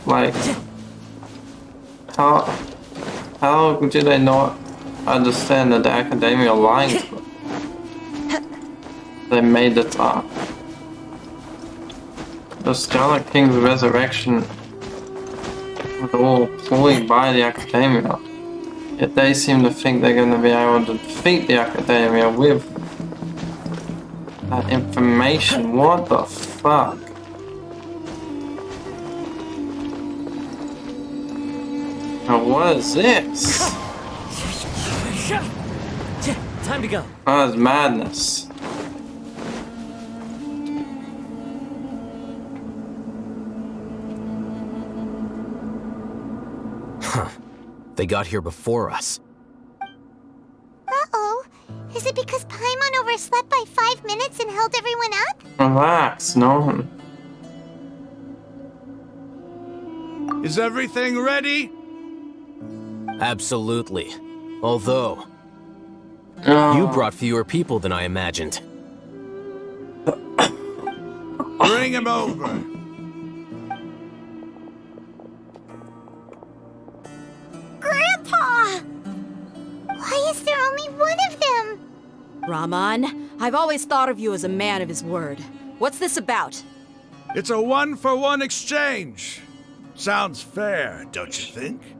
Like, how do they not understand that the Academia lied to them? They made it up. The Scarlet King's resurrection was all ployed by the Academia. Yet they seem to think they're going to be able to defeat the Academia with that information. What the fuck? Now what is this? Time to go. Oh, it's madness. They got here before us. Uh-oh. Is it because Paimon overslept by 5 minutes and held everyone up? Relax, no. Is everything ready? Absolutely. Although, you brought fewer people than I imagined. Bring him over. Grandpa! Why is there only one of them? Rahman, I've always thought of you as a man of his word. What's this about? It's a 1-for-1 exchange. Sounds fair, don't you think?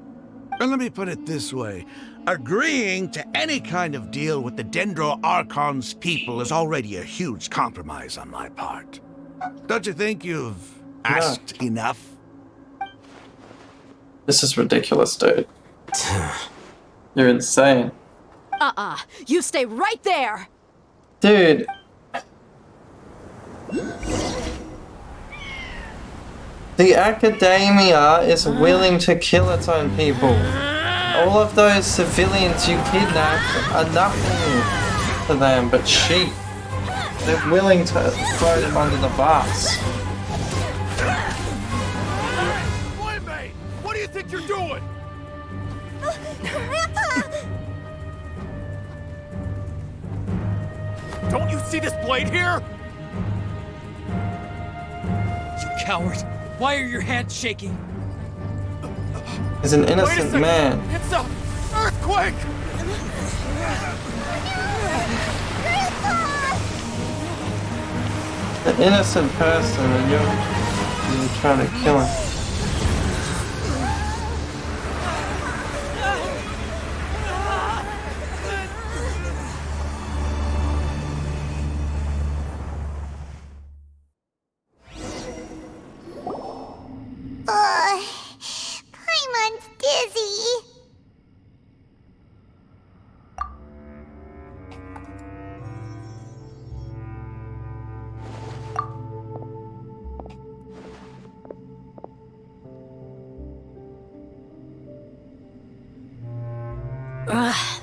And let me put it this way. Agreeing to any kind of deal with the Dendro Archon's people is already a huge compromise on my part. Don't you think you've asked enough? This is ridiculous, dude. You're insane. You stay right there! Dude. The Academia is willing to kill its own people. All of those civilians you kidnapped are nothing to them but sheep. They're willing to throw them under the bus. Wait, mate! What do you think you're doing? Grandpa! Don't you see this blade here? You coward! Why are your hands shaking? He's an innocent man. It's a earthquake! An innocent person, and you're You're trying to kill him. Paimon's dizzy.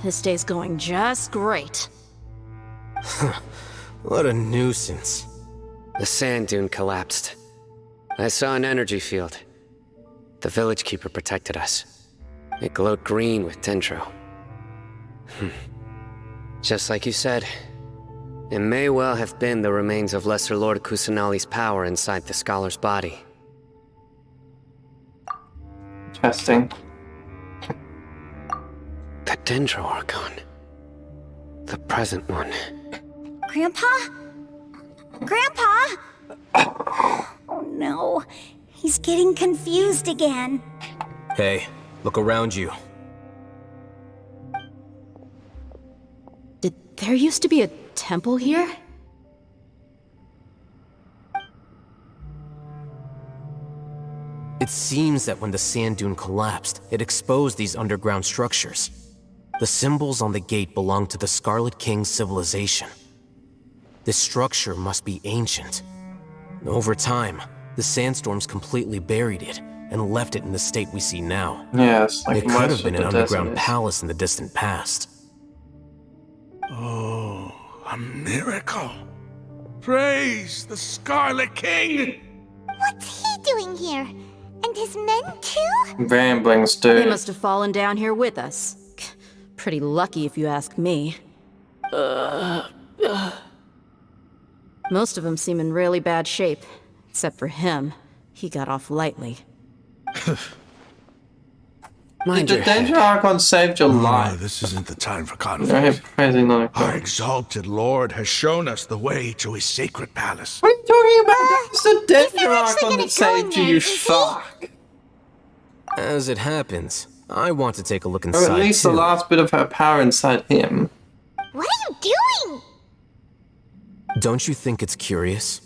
This day's going just great. What a nuisance. The sand dune collapsed. I saw an energy field. The village keeper protected us. It glowed green with dendro. Just like you said, it may well have been the remains of Lesser Lord Kusanali's power inside the scholar's body. Interesting. The dendro Archon. The present one. Grandpa? Grandpa? Oh no, he's getting confused again. Hey, look around you. Did there used to be a temple here? It seems that when the sand dune collapsed, it exposed these underground structures. The symbols on the gate belong to the Scarlet King's civilization. This structure must be ancient. Over time, the sandstorms completely buried it and left it in the state we see now. Yes, like it could most have been of an the underground desert is. palace in the distant past. Oh, a miracle. Praise the Scarlet King! What's he doing here? And his men too? Ramblings, They dude. must have fallen down here with us. Pretty lucky if you ask me. Most of them seem in really bad shape. Except for him. He got off lightly. Mind The your head. Danger Archon saved your Oh, life. this isn't the time for Right, conflict. praising not Our exalted Lord has shown us the way to his sacred palace. What are you talking about? It's the Danger actually Archon gonna that saved go you, in you there, is he? fuck. As it happens, I want to take a look Or inside at least too. the last bit of her power inside him. What are you doing? Don't you think it's curious?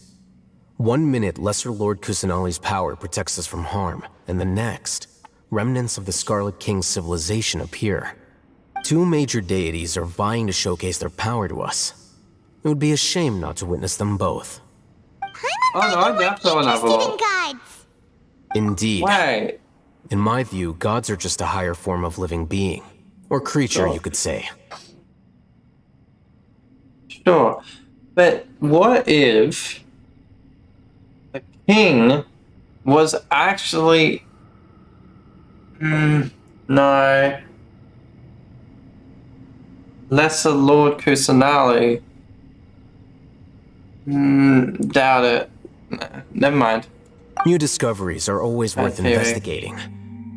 1 minute, Lesser Lord Kusanali's power protects us from harm, and the next, remnants of the Scarlet King's civilization appear. 2 major deities are vying to showcase their power to us. It would be a shame not to witness them both. Oh no, I definitely want to have a Interested in look. gods. Indeed. Wait. In my view, gods are just a higher form of living being. Or creature, you could say. Sure. But what if the king was actually... no. Lesser Lord Kusanali. Doubt it. Nah, never mind. New discoveries are always worth theory. investigating.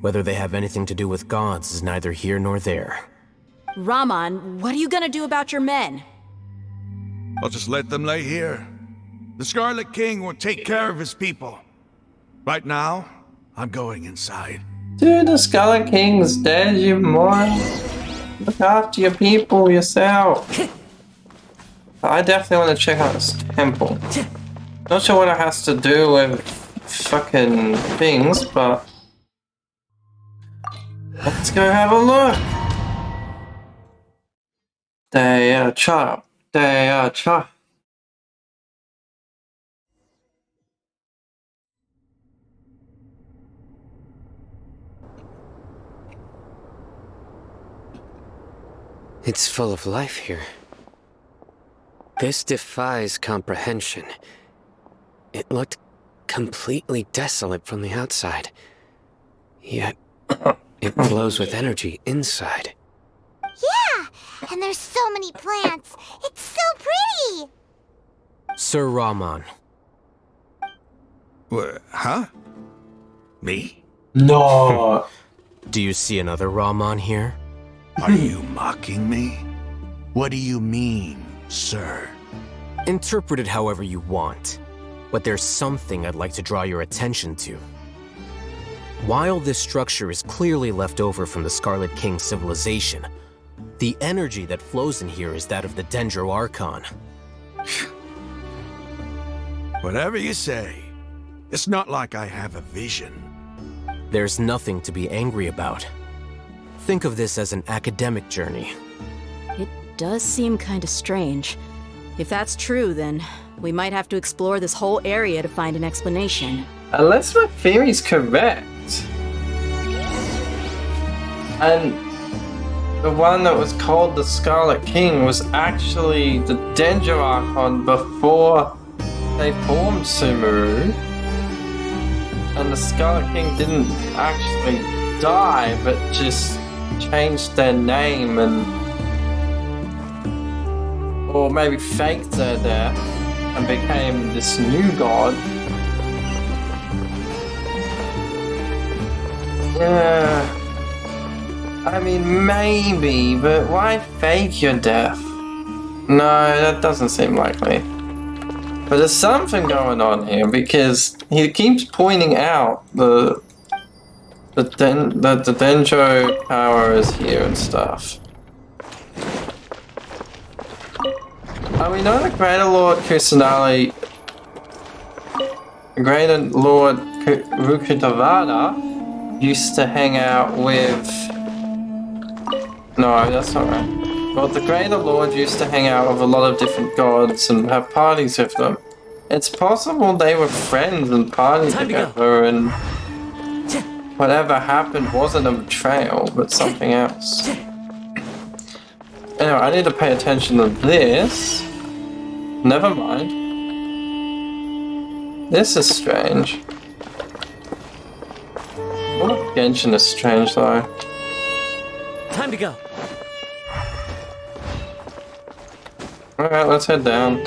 Whether they have anything to do with gods is neither here nor there. Raman, what are you gonna do about your men? I'll just let them lay here. The Scarlet King will take care of his people. Right now, I'm going inside. Dude, the Scarlet King's dead, you moron. Look after your people yourself. I definitely want to check out this temple. Not sure what it has to do with fucking things, but let's go have a look. They are chop. They are chop. It's full of life here. This defies comprehension. It looked completely desolate from the outside. Yet, it glows with energy inside. Yeah, and there's so many plants. It's so pretty. Sir Raman. Huh? Me? No. Do you see another Raman here? Are you mocking me? What do you mean, sir? Interpret it however you want. but there's something I'd like to draw your attention to. While this structure is clearly left over from the Scarlet King civilization, the energy that flows in here is that of the Dendro Archon. Whatever you say. It's not like I have a vision. There's nothing to be angry about. Think of this as an academic journey. It does seem kinda strange. If that's true, then we might have to explore this whole area to find an explanation. Unless my theory's correct. And the one that was called the Scarlet King was actually the Dendro Archon before they formed Sumeru. And the Scarlet King didn't actually die, but just changed their name and... or maybe faked their death and became this new god. Yeah... I mean, maybe, but why fake your death? No, that doesn't seem likely. But there's something going on here because he keeps pointing out the Dendro power is here and stuff. We know the Greater Lord Kusanali, Greater Lord Rukudavada used to hang out with... No, that's not right. Well, the Greater Lord used to hang out with a lot of different gods and have parties with them. It's possible they were friends and partied together and whatever happened wasn't a betrayal, but something else. Anyway, I need to pay attention to this. Never mind. This is strange. All of Genshin is strange though. Time to go. Alright, let's head down.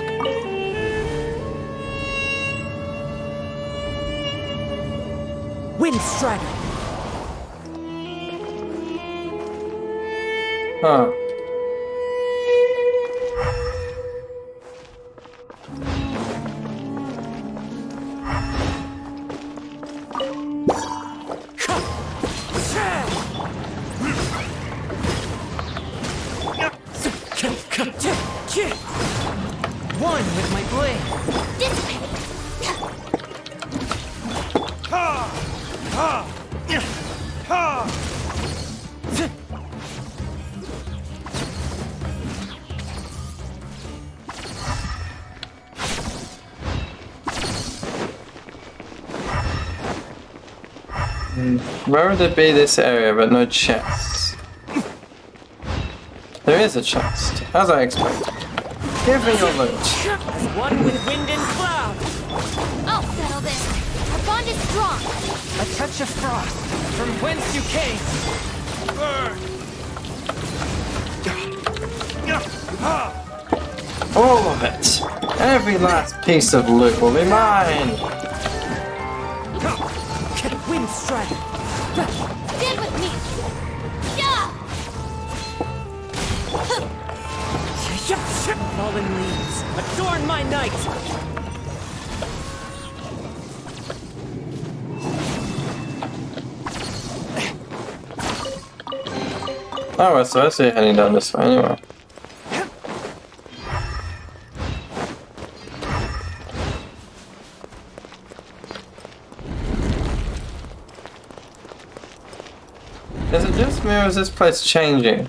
Wind Strider. Huh. One with my blade. Dissipate. Where would it be this area but no chests? There is a chest, as I expected. Give me your loot. One with wind and cloud. I'll settle this. Our bond is strong. A touch of frost from whence you came. All of it. Every last piece of loot will be mine. Wind Strider. Stand with me. Yeah. Fallen leaves, adorn my night. Oh, so I see it heading down this way anyway. Is it just me or is this place changing?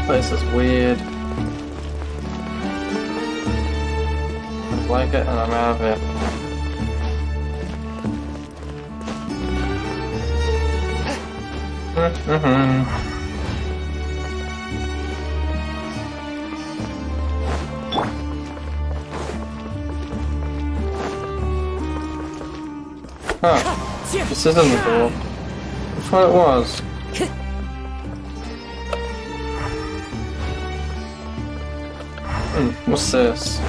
This place is weird. I like it and I'm out of it. Huh. This isn't the door. Which one it was? What's this?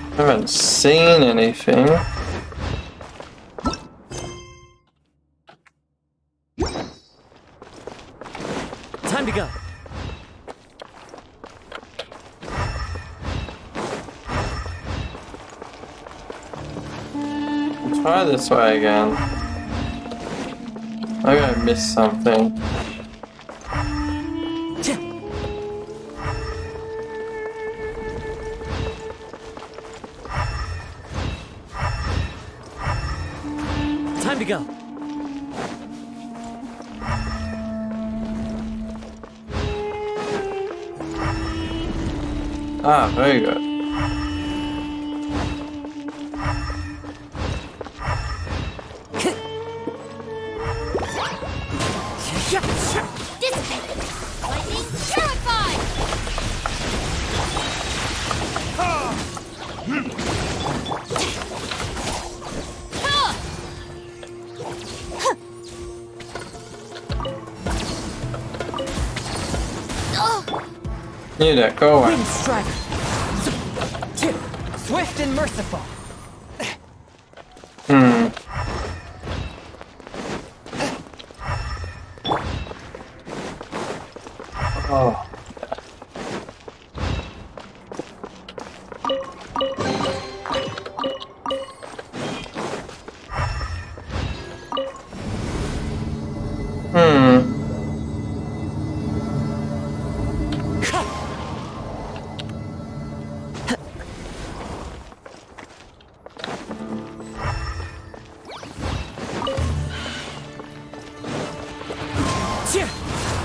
I haven't seen anything. Time to go. Try this way again. Maybe I missed something. Time to go. Ah, very good. Dissipate! Lightning purified! Knew that, go away. Wind Strider. Swift and merciful. Oh.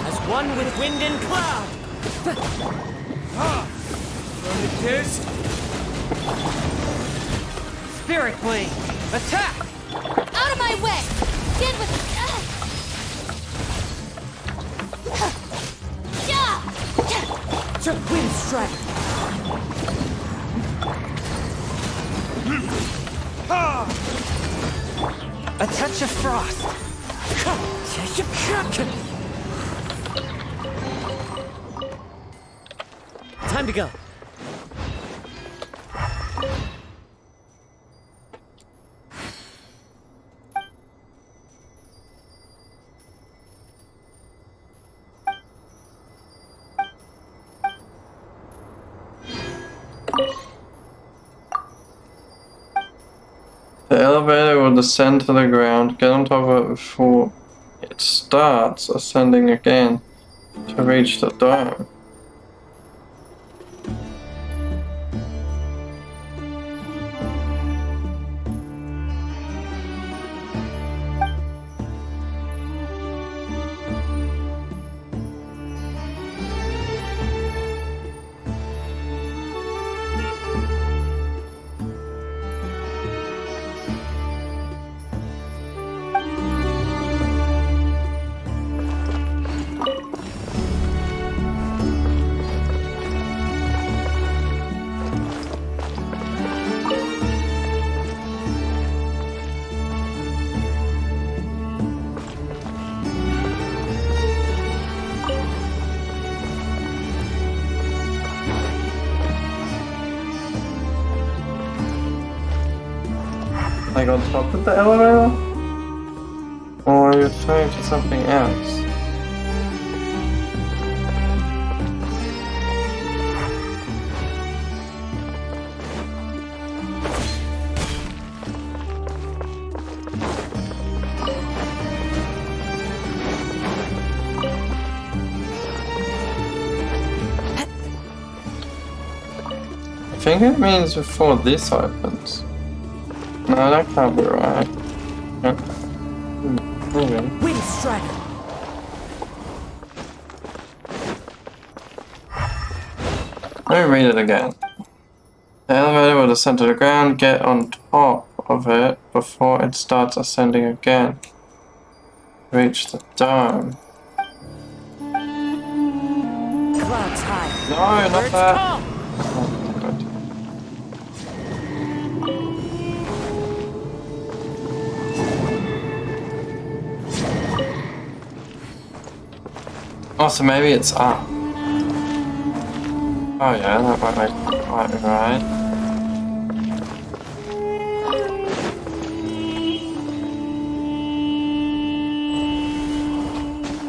As one with wind and cloud. From the kiss. Spirit Blade. Attack! Out of my way! Get with Wind Strider. A touch of frost. Time to go. The elevator will descend to the ground. Get on top of it before it starts ascending again to reach the dome. Like on top of the elevator? Or are you referring to something else? I think it means before this opens. No, that can't be right. Wind Strider! Let me read it again. The elevator will descend to the ground, get on top of it before it starts ascending again. Reach the dome. Clouds high. No, not Birds that. come. Oh, God. Oh, so maybe it's up. Oh yeah, that might be right.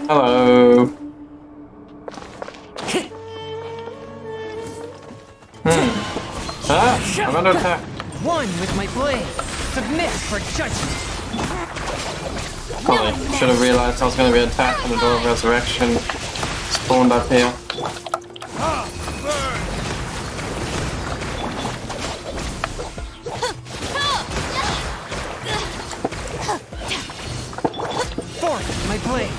Hello. Ah, I'm under attack. One with my blade. Submit for judgment. Probably should have realized I was going to be attacked when the Door of Resurrection spawned up here. Forth my blade.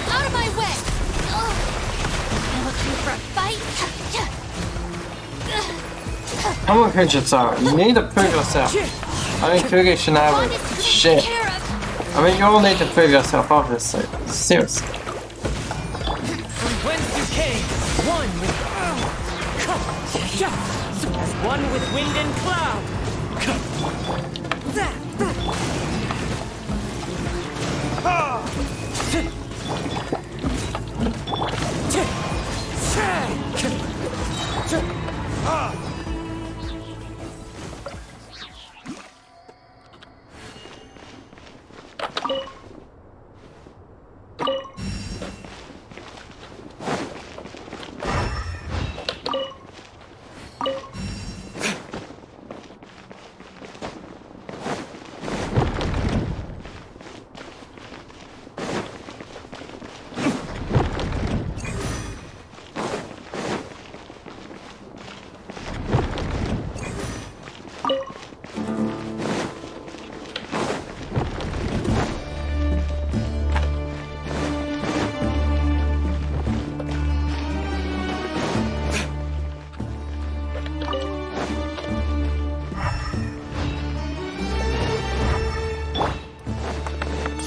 Out of my way! You looking for a fight? Come on, Kujitsu, you need to prove yourself. I mean, Kugi should have it. Shit. I mean, you all need to prove yourself, obviously. Seriously. From whence you came, one with as one with wind and cloud.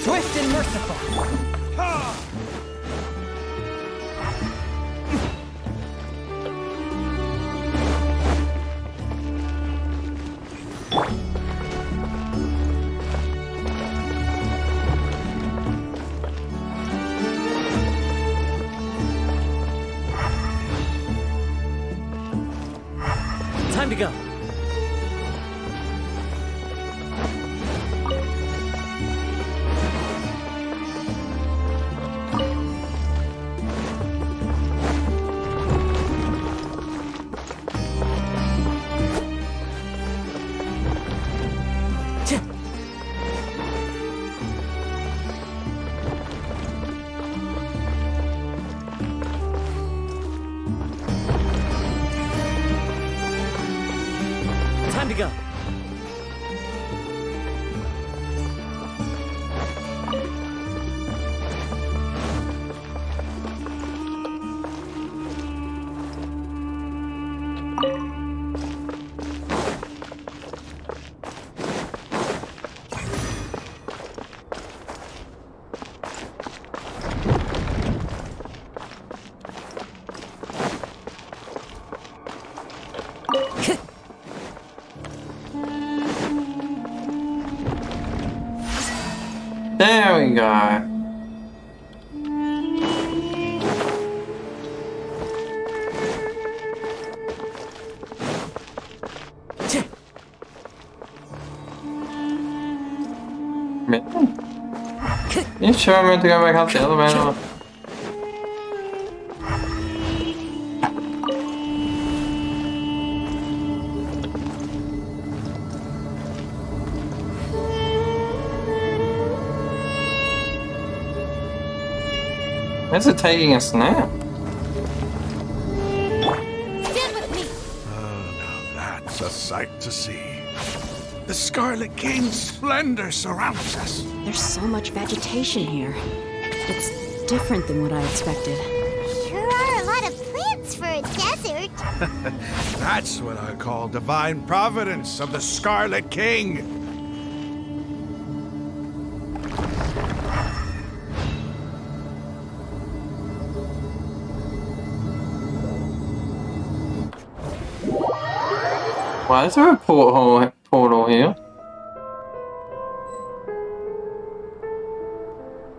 Swift and merciful. Time to go. Time to go. There we go. You sure I'm meant to go back up the elevator? Where's it taking us now? Stand with me! Oh, now sight to see. The Scarlet King's splendor surrounds us. There's so much vegetation here. It's different than what I expected. Sure are a lot of plants for a desert. That's what I call divine providence of the Scarlet King. Why is there a portal here?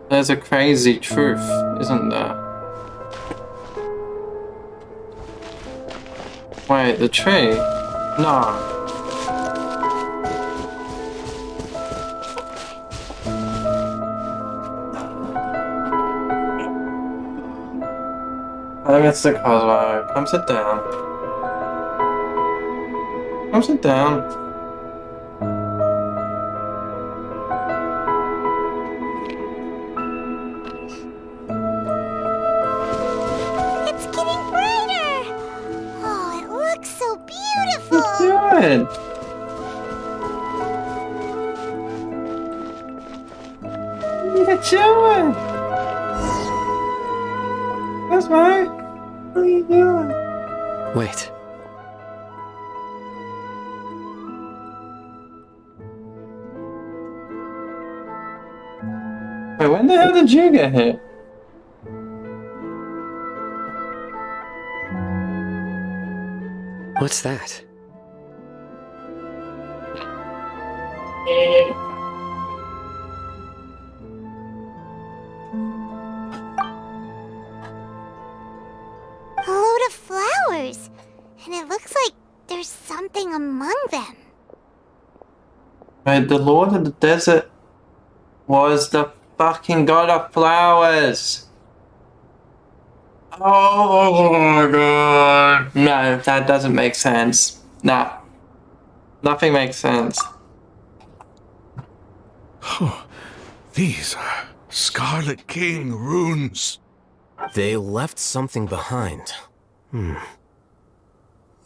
There's a crazy truth, isn't there? Wait, the tree? No. I think it's the Cosmo. Come sit down. Come sit down. It's getting brighter. Oh, it looks so beautiful. Good. What are you doing? Cosmo? What are you doing? Wait. Wait, when the hell did you get here? What's that? A load of flowers. And it looks like there's something among them. Wait, the Lord of the Desert was the fucking god of flowers. Oh my god. No, that doesn't make sense. Nah. Nothing makes sense. These are Scarlet King runes. They left something behind.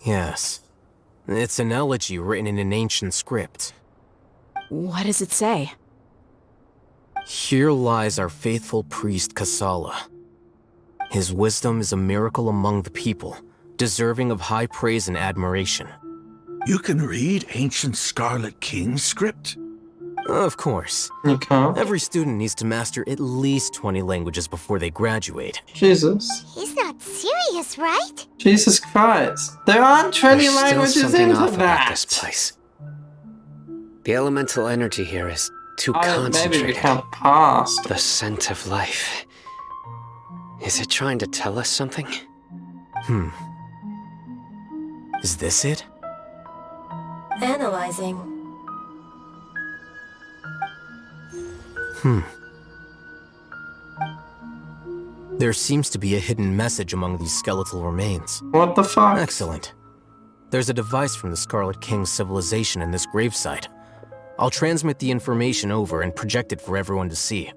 Yes. It's an elegy written in an ancient script. What does it say? Here lies our faithful priest Kasala. His wisdom is a miracle among the people, deserving of high praise and admiration. You can read ancient Scarlet King script? Of course. You can't? Every student needs to master at least 20 languages before they graduate. Jesus. He's not serious, right? Jesus Christ. There aren't 20 There's languages still something in off about that. this place. The elemental energy here is too Maybe concentrated. we can't pass. The scent of life. Is it trying to tell us something? Is this it? Analyzing. There seems to be a hidden message among these skeletal remains. What the fuck? Excellent. There's a device from the Scarlet King's civilization in this gravesite. I'll transmit the information over and project it for everyone to see.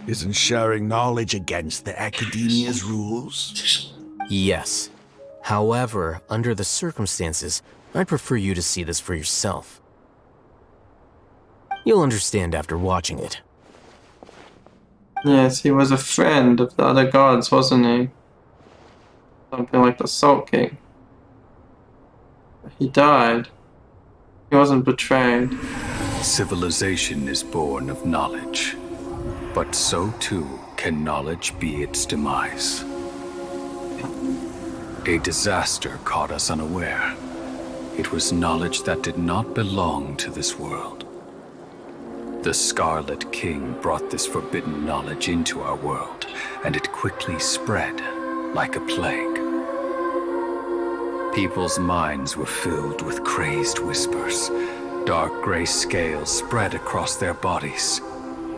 Isn't sharing knowledge against the Academia's rules? Yes. However, under the circumstances, I'd prefer you to see this for yourself. You'll understand after watching it. Yes, he was a friend of the other gods, wasn't he? Something like the Salt King. He died. He wasn't betrayed. Civilization is born of knowledge, but so too can knowledge be its demise. A disaster caught us unaware. It was knowledge that did not belong to this world. The Scarlet King brought this forbidden knowledge into our world, and it quickly spread like a plague. People's minds were filled with crazed whispers. Dark gray scales spread across their bodies.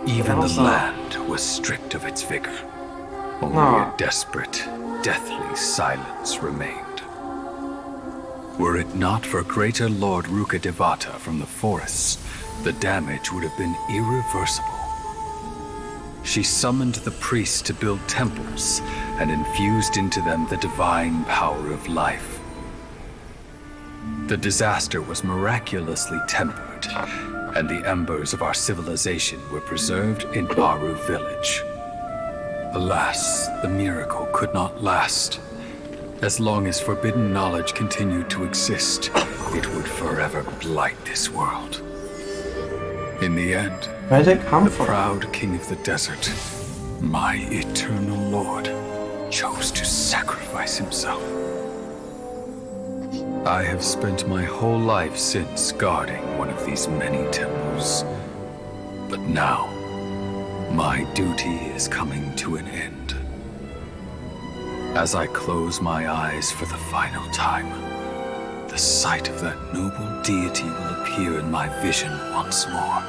Even the land was stripped of its vigor. Only a desperate, deathly silence remained. Were it not for greater Lord Rukkhadevata from the forests, the damage would have been irreversible. She summoned the priests to build temples and infused into them the divine power of life. The disaster was miraculously tempered, and the embers of our civilization were preserved in Aru village. Alas, the miracle could not last. As long as forbidden knowledge continued to exist, it would forever blight this world. In the end, where did it come the from? Proud king of the desert, my eternal lord, chose to sacrifice himself. I have spent my whole life since guarding one of these many temples. But now, my duty is coming to an end. As I close my eyes for the final time, the sight of that noble deity will appear in my vision once more.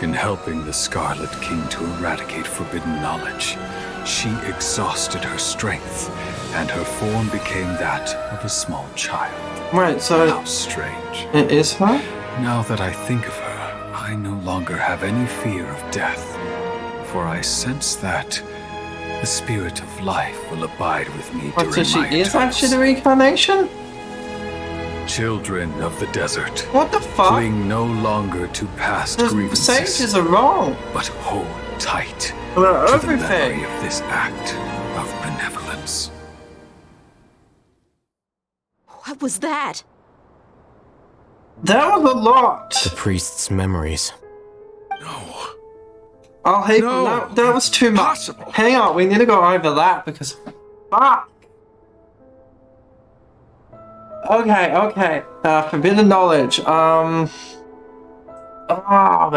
In helping the Scarlet King to eradicate forbidden knowledge, she exhausted her strength, and her form became that of a small child. Right, so... How strange. It is her? Now that I think of her, I no longer have any fear of death, for I sense that the spirit of life will abide with me What, during so my she is eternal actually the reincarnation? Children of the desert. What the fuck? Cling no longer to past The grievances. sages are wrong. But hold tight About to everything. the memory of this act of benevolence. What was that? That was a lot. The priest's memories. Oh, hey, no, that was too much. Hang on, we need to go over that because... Fuck! Okay. Forbidden knowledge. My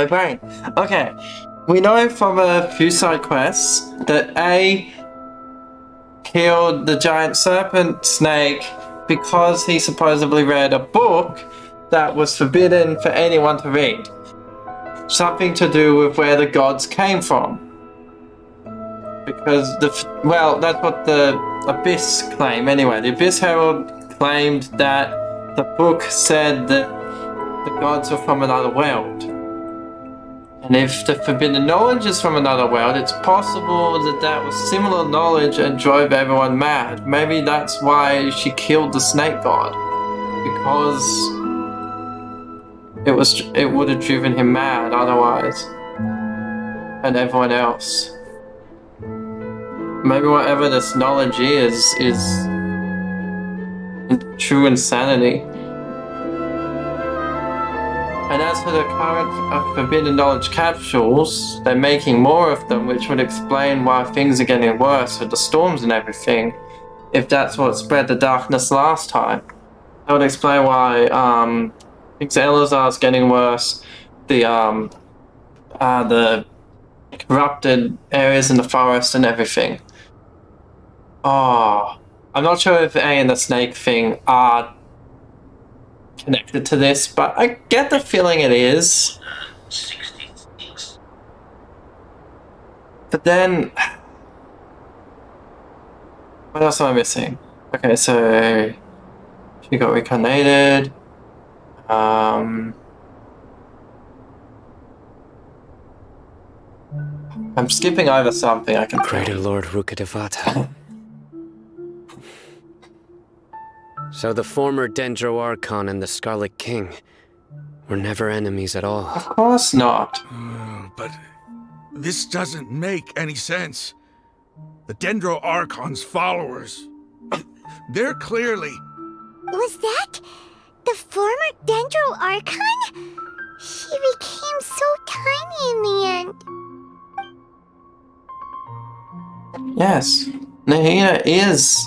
brain. Okay. We know from a few side quests that A killed the giant serpent snake because he supposedly read a book that was forbidden for anyone to read. Something to do with where the gods came from. Because that's what the Abyss claim anyway. The Abyss Herald claimed that the book said that the gods were from another world. And if the forbidden knowledge is from another world, it's possible that that was similar knowledge and drove everyone mad. Maybe that's why she killed the snake god. Because it would have driven him mad otherwise. And everyone else. Maybe whatever this knowledge is true insanity. And as for the current forbidden knowledge capsules, they're making more of them, which would explain why things are getting worse with the storms and everything. If that's what spread the darkness last time. That would explain why Elazar's getting worse. The corrupted areas in the forest and everything. Oh, I'm not sure if A and the snake thing are connected to this, but I get the feeling it is. But then, what else am I missing? Okay, so she got reincarnated. I'm skipping over something I can. Greater Lord Rukkhadevata. So the former Dendro Archon and the Scarlet King were never enemies at all. Of course not. But this doesn't make any sense. The Dendro Archon's followers, they're clearly... Was that the former Dendro Archon? He became so tiny in the end. Yes, Nahina is.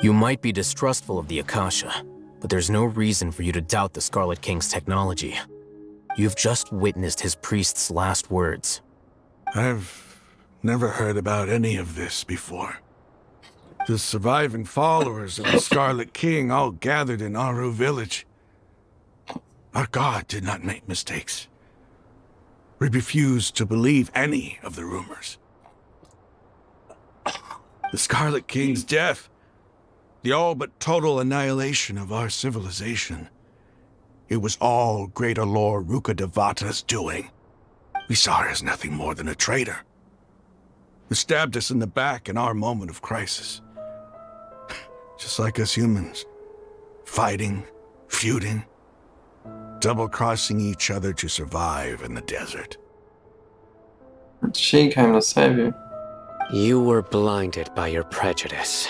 You might be distrustful of the Akasha, but there's no reason for you to doubt the Scarlet King's technology. You've just witnessed his priest's last words. I've never heard about any of this before. The surviving followers of the Scarlet King all gathered in Aru village. Our god did not make mistakes. We refused to believe any of the rumors. The Scarlet King's death, the all but total annihilation of our civilization. It was all Greater Lord Rukkhadevata's doing. We saw her as nothing more than a traitor, who stabbed us in the back in our moment of crisis. Just like us humans, fighting, feuding, double-crossing each other to survive in the desert. She came to save you. You were blinded by your prejudice.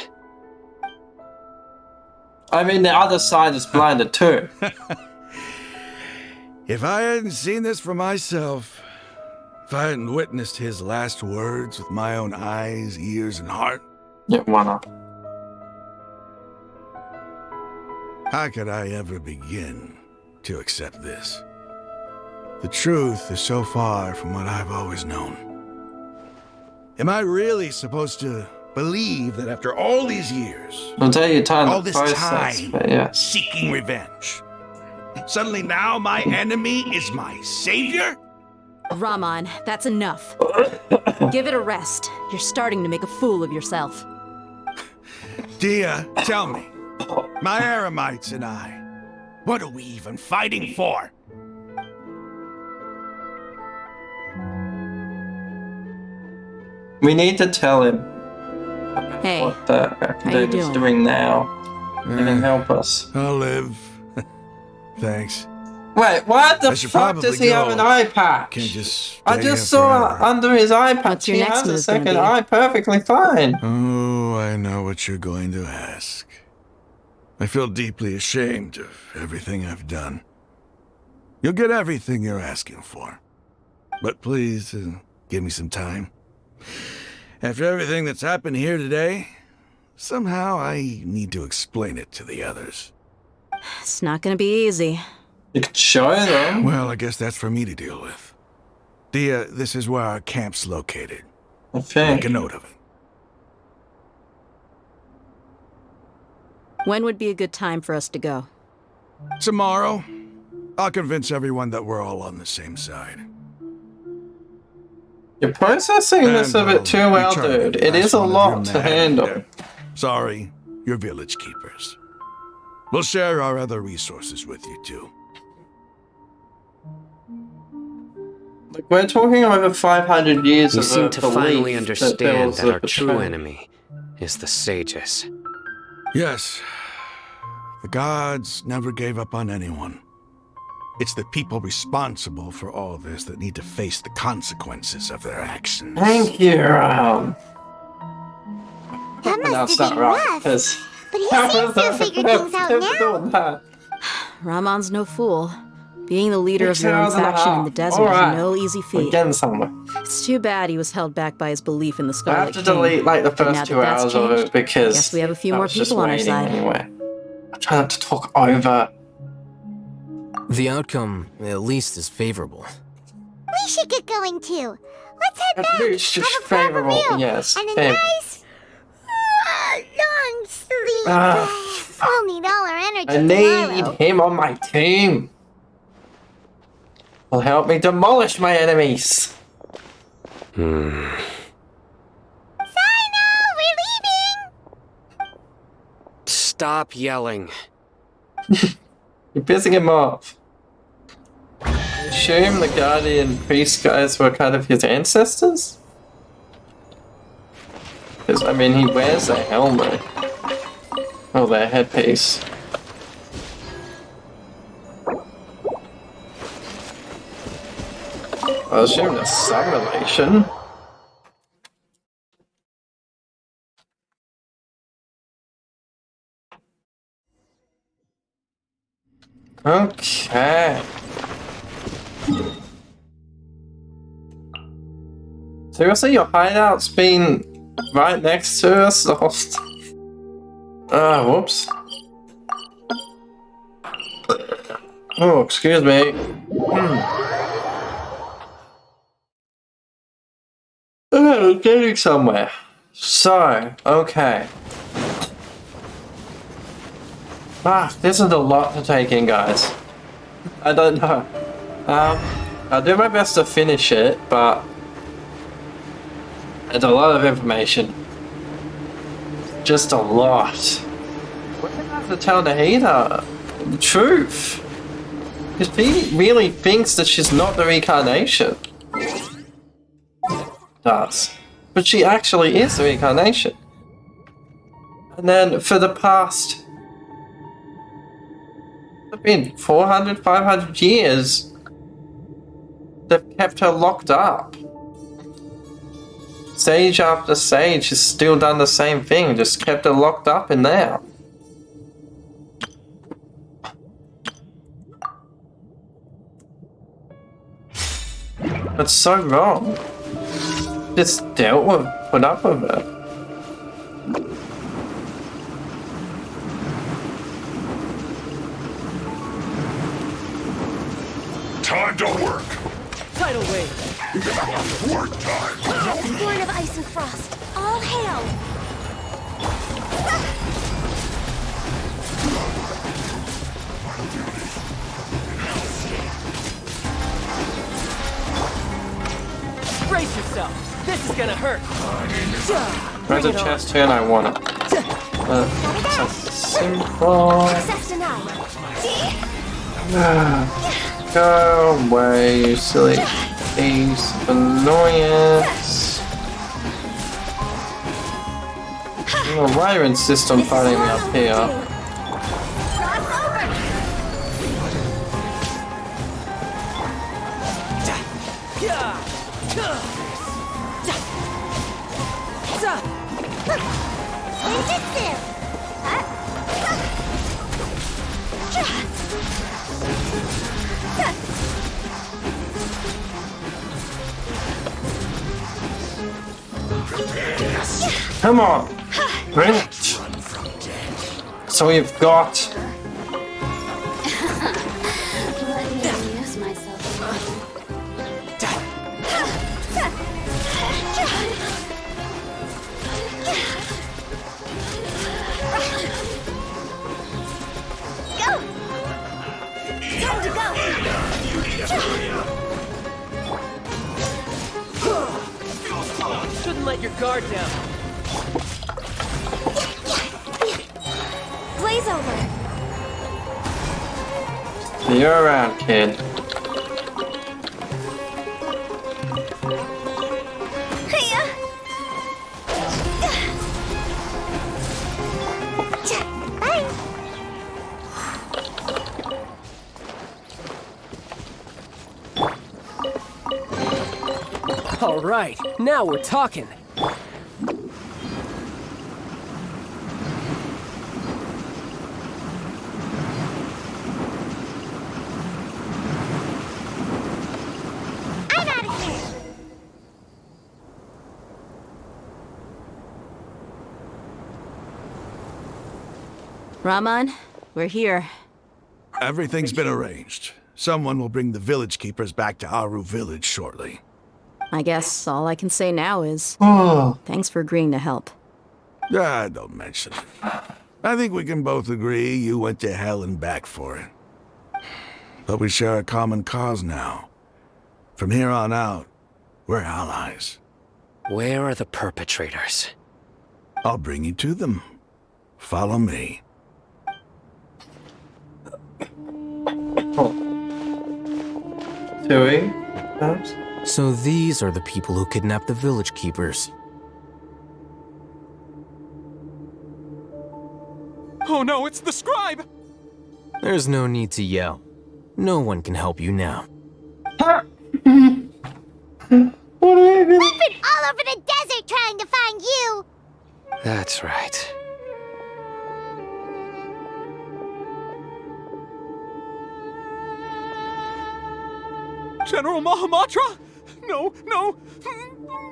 I mean, the other side is blinded too. If I hadn't seen this for myself, if I hadn't witnessed his last words with my own eyes, ears, and heart... Yeah, why not? How could I ever begin to accept this? The truth is so far from what I've always known. Am I really supposed to believe that after all these years, I'll tell you all this process, time but yeah. seeking revenge, suddenly now my enemy is my savior? Rahman, that's enough. Give it a rest. You're starting to make a fool of yourself. Dia, tell me, my Aramites and I, what are we even fighting for? We need to tell him Hey, what the how you dude is doing? doing now. He can help us. I'll live. Thanks. Wait, what I the should fuck does probably he have go. an eye patch? Can't just I stay here just saw forever. under his eye patch What's your he next has a move gonna second be? eye perfectly fine. Oh, I know what you're going to ask. I feel deeply ashamed of everything I've done. You'll get everything you're asking for. But please, give me some time. After everything that's happened here today, somehow I need to explain it to the others. It's not gonna be easy. You could show them. Well, I guess that's for me to deal with. Dia, this is where our camp's located. Okay. Make a note of it. When would be a good time for us to go? Tomorrow, I'll convince everyone that we're all on the same side. You're processing this a bit too well, Charlie, dude. It last is a one of lot your to men. handle. Sorry, you're village keepers. We'll share our other resources with you, too. Like, we're talking over 500 years You of seem to belief finally that there understand was that a our true betrayal. enemy is the sages. Yes. The gods never gave up on anyone. It's the people responsible for all this that need to face the consequences of their actions. Thank you, That That's must not have been right, rough. 'cause- But he seems to have figured things out now. Rahman's no fool. Being the leader of 6 your own hours and a faction in half. the desert Alright. is no easy We're feat. getting somewhere. It's too bad he was held back by his belief in the I Scarlet have to King. delete like the But now first that 2 that's hours of changed, it because guess we have a few I more was just people on our waiting side. anyway. I try not to talk over. The outcome, at least, is favorable. We should get going too. Let's head At back. least Have it's a proper favorable, meal. yes, And a favorable. nice long sleep. Ah, We'll need all our energy I need tomorrow. him on my team. Will help me demolish my enemies. Sino, we're leaving. Stop yelling. You're pissing him off. I assume the Guardian priest guys were kind of his ancestors? Because, I mean, he wears a helmet. Oh, their headpiece. I assume there's some relation. Okay. Seriously, your hideout's been right next to us the whole time. Whoops. Oh, excuse me. Getting somewhere. So, okay. This is a lot to take in, guys. I don't know. I'll do my best to finish it, but it's a lot of information. Just a lot. We're gonna have to tell Nahida the truth. Because he really thinks that she's not the reincarnation. Does. But she actually is the reincarnation. And then for the past... it's been 400, 500 years, they've kept her locked up. Sage after sage has still done the same thing, just kept her locked up in there. That's so wrong. Just dealt with, put up with it. Time to work. Tidal wave. Work time. Born of ice and frost. All hail. Brace yourself. This is gonna hurt. There's a chest here and I want it. It's a simple... Access denied. Go away, you silly piece of annoyance. Oh, why do you insist on fighting me up here? Come on, bring it. So we've got. Shouldn't let your guard down. Blaze over. You're around, kid. All right, now we're talking. Raman, we're here. Everything's been arranged. Someone will bring the village keepers back to Aru village shortly. I guess all I can say now is thanks for agreeing to help. Don't mention it. I think we can both agree you went to hell and back for it. But we share a common cause now. From here on out, we're allies. Where are the perpetrators? I'll bring you to them. Follow me. Tui, perhaps? So these are the people who kidnapped the village keepers. Oh no, it's the scribe! There's no need to yell. No one can help you now. We've been all over the desert trying to find you. That's right. General Mahamatra? No, no!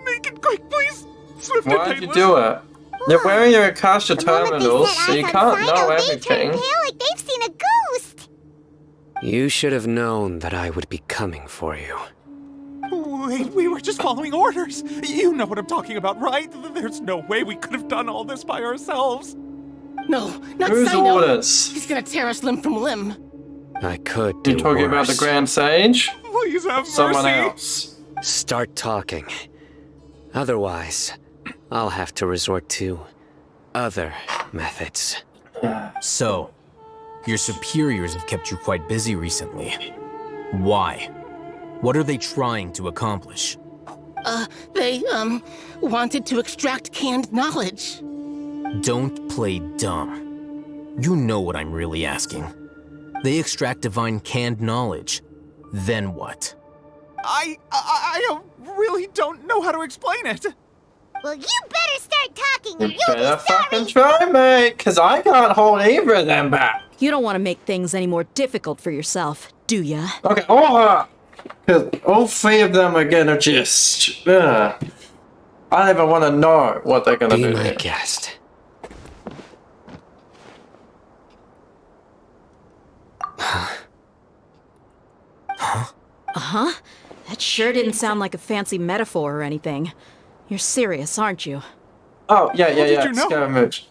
Make it quick, please! Swift and Why'd you painless. do it? You're wearing your Akasha terminals, so you can't know everything. They feel like they've seen a ghost. You should have known that I would be coming for you. Wait, we were just following orders. You know what I'm talking about, right? There's no way we could have done all this by ourselves. No, not Whose Sino. orders? He's gonna tear us limb from limb. I could do You talking about the worse. Grand Sage? Please have mercy. Someone else. Start talking. Otherwise, I'll have to resort to other methods. So, your superiors have kept you quite busy recently. Why? What are they trying to accomplish? They wanted to extract canned knowledge. Don't play dumb. You know what I'm really asking. They extract divine canned knowledge. Then what? I really don't know how to explain it. Well, you better start talking or You you'll better be sorry. fucking try, mate, because I can't hold either of them back. You don't want to make things any more difficult for yourself, do ya? Okay, because all three of them are gonna just... I don't even want to know what they're gonna do. Be my here. guest. Uh-huh. That sure didn't sound like a fancy metaphor or anything. You're serious, aren't you? Oh, yeah, did you know? Scaramouche.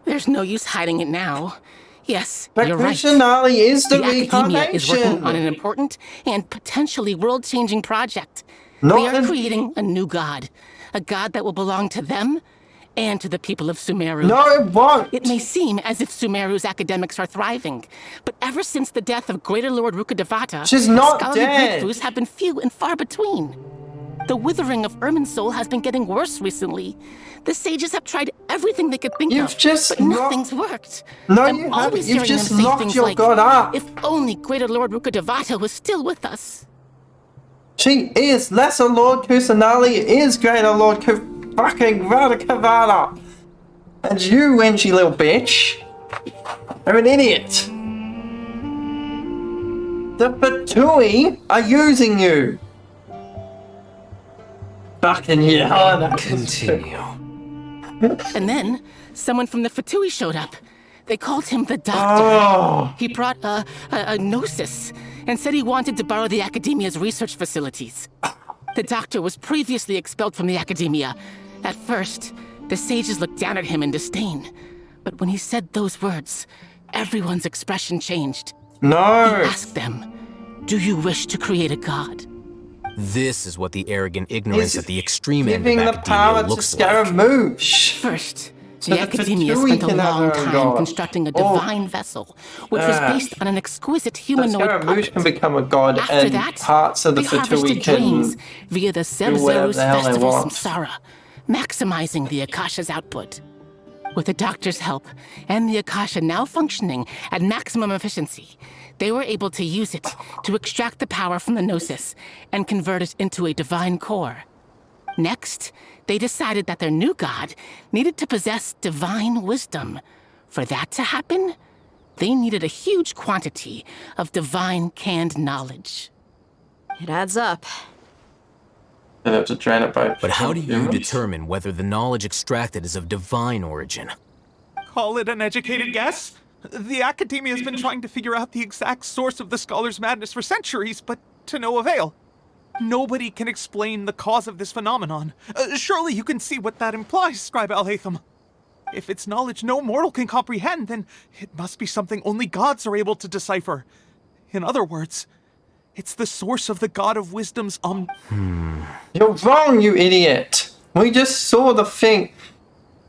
There's no use hiding it now. Yes, But you're right. Kusanali is the Academia is working reincarnation. on an important and potentially world-changing project. Not they are an- creating a new god. A god that will belong to them and to the people of Sumeru. No, it won't. It may seem as if Sumeru's academics are thriving, but ever since the death of Greater Lord Rukkhadevata, She's not scholarly dead. breakthroughs have been few and far between. The withering of Irmin's soul has been getting worse recently. The sages have tried everything they could think You've of, just but not- nothing's worked. No, I'm you haven't. always You've hearing just them say locked things your like, god up. if only Greater Lord Rukkhadevata was still with us. She is. Lesser Lord Kusanali is Greater Lord fucking Radakavada. And you, Wengie little bitch, are an idiot. The Fatui are using you. Fucking yeah. Continue. And then, someone from the Fatui showed up. They called him the Doctor. Oh. He brought a gnosis and said he wanted to borrow the Academia's research facilities. The Doctor was previously expelled from the Academia. At first, the sages looked down at him in disdain. But when he said those words, everyone's expression changed. No. He asked them, "Do you wish to create a god?" This is what the arrogant ignorance He's at the extreme end giving of the academia power to looks like. Scaramouche. First, So the the Academia Fatui spent a can have long their own time god. constructing a Oh. divine vessel, which was based on an exquisite So humanoid Scaramouche puppet. can become a god, After and that, parts of the they Fatui harvested can dreams via the do whatever Sub-Zero's the hell they Festival want. Samsara, maximizing the Akasha's output. With the Doctor's help, and the Akasha now functioning at maximum efficiency, they were able to use it to extract the power from the Gnosis and convert it into a divine core. Next, they decided that their new god needed to possess divine wisdom. For that to happen, they needed a huge quantity of divine canned knowledge. It adds up. And have to drain it by. But how do you humans? determine whether the knowledge extracted is of divine origin? Call it an educated guess? The Academia has been trying to figure out the exact source of the scholar's madness for centuries, but to no avail. Nobody can explain the cause of this phenomenon. Surely you can see what that implies, Scribe Alhaitham. If it's knowledge no mortal can comprehend, then it must be something only gods are able to decipher. In other words, it's the source of the God of Wisdom's You're wrong, you idiot. We just saw the thing.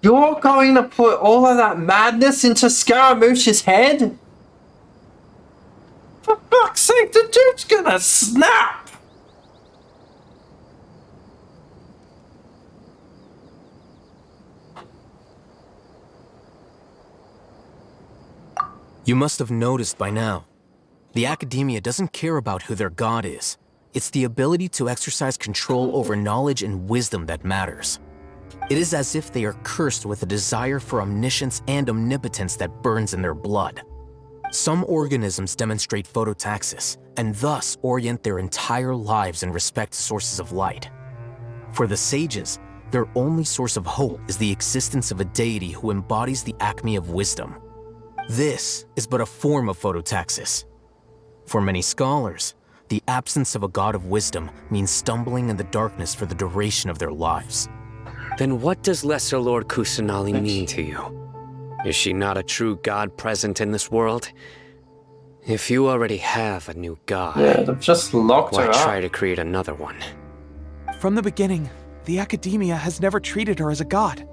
You're going to put all of that madness into Scaramouche's head? For fuck's sake, the dude's gonna snap! You must have noticed by now. The Academia doesn't care about who their god is. It's the ability to exercise control over knowledge and wisdom that matters. It is as if they are cursed with a desire for omniscience and omnipotence that burns in their blood. Some organisms demonstrate phototaxis, and thus orient their entire lives in respect to sources of light. For the sages, their only source of hope is the existence of a deity who embodies the acme of wisdom. This is but a form of phototaxis. For many scholars, the absence of a god of wisdom means stumbling in the darkness for the duration of their lives. Then what does Lesser Lord Kusanali mean to you? Is she not a true god present in this world? If you already have a new god, Yeah, they've just locked why her try up. to create another one? From the beginning, the Academia has never treated her as a god.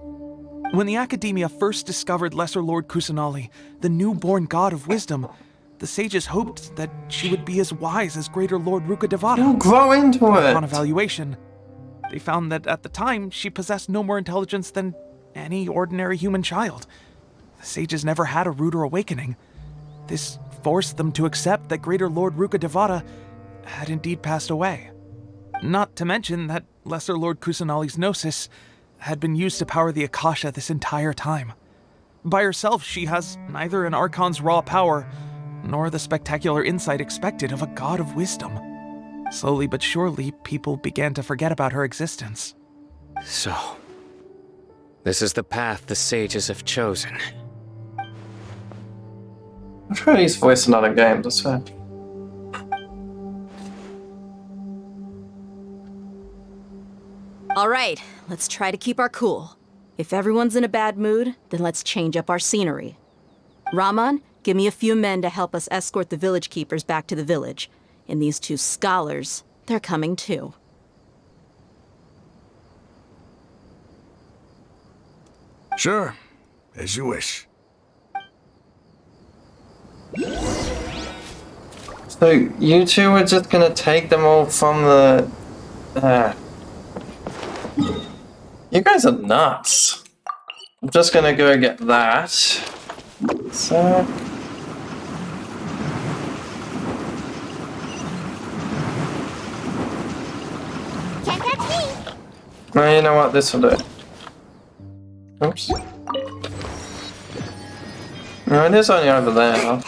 When the Academia first discovered Lesser Lord Kusanali, the newborn god of wisdom, the sages hoped that she would be as wise as Greater Lord Ruka Devata. You'll grow into it. Upon evaluation, they found that at the time she possessed no more intelligence than any ordinary human child. The sages never had a ruder awakening. This forced them to accept that Greater Lord Ruka Devata had indeed passed away. Not to mention that Lesser Lord Kusanali's Gnosis had been used to power the Akasha this entire time. By herself, she has neither an Archon's raw power, nor the spectacular insight expected of a god of wisdom. Slowly but surely, people began to forget about her existence. So, this is the path the sages have chosen. I've heard he's voiced in other games, I swear. All right, let's try to keep our cool. If everyone's in a bad mood, then let's change up our scenery. Raman, give me a few men to help us escort the village keepers back to the village. And these 2 scholars, they're coming too. Sure, as you wish. So you two are just gonna take them all from the... You guys are nuts. I'm just gonna go get that. So... Can't catch me. Well, you know what? This will do. Oops. No, it is only over there.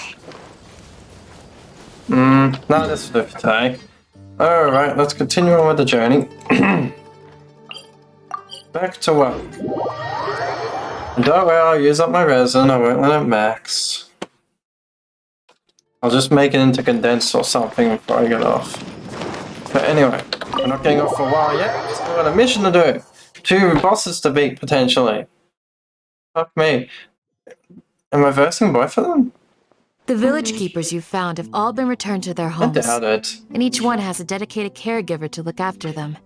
No, this will do for today. Alright, let's continue on with the journey. Back to work. And don't worry, I'll use up my resin, I won't let it max. I'll just make it into condensed or something before I get off. But anyway, we're not getting off for a while yet. We've still got a mission to do. 2 bosses to beat, potentially. Fuck me. Am I versing both of them? The village keepers you've found have all been returned to their homes. I doubt it. And each one has a dedicated caregiver to look after them.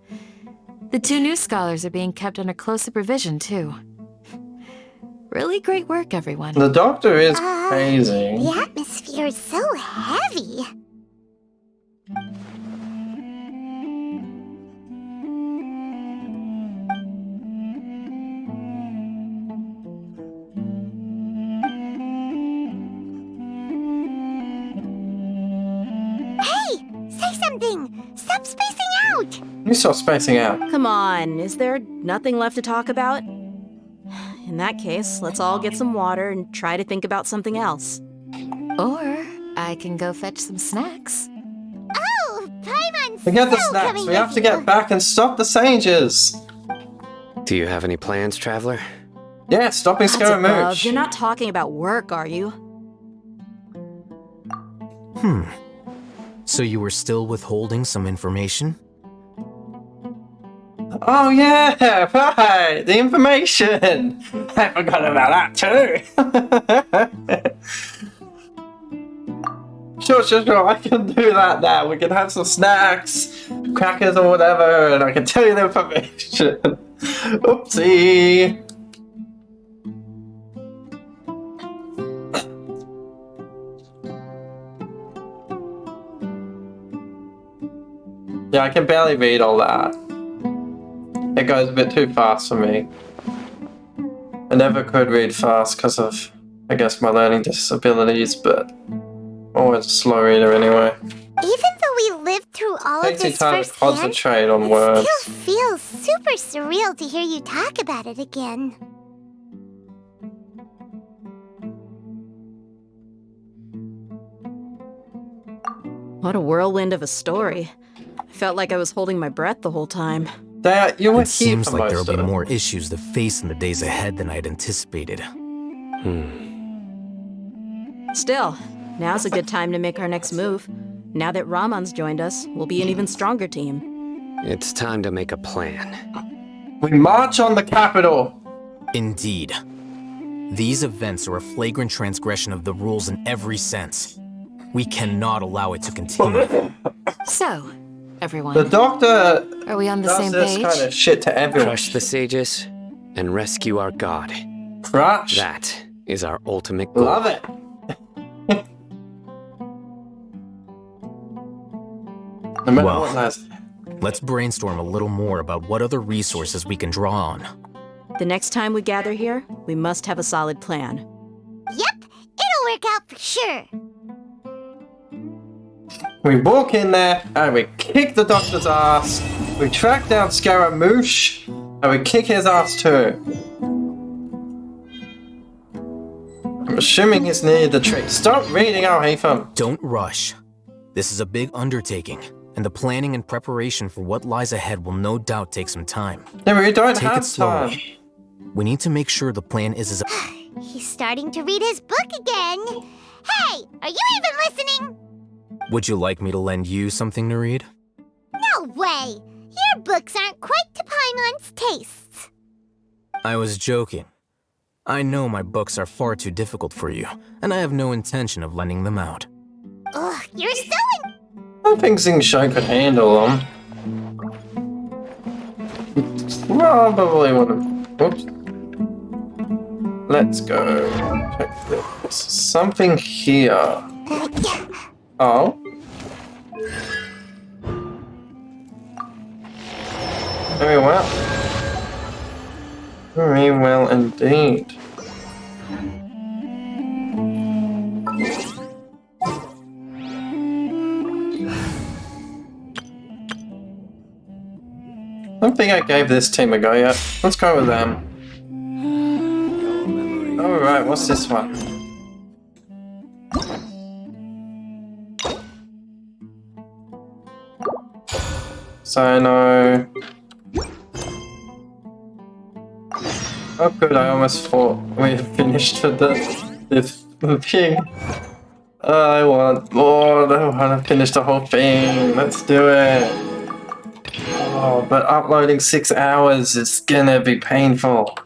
The 2 new scholars are being kept under close supervision, too. Really great work, everyone. The doctor is crazy. The atmosphere is so heavy. Say something! Stop spacing out! You stop spacing out. Come on, is there nothing left to talk about? In that case, let's all get some water and try to think about something else. Or I can go fetch some snacks. Oh, Paimon's Forget the so snacks. coming We have with to you. get back and stop the sages. Do you have any plans, Traveler? Yeah, stopping That's Scaramouche. above. You're not talking about work, are you? So you were still withholding some information? Oh yeah, right, the information. I forgot about that too. Sure, I can do that now. We can have some snacks, crackers or whatever, and I can tell you the information. Oopsie. Yeah, I can barely read all that. It goes a bit too fast for me. I never could read fast because of, I guess, my learning disabilities, but I'm always a slow reader anyway. Even though we lived through all of Takes you this time to firsthand, concentrate on words. it still feels super surreal to hear you talk about it again. What a whirlwind of a story. I felt like I was holding my breath the whole time. You were It seems for like there most will be of it. more issues to face in the days ahead than I had anticipated. Still, now's a good time to make our next move. Now that Raman's joined us, we'll be an even stronger team. It's time to make a plan. We march on the capital! Indeed. These events are a flagrant transgression of the rules in every sense. We cannot allow it to continue. So, everyone. The doctor Are we on the does same this page? kind of shit to everyone. Crush the sages and rescue our god. Crush. That is our ultimate goal. Love it. No matter Well, what lies. Let's brainstorm a little more about what other resources we can draw on. The next time we gather here, we must have a solid plan. Yep, it'll work out for sure. We walk in there and we kick the doctor's ass. We track down Scaramouche and we kick his ass too. I'm assuming he's near the tree. Stop reading out, Haytham. Don't rush. This is a big undertaking, and the planning and preparation for what lies ahead will no doubt take some time. Yeah, but we don't Take have it slowly. time. We need to make sure the plan is as... He's starting to read his book again. Hey, are you even listening? Would you like me to lend you something to read? No way. Your books aren't quite to Paimon's tastes. I was joking. I know my books are far too difficult for you, and I have no intention of lending them out. Ugh, you're so I don't think Xing could handle them. Probably would have. Oops. Let's go. Check this. Something here. Oh. Very well. Very well indeed. I don't think I gave this team a go yet. Let's go with them. Alright, what's this one? Cyano. Oh good, I almost thought we had finished this thing. I want more, I want to finish the whole thing. Let's do it. Oh, but uploading 6 hours is gonna be painful.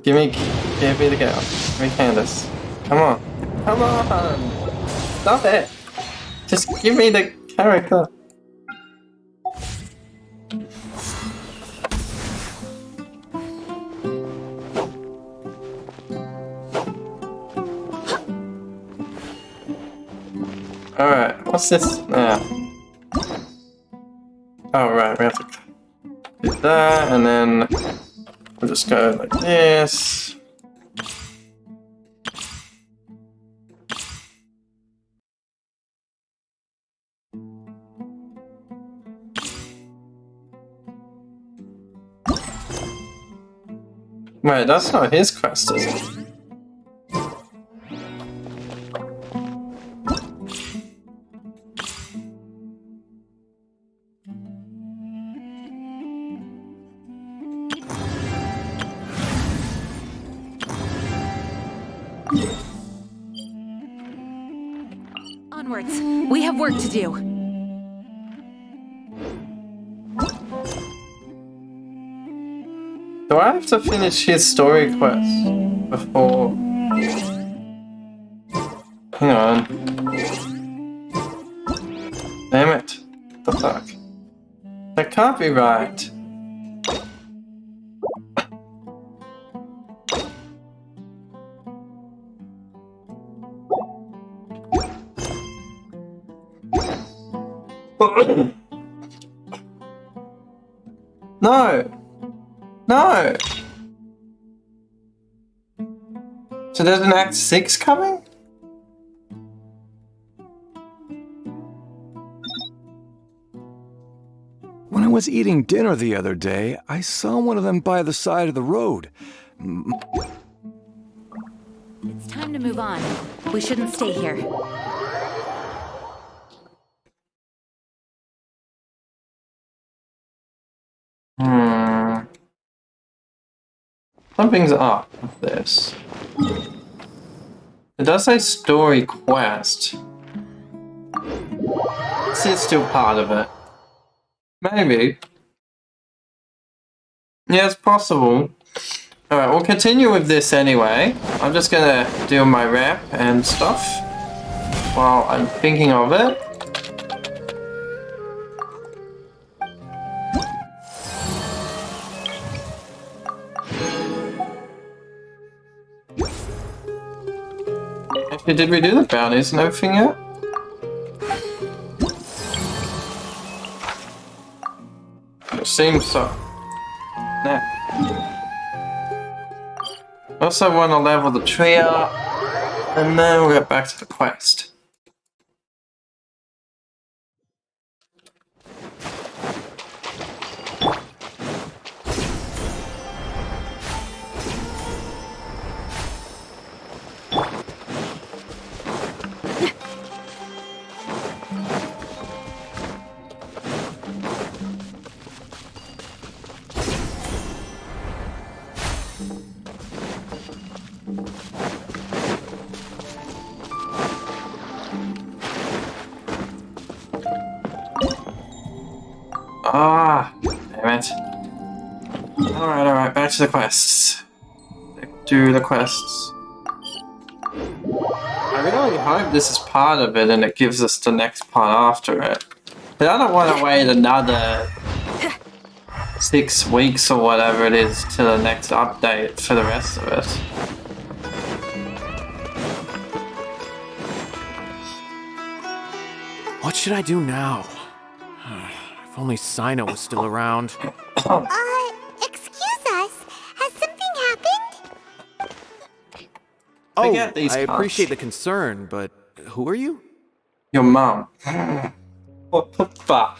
Give me the girl. Give me Candace. Come on. Come on. Stop it. Just give me the character. Alright, what's this now? Oh, right, we have to do that, and then we'll just go like this. Wait, that's not his quest, is it? Onwards. We have work to do. Do I have to finish his story quest before? Hang on. Damn it. What the fuck? That can't be right. No! No! So there's an Act 6 coming? When I was eating dinner the other day, I saw one of them by the side of the road. It's time to move on. We shouldn't stay here. Something's up with this. It does say story quest. See, it's still part of it. Maybe. Yeah, it's possible. Alright, we'll continue with this anyway. I'm just gonna do my rep and stuff while I'm thinking of it. Actually, did we do the bounties and everything yet? It seems so. Nah. Also want to level the tree up, and then we'll get back to the quest. Ah, damn it. Alright, back to the quests. Do the quests. I really hope this is part of it and it gives us the next part after it. But I don't want to wait another 6 weeks or whatever it is to the next update for the rest of it. What should I do now? If only Sino was still around. Excuse us. Has something happened? Oh, Forget these I appreciate cunts. the concern, but who are you? Your mum. What the fuck?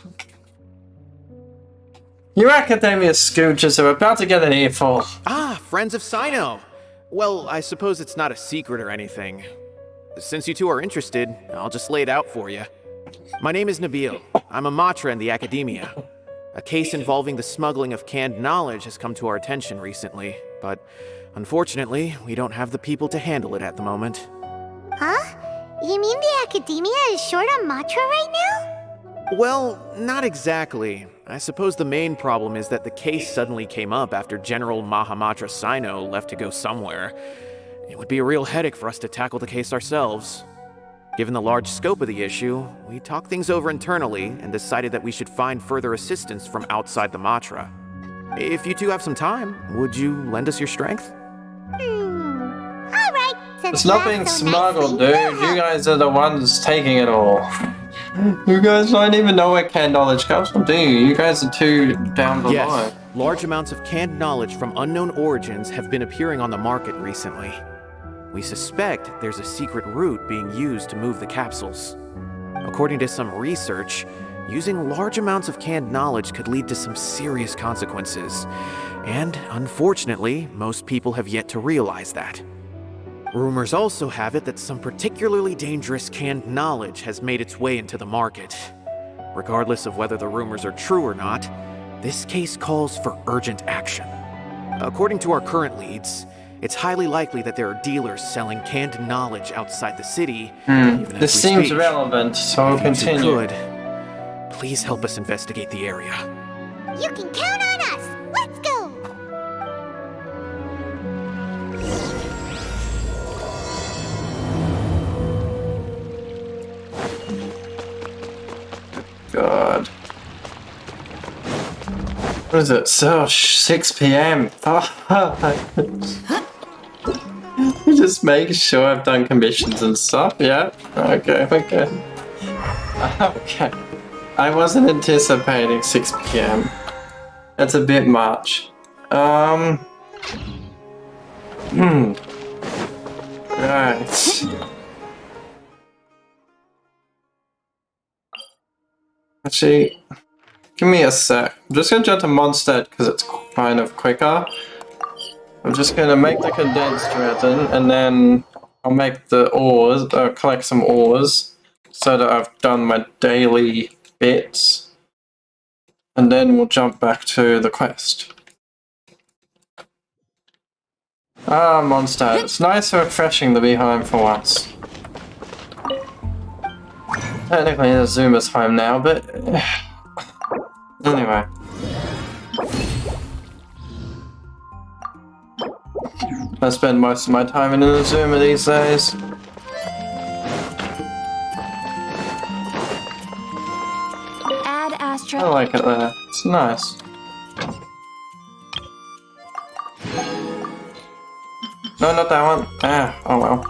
Your academia scooches are about to get an earful. Ah, friends of Sino. Well, I suppose it's not a secret or anything. Since you two are interested, I'll just lay it out for you. My name is Nabil. I'm a Matra in the academia. A case involving the smuggling of canned knowledge has come to our attention recently, but unfortunately, we don't have the people to handle it at the moment. Huh? You mean the academia is short on Matra right now? Well, not exactly. I suppose the main problem is that the case suddenly came up after General Mahamatra Sino left to go somewhere. It would be a real headache for us to tackle the case ourselves. Given the large scope of the issue, we talked things over internally and decided that we should find further assistance from outside the Matra. If you two have some time, would you lend us your strength? Alright, It's not being smuggled, dude. You guys are the ones taking it all. You guys don't even know where canned knowledge comes from, do you? You guys are too down the Yes, line. large amounts of canned knowledge from unknown origins have been appearing on the market recently. We suspect there's a secret route being used to move the capsules. According to some research, using large amounts of canned knowledge could lead to some serious consequences. And unfortunately, most people have yet to realize that. Rumors also have it that some particularly dangerous canned knowledge has made its way into the market. Regardless of whether the rumors are true or not, this case calls for urgent action. According to our current leads, it's highly likely that there are dealers selling canned knowledge outside the city. Even as This we seems speak. relevant, so I'll If you two continue. could, please help us investigate the area. You can count on us! Let's go! God. What is it? So 6 p.m. Just making sure I've done commissions and stuff. Yeah. Okay. Okay. I wasn't anticipating 6 p.m. That's a bit much. Right. Actually, give me a sec. I'm just gonna jump to Mondstadt because it's kind of quicker. I'm just gonna make the condensed resin and then I'll make the ores, collect some ores so that I've done my daily bits. And then we'll jump back to the quest. Ah, Mondstadt. It's nice and refreshing to be home for once. Technically, Azuma's home now, but anyway. I spend most of my time in Inazuma these days. Add Astra. I like it there. It's nice. No, not that one. Ah, oh well.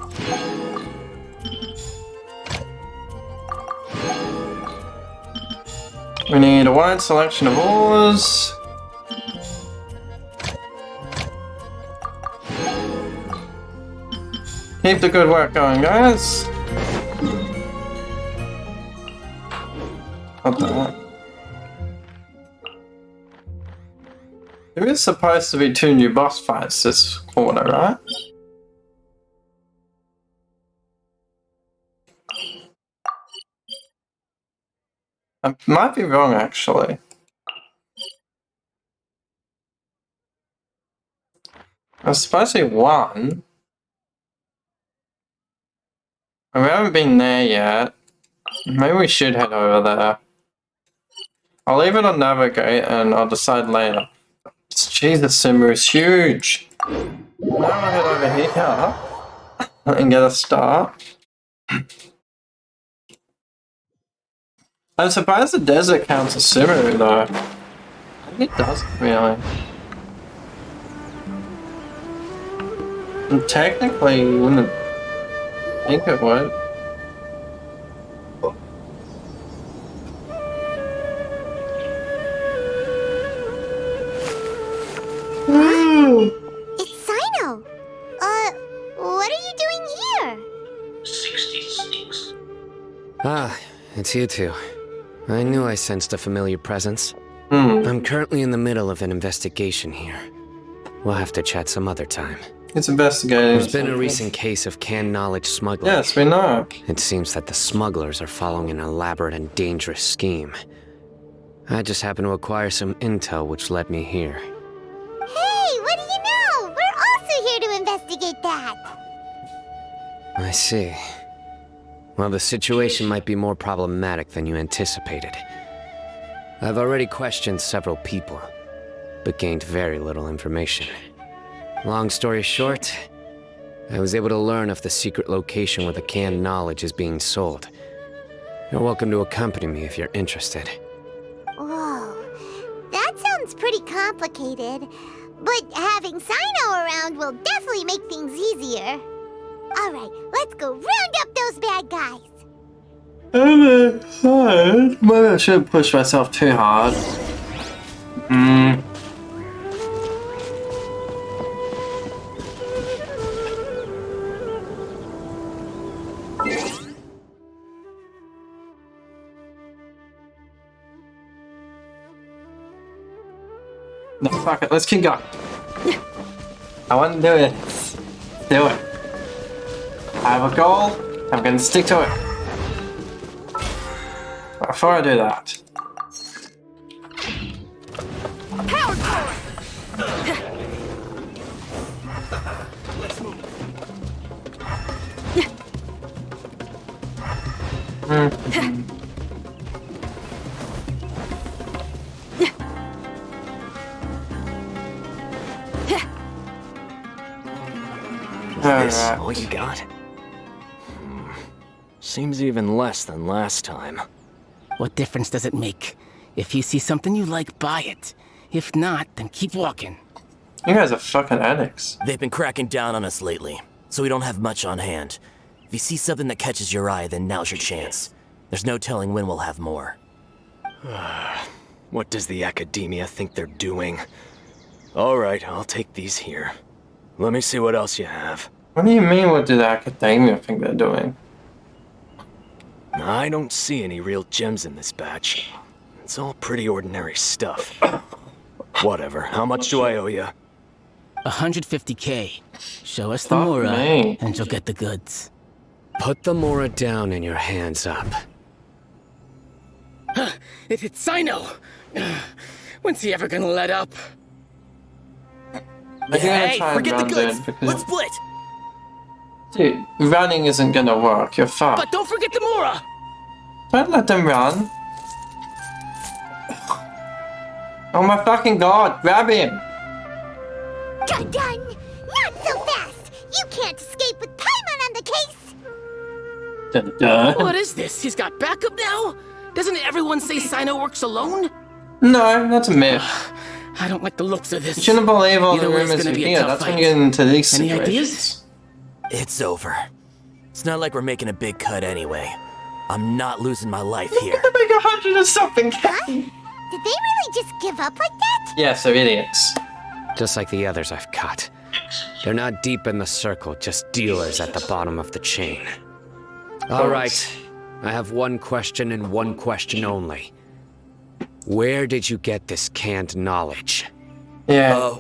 We need a wide selection of ores. Keep the good work going, guys. What the heck? There is supposed to be 2 new boss fights this quarter, right? I might be wrong, actually. There's supposed to be 1. We haven't been there yet. Maybe we should head over there. I'll leave it on navigate and I'll decide later. Jesus, Simmer is huge. Now I'll head over here and get a start. I'm surprised the desert counts as Simmer though. I think it doesn't really. And technically, you wouldn't think it would. It's Sino! What are you doing here? 66. Ah, it's you two. I knew I sensed a familiar presence. I'm currently in the middle of an investigation here. We'll have to chat some other time. It's investigating. There's been a recent case of canned knowledge smuggling. Yes, we know. It seems that the smugglers are following an elaborate and dangerous scheme. I just happened to acquire some intel which led me here. Hey, what do you know? We're also here to investigate that. I see. Well, the situation might be more problematic than you anticipated. I've already questioned several people, but gained very little information. Long story short, I was able to learn of the secret location where the canned knowledge is being sold. You're welcome to accompany me if you're interested. Whoa, that sounds pretty complicated. But having Sino around will definitely make things easier. Alright, let's go round up those bad guys. I'm excited. Maybe I shouldn't push myself too hard. No, fuck it, let's keep going. I want to do it. Do it. I have a goal, I'm gonna stick to it. Before I do that. Power forward! Let's move. Is this all you got? Seems even less than last time. What difference does it make? If you see something you like, buy it. If not, then keep walking. You guys are fucking addicts. They've been cracking down on us lately, so we don't have much on hand. If you see something that catches your eye, then now's your chance. There's no telling when we'll have more. What does the Academia think they're doing? Alright, I'll take these here. Let me see what else you have. What do you mean, what do the Academia think they're doing? I don't see any real gems in this batch. It's all pretty ordinary stuff. Whatever, how much do I owe you? 150K. Show us the Mora, and you'll get the goods. Put the Mora down and your hands up. It's Sino! When's he ever gonna let up? Hey, forget the goods! Let's split! Dude, running isn't gonna work, you're fucked. But don't forget the Mora! Don't let them run. Oh my fucking god, grab him! Dun dun! Not so fast! You can't escape with Paimon on the case! Dun-dun. What is this? He's got backup now? Doesn't everyone say Sino works alone? No, that's a myth. I don't like the looks of this. You shouldn't believe all Either the way, it's rumors gonna you be a hear. tough That's when fight. you get into these Any situations. ideas? It's over. It's not like we're making a big cut anyway. I'm not losing my life here. They're make 100 or something. Did they really just give up like that? Yes, they're idiots. Just like the others I've caught. They're not deep in the circle, just dealers at the bottom of the chain. All right, I have one question and one question only. Where did you get this canned knowledge? Yeah.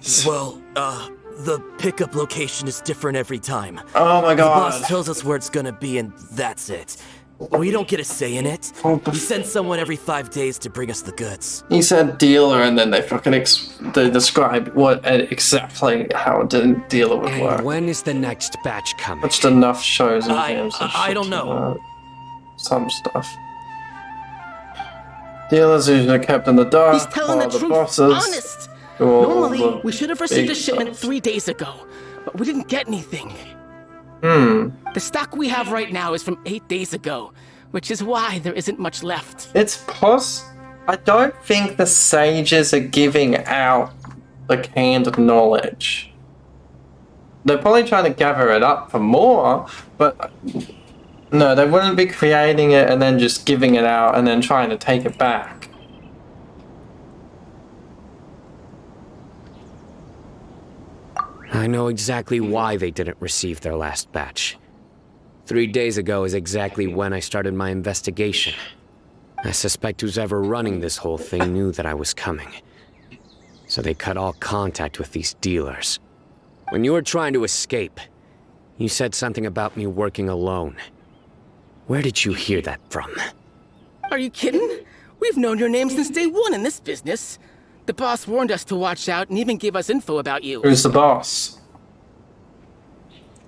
The pickup location is different every time. Oh my god. The boss tells us where it's gonna be and that's it. We don't get a say in it. He sends someone every 5 days to bring us the goods. He said dealer, and then they fucking they describe what exactly how the dealer would work. And when is the next batch coming? Watched enough shows and games and I shit don't know. to know some stuff. Dealers usually kept in the dark, He's telling while the the truth. bosses Honest. do all Normally, the we should have received a big shipment stuff. 3 days ago, but we didn't get anything. Hmm. The stock we have right now is from 8 days ago, which is why there isn't much left. It's I don't think the sages are giving out the canned knowledge. They're probably trying to gather it up for more, but no, they wouldn't be creating it and then just giving it out and then trying to take it back. I know exactly why they didn't receive their last batch. 3 days ago is exactly when I started my investigation. I suspect who's ever running this whole thing knew that I was coming. So they cut all contact with these dealers. When you were trying to escape, you said something about me working alone. Where did you hear that from? Are you kidding? We've known your name since day one in this business. The boss warned us to watch out and even gave us info about you. Who's the boss?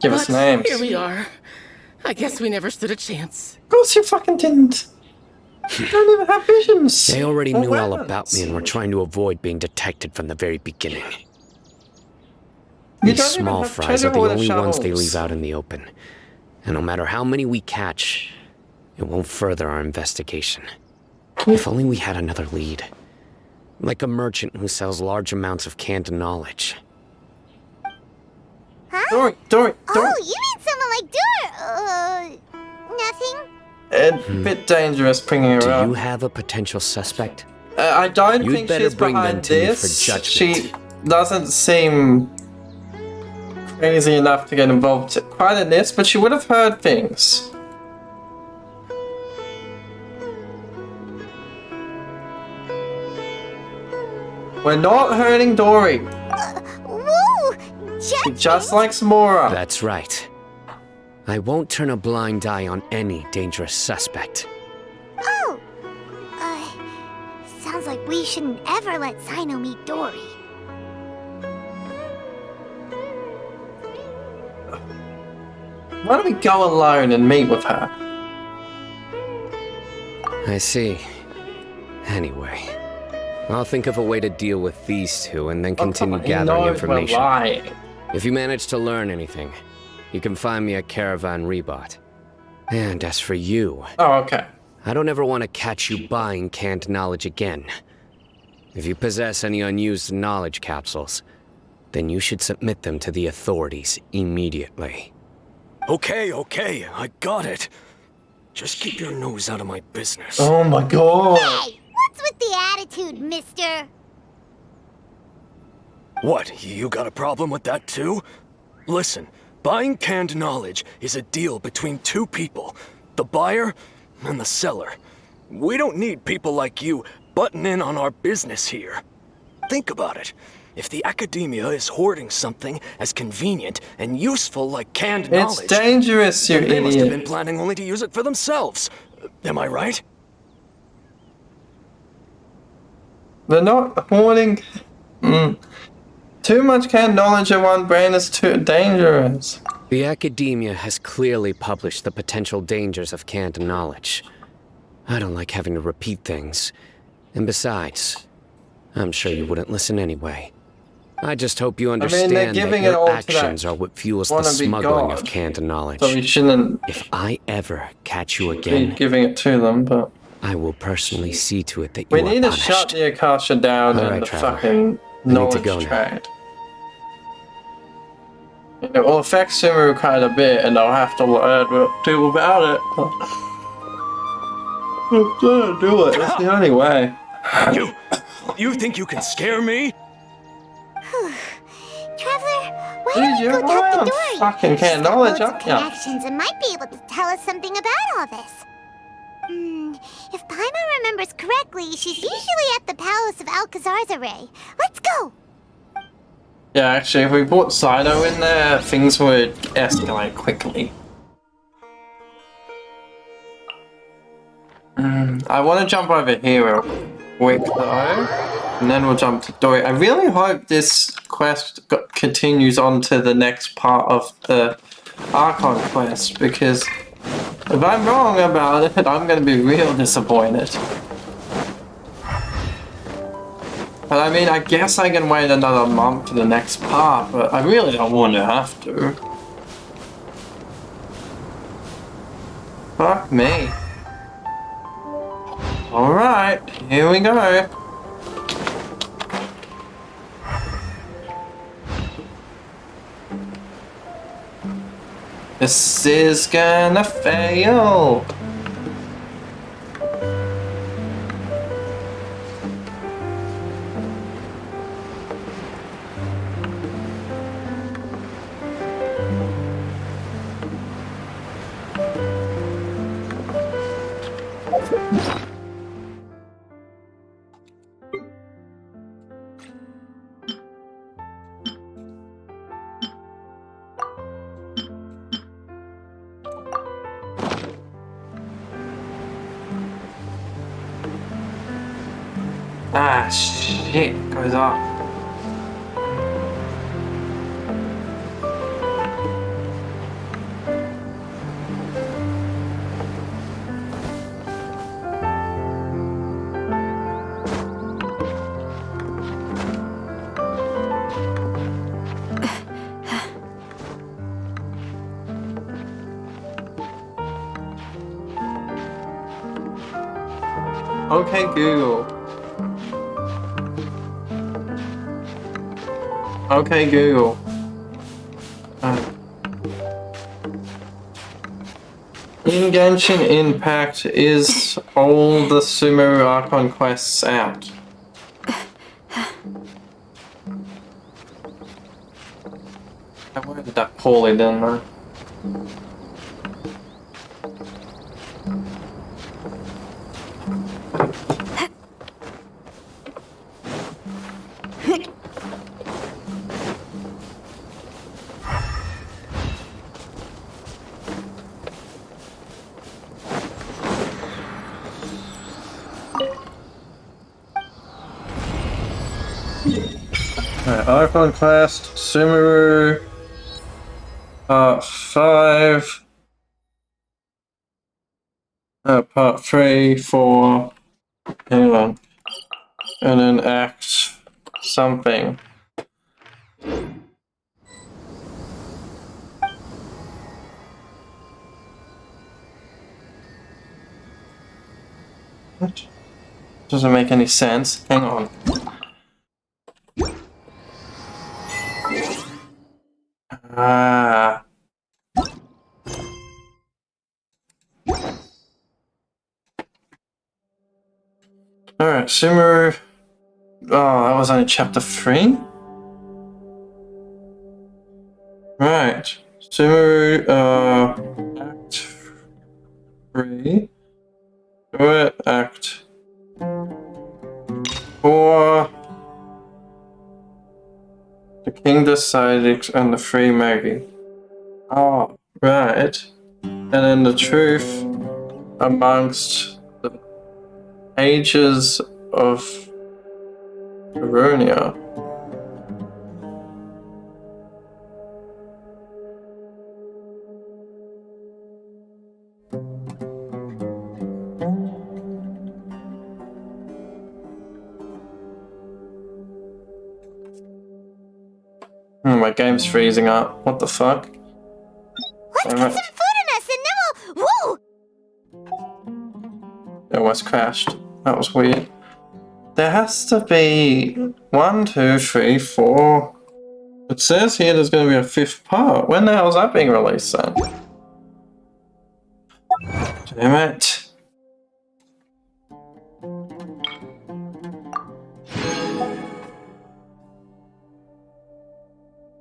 Give us But names. Here we are. I guess we never stood a chance. Of course you fucking didn't. You don't even have visions. They already or knew all weapons. about me and were trying to avoid being detected from the very beginning. You These don't even small have fries are the treasure only hoarder ones they shovels. leave out in the open. And no matter how many we catch, it won't further our investigation. If only we had another lead. Like a merchant who sells large amounts of canned knowledge. Dory. Oh, you mean someone like nothing? It's a bit dangerous bringing her Do up. you have a potential suspect? I don't You'd think better she's bring them behind to me this. for judgment. She doesn't seem crazy enough to get involved quite in this, but she would have heard things. We're not hurting Dory. Whoa! She just likes Mora. That's right. I won't turn a blind eye on any dangerous suspect. Oh! Sounds like we shouldn't ever let Sino meet Dory. Why don't we go alone and meet with her? I see. Anyway, I'll think of a way to deal with these two and then continue gathering information. If you manage to learn anything, you can find me at Caravan Rebot. And as for you... Oh, okay. I don't ever want to catch you buying canned knowledge again. If you possess any unused knowledge capsules, then you should submit them to the authorities immediately. Okay, I got it. Just keep your nose out of my business. Oh my god. Hey! What's with the attitude, mister? What, you got a problem with that too? Listen, buying canned knowledge is a deal between two people, the buyer and the seller. We don't need people like you butting in on our business here. Think about it. If the academia is hoarding something as convenient and useful like canned knowledge... It's dangerous, you then they must have idiot. been planning only to use it for themselves. Am I right? They're not hoarding... Too much canned knowledge in one brain is too dangerous. The academia has clearly published the potential dangers of canned knowledge. I don't like having to repeat things. And besides, I'm sure you wouldn't listen anyway. I just hope you they're understand giving that it all your to that actions are what fuels the wannabe smuggling god. of canned knowledge. So we shouldn't If I ever catch you be again, giving it to them, but I will personally see to it that we you are need to punished. shut the Akasha down All in right, the Trevor. fucking I need to knowledge go now. trade. It will affect Sumeru quite a bit, and I'll have to learn what to do about it. I'm gonna do it. It's the only way. You think you can scare me? Traveler, why don't we go Dude, talk to you're Dory? fucking She's can't got knowledge, loads of aren't ya? connections and might be able to tell us something about all this. If Paimon remembers correctly, she's usually at the Palace of Alcazar's array. Let's go! Yeah, actually, if we brought Saito in there, things would escalate quickly. I want to jump over here real quick though, and then we'll jump to Dory. I really hope this quest continues on to the next part of the Archon quest, because if I'm wrong about it, I'm going to be real disappointed. But I mean, I guess I can wait another month for the next part, but I really don't want to have to. Fuck me. Alright, here we go. This is gonna fail. Ah, shit, goes up. Okay, Google. Okay, Google. In Genshin Impact, is all the Sumeru Archon quests out? I worded that poorly, didn't I? Alright, Archon Quest, Sumeru, Part 5, Part 3, 4, hang on, and then Act something. What? Doesn't make any sense. Hang on. Ah. Alright, Sumeru. Oh, that was only chapter 3? Right. Sumeru, Act 3. Do it, Act 4. The king decided and the free Maggie. Oh, right. And then the truth amongst the ages of Eronia. Oh, my game's freezing up. What the fuck? Let's get some food in us and then we'll... Whoa! It almost crashed. That was weird. There has to be 1, 2, 3, 4. It says here there's going to be a 5th part. When the hell is that being released then? Damn it.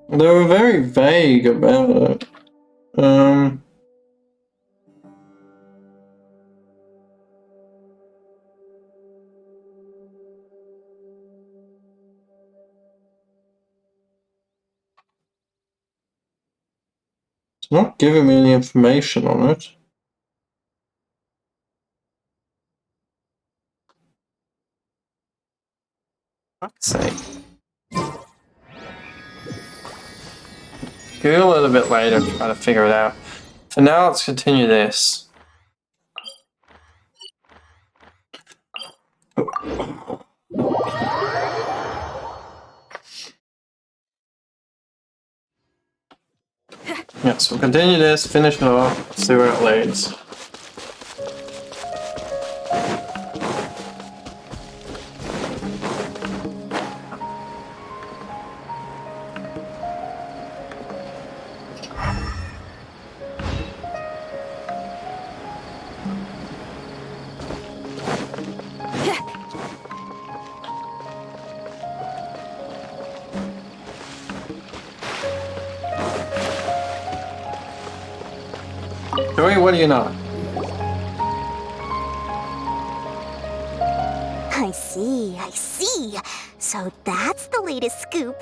They were very vague about it. It's not giving me any information on it. Fuck's sake. Google it a bit later and try to figure it out. For now, let's continue this. Yes, we'll continue this, finish it off, see where it leads. Joey, what do you know? I see. So that's the latest scoop.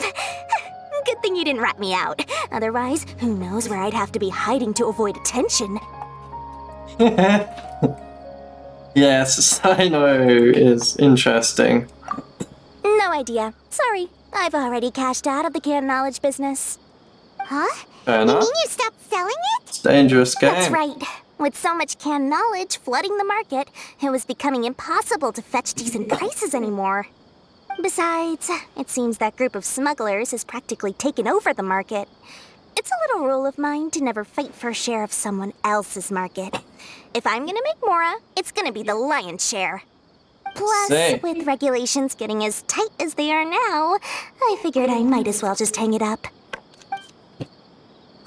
Good thing you didn't rat me out. Otherwise, who knows where I'd have to be hiding to avoid attention. Yes, I know is interesting. No idea. Sorry. I've already cashed out of the canned knowledge business. Huh? Fair You enough. mean you stopped selling it? It's a dangerous game. That's right. With so much canned knowledge flooding the market, it was becoming impossible to fetch decent prices anymore. Besides, it seems that group of smugglers has practically taken over the market. It's a little rule of mine to never fight for a share of someone else's market. If I'm gonna make Mora, it's gonna be the lion's share. Plus, with regulations getting as tight as they are now, I figured I might as well just hang it up.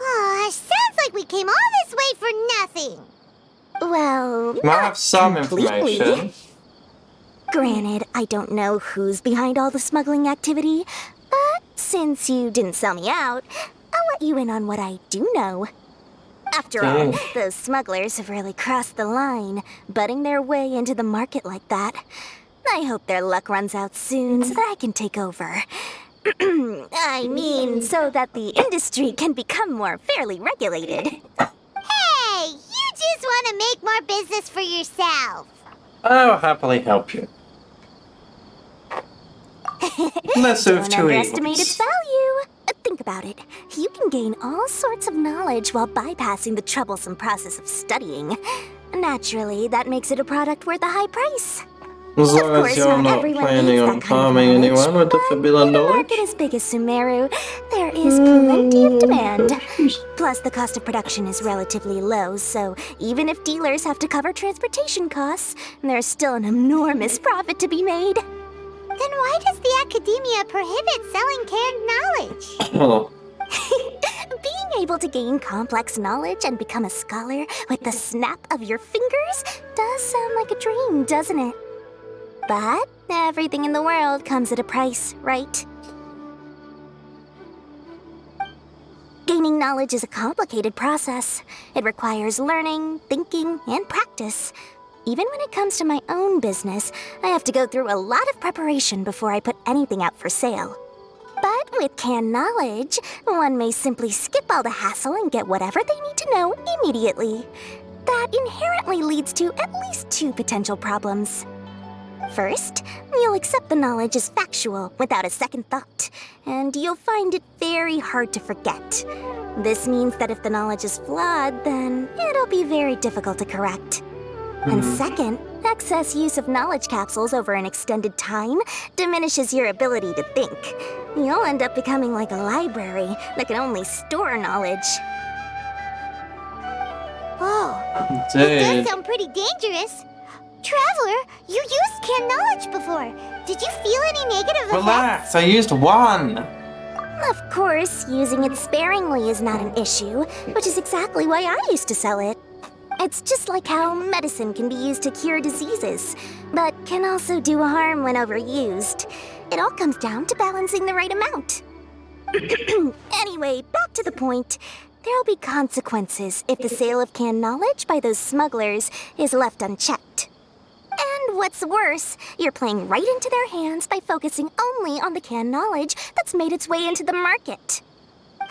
Aw, sounds like we came all this way for nothing. Well, You might have some completely. information. Granted, I don't know who's behind all the smuggling activity, but since you didn't sell me out, I'll let you in on what I do know. After all, Dang. those smugglers have really crossed the line, butting their way into the market like that. I hope their luck runs out soon so that I can take over. I mean, so that the industry can become more fairly regulated. Hey, you just want to make more business for yourself. I will happily help you. Less of Don't two underestimate evils. its value. Think about it. You can gain all sorts of knowledge while bypassing the troublesome process of studying. Naturally, that makes it a product worth a high price. As Of long as course, you're not not everyone planning needs on that kind of harming knowledge, anyone with the forbidden in a knowledge. market as big as Sumeru, there is plenty of demand. Plus, the cost of production is relatively low, so even if dealers have to cover transportation costs, there's still an enormous profit to be made. Then why does the academia prohibit selling canned knowledge? Oh. Being able to gain complex knowledge and become a scholar with the snap of your fingers does sound like a dream, doesn't it? But everything in the world comes at a price, right? Gaining knowledge is a complicated process. It requires learning, thinking, and practice. Even when it comes to my own business, I have to go through a lot of preparation before I put anything out for sale. But with canned knowledge, one may simply skip all the hassle and get whatever they need to know immediately. That inherently leads to at least two potential problems. First, you'll accept the knowledge as factual without a second thought, and you'll find it very hard to forget. This means that if the knowledge is flawed, then it'll be very difficult to correct. And second, Excess use of knowledge capsules over an extended time diminishes your ability to think. You'll end up becoming like a library that can only store knowledge. Whoa, Dude. it does sound pretty dangerous. Traveler, you used canned knowledge before. Did you feel any negative effects? Relax, I used one. Of course, using it sparingly is not an issue, which is exactly why I used to sell it. It's just like how medicine can be used to cure diseases, but can also do harm when overused. It all comes down to balancing the right amount. Anyway, back to the point. There'll be consequences if the sale of canned knowledge by those smugglers is left unchecked. And what's worse, you're playing right into their hands by focusing only on the canned knowledge that's made its way into the market.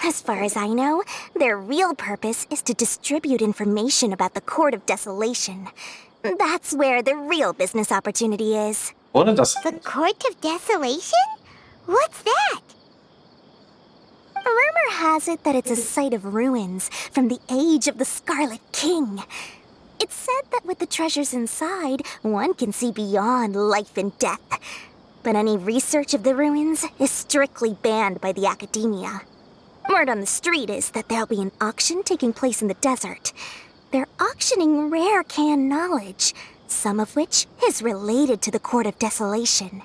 As far as I know, their real purpose is to distribute information about the Court of Desolation. That's where the real business opportunity is. What does The Court of Desolation? What's that? Rumor has it that it's a site of ruins from the age of the Scarlet King. It's said that with the treasures inside, one can see beyond life and death. But any research of the ruins is strictly banned by the academia. Word on the street is that there'll be an auction taking place in the desert. They're auctioning rare canned knowledge, some of which is related to the Court of Desolation.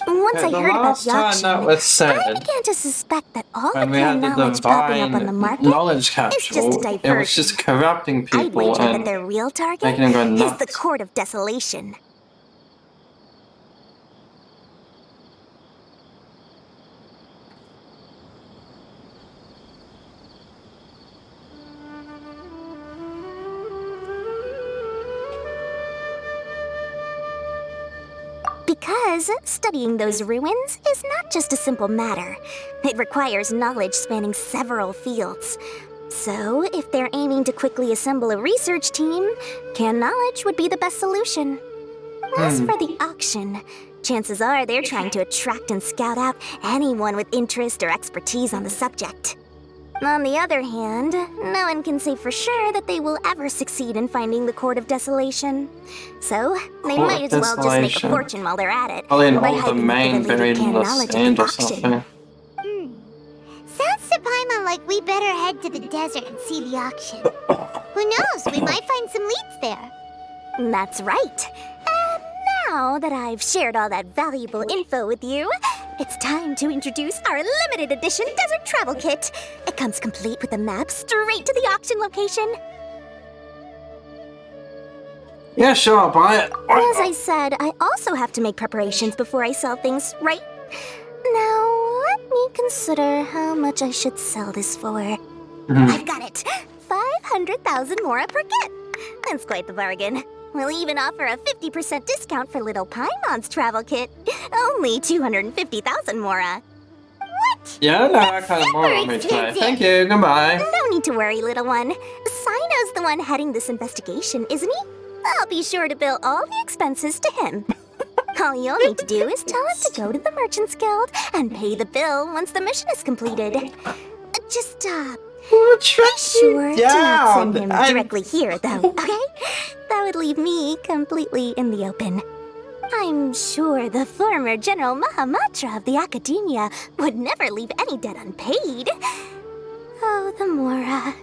Once I heard about the auction, I began to suspect that all the when we had canned the knowledge popping up on the market knowledge is just capsule, a it was diversion. just corrupting I'd people wager that and their real target making them go is nuts. the Court of Desolation. Because studying those ruins is not just a simple matter. It requires knowledge spanning several fields. So, if they're aiming to quickly assemble a research team, canned knowledge would be the best solution. As for the auction, chances are they're trying to attract and scout out anyone with interest or expertise on the subject. On the other hand, no one can say for sure that they will ever succeed in finding the Court of Desolation. So, they Court might of as well just make a Desolation. fortune while they're at it. Probably in by all the hiding main the buried in canned the knowledge at sand the or auction. something. Sounds to Paimon like we better head to the desert and see the auction. Who knows, we might find some leads there. That's right. And now that I've shared all that valuable info with you, it's time to introduce our limited edition desert travel kit. It comes complete with a map straight to the auction location. Yeah, sure, I'll buy it. As I said, I also have to make preparations before I sell things, right? Now, let me consider how much I should sell this for. I've got it. 500,000 mora per kit. That's quite the bargain. We'll even offer a 50% discount for little Paimon's travel kit. Only 250,000 mora. Yeah, no, I kind of more on me today. Thank you, goodbye. No need to worry, little one. Sino's the one heading this investigation, isn't he? I'll be sure to bill all the expenses to him. All you'll need to do is tell him to go to the Merchants Guild and pay the bill once the mission is completed. Just, be sure to not send him directly here, though, okay? That would leave me completely in the open. I'm sure the former General Mahamatra of the Academia would never leave any debt unpaid. Oh, the Mora.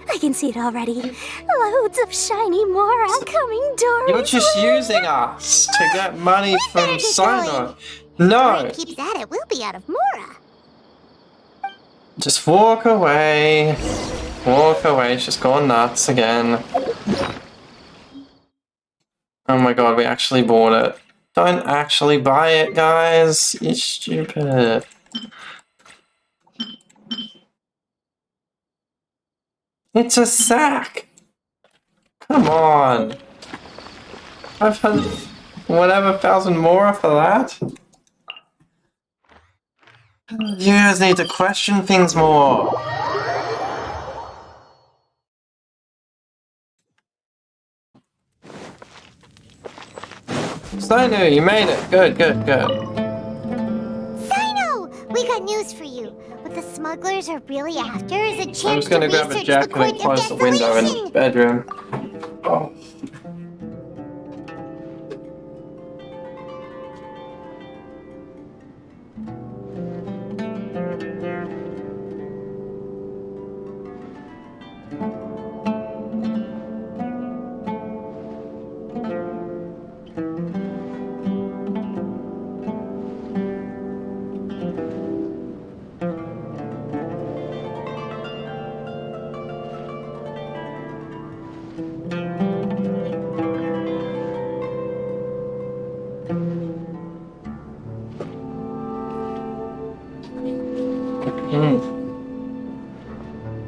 I can see it already. Loads of shiny Mora coming down. You're just using us to get money from Sino. No. If he keeps at it, we'll be out of Mora. Just walk away. Walk away. She's going nuts again. Oh my god, we actually bought it. Don't actually buy it, guys. You're stupid. It's a sack. Come on. I've had whatever 1,000 more for that. You guys need to question things more. Sino, you made it. Good, good, good. Sino! We got news for you. What the smugglers are really after is a chance I'm just gonna to grab a research jacket the Court and close of the window in the Desolation. bedroom. Oh.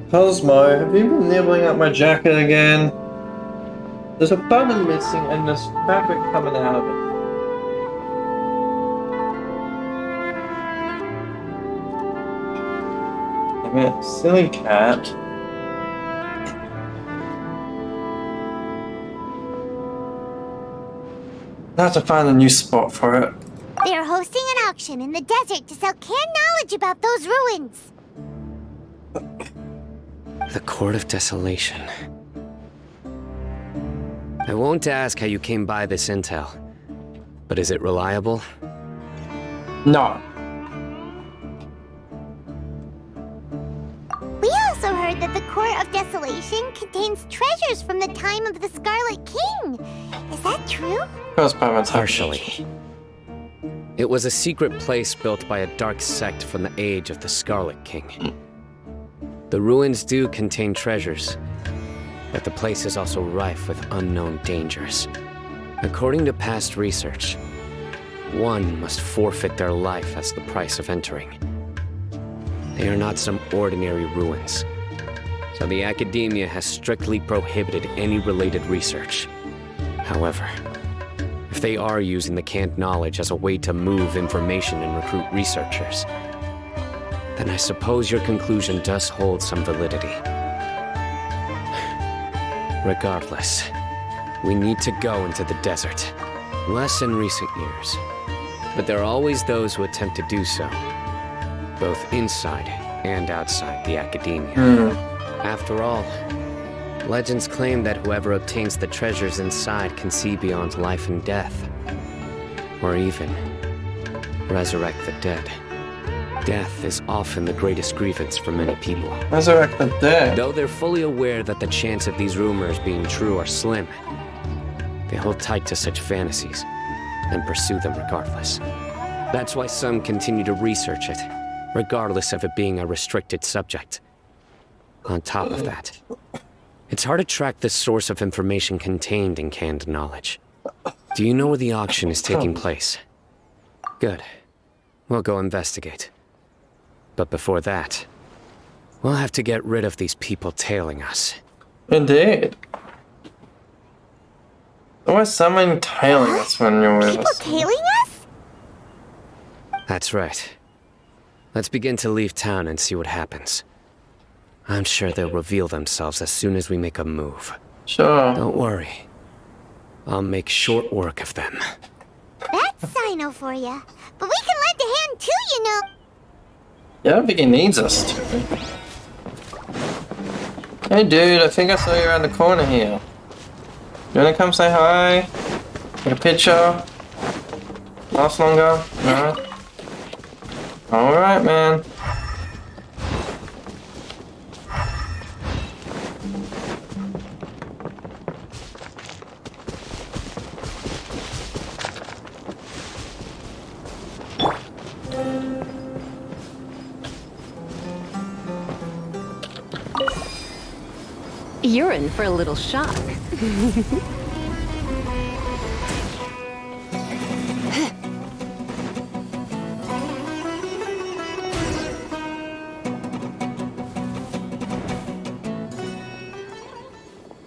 Cosmo, have you been nibbling at my jacket again? There's a button missing and there's fabric coming out of it. Damn it, silly cat. I have to find a new spot for it. They're hosting an auction in the desert to sell canned knowledge about those ruins. The Court of Desolation. I won't ask how you came by this intel, but is it reliable? No. We also heard that the Court of Desolation contains treasures from the time of the Scarlet King. Is that true? Partially. It was a secret place built by a dark sect from the age of the Scarlet King. The ruins do contain treasures, but the place is also rife with unknown dangers. According to past research, one must forfeit their life as the price of entering. They are not some ordinary ruins, so the Academia has strictly prohibited any related research. However, if they are using the canned knowledge as a way to move information and recruit researchers, then I suppose your conclusion does hold some validity. Regardless, we need to go into the desert. Less in recent years, but there are always those who attempt to do so, both inside and outside the Academia. After all, legends claim that whoever obtains the treasures inside can see beyond life and death, or even resurrect the dead. Death is often the greatest grievance for many people. Resurrect the dead? Though they're fully aware that the chance of these rumors being true are slim, they hold tight to such fantasies and pursue them regardless. That's why some continue to research it, regardless of it being a restricted subject. On top of that, it's hard to track the source of information contained in canned knowledge. Do you know where the auction is taking place? Good. We'll go investigate. But before that, we'll have to get rid of these people tailing us. Indeed. There was someone tailing us when you were with us. People tailing us? That's right. Let's begin to leave town and see what happens. I'm sure they'll reveal themselves as soon as we make a move. Sure. Don't worry. I'll make short work of them. That's Sino for you. But we can lend a hand too, you know. Yeah, I don't think he needs us to. Hey dude, I think I saw you around the corner here. You wanna come say hi? Take a picture? Last longer? No? Alright, man. You're in for a little shock.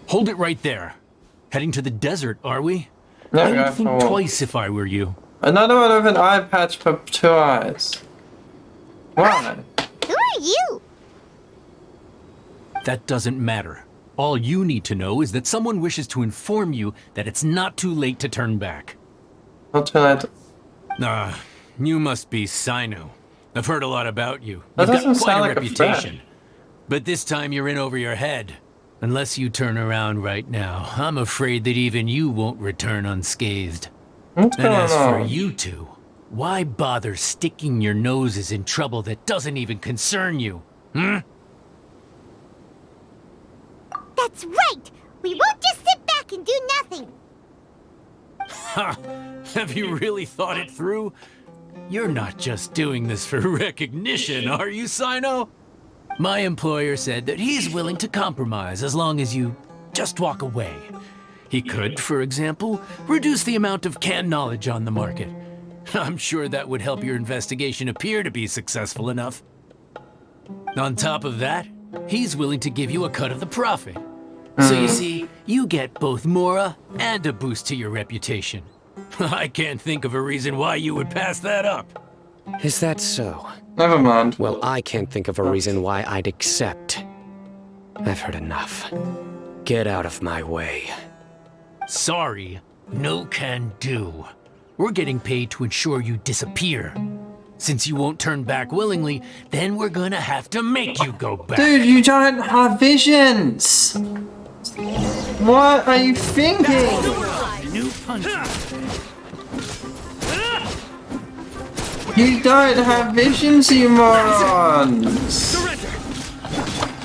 Hold it right there. Heading to the desert, are we? Yeah, I would think twice if I were you. Another one with an eye patch for 2 eyes. Why? Who are you? That doesn't matter. All you need to know is that someone wishes to inform you that it's not too late to turn back. Not too late. You must be Sino. I've heard a lot about you. That You've got doesn't quite sound a like a reputation. But this time you're in over your head. Unless you turn around right now, I'm afraid that even you won't return unscathed. What's And going as for on? you two, why bother sticking your noses in trouble that doesn't even concern you? Hmm? That's right! We won't just sit back and do nothing! Ha! Have you really thought it through? You're not just doing this for recognition, are you, Sino? My employer said that he's willing to compromise as long as you just walk away. He could, for example, reduce the amount of canned knowledge on the market. I'm sure that would help your investigation appear to be successful enough. On top of that, he's willing to give you a cut of the profit. So you see, you get both Mora and a boost to your reputation. I can't think of a reason why you would pass that up. Is that so? Never mind. Well, I can't think of a reason why I'd accept. I've heard enough. Get out of my way. Sorry, no can do. We're getting paid to ensure you disappear. Since you won't turn back willingly, then we're gonna have to make you go back. Dude, you don't have visions! What are you thinking? New punch. You don't have visions, you morons!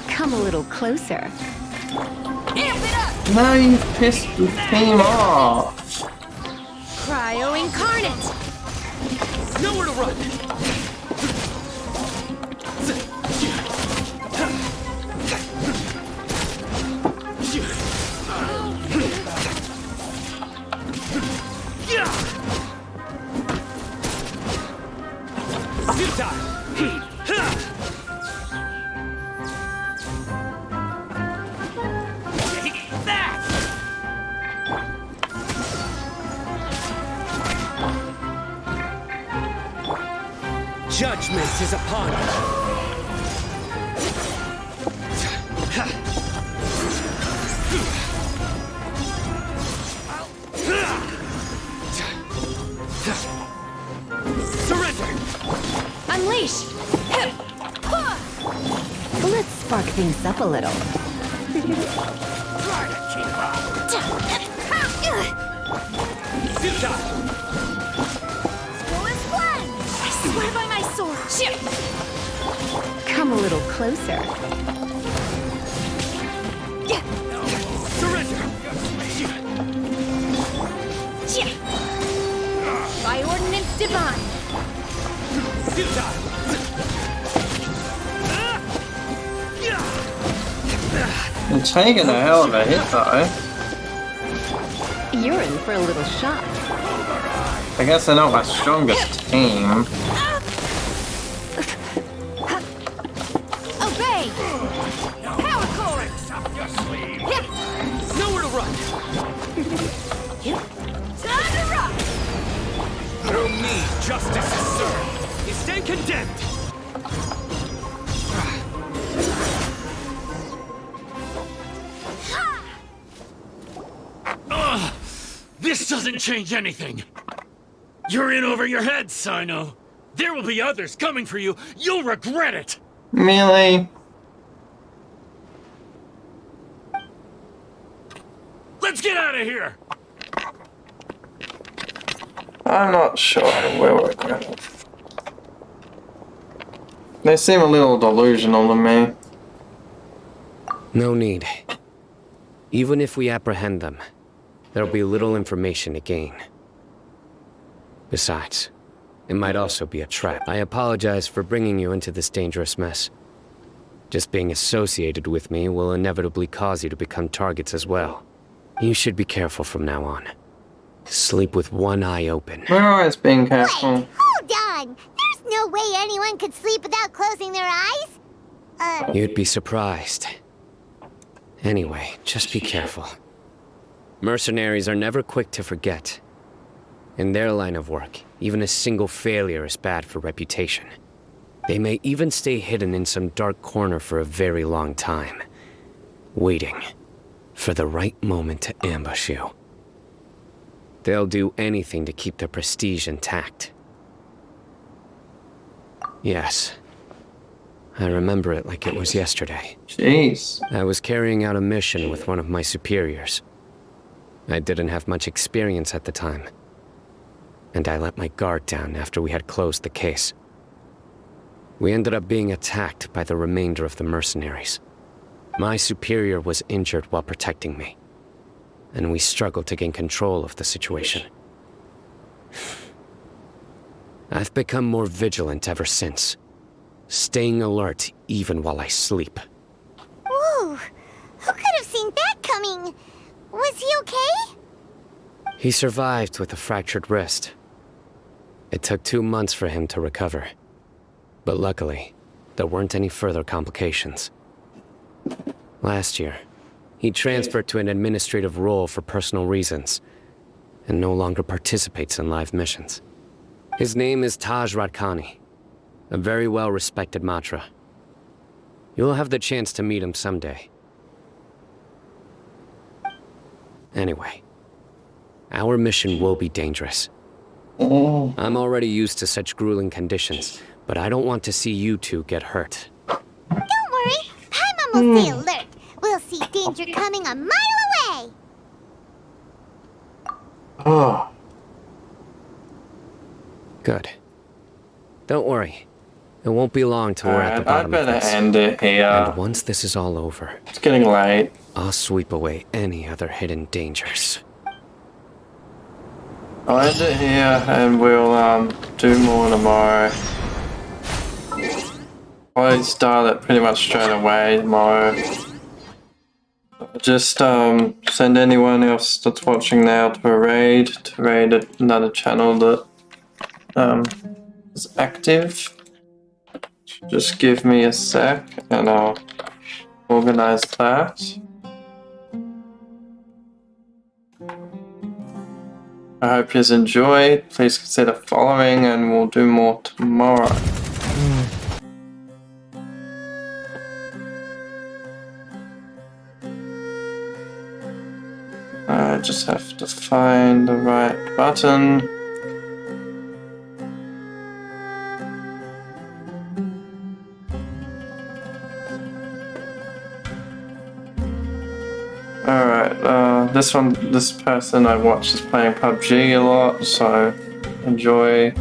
Come a little closer. Now you pissed the team off. Cryo incarnate. Nowhere to run. Judgment is upon us. Surrender! Unleash! Let's spark things up a little. Try to keep up. I swear by my sword. Come a little closer. Surrender! By ordinance divine. You're taking a hell of a hit, though. You're in for a little shock. I guess they're not my strongest team. Obey! Power core! Nowhere to run! Time to rock! Through me, justice is served. You stand condemned. This doesn't change anything. You're in over your head, Sino. There will be others coming for you. You'll regret it. Really? Let's get out of here. I'm not sure where we're going. They seem a little delusional to me. No need. Even if we apprehend them, there'll be little information to gain. Besides, it might also be a trap. I apologize for bringing you into this dangerous mess. Just being associated with me will inevitably cause you to become targets as well. You should be careful from now on. Sleep with one eye open. We're always being careful. Wait, hold on! There's no way anyone could sleep without closing their eyes! You'd be surprised. Anyway, just be careful. Mercenaries are never quick to forget. In their line of work, even a single failure is bad for reputation. They may even stay hidden in some dark corner for a very long time, waiting for the right moment to ambush you. They'll do anything to keep their prestige intact. Yes, I remember it like it was yesterday. Jeez. I was carrying out a mission with one of my superiors. I didn't have much experience at the time, and I let my guard down after we had closed the case. We ended up being attacked by the remainder of the mercenaries. My superior was injured while protecting me, and we struggled to gain control of the situation. I've become more vigilant ever since, staying alert even while I sleep. Whoa! Who could have seen that coming? Was he okay? He survived with a fractured wrist. It took 2 months for him to recover, but luckily, there weren't any further complications. Last year, he transferred to an administrative role for personal reasons, and no longer participates in live missions. His name is Taj Radkani, a very well-respected Matra. You'll have the chance to meet him someday. Anyway, our mission will be dangerous. I'm already used to such grueling conditions, but I don't want to see you two get hurt. Don't worry, Paimon will stay alert. We'll see danger coming a mile away. Oh. Good. Don't worry. It won't be long till we're at the bottom of this. I better end it here. And once this is all over, it's getting late. I'll sweep away any other hidden dangers. I'll end it here, and we'll do more tomorrow. I'll start it pretty much straight away tomorrow. Just send anyone else that's watching now to a raid, another channel that is active. Just give me a sec and I'll organize that. I hope you enjoyed. Please consider following and we'll do more tomorrow. I just have to find the right button. Alright, this person I watched is playing PUBG a lot, so enjoy.